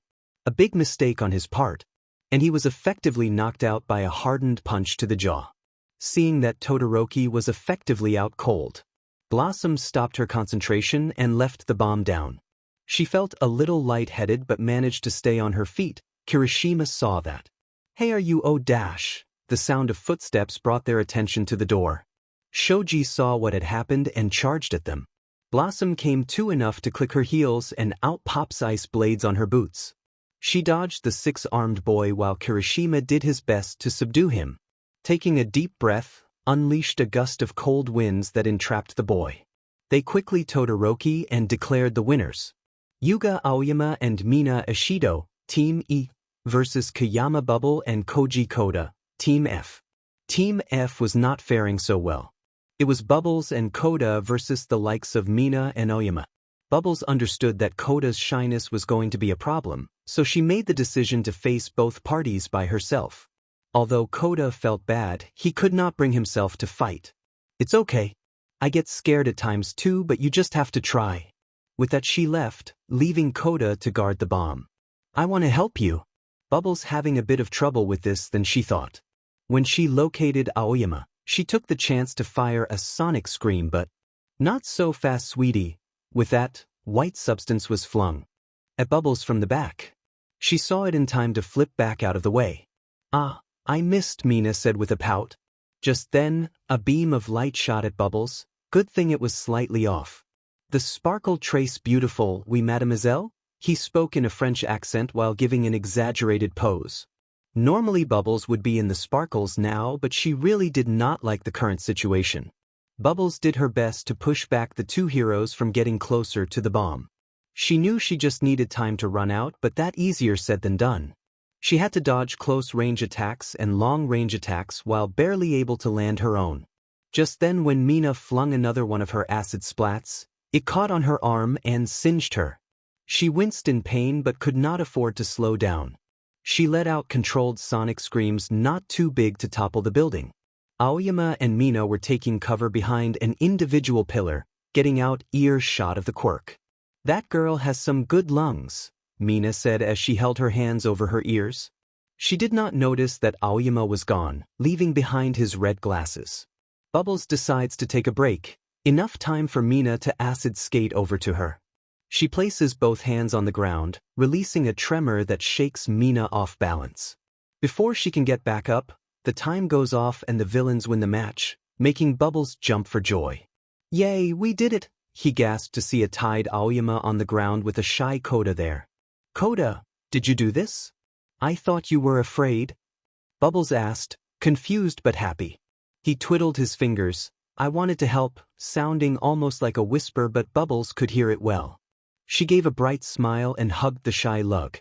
A big mistake on his part, and he was effectively knocked out by a hardened punch to the jaw. Seeing that Todoroki was effectively out cold, Blossom stopped her concentration and left the bomb down. She felt a little lightheaded but managed to stay on her feet. Kirishima saw that. Hey, are you dash? The sound of footsteps brought their attention to the door. Shoji saw what had happened and charged at them. Blossom came to enough to click her heels and out pops ice blades on her boots. She dodged the six-armed boy while Kirishima did his best to subdue him. Taking a deep breath, unleashed a gust of cold winds that entrapped the boy. They quickly Todoroki and declared the winners. Yuga Aoyama and Mina Ishido, Team E, versus Kayama Bubble and Koji Koda, Team F. Team F was not faring so well. It was Bubbles and Koda versus the likes of Mina and Aoyama. Bubbles understood that Koda's shyness was going to be a problem, so she made the decision to face both parties by herself. Although Koda felt bad, he could not bring himself to fight. It's okay. I get scared at times too, but you just have to try. With that she left, leaving Koda to guard the bomb. I want to help you. Bubbles having a bit of trouble with this than she thought. When she located Aoyama, she took the chance to fire a sonic scream, but not so fast, sweetie. With that, white substance was flung at Bubbles from the back. She saw it in time to flip back out of the way. Ah, I missed, Mina said with a pout. Just then, a beam of light shot at Bubbles. Good thing it was slightly off. The sparkle trace beautiful, oui mademoiselle? He spoke in a French accent while giving an exaggerated pose. Normally Bubbles would be in the sparkles now, but she really did not like the current situation. Bubbles did her best to push back the two heroes from getting closer to the bomb. She knew she just needed time to run out, but that easier said than done. She had to dodge close-range attacks and long-range attacks while barely able to land her own. Just then when Mina flung another one of her acid splats, it caught on her arm and singed her. She winced in pain but could not afford to slow down. She let out controlled sonic screams not too big to topple the building. Aoyama and Mina were taking cover behind an individual pillar, getting out earshot of the quirk. "That girl has some good lungs," Mina said as she held her hands over her ears. She did not notice that Aoyama was gone, leaving behind his red glasses. Bubbles decides to take a break, enough time for Mina to acid skate over to her. She places both hands on the ground, releasing a tremor that shakes Mina off balance. Before she can get back up, the time goes off and the villains win the match, making Bubbles jump for joy. "Yay, we did it!" he gasped to see a tied Aoyama on the ground with a shy Koda there. "Koda, did you do this? I thought you were afraid?" Bubbles asked, confused but happy. He twiddled his fingers. "I wanted to help," sounding almost like a whisper, but Bubbles could hear it well. She gave a bright smile and hugged the shy lug.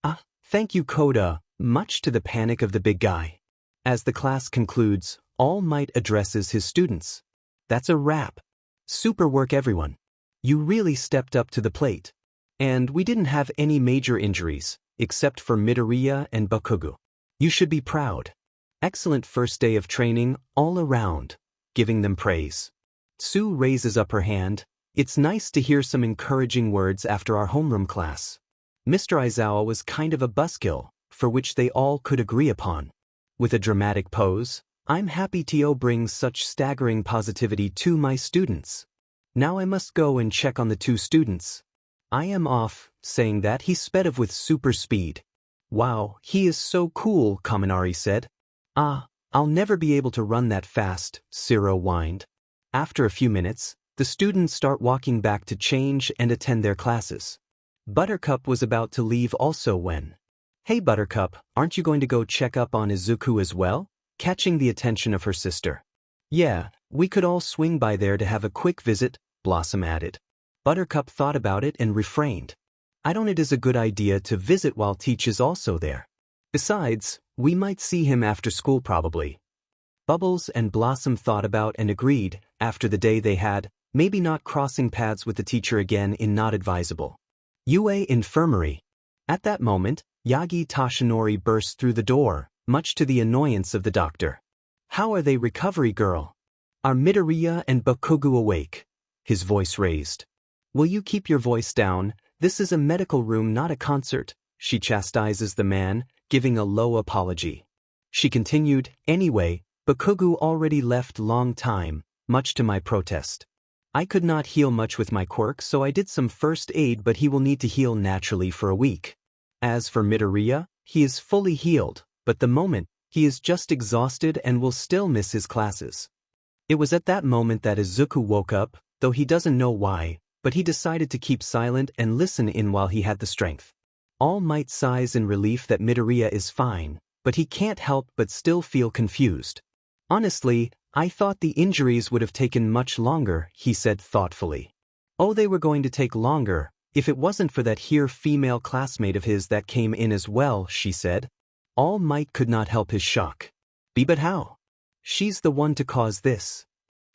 "Ah, thank you, Koda," much to the panic of the big guy. As the class concludes, All Might addresses his students. "That's a wrap. Super work, everyone. You really stepped up to the plate. And we didn't have any major injuries, except for Midoriya and Bakugo. You should be proud. Excellent first day of training, all around," giving them praise. Sue raises up her hand. "It's nice to hear some encouraging words after our homeroom class." Mr. Aizawa was kind of a buzzkill, for which they all could agree upon. With a dramatic pose, "I'm happy To brings such staggering positivity to my students. Now I must go and check on the two students. I am off." Saying that, he sped off with super speed. "Wow, he is so cool," Kaminari said. "Ah, I'll never be able to run that fast," Zero whined. After a few minutes, the students start walking back to change and attend their classes. Buttercup was about to leave also when, "Hey Buttercup, aren't you going to go check up on Izuku as well?" catching the attention of her sister. "Yeah, we could all swing by there to have a quick visit," Blossom added. Buttercup thought about it and refrained. "I don't think it is a good idea to visit while Teach is also there. Besides, we might see him after school probably." Bubbles and Blossom thought about and agreed, after the day they had, maybe not crossing paths with the teacher again is not advisable. UA Infirmary. At that moment, Yagi Tashinori burst through the door, much to the annoyance of the doctor. "How are they, recovery girl? Are Midoriya and Bakugo awake?" His voice raised. "Will you keep your voice down? This is a medical room, not a concert," she chastises the man, giving a low apology. She continued, "Anyway, Bakugo already left long time, much to my protest. I could not heal much with my quirk, so I did some first aid, but he will need to heal naturally for a week. As for Midoriya, he is fully healed, but the moment, he is just exhausted and will still miss his classes." It was at that moment that Izuku woke up, though he doesn't know why, but he decided to keep silent and listen in while he had the strength. All Might sighs in relief that Midoriya is fine, but he can't help but still feel confused. "Honestly, I thought the injuries would have taken much longer," he said thoughtfully. "Oh, they were going to take longer, if it wasn't for that here female classmate of his that came in as well," she said. All Might could not help his shock. But how? She's the one to cause this,"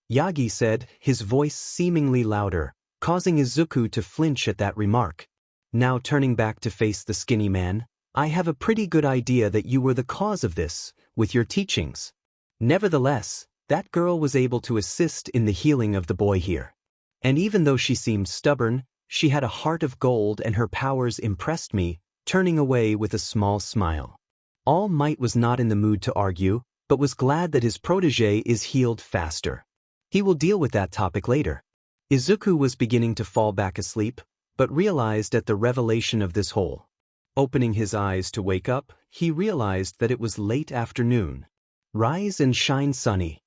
Yagi said, his voice seemingly louder, causing Izuku to flinch at that remark. Now turning back to face the skinny man, "I have a pretty good idea that you were the cause of this, with your teachings. Nevertheless, that girl was able to assist in the healing of the boy here. And even though she seemed stubborn, she had a heart of gold and her powers impressed me," turning away with a small smile. All Might was not in the mood to argue, but was glad that his protégé is healed faster. He will deal with that topic later. Izuku was beginning to fall back asleep, but realized at the revelation of this whole. Opening his eyes to wake up, he realized that it was late afternoon. "Rise and shine, sunny.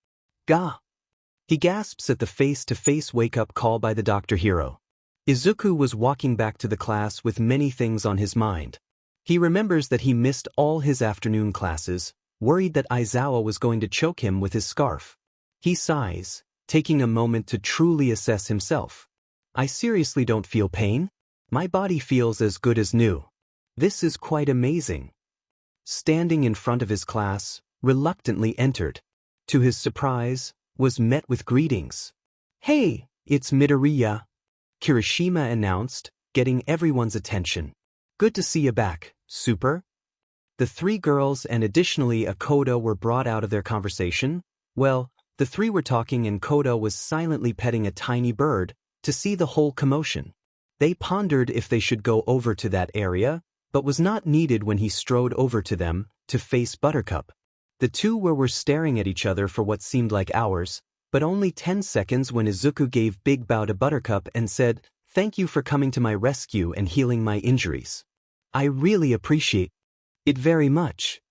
Ga." He gasps at the face-to-face wake-up call by the Dr. Hero. Izuku was walking back to the class with many things on his mind. He remembers that he missed all his afternoon classes, worried that Aizawa was going to choke him with his scarf. He sighs, taking a moment to truly assess himself. I seriously don't feel pain. My body feels as good as new. This is quite amazing. Standing in front of his class, reluctantly entered. To his surprise, was met with greetings. Hey, it's Midoriya, Kirishima announced, getting everyone's attention. Good to see you back, Super. The three girls and additionally a Koda were brought out of their conversation. Well, the three were talking and Koda was silently petting a tiny bird to see the whole commotion. They pondered if they should go over to that area, but was not needed when he strode over to them to face Buttercup. The two were staring at each other for what seemed like hours, but only 10 seconds when Izuku gave big bow to Buttercup and said, "Thank you for coming to my rescue and healing my injuries. I really appreciate it very much."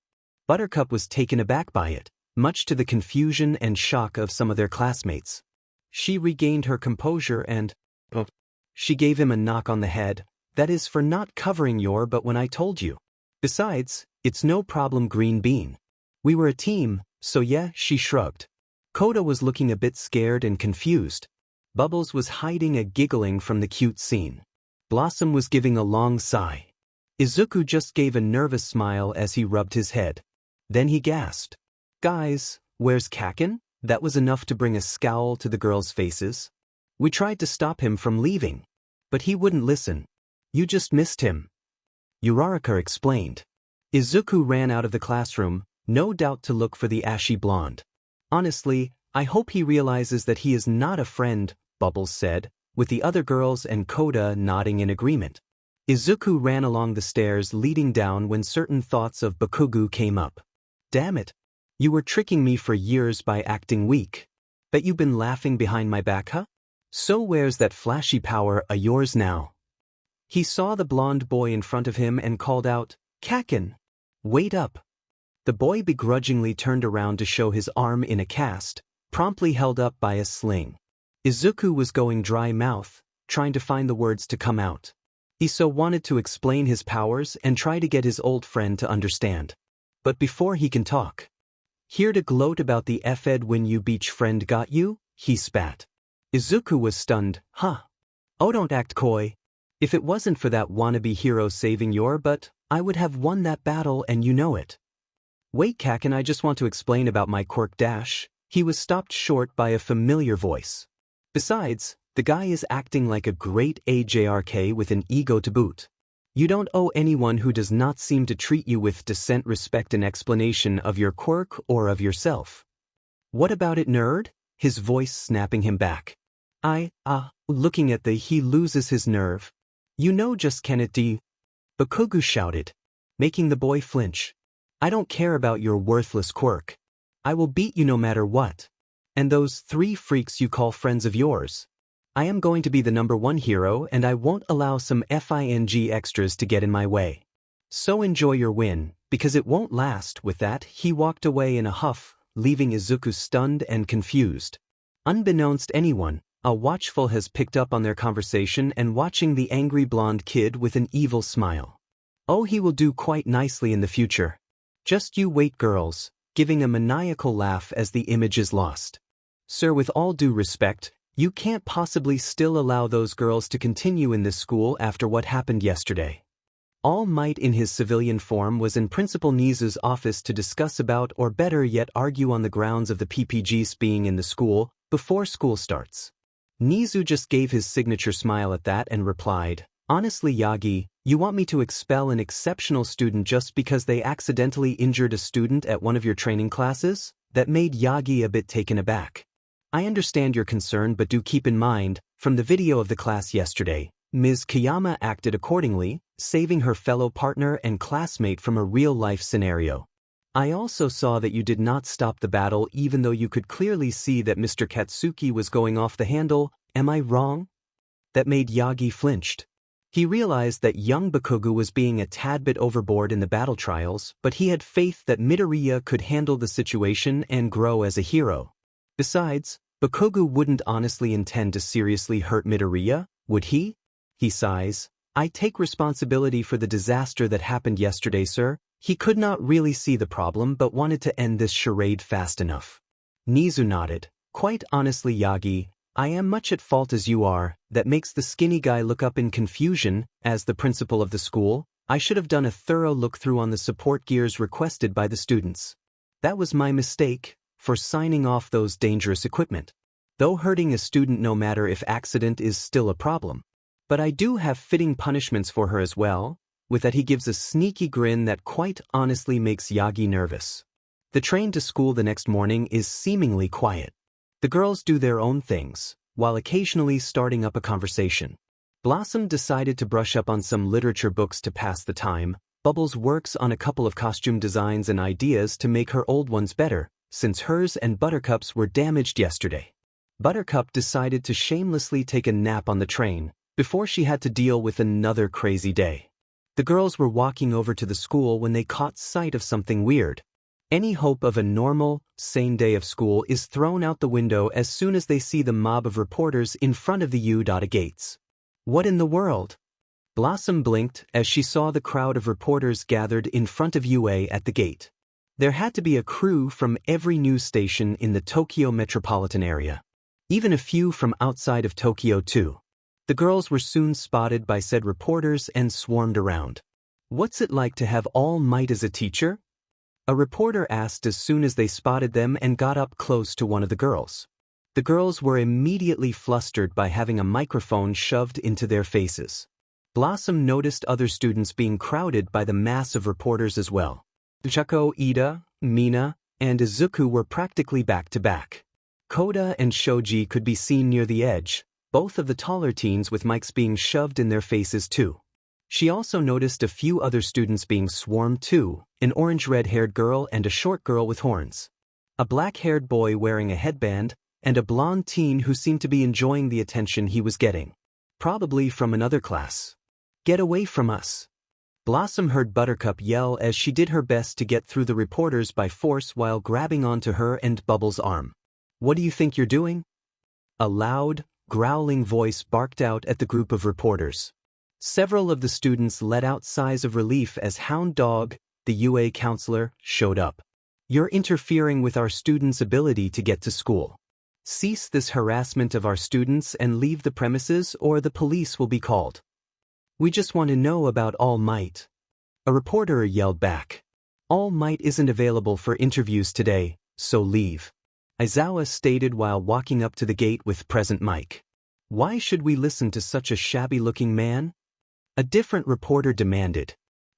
Buttercup was taken aback by it, much to the confusion and shock of some of their classmates. She regained her composure and, she gave him a knock on the head. "That is for not covering your butt when I told you. Besides, it's no problem, Green Bean. We were a team, so yeah," she shrugged. Koda was looking a bit scared and confused. Bubbles was hiding a giggling from the cute scene. Blossom was giving a long sigh. Izuku just gave a nervous smile as he rubbed his head. Then he gasped. "Guys, where's Kaken?" That was enough to bring a scowl to the girls' faces. "We tried to stop him from leaving, but he wouldn't listen. You just missed him," Uraraka explained. Izuku ran out of the classroom, no doubt to look for the ashy blonde. "Honestly, I hope he realizes that he is not a friend," Bubbles said, with the other girls and Koda nodding in agreement. Izuku ran along the stairs leading down when certain thoughts of Bakugo came up. "Damn it. You were tricking me for years by acting weak. Bet you've been laughing behind my back, huh? So where's that flashy power of yours now?" He saw the blonde boy in front of him and called out, "Kaken, wait up." The boy begrudgingly turned around to show his arm in a cast, promptly held up by a sling. Izuku was going dry mouth, trying to find the words to come out. He so wanted to explain his powers and try to get his old friend to understand. But before he can talk, "Here to gloat about the F-ed when you beach friend got you?" he spat. Izuku was stunned. "Huh? Oh, don't act coy. If it wasn't for that wannabe hero saving your butt, I would have won that battle and you know it." "Wait, Kaken, I just want to explain about my quirk dash." He was stopped short by a familiar voice. Besides, the guy is acting like a great AJRK with an ego to boot. You don't owe anyone who does not seem to treat you with decent respect an explanation of your quirk or of yourself. "What about it, nerd?" His voice snapping him back. Looking at he loses his nerve. "You know just can it do?" Bakugo shouted, making the boy flinch. "I don't care about your worthless quirk. I will beat you no matter what. And those 3 freaks you call friends of yours. I am going to be the #1 hero and I won't allow some FING extras to get in my way. So enjoy your win, because it won't last." With that, he walked away in a huff, leaving Izuku stunned and confused. Unbeknownst to anyone, a watchful has picked up on their conversation and watching the angry blonde kid with an evil smile. "Oh, he will do quite nicely in the future. Just you wait, girls," giving a maniacal laugh as the image is lost. "Sir, with all due respect, you can't possibly still allow those girls to continue in this school after what happened yesterday." All Might in his civilian form was in Principal Nizu's office to discuss about or better yet argue on the grounds of the PPGs being in the school before school starts. Nizu just gave his signature smile at that and replied, "Honestly, Yagi, you want me to expel an exceptional student just because they accidentally injured a student at one of your training classes?" That made Yagi a bit taken aback. "I understand your concern, but do keep in mind, from the video of the class yesterday, Ms. Kiyama acted accordingly, saving her fellow partner and classmate from a real-life scenario. I also saw that you did not stop the battle even though you could clearly see that Mr. Katsuki was going off the handle. Am I wrong?" That made Yagi flinched. He realized that young Bakugo was being a tad bit overboard in the battle trials, but he had faith that Midoriya could handle the situation and grow as a hero. Besides, But Kogu wouldn't honestly intend to seriously hurt Midoriya, would he? He sighs. I take responsibility for the disaster that happened yesterday, sir. He could not really see the problem but wanted to end this charade fast enough. Nizu nodded. Quite honestly, Yagi, I am much at fault as you are. That makes the skinny guy look up in confusion. As the principal of the school, I should have done a thorough look-through on the support gears requested by the students. That was my mistake, for signing off those dangerous equipment. Though hurting a student no matter if accident is still a problem. But I do have fitting punishments for her as well. With that he gives a sneaky grin that quite honestly makes Yagi nervous. The train to school the next morning is seemingly quiet. The girls do their own things, while occasionally starting up a conversation. Blossom decided to brush up on some literature books to pass the time. Bubbles works on a couple of costume designs and ideas to make her old ones better, since hers and Buttercup's were damaged yesterday. Buttercup decided to shamelessly take a nap on the train, before she had to deal with another crazy day. The girls were walking over to the school when they caught sight of something weird. Any hope of a normal, sane day of school is thrown out the window as soon as they see the mob of reporters in front of the U.A gates. What in the world? Blossom blinked as she saw the crowd of reporters gathered in front of UA at the gate. There had to be a crew from every news station in the Tokyo metropolitan area. Even a few from outside of Tokyo too. The girls were soon spotted by said reporters and swarmed around. What's it like to have All Might as a teacher? A reporter asked as soon as they spotted them and got up close to one of the girls. The girls were immediately flustered by having a microphone shoved into their faces. Blossom noticed other students being crowded by the mass of reporters as well. Chuko, Ida, Mina, and Izuku were practically back to back. Koda and Shoji could be seen near the edge, both of the taller teens with mics being shoved in their faces too. She also noticed a few other students being swarmed too, an orange-red-haired girl and a short girl with horns. A black-haired boy wearing a headband, and a blonde teen who seemed to be enjoying the attention he was getting. Probably from another class. Get away from us. Blossom heard Buttercup yell as she did her best to get through the reporters by force while grabbing onto her and Bubbles' arm. What do you think you're doing? A loud, growling voice barked out at the group of reporters. Several of the students let out sighs of relief as Hound Dog, the UA counselor, showed up. You're interfering with our students' ability to get to school. Cease this harassment of our students and leave the premises or the police will be called. We just want to know about All Might. A reporter yelled back. All Might isn't available for interviews today, so leave. Aizawa stated while walking up to the gate with present mic. Why should we listen to such a shabby-looking man? A different reporter demanded.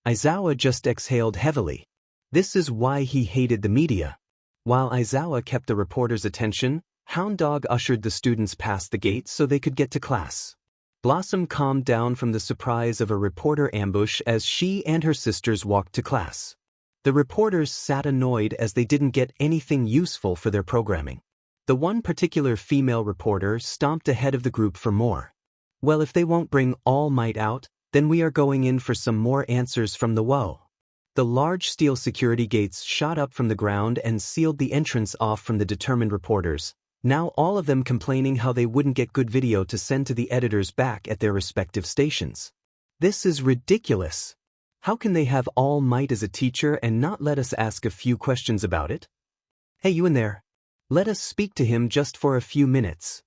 Aizawa just exhaled heavily. This is why he hated the media. While Aizawa kept the reporter's attention, Hound Dog ushered the students past the gate so they could get to class. Blossom calmed down from the surprise of a reporter ambush as she and her sisters walked to class. The reporters sat annoyed as they didn't get anything useful for their programming. The one particular female reporter stomped ahead of the group for more. Well, if they won't bring All Might out, then we are going in for some more answers from the WO. The large steel security gates shot up from the ground and sealed the entrance off from the determined reporters, now all of them complaining how they wouldn't get good video to send to the editors back at their respective stations. This is ridiculous. How can they have All Might as a teacher and not let us ask a few questions about it? Hey, you in there. Let us speak to him just for a few minutes.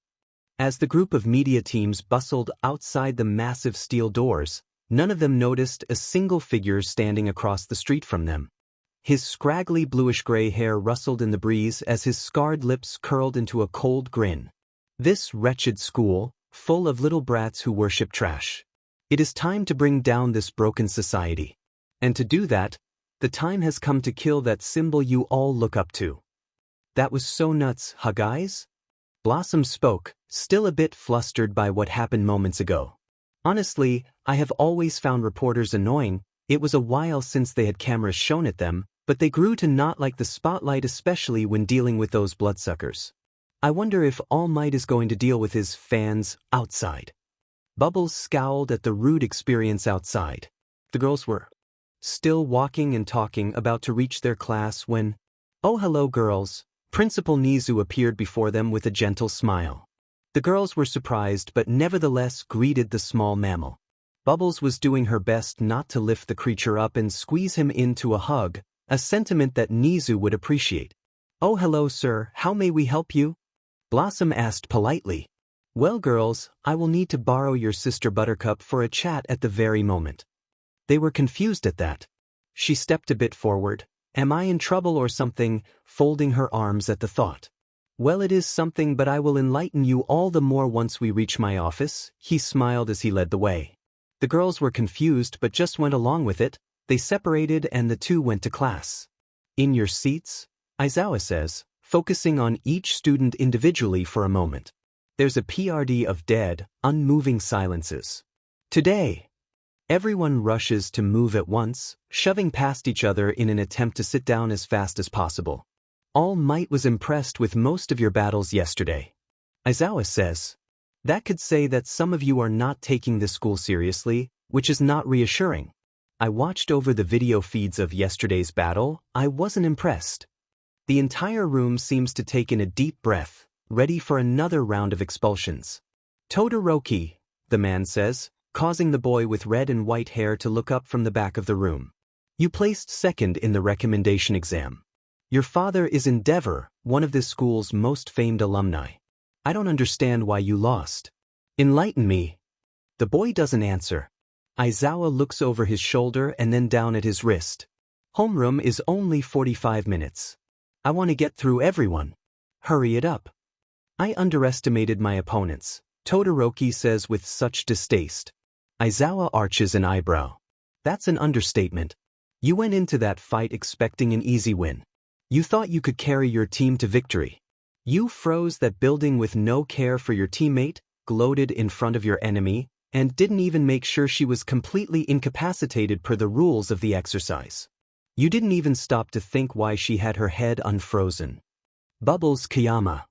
As the group of media teams bustled outside the massive steel doors, none of them noticed a single figure standing across the street from them. His scraggly bluish-gray hair rustled in the breeze as his scarred lips curled into a cold grin. This wretched school, full of little brats who worship trash. It is time to bring down this broken society. And to do that, the time has come to kill that symbol you all look up to. That was so nuts, huh guys? Blossom spoke, still a bit flustered by what happened moments ago. Honestly, I have always found reporters annoying. It was a while since they had cameras shown at them, but they grew to not like the spotlight, especially when dealing with those bloodsuckers. I wonder if All Might is going to deal with his fans outside. Bubbles scowled at the rude experience outside. The girls were still walking and talking, about to reach their class when, "Oh, hello girls, Principal Nizu appeared before them with a gentle smile. The girls were surprised but nevertheless greeted the small mammal. Bubbles was doing her best not to lift the creature up and squeeze him into a hug, a sentiment that Nizu would appreciate. "Oh, hello, sir, how may we help you?" Blossom asked politely. "Well, girls, I will need to borrow your sister Buttercup for a chat at the very moment." They were confused at that. She stepped a bit forward. "Am I in trouble or something?" folding her arms at the thought. "Well, it is something, but I will enlighten you all the more once we reach my office," he smiled as he led the way. The girls were confused but just went along with it. They separated and the two went to class. "In your seats," Aizawa says, focusing on each student individually for a moment. There's a PRD of dead, unmoving silences. Today, everyone rushes to move at once, shoving past each other in an attempt to sit down as fast as possible. "All Might was impressed with most of your battles yesterday," Aizawa says. "That could say that some of you are not taking this school seriously, which is not reassuring. I watched over the video feeds of yesterday's battle. I wasn't impressed." The entire room seems to take in a deep breath, ready for another round of expulsions. "Todoroki," the man says, causing the boy with red and white hair to look up from the back of the room. "You placed second in the recommendation exam. Your father is Endeavor, one of this school's most famed alumni. I don't understand why you lost. Enlighten me." The boy doesn't answer. Aizawa looks over his shoulder and then down at his wrist. "Homeroom is only 45 minutes. I want to get through everyone. Hurry it up." "I underestimated my opponents," Todoroki says with such distaste. Aizawa arches an eyebrow. "That's an understatement. You went into that fight expecting an easy win. You thought you could carry your team to victory. You froze that building with no care for your teammate, gloated in front of your enemy, and didn't even make sure she was completely incapacitated per the rules of the exercise. You didn't even stop to think why she had her head unfrozen." Bubbles Kiyama.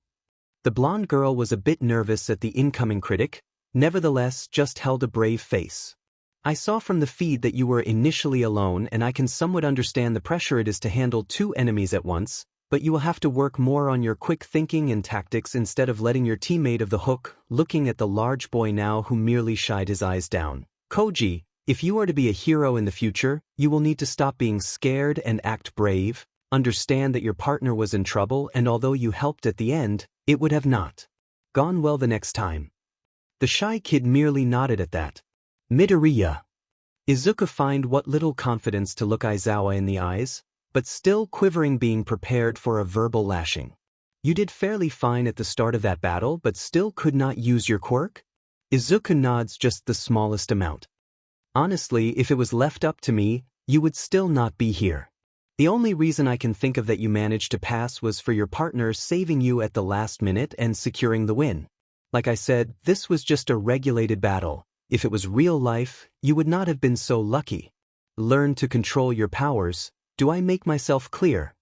The blonde girl was a bit nervous at the incoming critic, nevertheless just held a brave face. "I saw from the feed that you were initially alone, and I can somewhat understand the pressure it is to handle two enemies at once, but you will have to work more on your quick thinking and tactics instead of letting your teammate of the hook," looking at the large boy now who merely shied his eyes down. "Koji, if you are to be a hero in the future, you will need to stop being scared and act brave, understand that your partner was in trouble and although you helped at the end, it would have not gone well the next time." The shy kid merely nodded at that. Midoriya. Izuku find what little confidence to look Aizawa in the eyes, but still quivering being prepared for a verbal lashing. "You did fairly fine at the start of that battle but still could not use your quirk?" Izuku nods just the smallest amount. "Honestly, if it was left up to me, you would still not be here. The only reason I can think of that you managed to pass was for your partner saving you at the last minute and securing the win. Like I said, this was just a regulated battle. If it was real life, you would not have been so lucky. Learn to control your powers. Do I make myself clear?"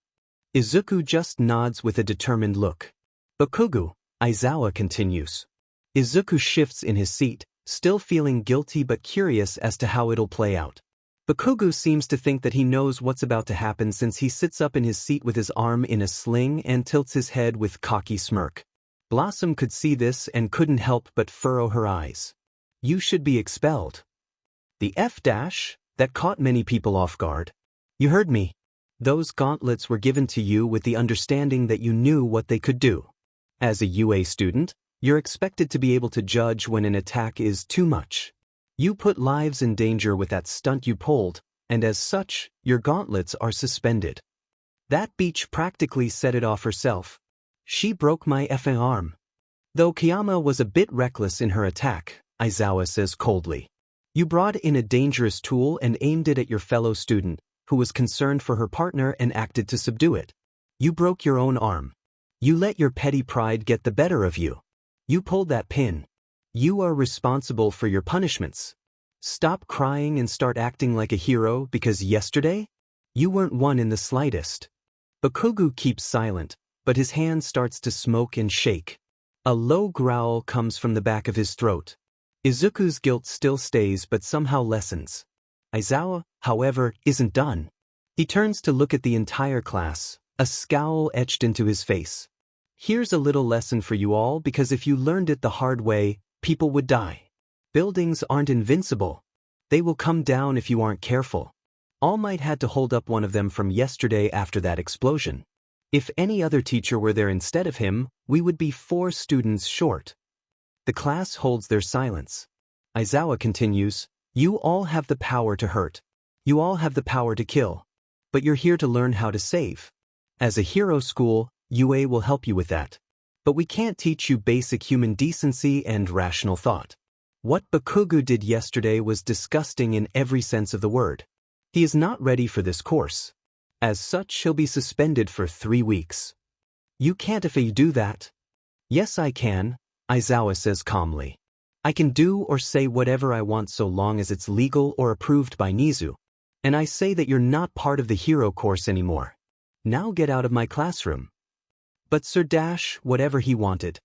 Izuku just nods with a determined look. "Bakugu," Aizawa continues. Izuku shifts in his seat, still feeling guilty but curious as to how it'll play out. Bakugu seems to think that he knows what's about to happen since he sits up in his seat with his arm in a sling and tilts his head with cocky smirk. Blossom could see this and couldn't help but furrow her eyes. "You should be expelled." The F- that caught many people off guard. "You heard me. Those gauntlets were given to you with the understanding that you knew what they could do. As a UA student, you're expected to be able to judge when an attack is too much. You put lives in danger with that stunt you pulled, and as such, your gauntlets are suspended." That beach practically set it off herself. "She broke my effing arm." Though Kiyama was a bit reckless in her attack, Aizawa says coldly. "You brought in a dangerous tool and aimed it at your fellow student, who was concerned for her partner and acted to subdue it. You broke your own arm. You let your petty pride get the better of you. You pulled that pin. You are responsible for your punishments. Stop crying and start acting like a hero because yesterday, you weren't one in the slightest." Bakugu keeps silent, but his hand starts to smoke and shake. A low growl comes from the back of his throat. Izuku's guilt still stays but somehow lessens. Aizawa, however, isn't done. He turns to look at the entire class, A scowl etched into his face. Here's a little lesson for you all, because if you learned it the hard way, people would die. Buildings aren't invincible. They will come down if you aren't careful. All Might had to hold up one of them from yesterday after that explosion. If any other teacher were there instead of him, we would be 4 students short. The class holds their silence. Aizawa continues, you all have the power to hurt. You all have the power to kill. But you're here to learn how to save. As a hero school, UA will help you with that. But we can't teach you basic human decency and rational thought. What Bakugo did yesterday was disgusting in every sense of the word. He is not ready for this course. As such, he'll be suspended for 3 weeks. You can't if you do that. Yes, I can, Aizawa says calmly. I can do or say whatever I want so long as it's legal or approved by Nizu. And I say that you're not part of the hero course anymore. Now get out of my classroom. But Sir Dash, whatever he wanted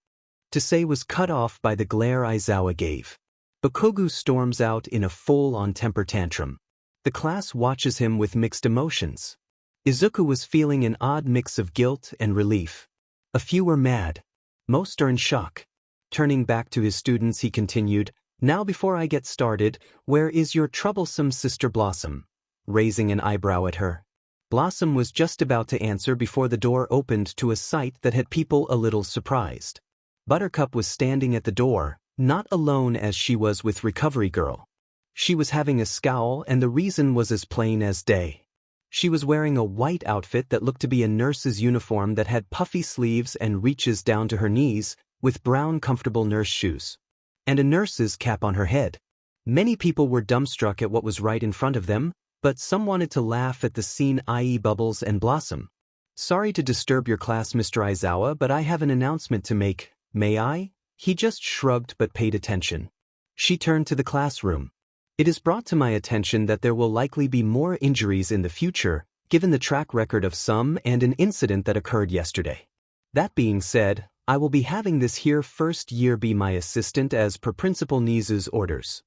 to say was cut off by the glare Aizawa gave. Bakugo storms out in a full-on temper tantrum. The class watches him with mixed emotions. Izuku was feeling an odd mix of guilt and relief. A few were mad. Most are in shock. Turning back to his students, he continued, now before I get started, where is your troublesome sister Blossom? Raising an eyebrow at her. Blossom was just about to answer before the door opened to a sight that had people a little surprised. Buttercup was standing at the door, not alone as she was with Recovery Girl. She was having a scowl, and the reason was as plain as day. She was wearing a white outfit that looked to be a nurse's uniform that had puffy sleeves and reaches down to her knees, with brown comfortable nurse shoes. And a nurse's cap on her head. Many people were dumbstruck at what was right in front of them, but some wanted to laugh at the scene, i.e. Bubbles and Blossom. Sorry to disturb your class, Mr. Aizawa, but I have an announcement to make. May I? He just shrugged but paid attention. She turned to the classroom. It is brought to my attention that there will likely be more injuries in the future, given the track record of some and an incident that occurred yesterday. That being said, I will be having this here first year be my assistant as per Principal Nizu's orders.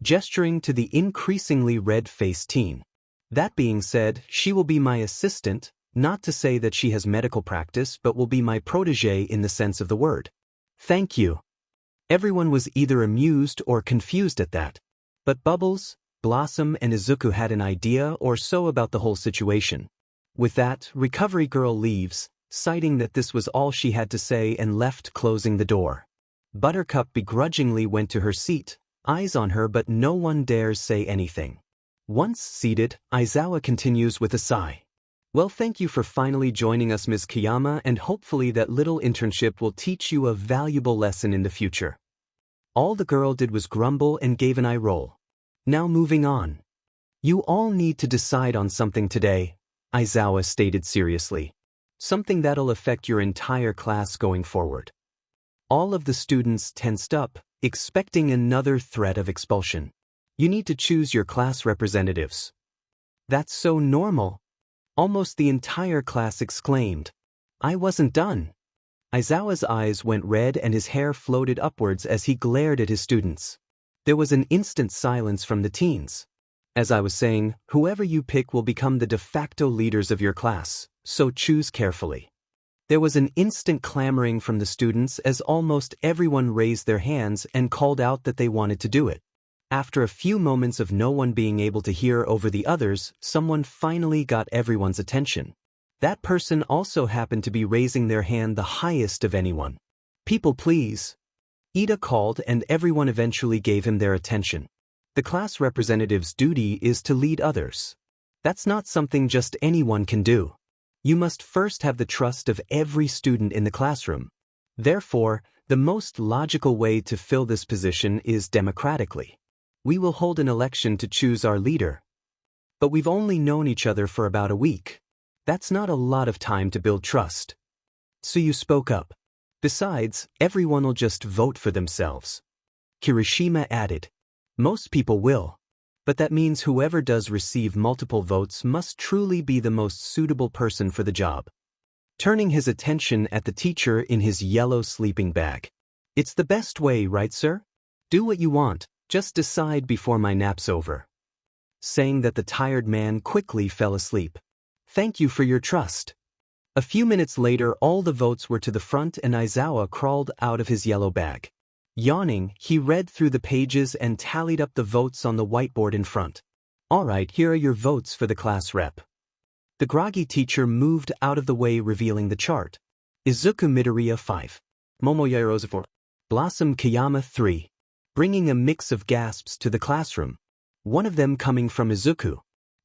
Gesturing to the increasingly red-faced teen. That being said, she will be my assistant, not to say that she has medical practice, but will be my protégé in the sense of the word. Thank you. Everyone was either amused or confused at that. But Bubbles, Blossom, and Izuku had an idea or so about the whole situation. With that, Recovery Girl leaves, citing that this was all she had to say, and left, closing the door. Buttercup begrudgingly went to her seat, eyes on her, but no one dares say anything. Once seated, Aizawa continues with a sigh. Well, thank you for finally joining us, Ms. Kiyama, and hopefully that little internship will teach you a valuable lesson in the future. All the girl did was grumble and gave an eye roll. Now moving on. You all need to decide on something today, Aizawa stated seriously. Something that'll affect your entire class going forward. All of the students tensed up, expecting another threat of expulsion. You need to choose your class representatives. That's so normal. Almost the entire class exclaimed. I wasn't done. Aizawa's eyes went red and his hair floated upwards as he glared at his students. There was an instant silence from the teens. As I was saying, whoever you pick will become the de facto leaders of your class, so choose carefully. There was an instant clamoring from the students as almost everyone raised their hands and called out that they wanted to do it. After a few moments of no one being able to hear over the others, someone finally got everyone's attention. That person also happened to be raising their hand the highest of anyone. People, please. Ida called, and everyone eventually gave him their attention. The class representative's duty is to lead others. That's not something just anyone can do. You must first have the trust of every student in the classroom. Therefore, the most logical way to fill this position is democratically. We will hold an election to choose our leader. But we've only known each other for about a week. That's not a lot of time to build trust. So you spoke up. Besides, everyone will just vote for themselves. Kirishima added. Most people will. But that means whoever does receive multiple votes must truly be the most suitable person for the job. Turning his attention at the teacher in his yellow sleeping bag. It's the best way, right, sir? Do what you want, just decide before my nap's over. Saying that, the tired man quickly fell asleep. Thank you for your trust. A few minutes later all the votes were to the front and Aizawa crawled out of his yellow bag. Yawning, he read through the pages and tallied up the votes on the whiteboard in front. Alright, here are your votes for the class rep. The groggy teacher moved out of the way, revealing the chart. Izuku Midoriya 5. Momoya Rosa 4. Blossom Kayama 3. Bringing a mix of gasps to the classroom. One of them coming from Izuku.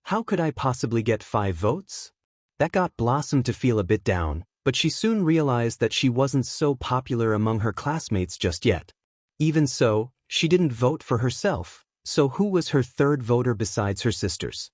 How could I possibly get 5 votes? That got Blossom to feel a bit down, but she soon realized that she wasn't so popular among her classmates just yet. Even so, she didn't vote for herself, so who was her third voter besides her sisters?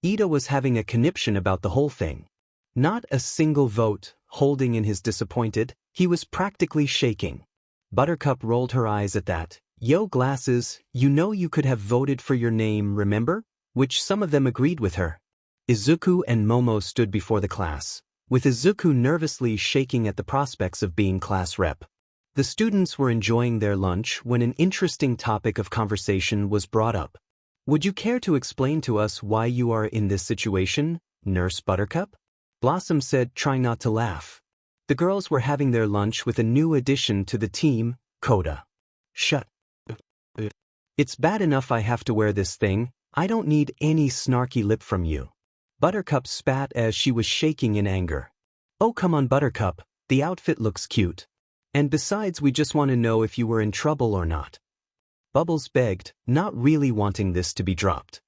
Ida was having a conniption about the whole thing. Not a single vote, holding in his disappointed, he was practically shaking. Buttercup rolled her eyes at that. Yo glasses, you know you could have voted for your name, remember? Which some of them agreed with her. Izuku and Momo stood before the class, with Izuku nervously shaking at the prospects of being class rep. The students were enjoying their lunch when an interesting topic of conversation was brought up. Would you care to explain to us why you are in this situation, Nurse Buttercup? Blossom said, trying not to laugh. The girls were having their lunch with a new addition to the team, Koda. Shut up. It's bad enough I have to wear this thing, I don't need any snarky lip from you. Buttercup spat as she was shaking in anger. Oh come on Buttercup, the outfit looks cute. And besides we just want to know if you were in trouble or not. Bubbles begged, not really wanting this to be dropped.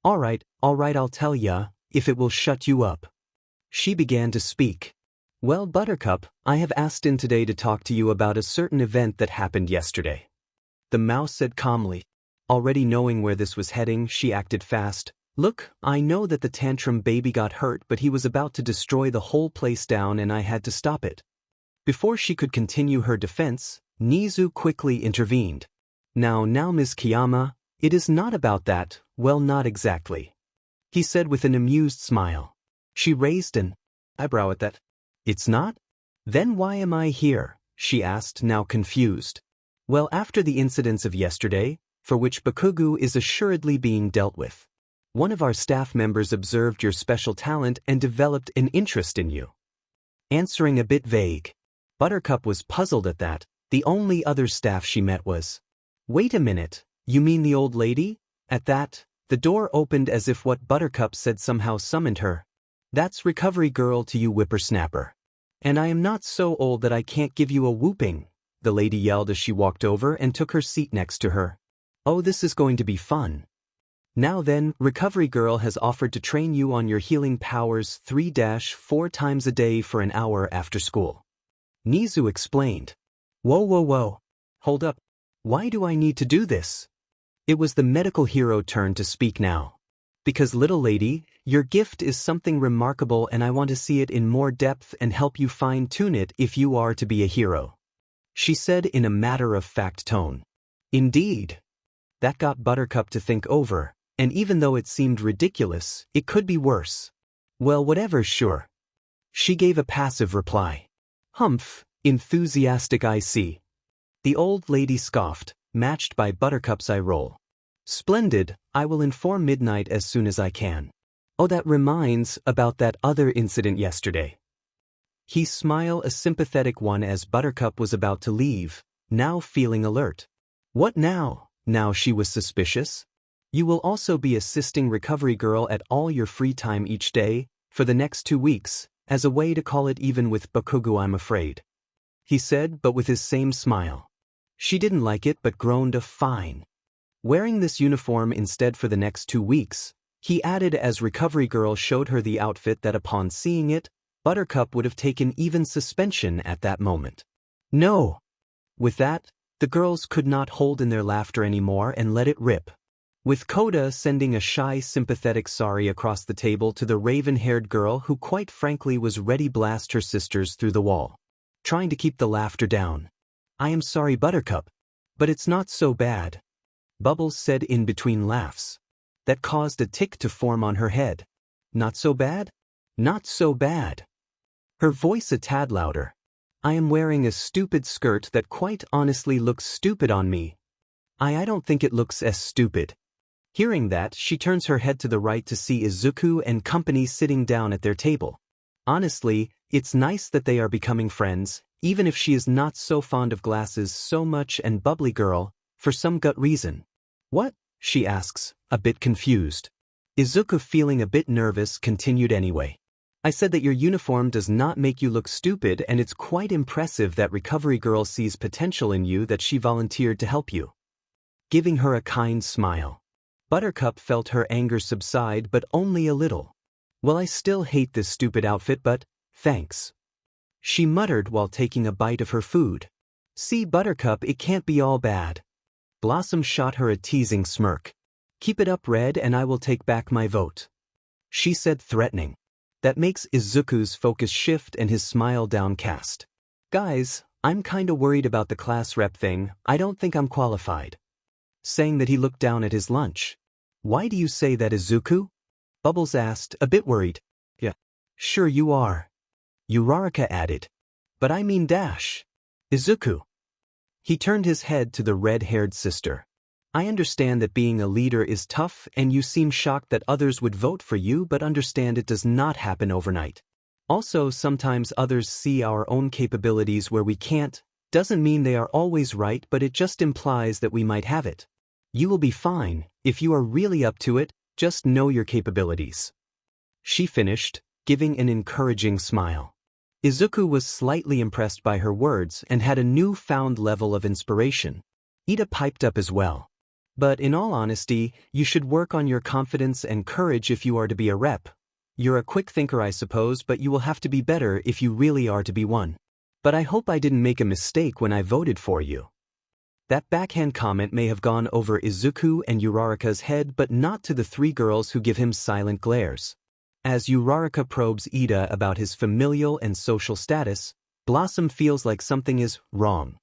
Alright, I'll tell ya, if it will shut you up. She began to speak. Well Buttercup, I have asked in today to talk to you about a certain event that happened yesterday. The mouse said calmly. Already knowing where this was heading, she acted fast. Look, I know that the tantrum baby got hurt, but he was about to destroy the whole place down and I had to stop it. Before she could continue her defense, Nizu quickly intervened. Now Ms. Kiyama, it is not about that, well not exactly. He said with an amused smile. She raised an eyebrow at that. It's not? Then why am I here? She asked, now confused. Well, after the incidents of yesterday, for which Bakugu is assuredly being dealt with. One of our staff members observed your special talent and developed an interest in you. Answering a bit vague. Buttercup was puzzled at that. The only other staff she met was. Wait a minute, you mean the old lady? At that, the door opened as if what Buttercup said somehow summoned her. That's recovery girl to you whippersnapper. And I am not so old that I can't give you a whooping, the lady yelled as she walked over and took her seat next to her. Oh, this is going to be fun. Now then, Recovery Girl has offered to train you on your healing powers 3-4 times a day for an hour after school. Nizu explained. Whoa. Hold up. Why do I need to do this? It was the medical hero turn to speak now. Because little lady, your gift is something remarkable and I want to see it in more depth and help you fine-tune it if you are to be a hero. She said in a matter-of-fact tone. Indeed. That got Buttercup to think over. And even though it seemed ridiculous, it could be worse. Well, whatever, sure. She gave a passive reply. Humph, enthusiastic I see. The old lady scoffed, matched by Buttercup's eye roll. Splendid, I will inform Midnight as soon as I can. Oh, that reminds about that other incident yesterday. He smiled a sympathetic one as Buttercup was about to leave, now feeling alert. What now? Now she was suspicious. You will also be assisting Recovery Girl at all your free time each day, for the next 2 weeks, as a way to call it even with Bakugu I'm afraid. He said, but with his same smile. She didn't like it but groaned a fine. Wearing this uniform instead for the next 2 weeks, he added as Recovery Girl showed her the outfit that upon seeing it, Buttercup would have taken even suspension at that moment. No! With that, the girls could not hold in their laughter anymore and let it rip. With Koda sending a shy sympathetic sorry across the table to the raven-haired girl who quite frankly was ready blast her sisters through the wall. Trying to keep the laughter down. I am sorry Buttercup, but it's not so bad. Bubbles said in between laughs. That caused a tick to form on her head. Not so bad? Not so bad. Her voice a tad louder. I am wearing a stupid skirt that quite honestly looks stupid on me. I don't think it looks as stupid. Hearing that, she turns her head to the right to see Izuku and company sitting down at their table. Honestly, it's nice that they are becoming friends, even if she is not so fond of glasses so much and bubbly girl, for some gut reason. What? She asks, a bit confused. Izuku, feeling a bit nervous, continued anyway. I said that your uniform does not make you look stupid, and it's quite impressive that Recovery Girl sees potential in you that she volunteered to help you. Giving her a kind smile. Buttercup felt her anger subside, but only a little. Well, I still hate this stupid outfit, but thanks. She muttered while taking a bite of her food. See, Buttercup, it can't be all bad. Blossom shot her a teasing smirk. Keep it up, Red, and I will take back my vote. She said, threatening. That makes Izuku's focus shift and his smile downcast. Guys, I'm kinda worried about the class rep thing. I don't think I'm qualified. Saying that, he looked down at his lunch. Why do you say that, Izuku? Bubbles asked, a bit worried. Yeah. Sure you are. Uraraka added. But I mean Dash. Izuku. He turned his head to the red-haired sister. I understand that being a leader is tough and you seem shocked that others would vote for you, but understand it does not happen overnight. Also, sometimes others see our own capabilities where we can't. Doesn't mean they are always right, but it just implies that we might have it. You will be fine. If you are really up to it, just know your capabilities. She finished, giving an encouraging smile. Izuku was slightly impressed by her words and had a new-found level of inspiration. Ida piped up as well. But in all honesty, you should work on your confidence and courage if you are to be a rep. You're a quick thinker, I suppose, but you will have to be better if you really are to be one. But I hope I didn't make a mistake when I voted for you. That backhand comment may have gone over Izuku and Uraraka's head, but not to the three girls who give him silent glares. As Uraraka probes Ida about his familial and social status, Blossom feels like something is wrong.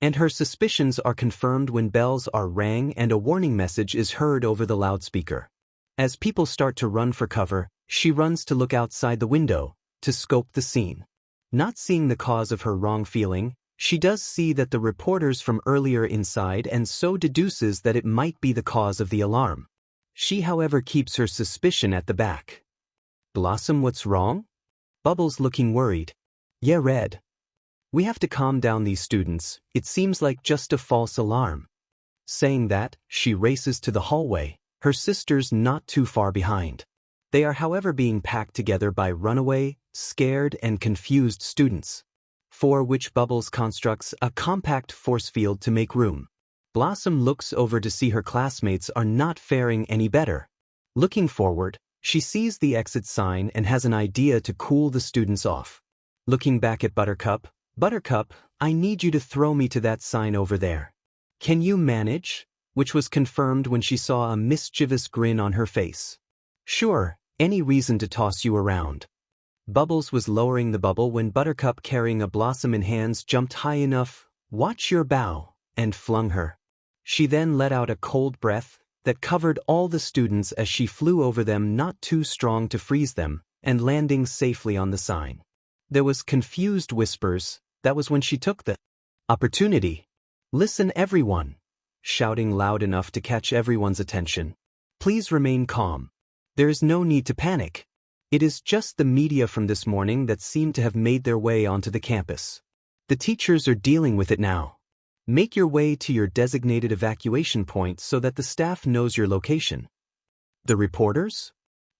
And her suspicions are confirmed when bells are rang and a warning message is heard over the loudspeaker. As people start to run for cover, she runs to look outside the window, to scope the scene. Not seeing the cause of her wrong feeling, she does see that the reporters from earlier inside and so deduces that it might be the cause of the alarm. She, however, keeps her suspicion at the back. Blossom, what's wrong? Bubbles, looking worried. Yeah, Red. We have to calm down these students, it seems like just a false alarm. Saying that, she races to the hallway, her sisters not too far behind. They are, however, being packed together by runaway, scared and confused students, for which Bubbles constructs a compact force field to make room. Blossom looks over to see her classmates are not faring any better. Looking forward, she sees the exit sign and has an idea to cool the students off. Looking back at Buttercup, Buttercup, I need you to throw me to that sign over there. Can you manage? Which was confirmed when she saw a mischievous grin on her face. Sure, any reason to toss you around. Bubbles was lowering the bubble when Buttercup, carrying a blossom in hands, jumped high enough, watch your bow, and flung her. She then let out a cold breath that covered all the students as she flew over them, not too strong to freeze them, and landing safely on the sign. There was confused whispers. That was when she took the opportunity. Listen, everyone. Shouting loud enough to catch everyone's attention. Please remain calm. There is no need to panic. It is just the media from this morning that seem to have made their way onto the campus. The teachers are dealing with it now. Make your way to your designated evacuation point so that the staff knows your location. The reporters?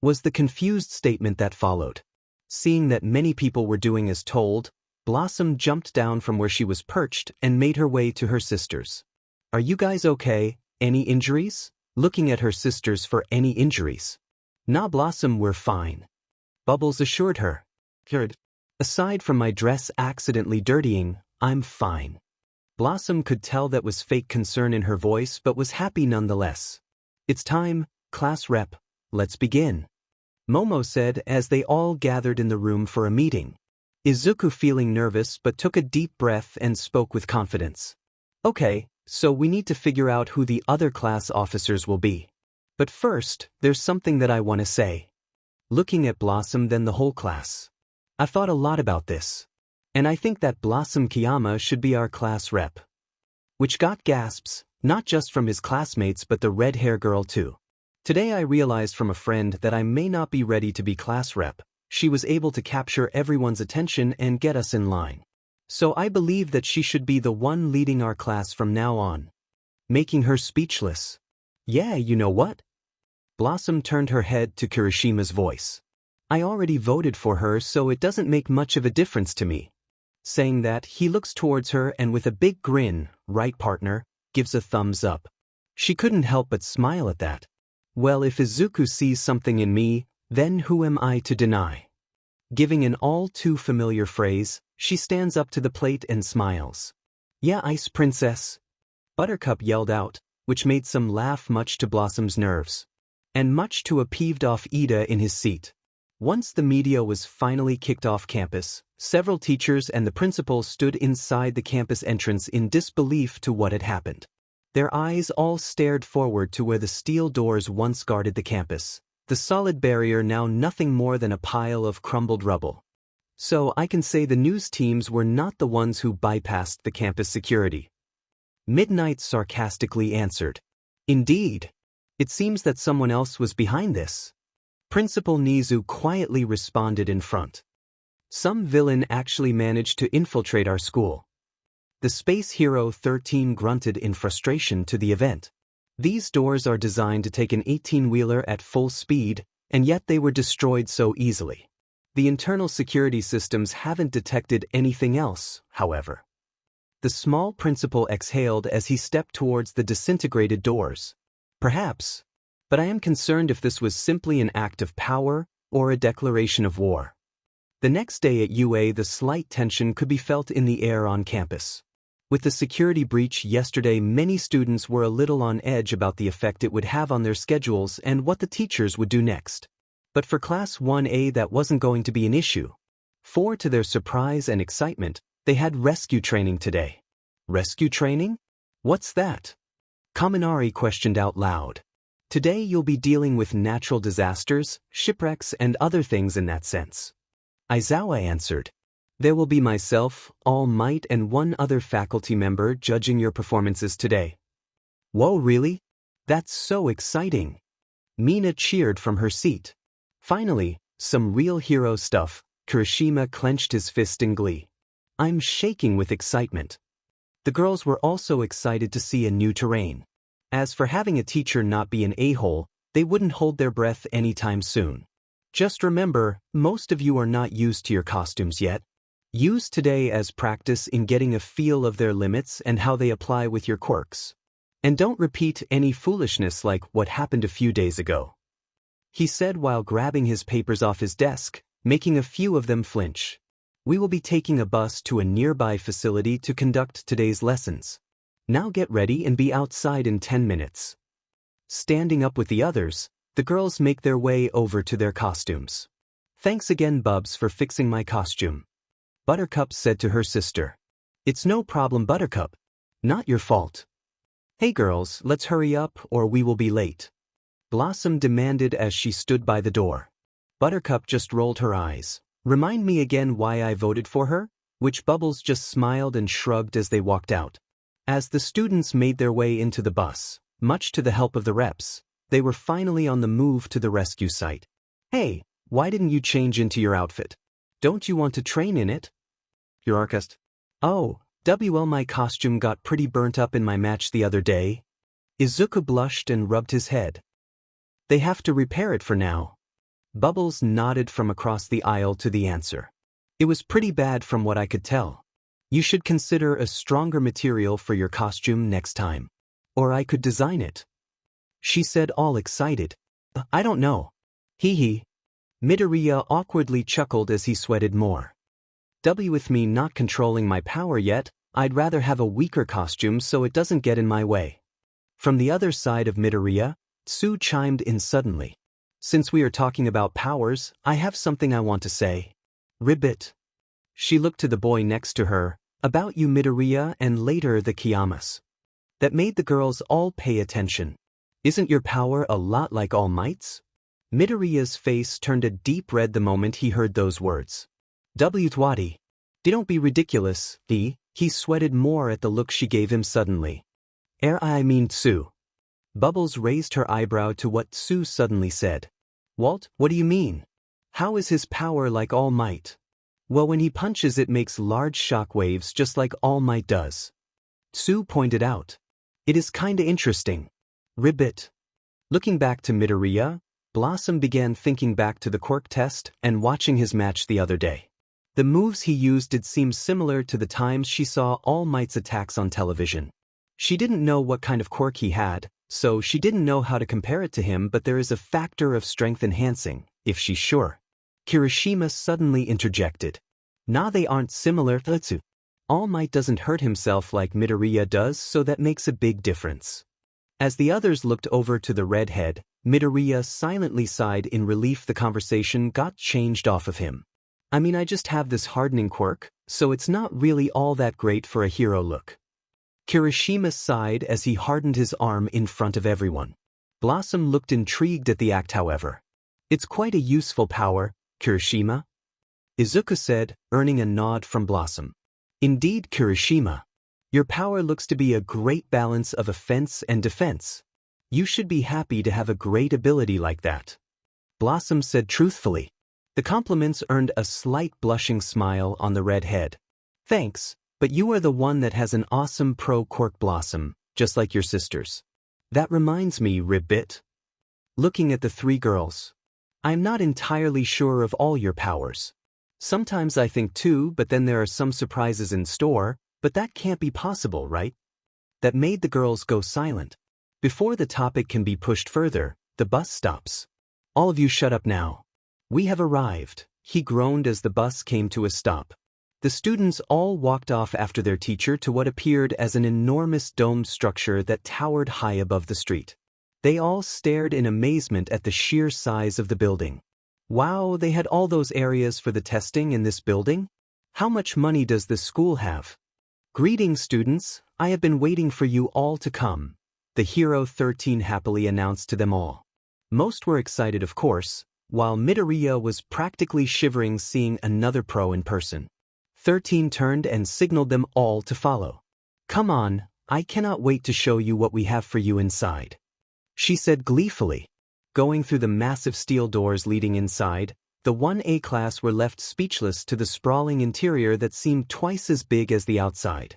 Was the confused statement that followed. Seeing that many people were doing as told, Blossom jumped down from where she was perched and made her way to her sisters. Are you guys okay? Any injuries? Looking at her sisters for any injuries. Nah, Blossom, we're fine. Bubbles assured her. Good. Aside from my dress accidentally dirtying, I'm fine. Blossom could tell that was fake concern in her voice, but was happy nonetheless. It's time, class rep, let's begin. Momo said as they all gathered in the room for a meeting. Izuku, feeling nervous, but took a deep breath and spoke with confidence. Okay, so we need to figure out who the other class officers will be. But first, there's something that I want to say. Looking at Blossom, then the whole class. I thought a lot about this. And I think that Blossom Kiyama should be our class rep. Which got gasps, not just from his classmates but the red hair girl too. Today I realized from a friend that I may not be ready to be class rep, She was able to capture everyone's attention and get us in line. So I believe that she should be the one leading our class from now on. Making her speechless. Yeah, you know what? Blossom turned her head to Kirishima's voice. I already voted for her, so it doesn't make much of a difference to me. Saying that, he looks towards her and with a big grin, right partner, gives a thumbs up. She couldn't help but smile at that. Well, if Izuku sees something in me, then who am I to deny? Giving an all too familiar phrase, she stands up to the plate and smiles. Yeah, Ice Princess. Buttercup yelled out, which made some laugh much to Blossom's nerves. And much to a peeved-off Ida in his seat. Once the media was finally kicked off campus, several teachers and the principal stood inside the campus entrance in disbelief to what had happened. Their eyes all stared forward to where the steel doors once guarded the campus, the solid barrier now nothing more than a pile of crumbled rubble. So I can say the news teams were not the ones who bypassed the campus security. Midnight sarcastically answered. Indeed. It seems that someone else was behind this. Principal Nizu quietly responded in front. Some villain actually managed to infiltrate our school. The Space Hero 13 grunted in frustration to the event. These doors are designed to take an 18-wheeler at full speed, and yet they were destroyed so easily. The internal security systems haven't detected anything else, however. The small principal exhaled as he stepped towards the disintegrated doors. Perhaps. But I am concerned if this was simply an act of power or a declaration of war. The next day at UA, the slight tension could be felt in the air on campus. With the security breach yesterday, many students were a little on edge about the effect it would have on their schedules and what the teachers would do next. But for Class 1A, that wasn't going to be an issue. For to their surprise and excitement, they had rescue training today. Rescue training? What's that? Kaminari questioned out loud. Today you'll be dealing with natural disasters, shipwrecks, and other things in that sense. Aizawa answered. There will be myself, All Might, and one other faculty member judging your performances today. Whoa, really? That's so exciting. Mina cheered from her seat. Finally, some real hero stuff. Kirishima clenched his fist in glee. I'm shaking with excitement. The girls were also excited to see a new terrain. As for having a teacher not be an a-hole, they wouldn't hold their breath anytime soon. Just remember, most of you are not used to your costumes yet. Use today as practice in getting a feel of their limits and how they apply with your quirks. And don't repeat any foolishness like what happened a few days ago. He said while grabbing his papers off his desk, making a few of them flinch. We will be taking a bus to a nearby facility to conduct today's lessons. Now get ready and be outside in 10 minutes. Standing up with the others, the girls make their way over to their costumes. Thanks again, Bubs, for fixing my costume. Buttercup said to her sister. It's no problem, Buttercup. Not your fault. Hey girls, let's hurry up or we will be late. Blossom demanded as she stood by the door. Buttercup just rolled her eyes. Remind me again why I voted for her? Which Bubbles just smiled and shrugged as they walked out. As the students made their way into the bus, much to the help of the reps, they were finally on the move to the rescue site. Hey, why didn't you change into your outfit? Don't you want to train in it? Your Archist. Oh, my costume got pretty burnt up in my match the other day. Izuku blushed and rubbed his head. They have to repair it for now. Bubbles nodded from across the aisle to the answer. It was pretty bad from what I could tell. You should consider a stronger material for your costume next time. Or I could design it. She said, all excited. I don't know. Hee hee. Midoriya awkwardly chuckled as he sweated more. With me not controlling my power yet, I'd rather have a weaker costume so it doesn't get in my way. From the other side of Midoriya, Tsu chimed in suddenly. Since we are talking about powers, I have something I want to say. Ribbit. She looked to the boy next to her. About you, Midoriya, and later the Kiyamas. That made the girls all pay attention. Isn't your power a lot like All Might's? Midoriya's face turned a deep red the moment he heard those words. Twati. Don't be ridiculous, he sweated more at the look she gave him suddenly. I mean Tsu. Bubbles raised her eyebrow to what Tsu suddenly said. Walt, what do you mean? How is his power like All Might? Well, when he punches it makes large shock waves just like All Might does. Sue pointed out. It is kinda interesting. Ribbit. Looking back to Midoriya, Blossom began thinking back to the quirk test and watching his match the other day. The moves he used did seem similar to the times she saw All Might's attacks on television. She didn't know what kind of quirk he had, so she didn't know how to compare it to him, but there is a factor of strength enhancing, if she's sure. Kirishima suddenly interjected. Nah, they aren't similar, Futsu. All Might doesn't hurt himself like Midoriya does, so that makes a big difference. As the others looked over to the redhead, Midoriya silently sighed in relief the conversation got changed off of him. I mean, I just have this hardening quirk, so it's not really all that great for a hero look. Kirishima sighed as he hardened his arm in front of everyone. Blossom looked intrigued at the act, however. It's quite a useful power, Kirishima. Izuku said, earning a nod from Blossom. Indeed, Kirishima. Your power looks to be a great balance of offense and defense. You should be happy to have a great ability like that. Blossom said truthfully. The compliments earned a slight blushing smile on the redhead. Thanks, but you are the one that has an awesome pro quirk, Blossom, just like your sisters. That reminds me, Ribbit. Looking at the three girls. I'm not entirely sure of all your powers. Sometimes I think too, but then there are some surprises in store, but that can't be possible, right? That made the girls go silent. Before the topic can be pushed further, the bus stops. All of you shut up now. We have arrived, he groaned as the bus came to a stop. The students all walked off after their teacher to what appeared as an enormous domed structure that towered high above the street. They all stared in amazement at the sheer size of the building. Wow, they had all those areas for the testing in this building? How much money does this school have? Greetings, students, I have been waiting for you all to come, the Hero 13 happily announced to them all. Most were excited, of course, while Midoriya was practically shivering seeing another pro in person. 13 turned and signaled them all to follow. Come on, I cannot wait to show you what we have for you inside, she said gleefully. Going through the massive steel doors leading inside, the 1A class were left speechless to the sprawling interior that seemed twice as big as the outside.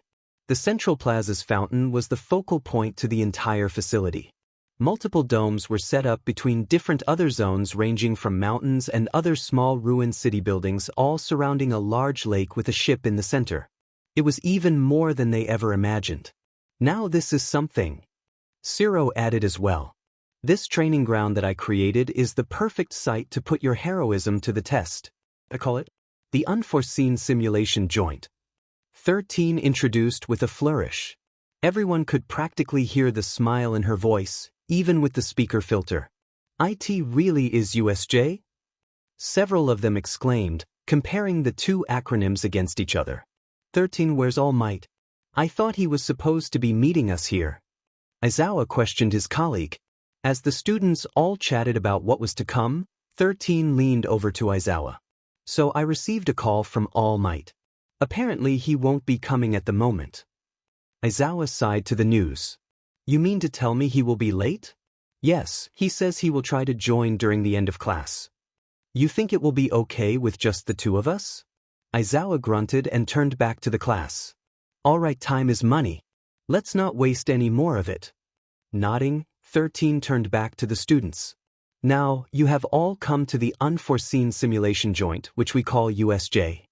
The Central Plaza's fountain was the focal point to the entire facility. Multiple domes were set up between different other zones ranging from mountains and other small ruined city buildings, all surrounding a large lake with a ship in the center. It was even more than they ever imagined. Now this is something. Zero added as well. This training ground that I created is the perfect site to put your heroism to the test. I call it the Unforeseen Simulation Joint. 13 introduced with a flourish. Everyone could practically hear the smile in her voice, even with the speaker filter. IT really is USJ? Several of them exclaimed, comparing the two acronyms against each other. 13, where's All Might? I thought he was supposed to be meeting us here. Aizawa questioned his colleague. As the students all chatted about what was to come, 13 leaned over to Aizawa. So I received a call from All Might. Apparently he won't be coming at the moment. Aizawa sighed to the news. You mean to tell me he will be late? Yes, he says he will try to join during the end of class. You think it will be okay with just the two of us? Aizawa grunted and turned back to the class. All right, time is money. Let's not waste any more of it. Nodding, 13 turned back to the students. Now, you have all come to the Unforeseen Simulation Joint, which we call USJ.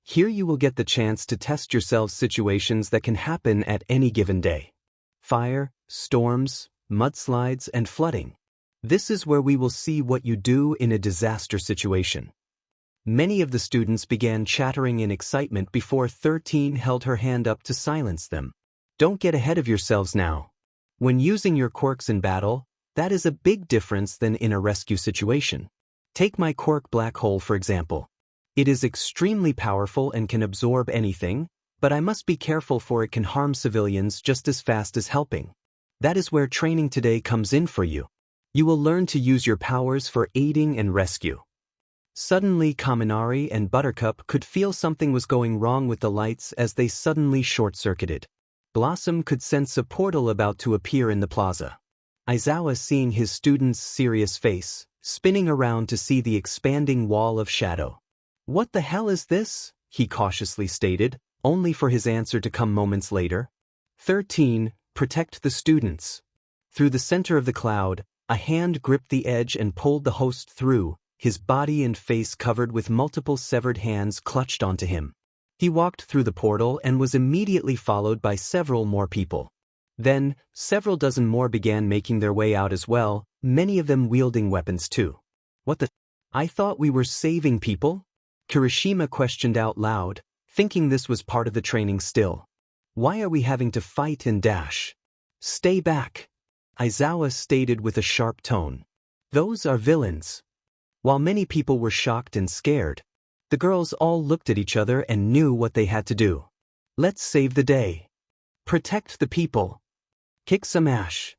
Here you will get the chance to test yourselves situations that can happen at any given day. Fire, storms, mudslides, and flooding. This is where we will see what you do in a disaster situation. Many of the students began chattering in excitement before 13 held her hand up to silence them. Don't get ahead of yourselves now. When using your quirks in battle, that is a big difference than in a rescue situation. Take my quirk Black Hole for example. It is extremely powerful and can absorb anything, but I must be careful for it can harm civilians just as fast as helping. That is where training today comes in for you. You will learn to use your powers for aiding and rescue. Suddenly Kaminari and Buttercup could feel something was going wrong with the lights as they suddenly short-circuited. Blossom could sense a portal about to appear in the plaza. Aizawa, seeing his student's serious face, spinning around to see the expanding wall of shadow. "What the hell is this?" he cautiously stated, only for his answer to come moments later. 13. Protect the students. Through the center of the cloud, a hand gripped the edge and pulled the host through, his body and face covered with multiple severed hands clutched onto him. He walked through the portal and was immediately followed by several more people. Then, several dozen more began making their way out as well, many of them wielding weapons too. "What the? I thought we were saving people?" Kirishima questioned out loud, thinking this was part of the training still. "Why are we having to fight and dash?" "Stay back," Aizawa stated with a sharp tone. "Those are villains." While many people were shocked and scared, the girls all looked at each other and knew what they had to do. "Let's save the day. Protect the people. Kick some ash."